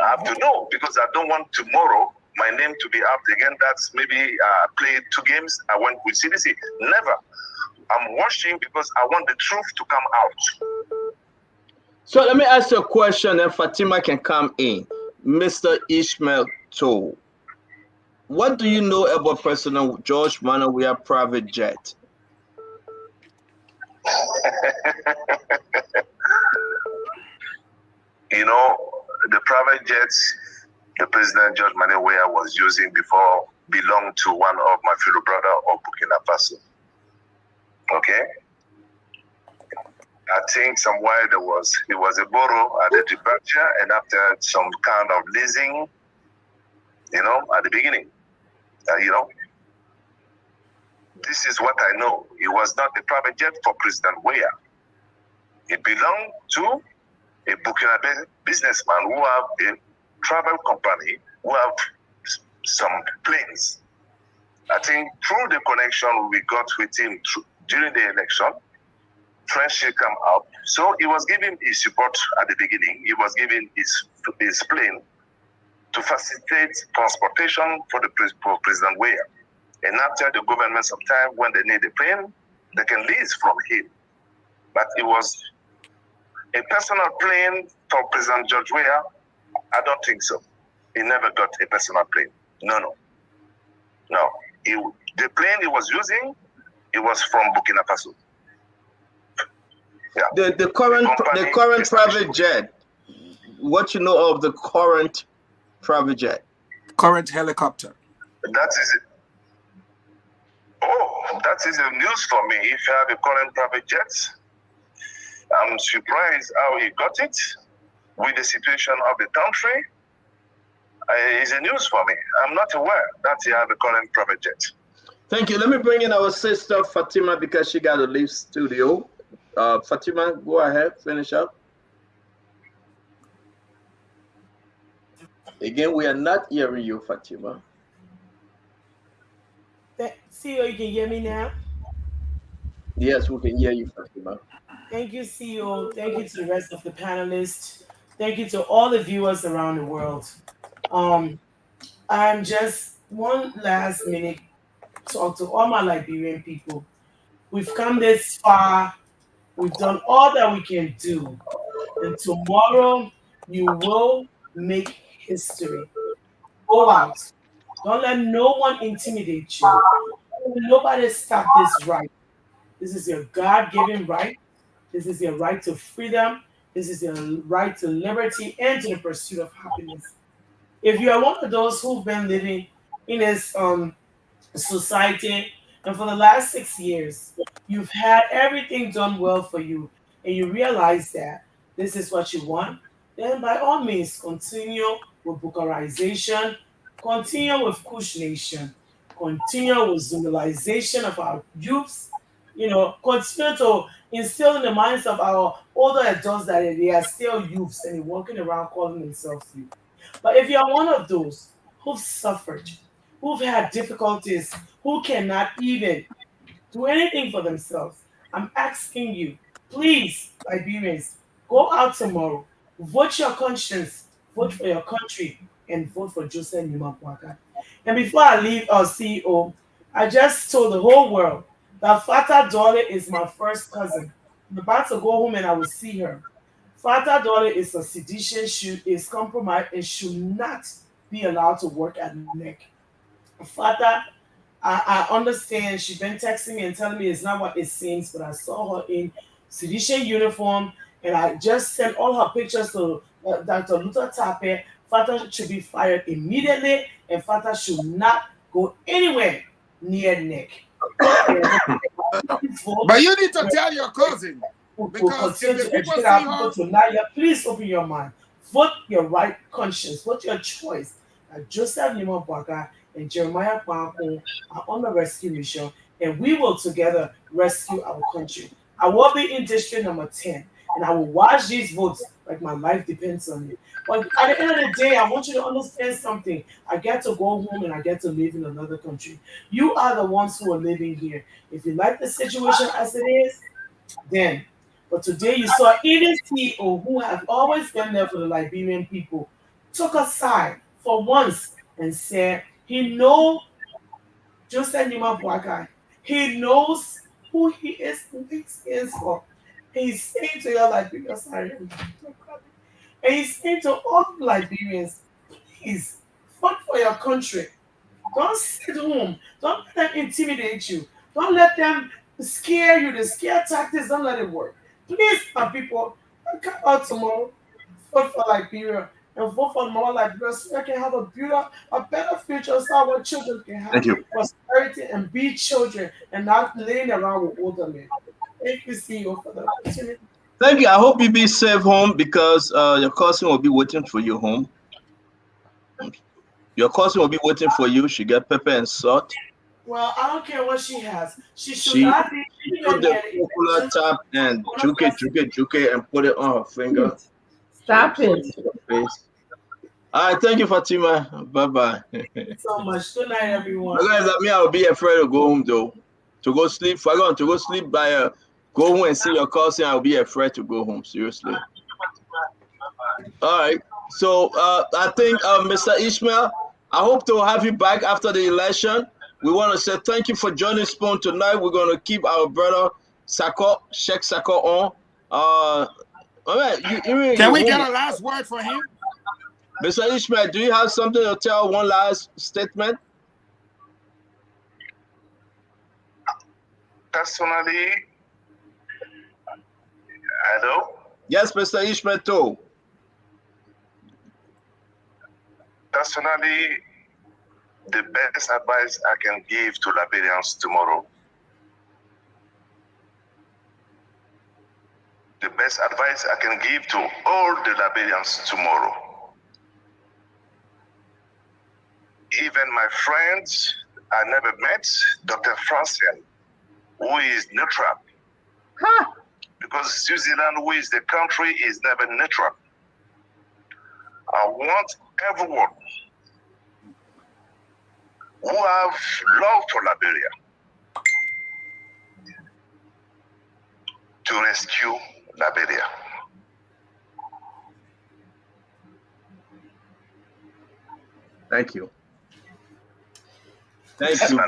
I have to know because I don't want tomorrow my name to be out again. That's maybe played 2 games. I went with CDC. Never. I'm watching because I want the truth to come out. So let me ask you a question and Fatima can come in. Mr. Ishmael Toe, what do you know about President George Manneh private jet? You know, the private jets the President George Manneh was using before belonged to one of my fellow brother of Burkina Faso. Okay? I think somewhere it was a borrow at the departure and after some kind of leasing, you know, at the beginning. You know, this is what I know. It was not a private jet for President Weah. It belonged to a Burkina businessman who have a travel company, who have some planes. I think through the connection we got with him during the election, friendship come up. So he was giving his support at the beginning. He was giving his plane to facilitate transportation for President Weah. And after the government sometime when they need a plane, they can lease from him. But it was a personal plane for President George Weah. I don't think so. He never got a personal plane. No. The plane he was using, it was from Burkina Faso. Yeah. The current private jet. What you know of the current private jet? Current helicopter. That is it. Oh, that is a news for me. If you have a current private jet, I'm surprised how he got it with the situation of the country. It's a news for me. I'm not aware that he have a current private jet. Thank you. Let me bring in our sister Fatima because she got to leave studio. Fatima, go ahead, finish up. Again, we are not hearing you, Fatima. CEO, you can hear me now? Yes, we can hear you, Fatima. Thank you, CEO. Thank you to the rest of the panelists. Thank you to all the viewers around the world. I'm just one last minute talk to all my Liberian people. We've come this far. We've done all that we can do. And tomorrow, you will make history. Go out. Don't let no one intimidate you. Nobody stop this right. This is your God-given right. This is your right to freedom. This is your right to liberty and to the pursuit of happiness. If you are one of those who've been living in this society, and for the last 6 years, you've had everything done well for you, and you realize that this is what you want, then by all means, continue with Bookerization, continue with Kush Nation, continue with Zoomalization of our youths, continue to instill in the minds of our older adults that they are still youths and they're walking around calling themselves youth. But if you're one of those who've suffered, who've had difficulties, who cannot even do anything for themselves, I'm asking you, please, Liberians, go out tomorrow, vote your conscience, vote for your country, and vote for Joseph Nima. And before I leave our CEO, I just told the whole world that Fata Dole is my first cousin. I'm about to go home and I will see her. Fata Dole is a sedition, is compromised, and should not be allowed to work at NEC. Fata, I understand she's been texting me and telling me it's not what it seems, but I saw her in sedition uniform and I just sent all her pictures to Dr. Luther Tape. Fata should be fired immediately and Fata should not go anywhere near NEC. But you need to tell your cousin. Because if the people see her, tonight, please open your mind. Vote your right conscience. Vote your choice. Joseph Nima Bwaga and Jeremiah Kwanko are on the rescue mission, and we will together rescue our country. I will be in district number 10, and I will watch these votes like my life depends on it. But at the end of the day, I want you to understand something. I get to go home and I get to live in another country. You are the ones who are living here. If you like the situation as it is, then. But today you saw even CEO who have always been there for the Liberian people took a side for once and said he knows Joseph Nima Bwaga. He knows who he is, who he stands for. He's saying to your Liberians, and he's saying to all Liberians, please fight for your country. Don't sit home. Don't let them intimidate you. Don't let them scare you. The scare tactics, don't let it work. Please, my people, come out tomorrow, vote for Liberia, and vote for more Liberia so we can have a better future so our children can have prosperity and be children and not laying around with older men. Thank you, CEO, for the opportunity. Thank you. I hope you be safe home because your cousin will be waiting for you home. Your cousin will be waiting for you. She get pepper and salt. Well, I don't care what she has. She should not be put the popular tap and juke it and put it on her finger. Stop it. Face. All right, thank you, Fatima. Bye-bye. So much. Good night, everyone. Guys, I will be afraid to go home though. To go sleep. If I go to go sleep by go home and see your cousin, I'll be afraid to go home. Seriously. All right. So I think Mr. Ishmael, I hope to have you back after the election. We want to say thank you for joining Spoon tonight. We're going to keep our brother Sako, Sheikh Sako on. All right, can we get a last word for him? Mr. Ishmael, do you have something to tell? One last statement? Personally, hello? Yes, Mr. Ishmael, too. Personally, the best advice I can give to Liberians tomorrow, the best advice I can give to all the Liberians tomorrow, even my friends I never met, Dr. Francien, who is neutral. Because Switzerland, who is the country, is never neutral. I want everyone who have love for Liberia to rescue Liberia. Thank you. Thank you.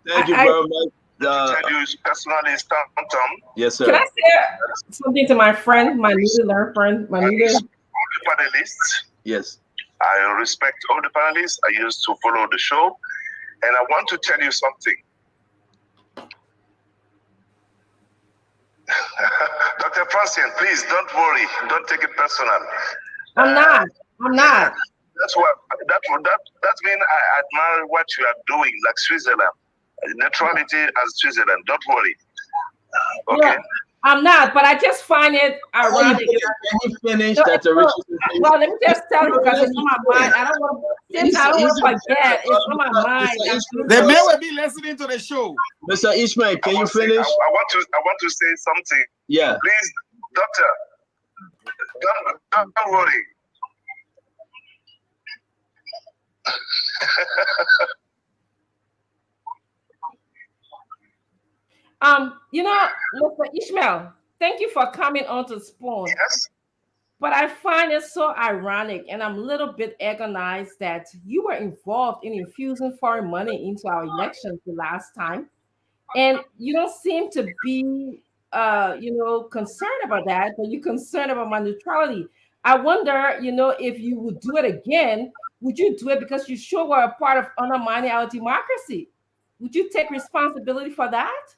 Thank you very much. Tell you personally, Stanton. Yes, sir. Can I say something to my friend, my newly learned friend, my newly? All the panelists. Yes. I respect all the panelists. I used to follow the show. And I want to tell you something. Dr. Francien, please don't worry. Don't take it personal. I'm not. That's what that means I admire what you are doing, like Switzerland. Neutrality as Switzerland. Don't worry. Okay. Yeah, I'm not, but I just find it ironic. Can you finish No, that no, Richardson thing? well, let me just tell you because it's on my mind. I don't want to. Since I don't want to forget, it's on my mind. They may well be listening to the show. Mr. Ishmael, can you finish? I want to say something. Yeah. Please, doctor, don't worry. You know, Mr. Ishmael, thank you for coming on to Spoon. Yes. But I find it so ironic, and I'm a little bit agonized that you were involved in infusing foreign money into our elections the last time, and you don't seem to be, concerned about that. But you're concerned about my neutrality. I wonder, if you would do it again, would you do it because you sure were a part of undermining our democracy? Would you take responsibility for that?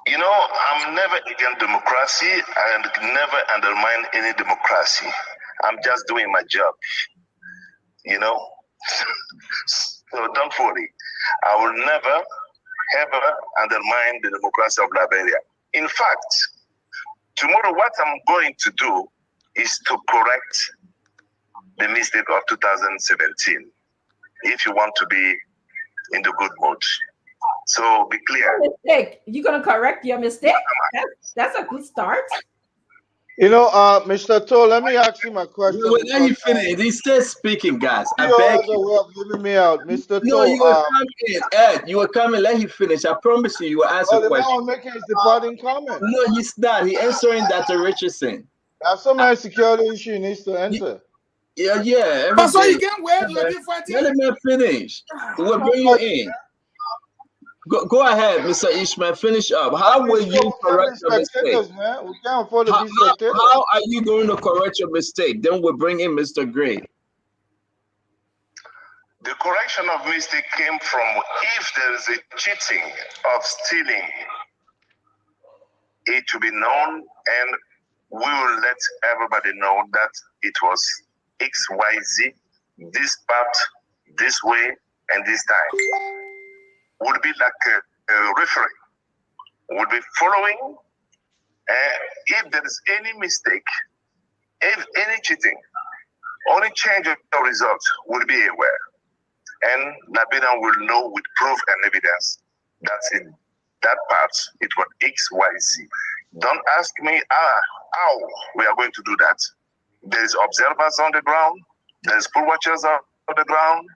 You know, I'm never against democracy and never undermine any democracy. I'm just doing my job, So don't worry. I will never, ever undermine the democracy of Liberia. In fact, tomorrow what I'm going to do is to correct the mistake of 2017, if you want to be in the good mood. So be clear. Mistake. You're gonna correct your mistake? That's a good start. Mr. Toll, let me ask him a question. Let me finish. He's still speaking, guys. I You beg has a you. way of giving me out, Mr. No, Toll. you were coming, Ed. You were coming. Let him finish. I promise you, you will answer The man question. was making his departing comment. No, he's not. He's answering Dr. Richardson. There's so many security issue he needs to answer. Yeah. But so everything. you can wait. You're fighting. Let him finish. We'll bring you in. Go ahead, Mr. Ishmael. Finish up. How will you correct your mistake? Man. We can't afford to be spectators. How are you going to correct your mistake? Then we'll bring in Mr. Gray. The correction of mistake came from if there is a cheating of stealing, it to be known, and we will let everybody know that it was XYZ, this part, this way, and this time. Would be like a referee. Would be following. If there is any mistake, if any cheating, only change of the result will be aware. And Labina will know with proof and evidence that in that part it was XYZ. Don't ask me how we are going to do that. There is observers on the ground, there is poll watchers on the ground,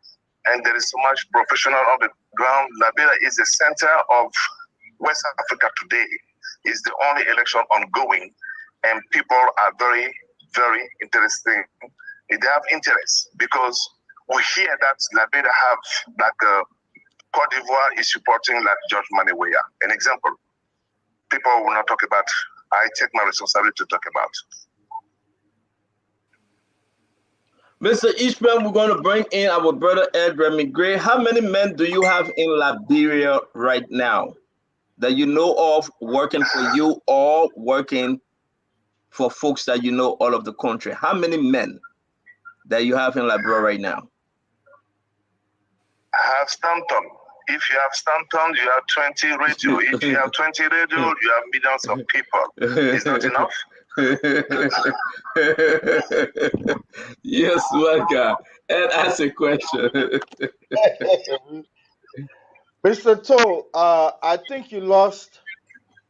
and there is so much professional on the ground. Liberia is the center of West Africa today. It's the only election ongoing, and people are very, very interested. They have interest because we hear that Liberia have like Cote d'Ivoire is supporting like George Maniweya. An example. People will not talk about. I take my responsibility to talk about. Mr. Ishmael, we're going to bring in our brother Ed Remy Gray. How many men do you have in Liberia right now that you know of working for you or working for folks that you know all of the country? How many men that you have in Liberia right now? I have Stanton. If you have Stanton, you have 20 radio. If you have 20 radio, you have millions of people. Is not enough? Yes, Waka. And ask a question. Mr. Toll, I think you lost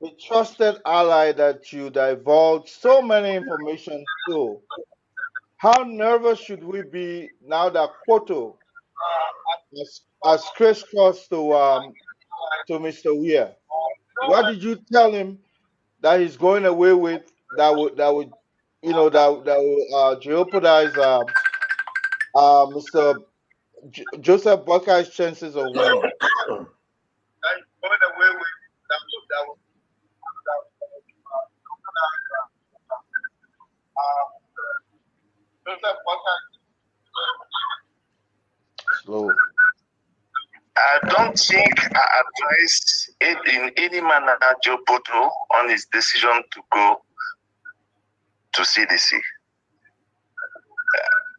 the trusted ally that you divulged so many information to. How nervous should we be now that Quoto has crisscrossed to Mr. Weir? What did you tell him that he's going away with that would jeopardize Mr. Joseph Buckeye's chances of winning? Slow. I don't think I advise it in any manner Joe Poto on his decision to go to CDC.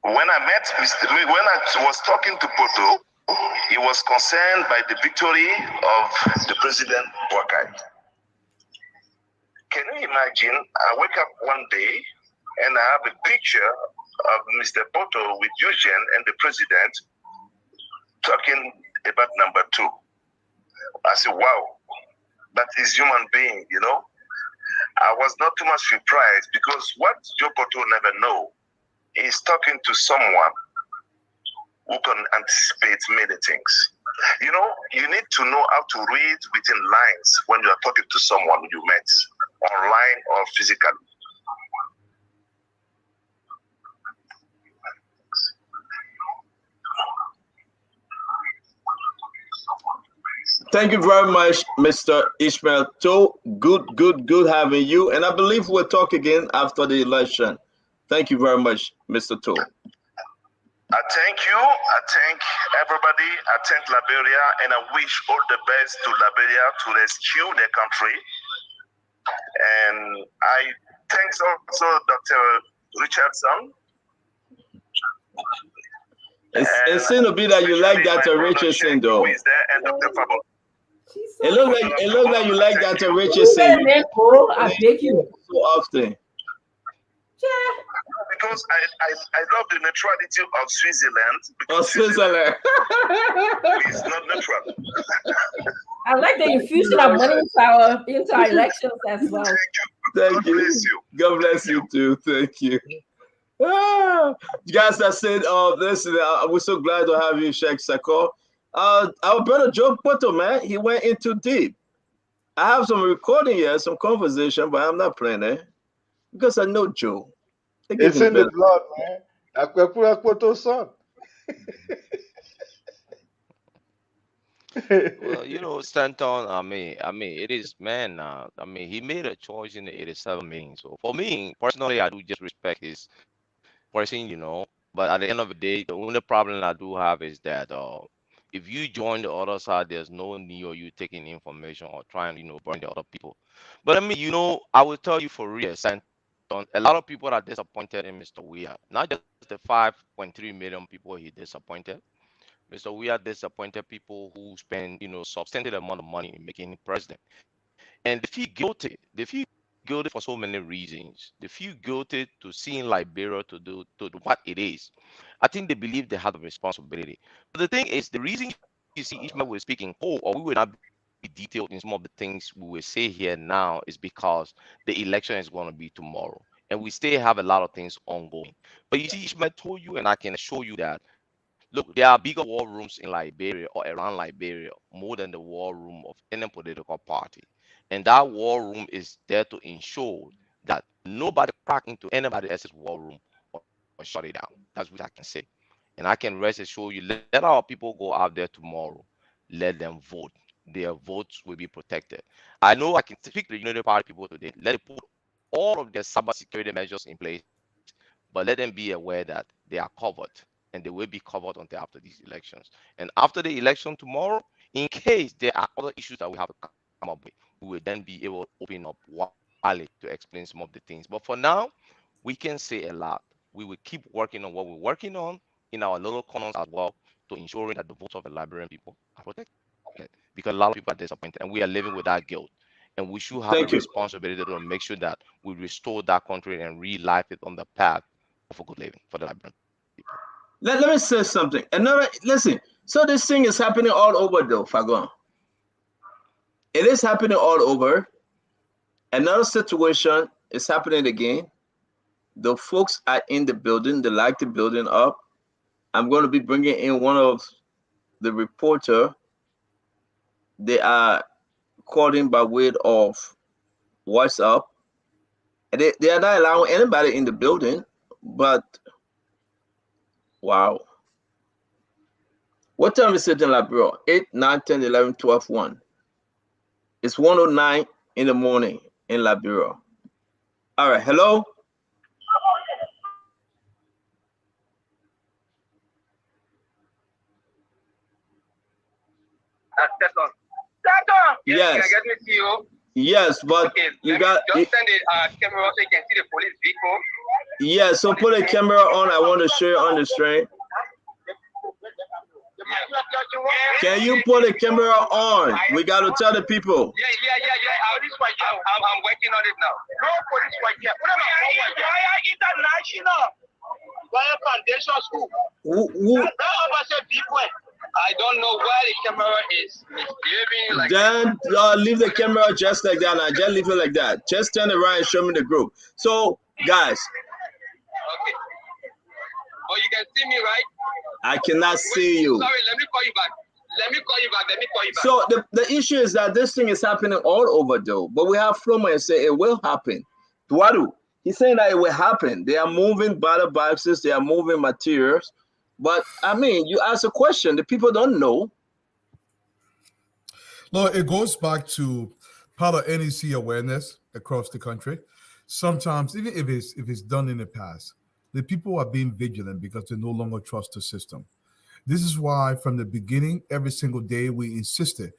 When I met when I was talking to Poto, he was concerned by the victory of the president Boakai. Can you imagine? I wake up one day and I have a picture of Mr. Poto with Eugene and the president talking about number 2. I said, wow, that is human being, you know. I was not too much surprised because what Joe Poto never know is talking to someone who can anticipate many things. You know, you need to know how to read within lines when you are talking to someone you met, online or physically. Thank you very much, Mr. Ishmael Toe. Good having you. And I believe we'll talk again after the election. Thank you very much, Mr. Toe. I thank you. I thank everybody. I thank Liberia, and I wish all the best to Liberia to rescue their country. And I thank also Dr. Richardson. It seems to be that you like Dr. Richardson, though. Who is there, and Dr. Fabo. It looks like you like Dr. Richardson. I beg you. So often. Because I love the neutrality of Switzerland. Because Switzerland. It's not neutral. I like the infusion of money into our elections as well. Thank you. God bless you too. Thank you. You guys that said, listen, we're so glad to have you, Sheikh Sako. Our brother Joe Poto, man, he went in too deep. I have some recording here, some conversation, but I'm not playing it because I know Joe. It's in the blood, man. Akwepura Poto's son. Well, you know, Stanton, I mean, it is, man, I mean, he made a choice in the 87 meeting. So for me, personally, I do just respect his person, you know, but at the end of the day, the only problem I do have is that if you join the other side, there's no need of you taking information or trying, you know, burn the other people. But I mean, you know, I will tell you for real, Stanton, a lot of people are disappointed in Mr. Weah, not just the 5.3 million people he disappointed. Mr. Weah disappointed people who spend, you know, substantial amount of money in making him president. And they feel guilty. They feel guilty for so many reasons. They feel guilty to seeing Liberia to do what it is. I think they believe they have a responsibility. But the thing is, the reason you see Ishmael was speaking cold, or we will not be detailed in some of the things we will say here now, is because the election is going to be tomorrow. And we still have a lot of things ongoing. But you see, Ishmael told you, and I can assure you that, look, there are bigger war rooms in Liberia or around Liberia more than the war room of any political party. And that war room is there to ensure that nobody crack into anybody else's war room or shut it down. That's what I can say. And I can rest assure you, let our people go out there tomorrow. Let them vote. Their votes will be protected. I know I can speak to the United Party people today. Let them put all of their cybersecurity measures in place, but let them be aware that they are covered and they will be covered until after these elections. And after the election tomorrow, in case there are other issues that we have to come up with, we will then be able to open up Wale to explain some of the things. But for now, we can say a lot. We will keep working on what we're working on in our little corners as well to ensuring that the votes of the Liberian people are protected. Because a lot of people are disappointed and we are living with that guilt. And we should have a responsibility to make sure that we restore that country and relive it on the path of a good living for the Liberian people. Let me say something. Listen, so this thing is happening all over though, Fagon. It is happening all over. Another situation is happening again. The folks are in the building. They like the building up. I'm going to be bringing in one of the reporter. They are calling by way of WhatsApp. And they are not allowing anybody in the building, but wow. What time is it in Liberia? 8, 9, 10, 11, 12, 1. It's 1:09 in the morning in Liberia. All right, hello? Second. Yes. Can I get with you? Yes, but Okay, you let me got just send a camera so you can see the police vehicle. yeah. So put a camera on. I want to show you on the stream. Can you put a camera on? We got to tell the people. Yeah. I'm working on it now. No police right here. Royal International Royal Foundation School. I don't know where the camera is misbehaving. Like Then leave the camera just like that. Now just leave it like that. Just turn around and show me the group. So guys, okay. Oh, you can see me, right? I cannot see you. Sorry, let me call you back. Let me call you back. So the issue is that this thing is happening all over though. But we have Floma and say it will happen. Tuadu, he's saying that it will happen. They are moving battle boxes, they are moving materials. But I mean, you ask a question, the people don't know. No, it goes back to part of NEC awareness across the country. Sometimes, even if it's done in the past, the people are being vigilant because they no longer trust the system. This is why, from the beginning, every single day, we insisted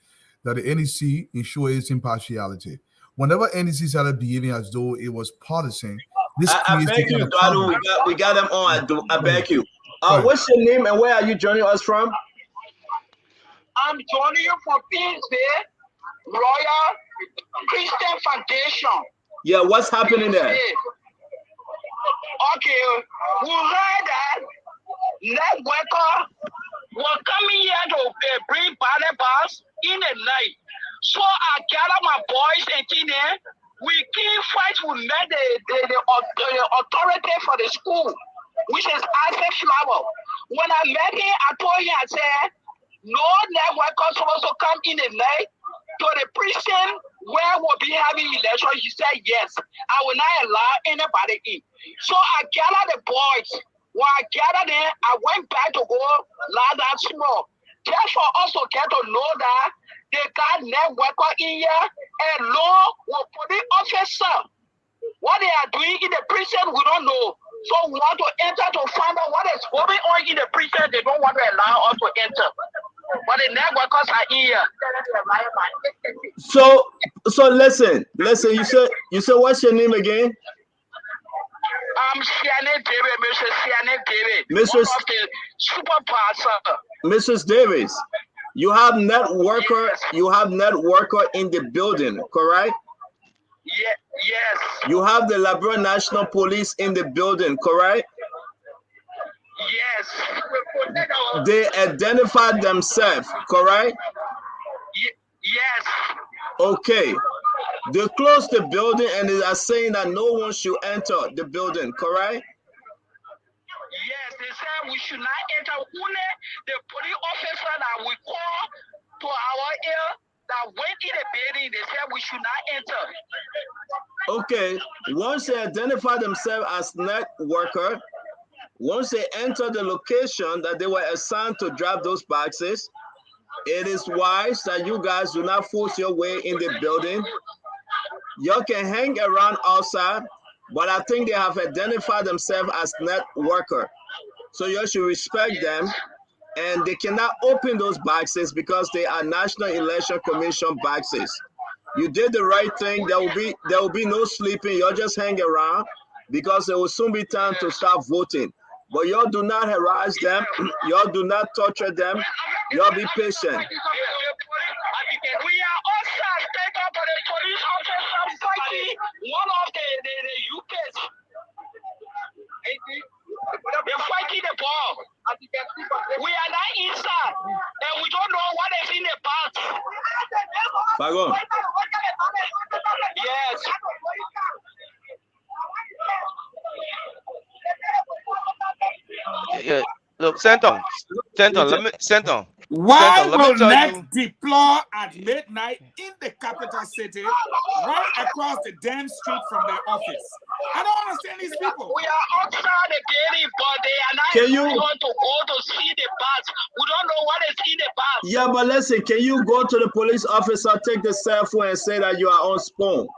that the NEC ensure its impartiality. Whenever NEC started behaving as though it was partisan, this I creates beg the you, kind of Tuadu, we got them on. I beg you. What's your name and where are you joining us from? I'm joining you from PSV Royal Christian Foundation. Yeah, what's happening there? Okay, we heard that networker were coming here to bring Barnabas in the night. So I gather my boys and teenagers. We keep fight with the authority for the school, which is Isaac Flower. When I met him, I told him, I said, no networker supposed to come in the night to the prison where we'll be having election. He said, yes, I will not allow anybody in. So I gathered the boys. When I gathered them, I went back to go loud and small. Just for us to get to know that they got networker in here and law will put the officer. What they are doing in the prison, we don't know. So we want to enter to find out what is going on in the prison. They don't want to allow us to enter. But the networkers are here. So listen. You said what's your name again? I'm Siane David, Mrs. Siane David. Mrs. One of the super passer. Mrs. Davis, you have networker in the building, correct? Yes. You have the Liberia National Police in the building, correct? Yes. They identified themselves, correct? Yes. Okay. They closed the building and they are saying that no one should enter the building, correct? Yes, they said we should not enter. Only the police officer that we call to our ear that went in the building, they said we should not enter. Okay. Once they identify themselves as net worker, once they enter the location that they were assigned to drop those boxes, it is wise that you guys do not force your way in the building. You can hang around outside, but I think they have identified themselves as net worker. So you should respect them, and they cannot open those boxes because they are National Election Commission boxes. You did the right thing. There will be no sleeping. You'll just hang around because it will soon be time to start voting. But y'all do not harass them. Y'all do not torture them. Y'all be patient. We are also taken up by the police officer fighting one of the UKs. They're fighting the ball. We are not inside, and we don't know what is in the box. Bagon. Yes. Yeah. Look, Senton, let me Why tell will you. NEC deploy at midnight in the capital city, right across the damn street from their office? I don't understand these people. We are outside the building, but they are not going to go to see the box. We don't know what is in the box. Yeah, but listen, can you go to the police officer, take the cell phone and say that you are on spawn?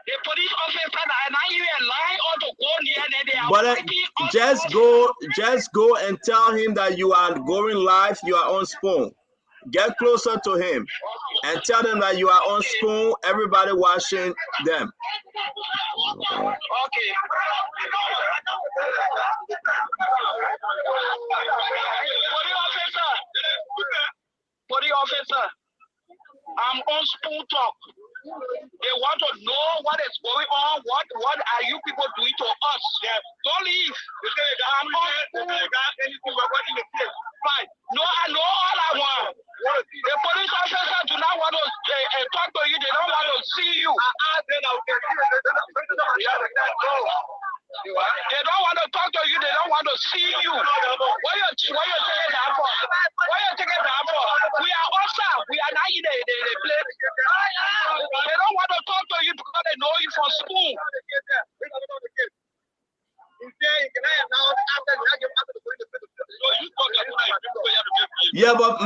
The police officer are not even lying or to go near them. They are But fighting just go and tell him that you are going live, you are on spawn. Get closer to him. and tell them that you are on spoon. Everybody watching them. Okay. For the officer, I'm on spoon talk. They want to know what is going on. What are you people doing to us? Don't leave. I'm on spoon. Fine. No, I know all I want. The police officers do not want to talk to you. They don't want to see you. They don't want to talk to you. They don't want to see you. What you taking that for? What you taking that for? We are outside. We are not in the place. They don't want to talk to you because they know you from school. Yeah, but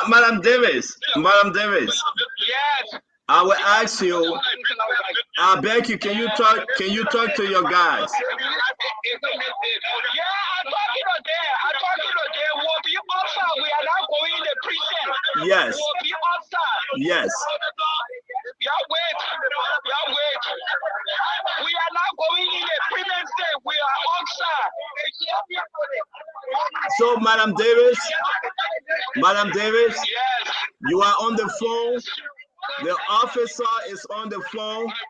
Madam Davis. Yes. I will ask you. I beg you. Can you talk to your guys? Yeah, I'm talking to them. We'll be outside. We are not going in the prison. Yes. We'll be outside. Yes. Wait. We are not going in the prison state. We are outside. So, Madam Davis, yes. You are on the phone. The officer is on the phone. The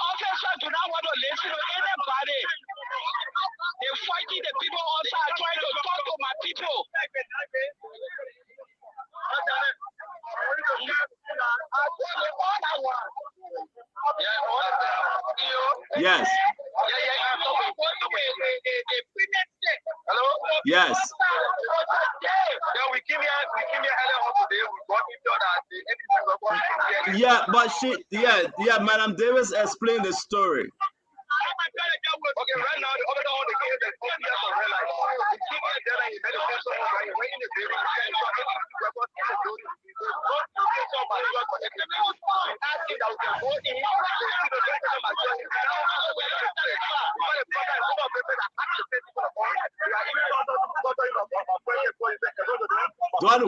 officers do not want to listen to anybody. They're fighting the people outside, trying to talk to my people. Yes. Hello? Yes. Yeah, we came here earlier on today. We got into that. Yeah, but Madam Davis explained the story. Okay, right now, the other one, the game that open here for real life. We came here there and he made a phone someone right here, right in the building. We can't talk in the building. Somebody was connected. We asked him that we can go in to see the rest of my journey. We got a brother and some of them that asked the same people about it. We are even Duadu,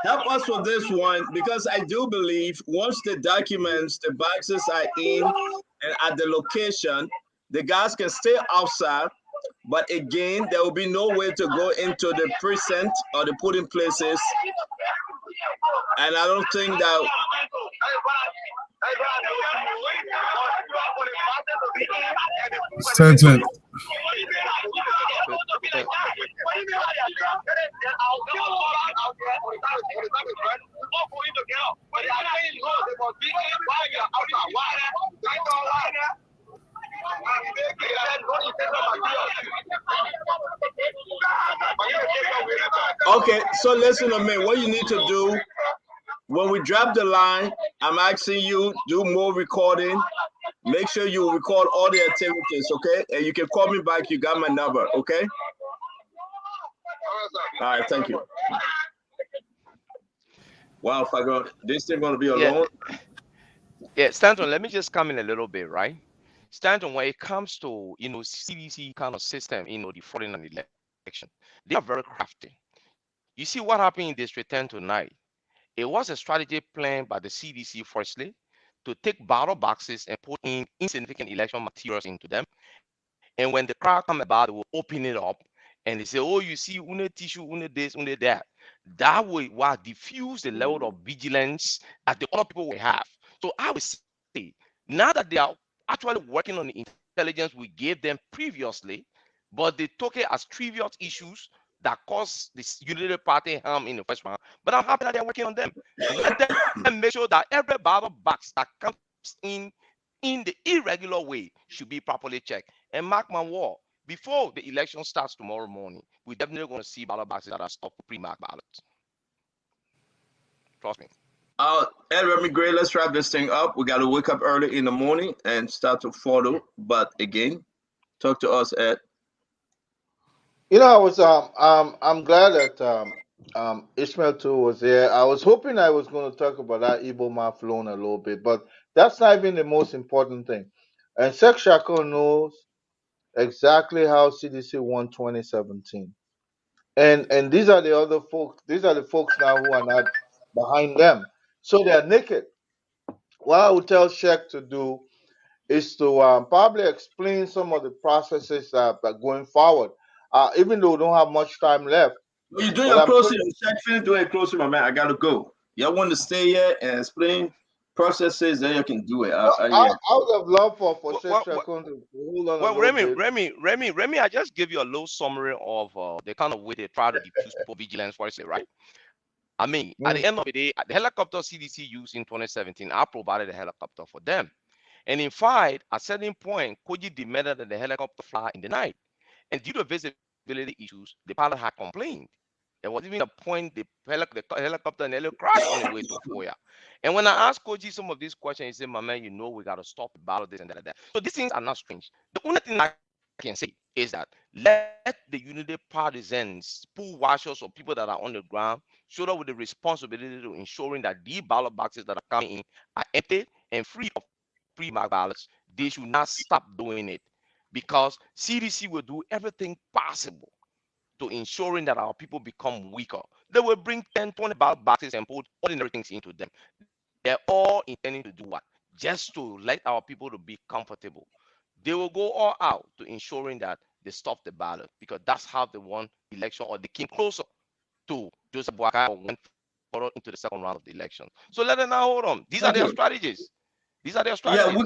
help us with this one, because I do believe once the documents, the boxes are in and at the location, the guys can stay outside, but again, there will be no way to go into the precinct or the polling places. And I don't think that. Stanton. Okay, so listen to me. What you need to do when we drop the line, I'm asking you do more recording. Make sure you record all the activities, okay? And you can call me back. You got my number, okay? All right, thank you. Wow, Fago, this thing gonna be alone. Yeah, Stanton, let me just come in a little bit, right? Stanton, when it comes to CDC kind of system, the foreign and election, they are very crafty. You see what happened in District 10 tonight? It was a strategy planned by the CDC firstly to take ballot boxes and put in insignificant election materials into them. And when the crowd come about, they will open it up and they say, oh, you see, une tissue, une this, une that. That will diffuse the level of vigilance that the other people will have. So I would say, now that they are actually working on the intelligence we gave them previously, but they took it as trivial issues that caused this unity party harm in the first round. But I'm happy that they're working on them. Let them make sure that every ballot box that comes in the irregular way should be properly checked. And mark my word, before the election starts tomorrow morning, we're definitely going to see ballot boxes that are stopped pre-marked ballots. Trust me. Ed, let me great. Let's wrap this thing up. We got to wake up early in the morning and start to follow. But again, talk to us, Ed. You know, I was I'm glad that Ishmael too was there. I was hoping I was going to talk about that Igbo mouth loan a little bit, but that's not even the most important thing. And Sek Shako knows exactly how CDC won 2017. And these are the other folks. These are the folks now who are not behind them. So they are naked. What I would tell Sheikh to do is to probably explain some of the processes that are going forward. Even though we don't have much time left. When you do But your I'm closing, pretty, Shaq, finish doing your closing, my man. I gotta go. Y'all want to stay here and explain processes, then you can do it. Yeah. I would have loved for Sheikh Well, Shakun to hold on a well, little bit. Remy, I just give you a little summary of the kind of way they try to diffuse people vigilance for it, right? I mean, at the end of the day, the helicopter CDC used in 2017, I provided a helicopter for them. And in fact, at a certain point, Koji demanded that the helicopter fly in the night. And due to visibility issues, the pilot had complained. There was even a point the helicopter nearly crashed on the way to Foya. And when I asked Koji some of these questions, he said, my man, we got to stop the battle, this and that, and that. So these things are not strange. The only thing I can say is that let the unity partisans, pool washers, or people that are on the ground shoulder with the responsibility to ensuring that the ballot boxes that are coming in are empty and free of pre-marked ballots. They should not stop doing it because CDC will do everything possible to ensuring that our people become weaker. They will bring 10, 20 ballot boxes and put ordinary things into them. They're all intending to do what? Just to let our people to be comfortable. They will go all out to ensuring that they stop the ballot because that's how they won election or they came closer to Joseph Boakai or went forward into the second round of the election. So let them now hold on. These are their strategies. These are their strategies. Yeah,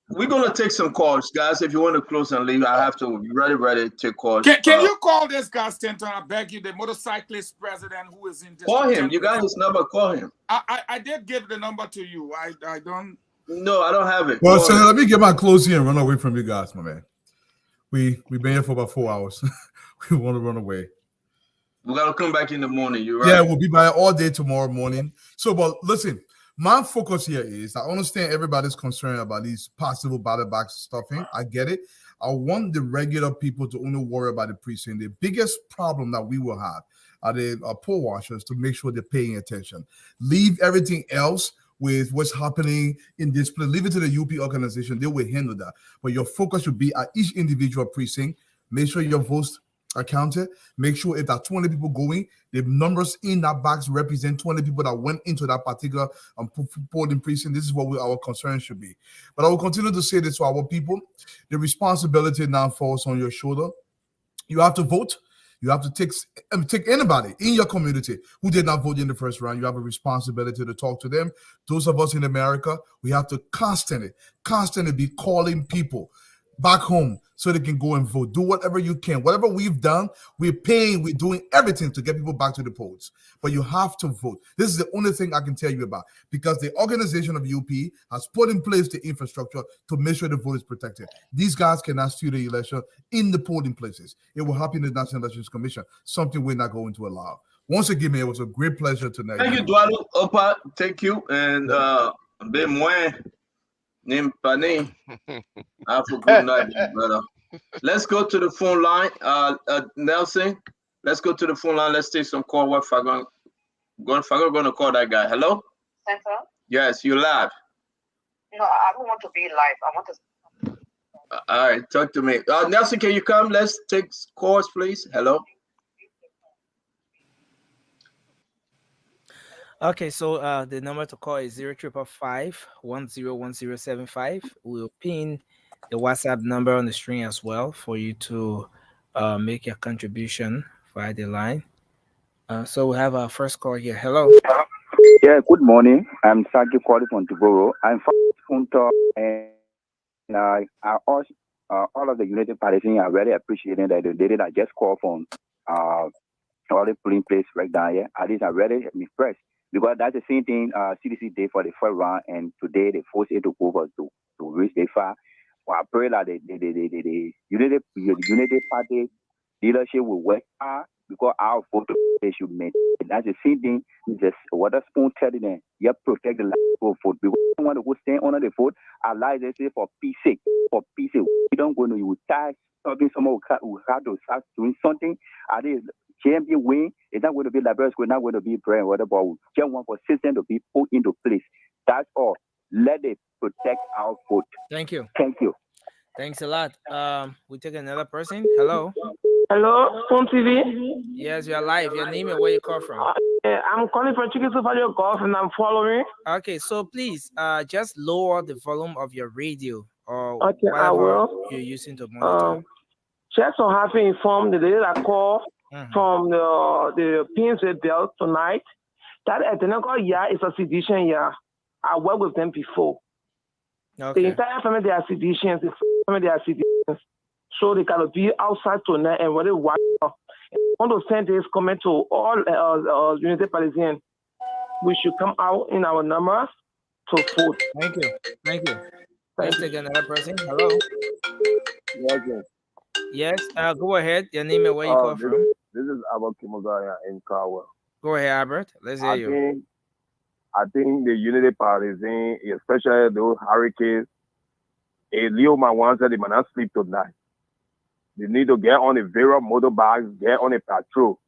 we're gonna take some calls, guys. If you want to close and leave, I have to be ready to take calls. Can you call this guy, Stanton? I beg you, the motorcyclist president who is in this. Call him. You got his number. Call him. I did give the number to you. I don't. No, I don't have it. Well, so let me get my closing and run away from you guys, my man. We've been here for about 4 hours. We want to run away. We gotta come back in the morning. You're right. Yeah, we'll be by all day tomorrow morning. So, but listen, my focus here is I understand everybody's concerned about these possible ballot box stuffing. I get it. I want the regular people to only worry about the precinct. The biggest problem that we will have are the poll watchers to make sure they're paying attention. Leave everything else with what's happening in this place. Leave it to the UP organization. They will handle that. But your focus should be at each individual precinct. Make sure your votes are counted. Make sure if there are 20 people going, the numbers in that box represent 20 people that went into that particular polling precinct. This is what our concern should be. But I will continue to say this to our people. The responsibility now falls on your shoulder. You have to vote. You have to take anybody in your community who did not vote in the first round. You have a responsibility to talk to them. Those of us in America, we have to constantly be calling people back home so they can go and vote. Do whatever you can. Whatever we've done, we're paying, we're doing everything to get people back to the polls. But you have to vote. This is the only thing I can tell you about because the organization of UP has put in place the infrastructure to make sure the vote is protected. These guys cannot steal the election in the polling places. It will happen in the National Elections Commission, something we're not going to allow. Once again, it was a great pleasure tonight. Thank you, Eduardo Opa. Thank you. And have a good night, brother. Let's go to the phone line. Nelson, let's go to the phone line. Let's take some call. What Fagan going to call that guy? Hello? Center? Yes, you live. No, I don't want to be live. I want to. All right, talk to me. Nelson, can you come? Let's take calls, please. Hello? Okay, so the number to call is 0555-101075. We'll pin the WhatsApp number on the screen as well for you to make your contribution via the line. So we have our first call here. Hello. Yeah, good morning. I'm Saki calling from Tuboro. I'm from Punta, and I urge all of the United Partisans are very appreciating that they did just call from all the polling place right down here. At least I'm very impressed. Because that's the same thing CDC did for the first round, and today they forced it to go over to reach the far. Well, I pray that the Unity Party leadership will work hard because our vote should make. That's the same thing. Just what a spoon telling them, you protect the life of vote. We don't want to go stand under the vote. Our lives say for peace sake. For peace sake, we don't go to you tie something. Someone who have to start doing something. Are they? JMP win, it's not going to be Liberia, it's not going to be brain, whatever. We just want for system to be put into place. That's all. Let it protect our vote. Thank you. Thank you. Thanks a lot. We take another person. Hello. Hello, Phone TV. Yes, you're live. Your name and where you call from. I'm calling from Chicken Super Golf and I'm following. Okay, so please just lower the volume of your radio or Okay, I whatever will. you're using to monitor. Just so happy informed the day I call from the PNC Belt tonight that Eteneco year is a sedition year. I worked with them before. Okay. The entire family they are seditions, the family they are seditions. So they gotta be outside tonight and when they watch want to send this comment to all Unity Palestinians. We should come out in our numbers to vote. Thank you. Thank you. Let's take another person. Hello. Yes, go ahead. Your name and where you call from. This is Albert Kimozaya in Caldwell. Go ahead, Albert. Let's hear you. I think the Unity Party, especially those hurricanes, Leo Mawan said they might not sleep tonight. They need to get on the various motorbikes, get on a patrol.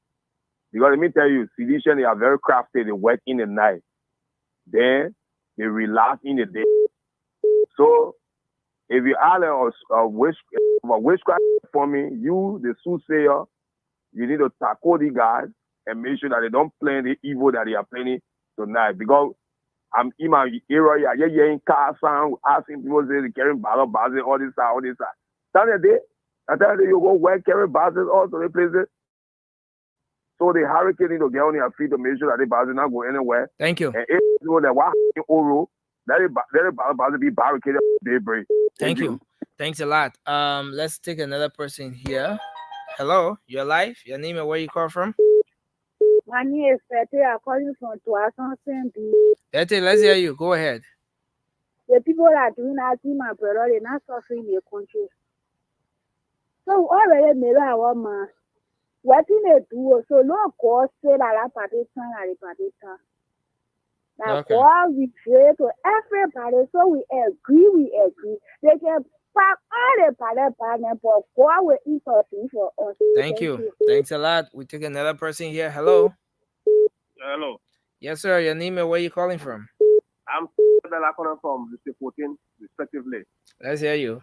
Because let me tell you, sedition, they are very crafty. They work in the night. Then they relax in the day. So if you are a witchcraft for me, you, the soothsayer, you need to tackle the guys and make sure that they don't plan the evil that they are planning tonight. Because I'm in my area, I hearing car sound, asking people say they carrying bottle, all this side, all this side. Saturday, you go work, carry buses, all to the places. So the hurricane need to get on their feet to make sure that the buses not go anywhere. Thank you. And if you know that what in Oro, let the buses be barricaded daybreak. Thank you. Thanks a lot. Let's take another person here. Hello, you're live. Your name and where you call from? My name is Betty. I'm calling from Tuason Saint-B. Betty, let's hear you. Go ahead. The people that are doing that in my brother, they're not suffering in the country. So already made our man. What in they do? So no cause say that I party time and party time. Now God we pray to everybody, so we agree. They can pack all the party partner, but God will intercede for us. Thank you. Thanks a lot. We take another person here. Hello. Hello. Yes, sir. Your name and where you calling from? I'm calling from the 14, respectively. Let's hear you.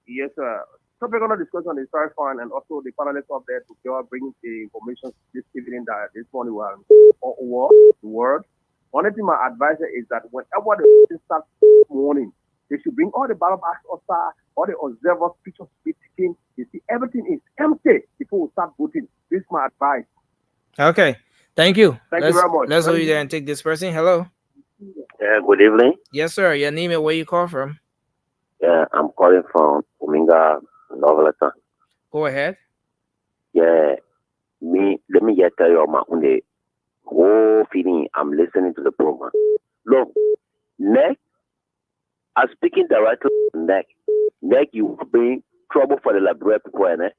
Yes, sir. Topic on the discussion is very fun, and also the panelists up there to go bring the information this evening that this morning we are over the world. One thing my advisor is that whenever the meeting starts this morning, they should bring all the ballot box outside, all the observers, pictures be taken. You see, everything is empty before we start voting. This is my advice. Okay. Thank you. Thank you very much. Let's go there and take this person. Hello. Yeah, good evening. Yes, sir. Your name and where you call from? Yeah, I'm calling from Uminga, Noveleta. Go ahead. Yeah, let me just tell you my own whole feeling. I'm listening to the program. Look, next, I'm speaking directly to next. Next, you bring trouble for the Liberia people, and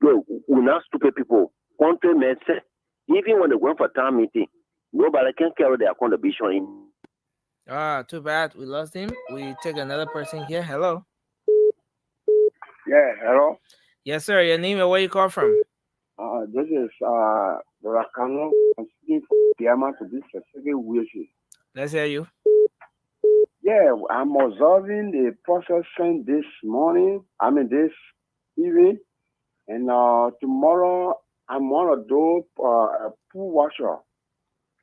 look, we're not stupid people. Country men say, even when they went for town meeting, nobody can carry their contribution in. Too bad. We lost him. We take another person here. Hello. Yeah, hello. Yes, sir. Your name and where you call from? This is Rakano. I'm speaking from Piama to be specific wishes. Let's hear you. Yeah, I'm observing the processing this this evening, and tomorrow I'm one of those pool washer,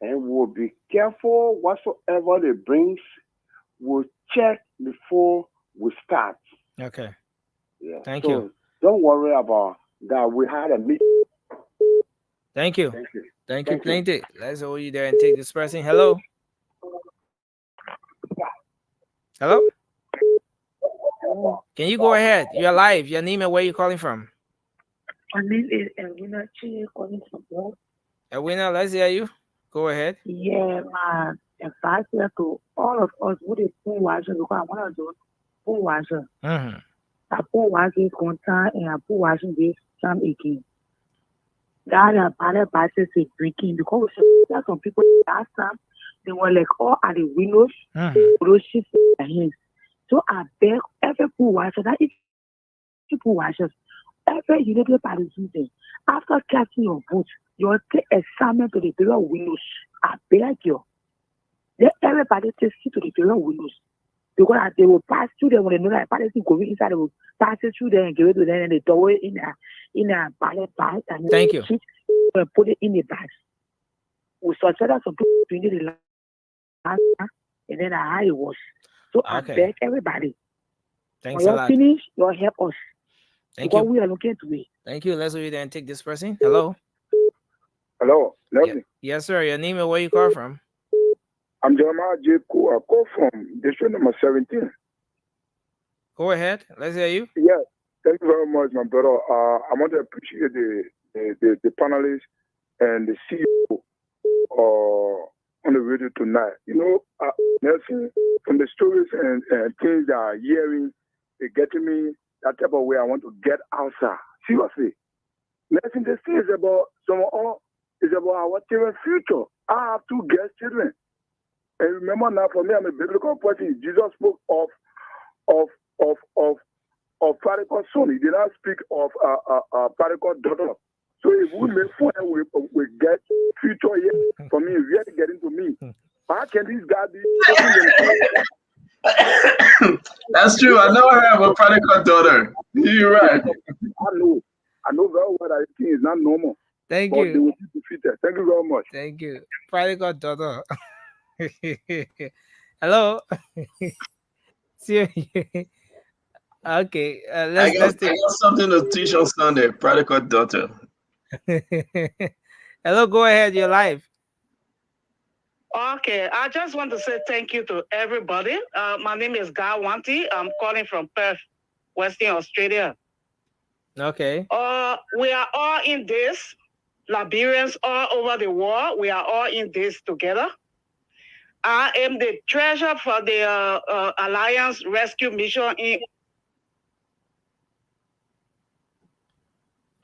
and we'll be careful whatsoever they bring. We'll check before we start. Okay. Yeah. Thank you. Don't worry about that. We had a meeting. Thank you. Thank you. Thank you plenty. Let's hold you there and take this person. Hello. Hello. Can you go ahead? You're live. Your name and where you calling from? My name is Elwina Chi, calling from Bronx. Elwina, let's hear you. Go ahead. Yeah, my advice here to all of us who is pool washer, because I'm one of those pool washer. I pool washing is on time and I pool washing this time again. That other buses is drinking because there's some people last time they were like all at the windows, those shit in their hands. So I beg every pool washer that if pool washers, every Unity Party after casting your vote, you take assignment to the various windows. I beg you. Let everybody take seat to the various windows. Because they will pass through them when they know that party is going inside, they will pass it through them and give it to them, and they throw it in a ballot bag and Thank you. Put it in the bag. We suspected some people doing it the last time, and then how it was. So I beg everybody. Thanks when a you lot. finish, you'll help us. Thank because you. we are looking to it. Thank you. Let's go there and take this person. Hello. Hello, Yeah. lovely. Yes, sir. Your name and where you call from? I'm Jeremiah J. Koo. I call from district number 17. Go ahead. Let's hear you. Yeah, thank you very much, my brother. I want to appreciate the panelists and the CEO on the radio tonight. You know, Nelson, from the stories and things that I'm hearing, they're getting me that type of way I want to get outside. Seriously. Nelson, this thing is about it's about our children's future. I have 2 girl children. And remember now, for me, I'm a biblical person. Jesus spoke of prodigal son. He did not speak of prodigal daughter. So if we make fun, we get future here for me, really getting to me. How can these guys be? That's true. I never heard of a prodigal daughter. You're right. I know very well that this thing is not normal. Thank but you. They will be defeated. Thank you very much. Thank you. Prodigal daughter. Hello. See you. Okay. I got something to teach on Sunday. Prodigal daughter. Hello. Go ahead. You're live. Okay, I just want to say thank you to everybody. My name is Guy Wanti. I'm calling from Perth, Western Australia. Okay. We are all in this. Liberians all over the world, we are all in this together. I am the treasurer for the Alliance Rescue Mission in.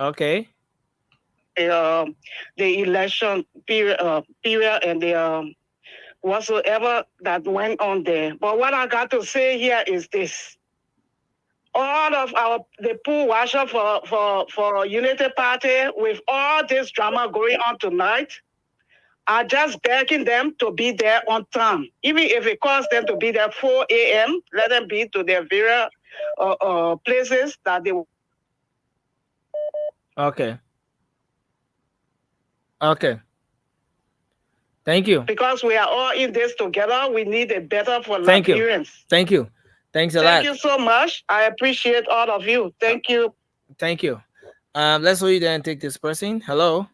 Okay. The election period and the whatsoever that went on there. But what I got to say here is this. All of the pool washer for Unity Party, with all this drama going on tonight, are just begging them to be there on time. Even if it costs them to be there 4 a.m., let them be to their various places that they. Okay. Okay. Thank you. Because we are all in this together, we need a better for Thank you. Liberians. Thank you. Thanks a lot. Thank you so much. I appreciate all of you. Thank you. Thank you. Let's go there and take this person. Hello.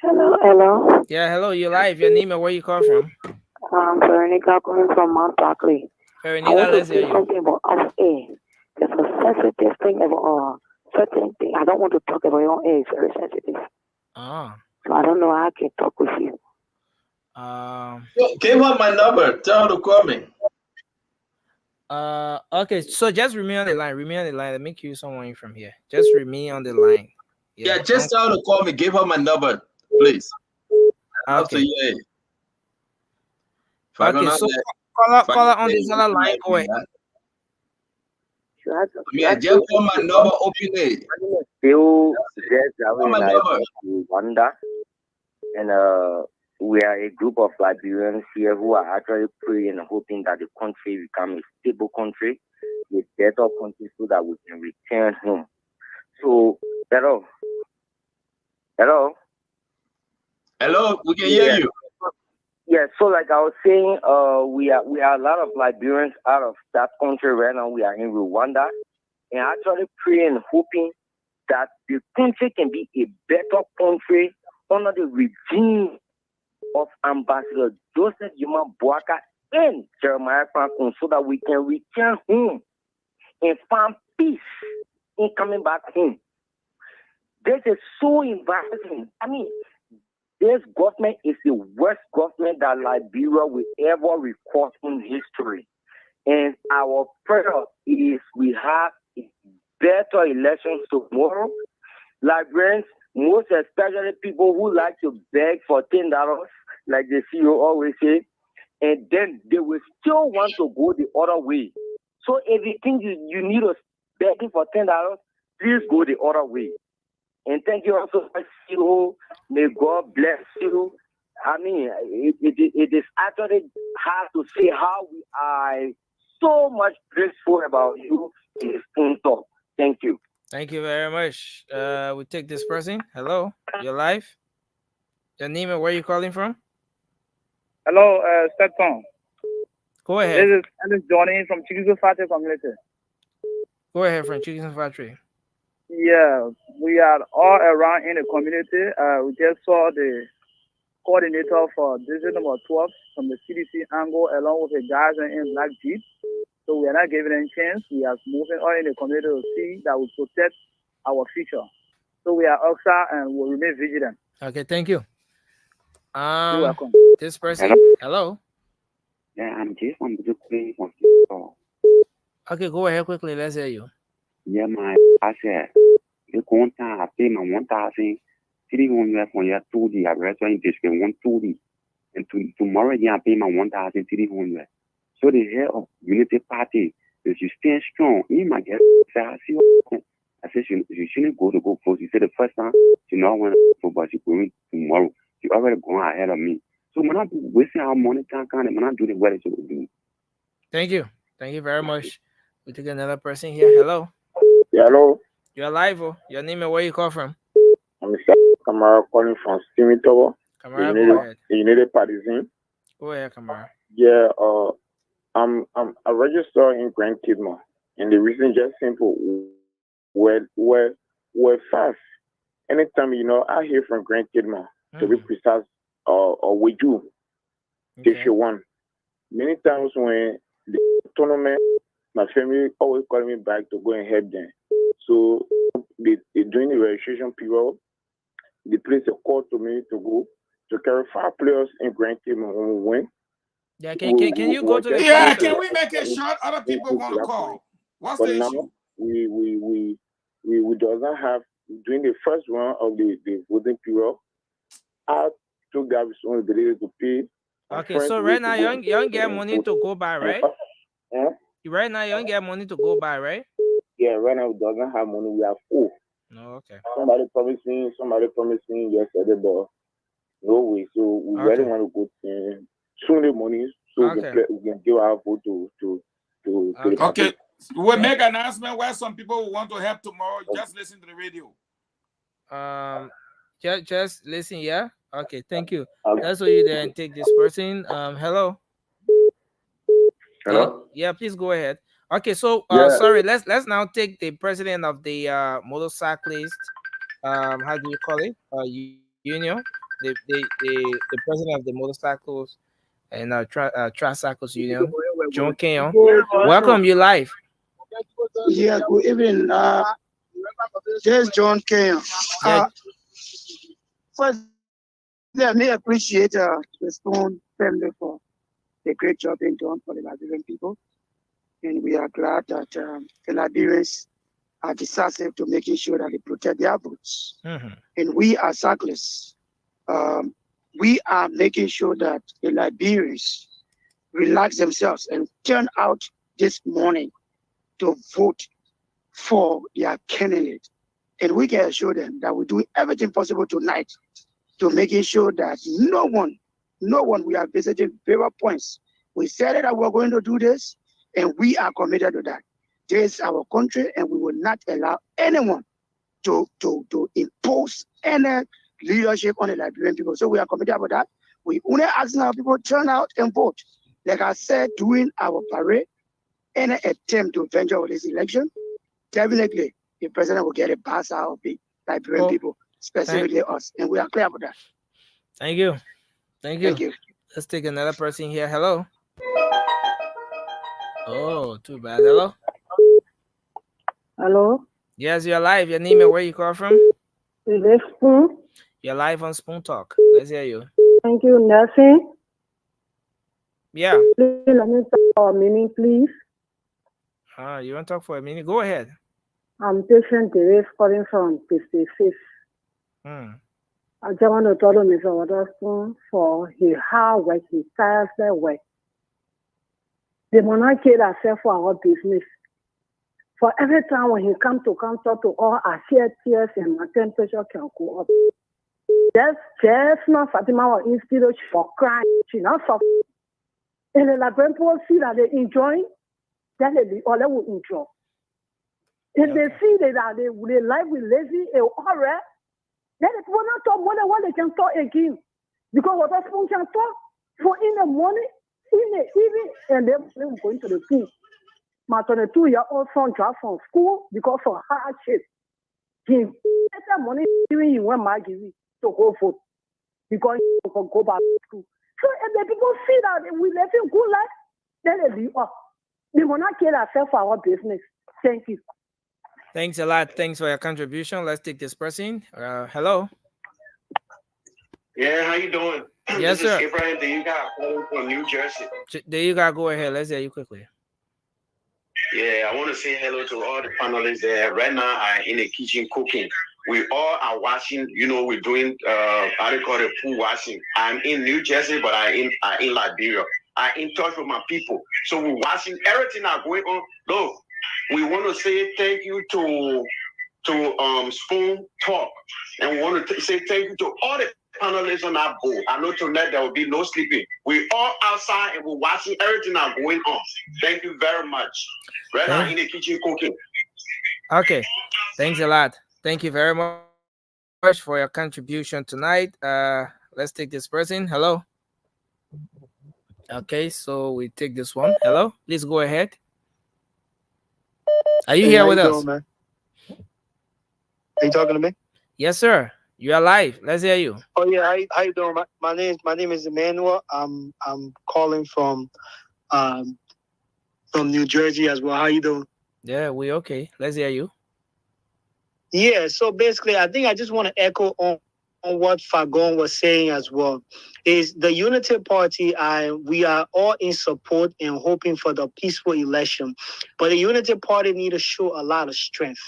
Hello. Yeah, hello. You're live. Your name and where you call from? Veronica calling from Mount Barkley. Veronica, let's hear you. Something about there's a sensitive thing about certain thing. I don't want to talk about your age. Very sensitive. Ah. So I don't know how I can talk with you. Give her my number. Tell her to call me. Okay, so just remain on the line. Remain on the line. Let me cue someone from here. Just remain on the line. Yeah, just tell her to call me. Give her my number, please. Okay. Yeah. Okay, so call her on this other line. Go ahead. Yeah, just call my number. Open it. Still traveling Rwanda, and we are a group of Liberians here who are actually praying and hoping that the country become a stable country, a better country, so that we can return home. So, hello, we can hear you. Yeah, so like I was saying, we are a lot of Liberians out of that country right now. We are in Rwanda, and actually praying and hoping that the country can be a better country under the regime of Ambassador Joseph Yuma Boaka and Jeremiah Franklin, so that we can return home and find peace in coming back home. This is so embarrassing. I mean, this government is the worst government that Liberia will ever record in history. And our prayer is we have better elections tomorrow. Liberians, most especially people who like to beg for $10, like the CEO always say, and then they will still want to go the other way. So if you think you need us begging for $10, please go the other way. And thank you also, CEO. May God bless you. I mean, it is actually hard to say how we are so much grateful about you in this phone talk. Thank you. Thank you very much. We take this person. Hello, you're live. Your name and where you calling from? Hello, Stepson. Go ahead. This is Alice Johnny from Chiquizo Factory community. Go ahead from Chicken Factory. Yeah, we are all around in the community. We just saw the coordinator for district number 12 from the CDC angle along with the guys in Black Jeep. So we are not giving them a chance. We are moving all in the community to see that we protect our future. So we are outside and will remain vigilant. Okay, thank you. You're welcome. This person. Hello. Yeah, I'm Jason Buzuki from Okay, go ahead quickly. Let's hear you. Yeah, I said, the contact, I pay my 1,300 for your 2D. I restaurant in district 120. And tomorrow, I pay my 1,300. So the head of Unity Party is you stand strong. You might get, I see what I said, you shouldn't go first. You said the first time, she not want to go, but she's going tomorrow. She already going ahead of me. So when I be wasting our money, when I do the wedding, so we do. Thank you. Thank you very much. We take another person here. Hello. Yeah, hello. You're live. Your name and where you call from? I'm Mr. Kamara calling from Steamy Tower. Kamara, go ahead. The United Partisan. Go ahead, Kamara. Yeah, I'm a registered in Grand Kidman. And the reason just simple. We're fast. Anytime, I hear from Grand Kidman, to be precise, or we do, if you want. Many times when the tournament, my family always call me back to go and help them. So during the registration period, they placed a call to me to go to carry 5 players in Grand Kidman when we win. Yeah, can you go to the Yeah, can we make it short? Other people want to call. What's the now, issue? We doesn't have, during the first round of the voting period, our 2 guys only ability to pay. Okay, so right now you don't get money to go by, right? Right now you don't get money to go by, right? Yeah, right now we doesn't have money. We have 4. No, okay. Somebody promised me yesterday, but no way. So we really want to go soon the money so we can give our vote to the Okay. We'll make an announcement where some people will want to help tomorrow. Just listen to the radio. Just listen, yeah. Okay, thank you. That's what you then take this person. Hello. Hello. Yeah, please go ahead. Okay, so Yeah. sorry. Let's now take the president of the motorcyclist. How do you call it? Union. The president of the motorcycles and tricycles union, John Kenyon. Welcome, you live. Yeah, good evening. There's John Kenyon. First, let me appreciate the Stone family for the great job being done for the Liberian people. And we are glad that the Liberians are decisive to making sure that they protect their votes. And we as cyclists, we are making sure that the Liberians relax themselves and turn out this morning to vote for their candidate. And we can assure them that we do everything possible tonight to making sure that no one, we are visiting various points. We said that we're going to do this, and we are committed to that. This is our country, and we will not allow anyone to impose any leadership on the Liberian people. So we are committed about that. We only asking our people to turn out and vote. Like I said, during our parade, any attempt to venture with this election, definitely the president will get a pass out of the Liberian people, specifically us. And we are clear about that. Thank you. Thank you. Let's take another person here. Hello. Oh, too bad. Hello. Hello. Yes, you're live. Your name and where you call from? Is this Spoon? You're live on Spoon Talk. Let's hear you. Thank you, Nelson. Yeah. Please let me talk for a minute, please. You want to talk for a minute? Go ahead. I'm patient Dave calling from 56. I just want to tell Mr. Waterspoon for his hard work, his tireless work. They will not kill ourselves for our business. For every time when he comes to come talk to all, I share tears and my temperature can go up. Just not Fatima or institute for crime. She not suffer. And the people see that they enjoy, then they will enjoy. If they see that they life with lazy and horror, then it will not talk what they can talk again. Because what else can talk for in the morning, in the evening, and then going to the school. My 22-year-old son dropped from school because of hardship. He had the money giving him one margin to go for because he can go back to school. So if the people see that we let him good life, then they be up. They will not kill ourselves for our business. Thank you. Thanks a lot. Thanks for your contribution. Let's take this person. Hello. Yeah, how you doing? Yes, this sir. is Abraham Deuga from New Jersey. There you go. Go ahead. Let's hear you quickly. Yeah, I want to say hello to all the panelists there. Right now, I'm in the kitchen cooking. We all are washing. You know, we're doing how they call it food washing. I'm in New Jersey, but I'm in Liberia. I'm in touch with my people, so we're watching everything that's going on. Look, we want to say thank you to Spoon Talk, and we want to say thank you to all the panelists on our board. I know tonight there will be no sleeping. We're all outside and we're watching everything that's going on. Thank you very much. Right now in the kitchen cooking. Okay, thanks a lot. Thank you very much for your contribution tonight. Let's take this person. Hello. Okay, so we take this one. Hello, please go ahead. Are you here with us? Doing, man? Are you talking to me? Yes, sir. You are live. Let's hear you. Oh yeah, how you doing? My name is Emmanuel. I'm calling from New Jersey as well. How you doing? Yeah, we okay. Let's hear you. Yeah, so basically, I think I just want to echo on what Fagon was saying as well. Is the Unity Party, we are all in support and hoping for the peaceful election. But the Unity Party need to show a lot of strength.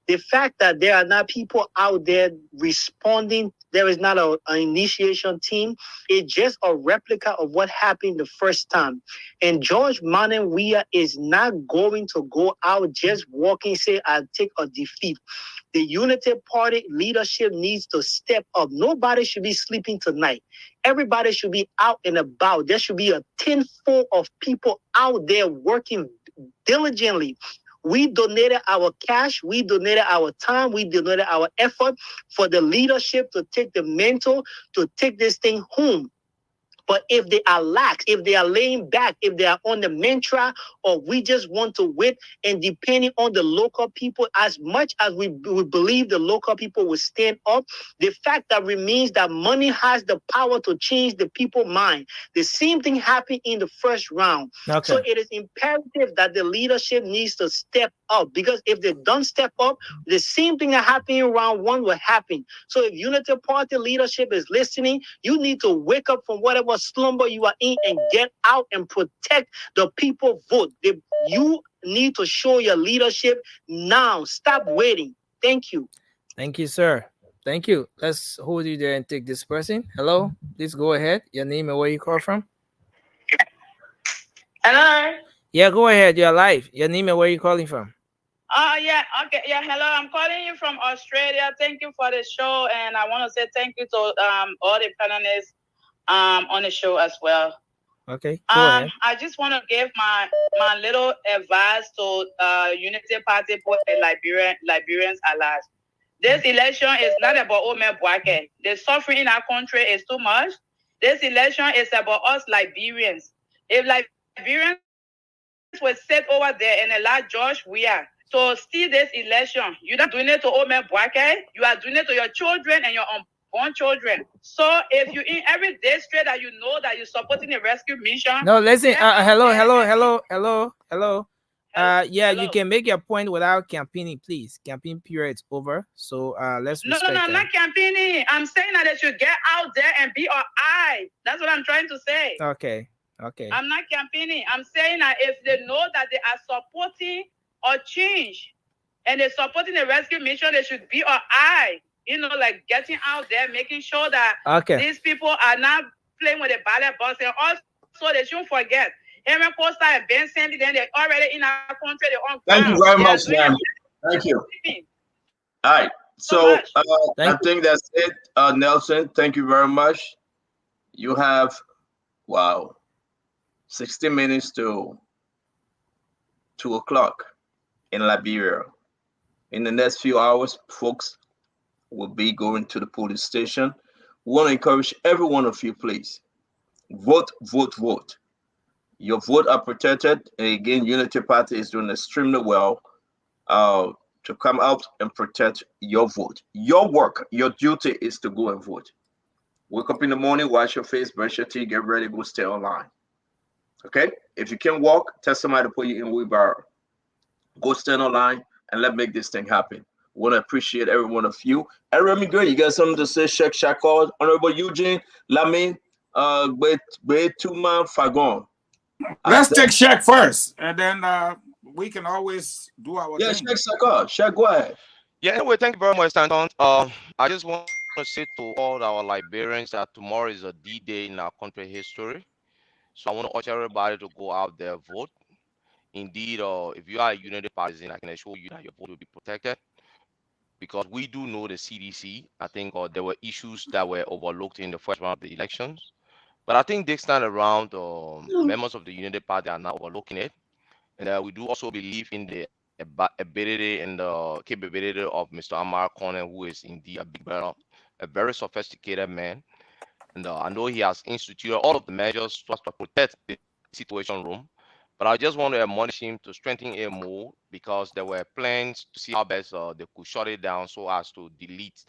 The fact that there are not people out there responding, there is not an initiation team, it's just a replica of what happened the first time. And George Manuel Weah is not going to go out just walking, say, I'll take a defeat. The Unity Party leadership needs to step up. Nobody should be sleeping tonight. Everybody should be out and about. There should be a tinfoil of people out there working diligently. We donated our cash, we donated our time, we donated our effort for the leadership to take the mantle, to take this thing home. But if they are lax, if they are laying back, if they are on the mantra, or we just want to wait, and depending on the local people, as much as we believe the local people will stand up, the fact that remains that money has the power to change the people's mind. The same thing happened in the first round. Okay. So it is imperative that the leadership needs to step up, because if they don't step up, the same thing that happened in round one will happen. So if Unity Party leadership is listening, you need to wake up from whatever slumber you are in and get out and protect the people vote. You need to show your leadership now. Stop waiting. Thank you. Thank you, sir. Thank you. Let's hold you there and take this person. Hello, please go ahead. Your name and where you call from. Hello. Yeah, go ahead. You're live. Your name and where you calling from. Yeah, okay. Yeah, hello. I'm calling you from Australia. Thank you for the show, and I want to say thank you to all the panelists on the show as well. Okay. Go ahead. I just want to give my little advice to Unity Party for Liberians allies. This election is not about Omer Boake. The suffering in our country is too much. This election is about us Liberians. If Liberians were set over there and allow George Weah to steal this election, you're not doing it to Omer Boake. You are doing it to your children and your unborn children. So if you in every district that you know that you're supporting a rescue mission. No, listen. Hello. Yeah, you can make your point without campaigning, please. Campaign period is over. So let's No, I'm not campaigning. I'm saying that they should get out there and be our eye. That's what I'm trying to say. Okay. I'm not campaigning. I'm saying that if they know that they are supporting a change and they're supporting the rescue mission, they should be our eye. You know, like getting out there, making sure that these people are not playing with the ballot box. And also, they shouldn't forget, Henry Costa and Ben Sandy, then they're already in our country. They're on Thank you very much, ma'am. Thank you. All right. So Thank I think that's it. Nelson, thank you very much. You have, wow, 60 minutes to 2 o'clock in Liberia. In the next few hours, folks will be going to the police station. We want to encourage every one of you, please. Vote, vote, vote. Your vote are protected. And again, Unity Party is doing extremely well to come out and protect your vote. Your work, your duty is to go and vote. Wake up in the morning, wash your face, brush your teeth, get ready, go stay online. Okay? If you can walk, tell somebody to put you in wheelbarrow. Go stand online and let's make this thing happen. We want to appreciate every one of you. And Remy Good, you got something to say? Sheikh Shakor, Honorable Eugene, Lamine, Betuma Fagon. Let's take Sheikh first, and then we can always do our thing. Sheikh Shakor. Sheikh, go ahead. Yeah, anyway, thank you very much, Stanton. I just want to say to all our Liberians that tomorrow is a D-Day in our country history. So I want to urge everybody to go out there, vote. Indeed, if you are a Unity partisan, I can assure you that your vote will be protected, because we do know the CDC. I think there were issues that were overlooked in the first round of the elections. But I think this time around, members of the Unity Party are now overlooking it. And we do also believe in the ability and the capability of Mr. Amar Conan, who is indeed a big brother, a very sophisticated man. And I know he has instituted all of the measures to protect the situation room. But I just want to admonish him to strengthen it more, because there were plans to see how best they could shut it down so as to delete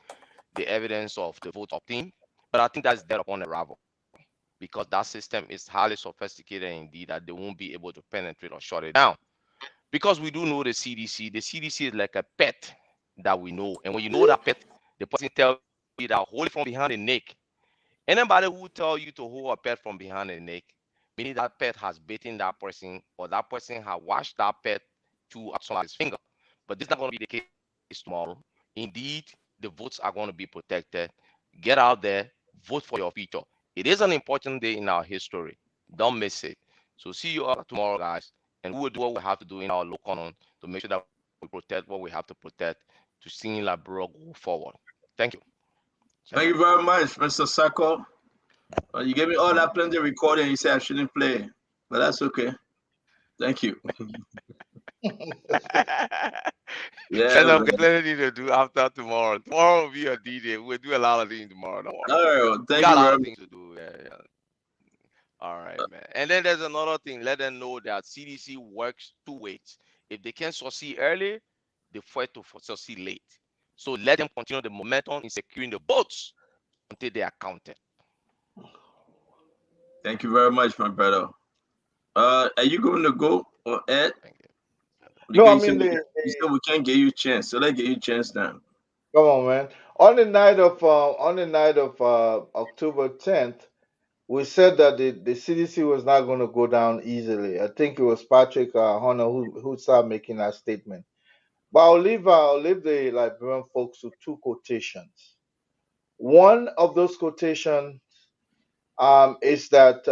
the evidence of the vote obtained. But I think that's dead upon arrival, because that system is highly sophisticated indeed that they won't be able to penetrate or shut it down. Because we do know the CDC is like a pet that we know. And when you know that pet, the person tells you that hold it from behind the neck. Anybody who tell you to hold a pet from behind the neck, meaning that pet has bitten that person, or that person has washed that pet to somebody's finger. But this is not going to be the case tomorrow. Indeed, the votes are going to be protected. Get out there, vote for your future. It is an important day in our history. Don't miss it. So see you all tomorrow, guys. And we will do what we have to do in our local to make sure that we protect what we have to protect to see Liberia go forward. Thank you. Thank you very much, Mr. Sako. You gave me all that plenty of recording. You said I shouldn't play, but that's okay. Thank you. Yeah, I'm plenty to do after tomorrow. Tomorrow will be a D-Day. We'll do a lot of things tomorrow. Don't worry. All right, we got a lot of things to do. Yeah. All right, man. And then there's another thing. Let them know that CDC works two ways. If they can succeed early, they fight to succeed late. So let them continue the momentum in securing the votes until they are counted. Thank you very much, my brother. Are you going to go, or Ed? No, I mean you said we can't give you a chance, so let's give you a chance now. Come on, man. On the night of October 10th, we said that the CDC was not going to go down easily. I think it was Patrick Hunter who started making that statement. But I'll leave the Liberian folks with two quotations. One of those quotations is that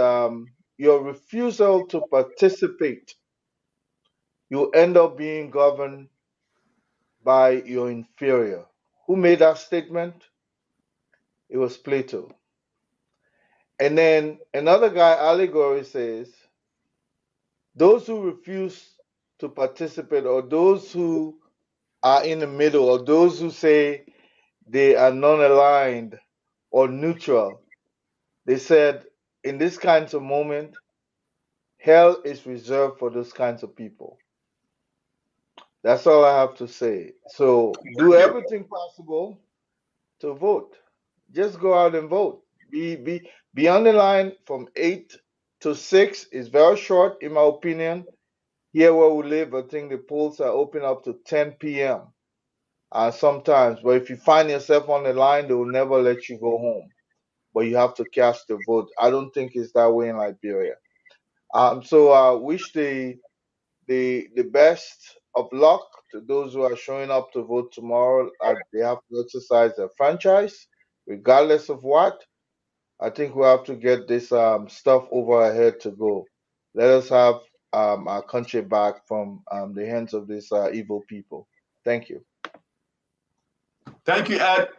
your refusal to participate, you end up being governed by your inferior. Who made that statement? It was Plato. And then another guy, Allegory, says, those who refuse to participate, or those who are in the middle, or those who say they are non-aligned or neutral, they said, in this kinds of moment, hell is reserved for those kinds of people. That's all I have to say. So do everything possible to vote. Just go out and vote. Be on the line from 8 to 6 is very short, in my opinion. Here where we live, I think the polls are open up to 10 p.m. Sometimes. But if you find yourself on the line, they will never let you go home. But you have to cast the vote. I don't think it's that way in Liberia. So I wish the best of luck to those who are showing up to vote tomorrow. They have to exercise their franchise, regardless of what. I think we have to get this stuff over our head to go. Let us have our country back from the hands of these evil people. Thank you. Thank you, Ed.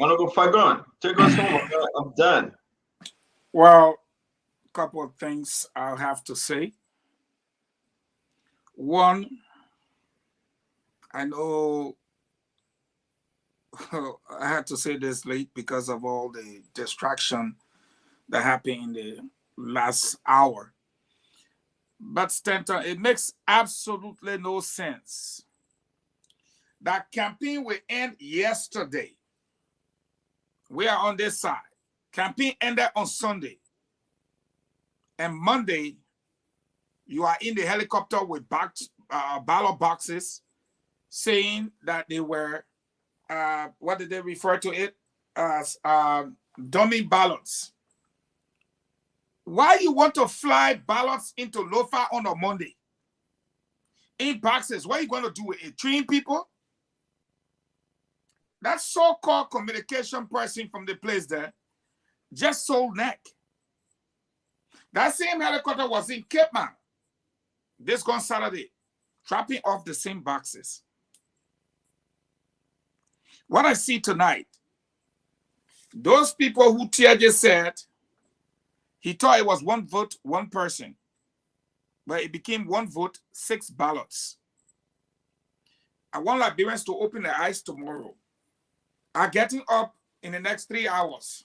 Honorable Fagon, take us home. I'm done. Well, a couple of things I'll have to say. One, I know I had to say this late because of all the distraction that happened in the last hour. But Stanton, it makes absolutely no sense. That campaign will end yesterday. We are on this side. Campaign ended on Sunday. And Monday, you are in the helicopter with ballot boxes saying that they were, what did they refer to it? As dummy ballots. Why you want to fly ballots into Lofa on a Monday? In boxes, what are you going to do with it? Train people? That so-called communication person from the place there just sold neck. That same helicopter was in Cape Man this gone Saturday, dropping off the same boxes. What I see tonight, those people who TJ said he thought it was 1 vote, 1 person, but it became 1 vote, 6 ballots. I want Liberians to open their eyes tomorrow. I'm getting up in the next 3 hours.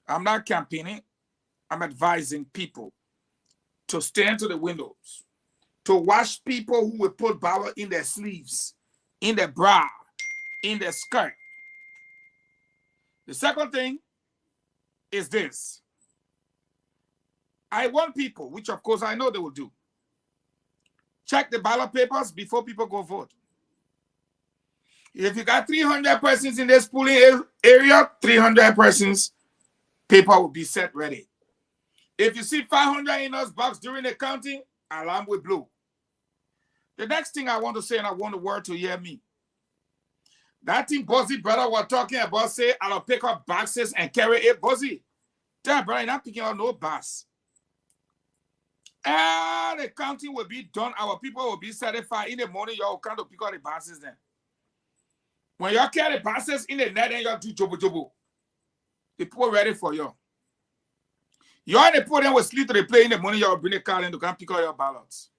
I'm not campaigning. I'm advising people to stand to the windows, to watch people who will put ballot in their sleeves, in their bra, in their skirt. The second thing is this. I want people, which of course I know they will do, check the ballot papers before people go vote. If you got 300 persons in this polling area, 300 persons, paper will be set ready. If you see 500 in those box during the counting, alarm will blow. The next thing I want to say, and I want the world to hear me, that thing Buzzy brother was talking about, say, I'll pick up boxes and carry it. Buzzy, that brother, you're not picking up no box. And the counting will be done. Our people will be satisfied. In the morning, y'all come to pick up the boxes then. When y'all carry the boxes in the net and y'all do jobo, the people ready for you. Y'all the people then will sleep to the play in the morning, y'all bring the car in to come pick up your ballots.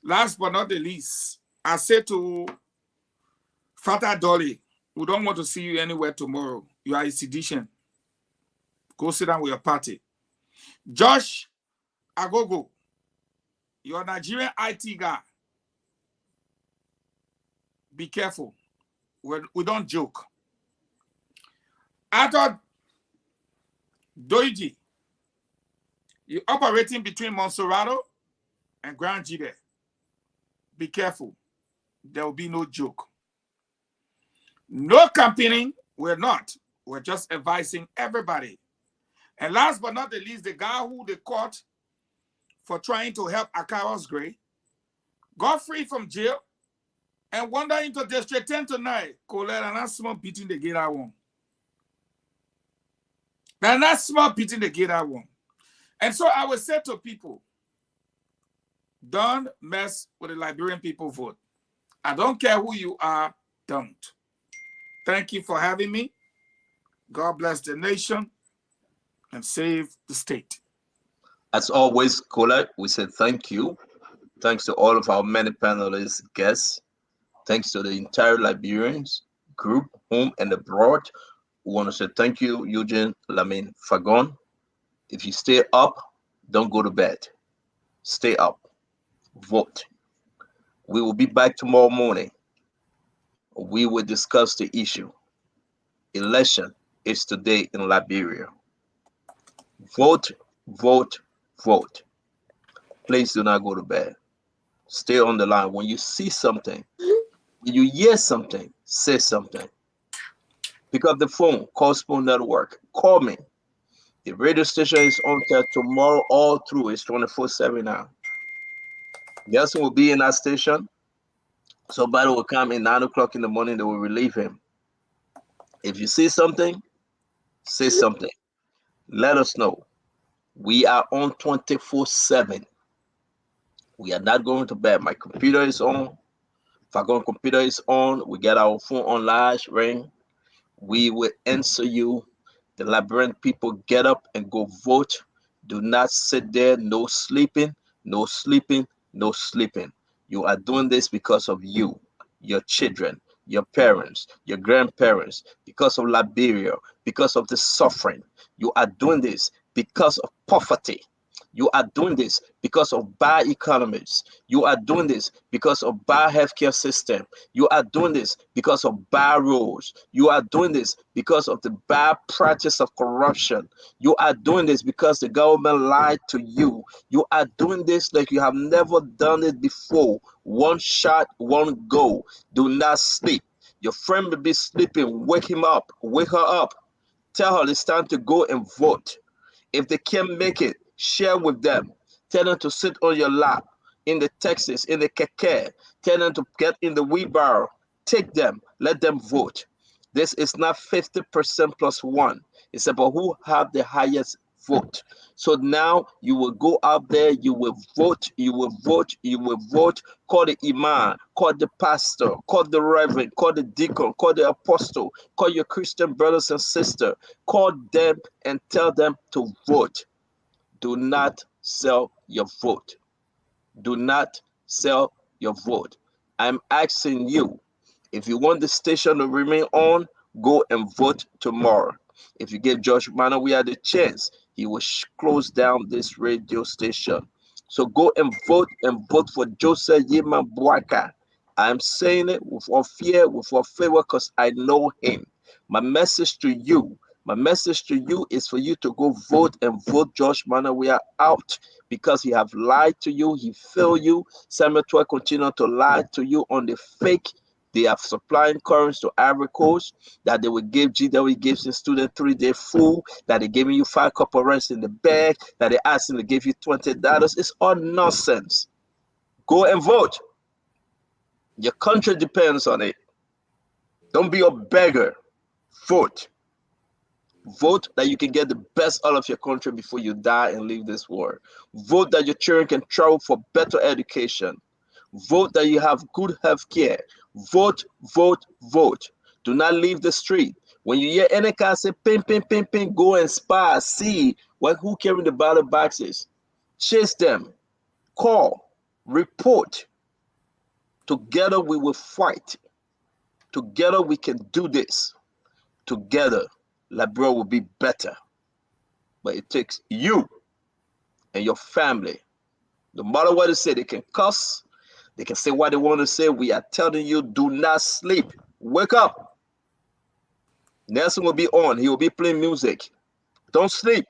Last but not the least, I say to Fata Dolly, we don't want to see you anywhere tomorrow. You are a sedition. Go sit down with your party. Josh Agogo, you're a Nigerian IT guy. Be careful. We don't joke. I thought Doiji, you're operating between Monserrato and Grand Jibe. Be careful. There will be no joke. No campaigning. We're not. We're just advising everybody. And last but not the least, the guy who they caught for trying to help Akaros Gray got free from jail and wandered into District 10 tonight. Colette and that small beating the gate I won. And that small beating the gate I won. And so I would say to people, don't mess with the Liberian people vote. I don't care who you are, don't. Thank you for having me. God bless the nation and save the state. As always, Colette, we say thank you. Thanks to all of our many panelists, guests. Thanks to the entire Liberians group, home and abroad. We want to say thank you, Eugene Lamin Fagon. If you stay up, don't go to bed. Stay up. Vote. We will be back tomorrow morning. We will discuss the issue. Election is today in Liberia. Vote, vote, vote. Please do not go to bed. Stay on the line. When you see something, when you hear something, say something. Pick up the phone, call Spoon Network, call me. The radio station is on till tomorrow all through. It's 24/7 now. Nelson will be in that station. Somebody will come in 9 o'clock in the morning, they will relieve him. If you see something, say something. Let us know. We are on 24/7. We are not going to bed. My computer is on. Fagon computer is on. We get our phone on large ring. We will answer you. The Liberian people, get up and go vote. Do not sit there. No sleeping, no sleeping, no sleeping. You are doing this because of you, your children, your parents, your grandparents, because of Liberia, because of the suffering. You are doing this because of poverty. You are doing this because of bad economies. You are doing this because of bad healthcare system. You are doing this because of bad rules. You are doing this because of the bad practice of corruption. You are doing this because the government lied to you. You are doing this like you have never done it before. One shot, one goal. Do not sleep. Your friend may be sleeping. Wake him up. Wake her up. Tell her it's time to go and vote. If they can't make it, share with them. Tell them to sit on your lap in the Texas, in the keke. Tell them to get in the wheelbarrow. Take them. Let them vote. This is not 50% plus one. It's about who have the highest vote. So now you will go out there, you will vote, you will vote, you will vote. Call the imam, call the pastor, call the reverend, call the deacon, call the apostle, call your Christian brothers and sisters. Call them and tell them to vote. Do not sell your vote. Do not sell your vote. I'm asking you, if you want the station to remain on, go and vote tomorrow. If you give Josh Manowi the chance, he will close down this radio station. So go and vote for Joseph Yema Boaka. I'm saying it without fear, without favor, because I know him. My message to you is for you to go vote and vote Josh Manowi out, because he have lied to you, he failed you. Samuel Toy continue to lie to you on the fake. They are supplying currents to Ivory Coast, that they will give GW Gibson student 3-day full, that they're giving you 5 cup of rice in the bag, that they're asking to give you $20. It's all nonsense. Go and vote. Your country depends on it. Don't be a beggar. Vote. Vote that you can get the best out of your country before you die and leave this world. Vote that your children can travel for better education. Vote that you have good health care. Vote, vote, vote. Do not leave the street. When you hear any car say ping, ping, ping, ping, go and spy, see who carrying the ballot boxes. Chase them. Call. Report. Together we will fight. Together we can do this. Together, Liberia will be better. But it takes you and your family. No matter what they say, they can cuss. They can say what they want to say. We are telling you, do not sleep. Wake up. Nelson will be on. He will be playing music. Don't sleep.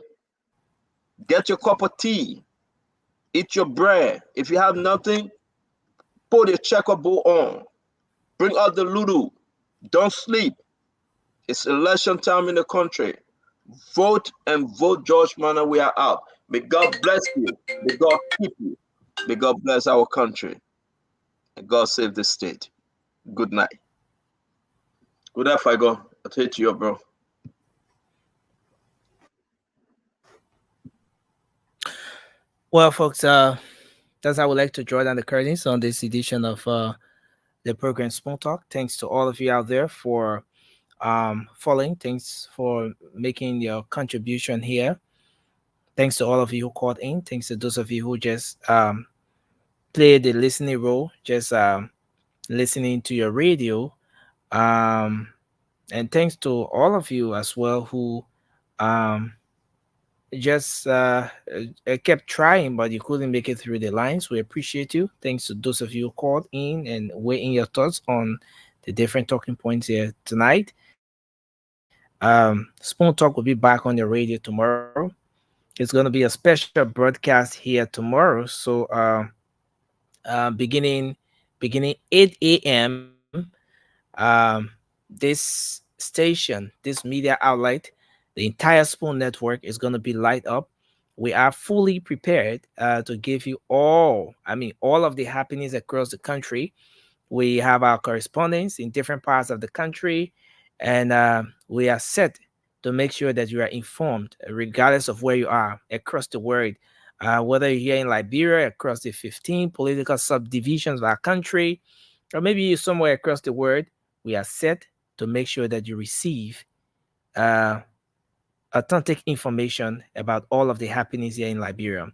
Get your cup of tea. Eat your bread. If you have nothing, put a checkerboard on. Bring out the Ludo. Don't sleep. It's election time in the country. Vote and vote George Manowi. We are out. May God bless you. May God keep you. May God bless our country. And God save the state. Good night. Good night, Figo. I'll take you up, bro. Well, folks, that's how I would like to draw down the curtains on this edition of the program Spoon Talk. Thanks to all of you out there for following. Thanks for making your contribution here. Thanks to all of you who called in. Thanks to those of you who just played the listening role, just listening to your radio. And thanks to all of you as well who just kept trying, but you couldn't make it through the lines. We appreciate you. Thanks to those of you who called in and weigh in your thoughts on the different talking points here tonight. Spoon Talk will be back on the radio tomorrow. It's going to be a special broadcast here tomorrow. So beginning 8 a.m. This station, this media outlet, the entire Spoon Network is going to be light up. We are fully prepared to give you all of the happenings across the country. We have our correspondents in different parts of the country, and we are set to make sure that you are informed, regardless of where you are across the world, whether you're here in Liberia, across the 15 political subdivisions of our country, or maybe you're somewhere across the world, we are set to make sure that you receive authentic information about all of the happenings here in Liberia.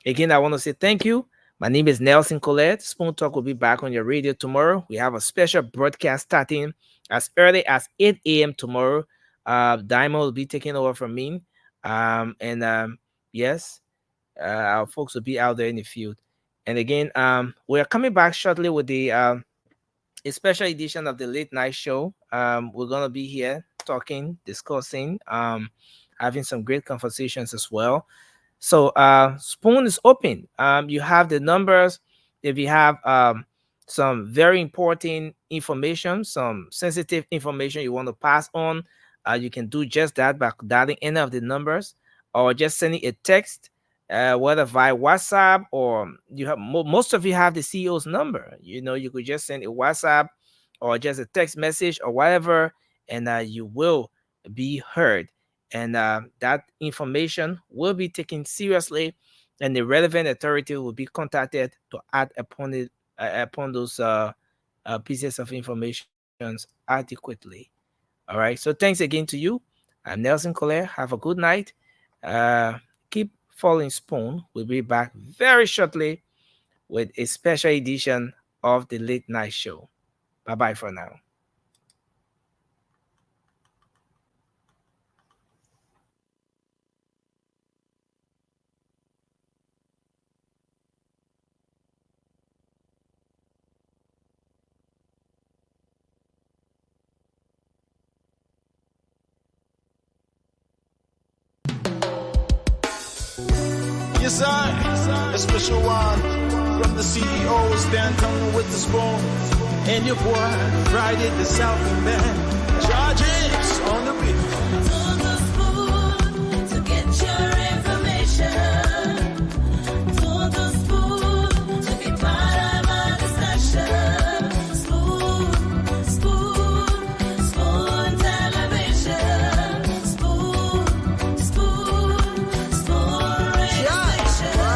Again, I want to say thank you. My name is Nelson Colette. Spoon Talk will be back on your radio tomorrow. We have a special broadcast starting as early as 8 a.m. tomorrow. Diamond will be taking over from me. Yes, our folks will be out there in the field. And again, we are coming back shortly with the a special edition of the Late Night Show. We're going to be here talking, discussing, having some great conversations as well. So Spoon is open. You have the numbers. If you have some very important information, some sensitive information you want to pass on, you can do just that by dialing any of the numbers or just sending a text, whether via WhatsApp or you have most of you have the CEO's number. You know, you could just send a WhatsApp or just a text message or whatever, and you will be heard. And that information will be taken seriously, and the relevant authority will be contacted to act upon it, upon those pieces of information adequately. All right. So thanks again to you. I'm Nelson Colette. Have a good night. Keep following Spoon. We'll be back very shortly with a special edition of the Late Night Show. Bye-bye for now. Yes, I, a special one from the CEOs, Dan coming with the Spoon. And your boy, Friday the Southern Band. Charges on the beat. To the Spoon to get your information. To the Spoon to be part of our discussion. Spoon, Spoon, Spoon Television. Spoon, Spoon, Spoon Radio Station.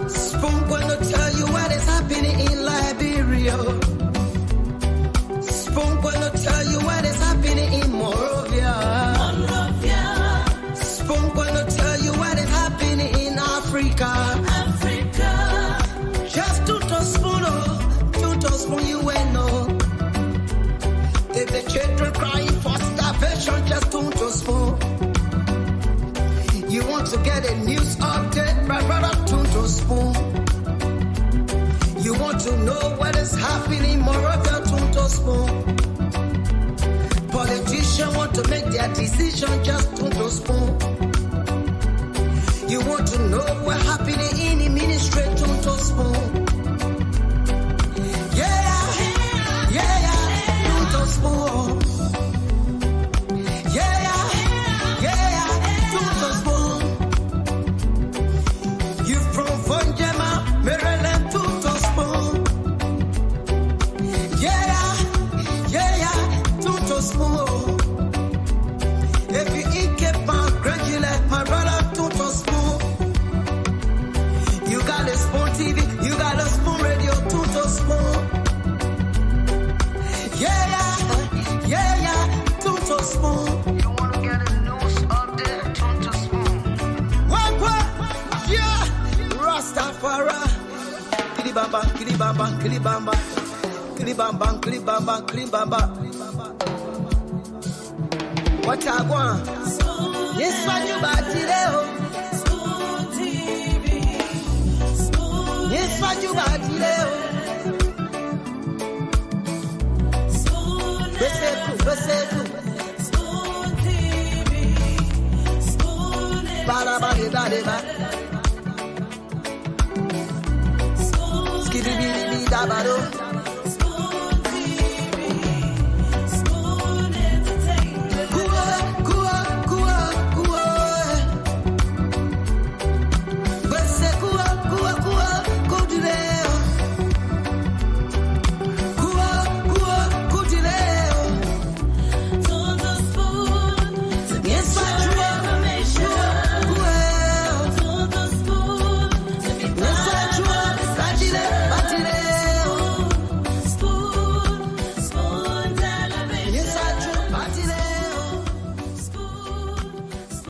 Spoon gonna tell you what is happening in Liberia. Spoon gonna tell you what is happening in Monrovia. Spoon gonna tell you what is happening in Africa. Just to Spoon, you will know. If the children crying for starvation, just to Spoon. You want to get a news update, my brother, to Spoon. You want to know what is happening, Moravia, to Spoon. Politicians want to make their decision, just to Spoon. You want to know what's happening in the ministry, to Spoon. To Spoon. To Spoon. You from Fonjema, Maryland, to Spoon. To Spoon. If you eat Cape graduate, my brother, to Spoon. You got a Spoon TV, you got a Spoon radio, to Spoon. To Spoon. You want to get a news update, to Spoon. What? Yeah. Rastafari. Kilibamba, kilibamba, kilibamba. Kilibamba, kilibamba, kilibamba. What I want? Yes, when you body leo. Spoon TV. Spoon. Yes, when you body leo. Spoon. Beseku. Spoon TV. Spoon. Ba. Spoon. Skibidi dabado.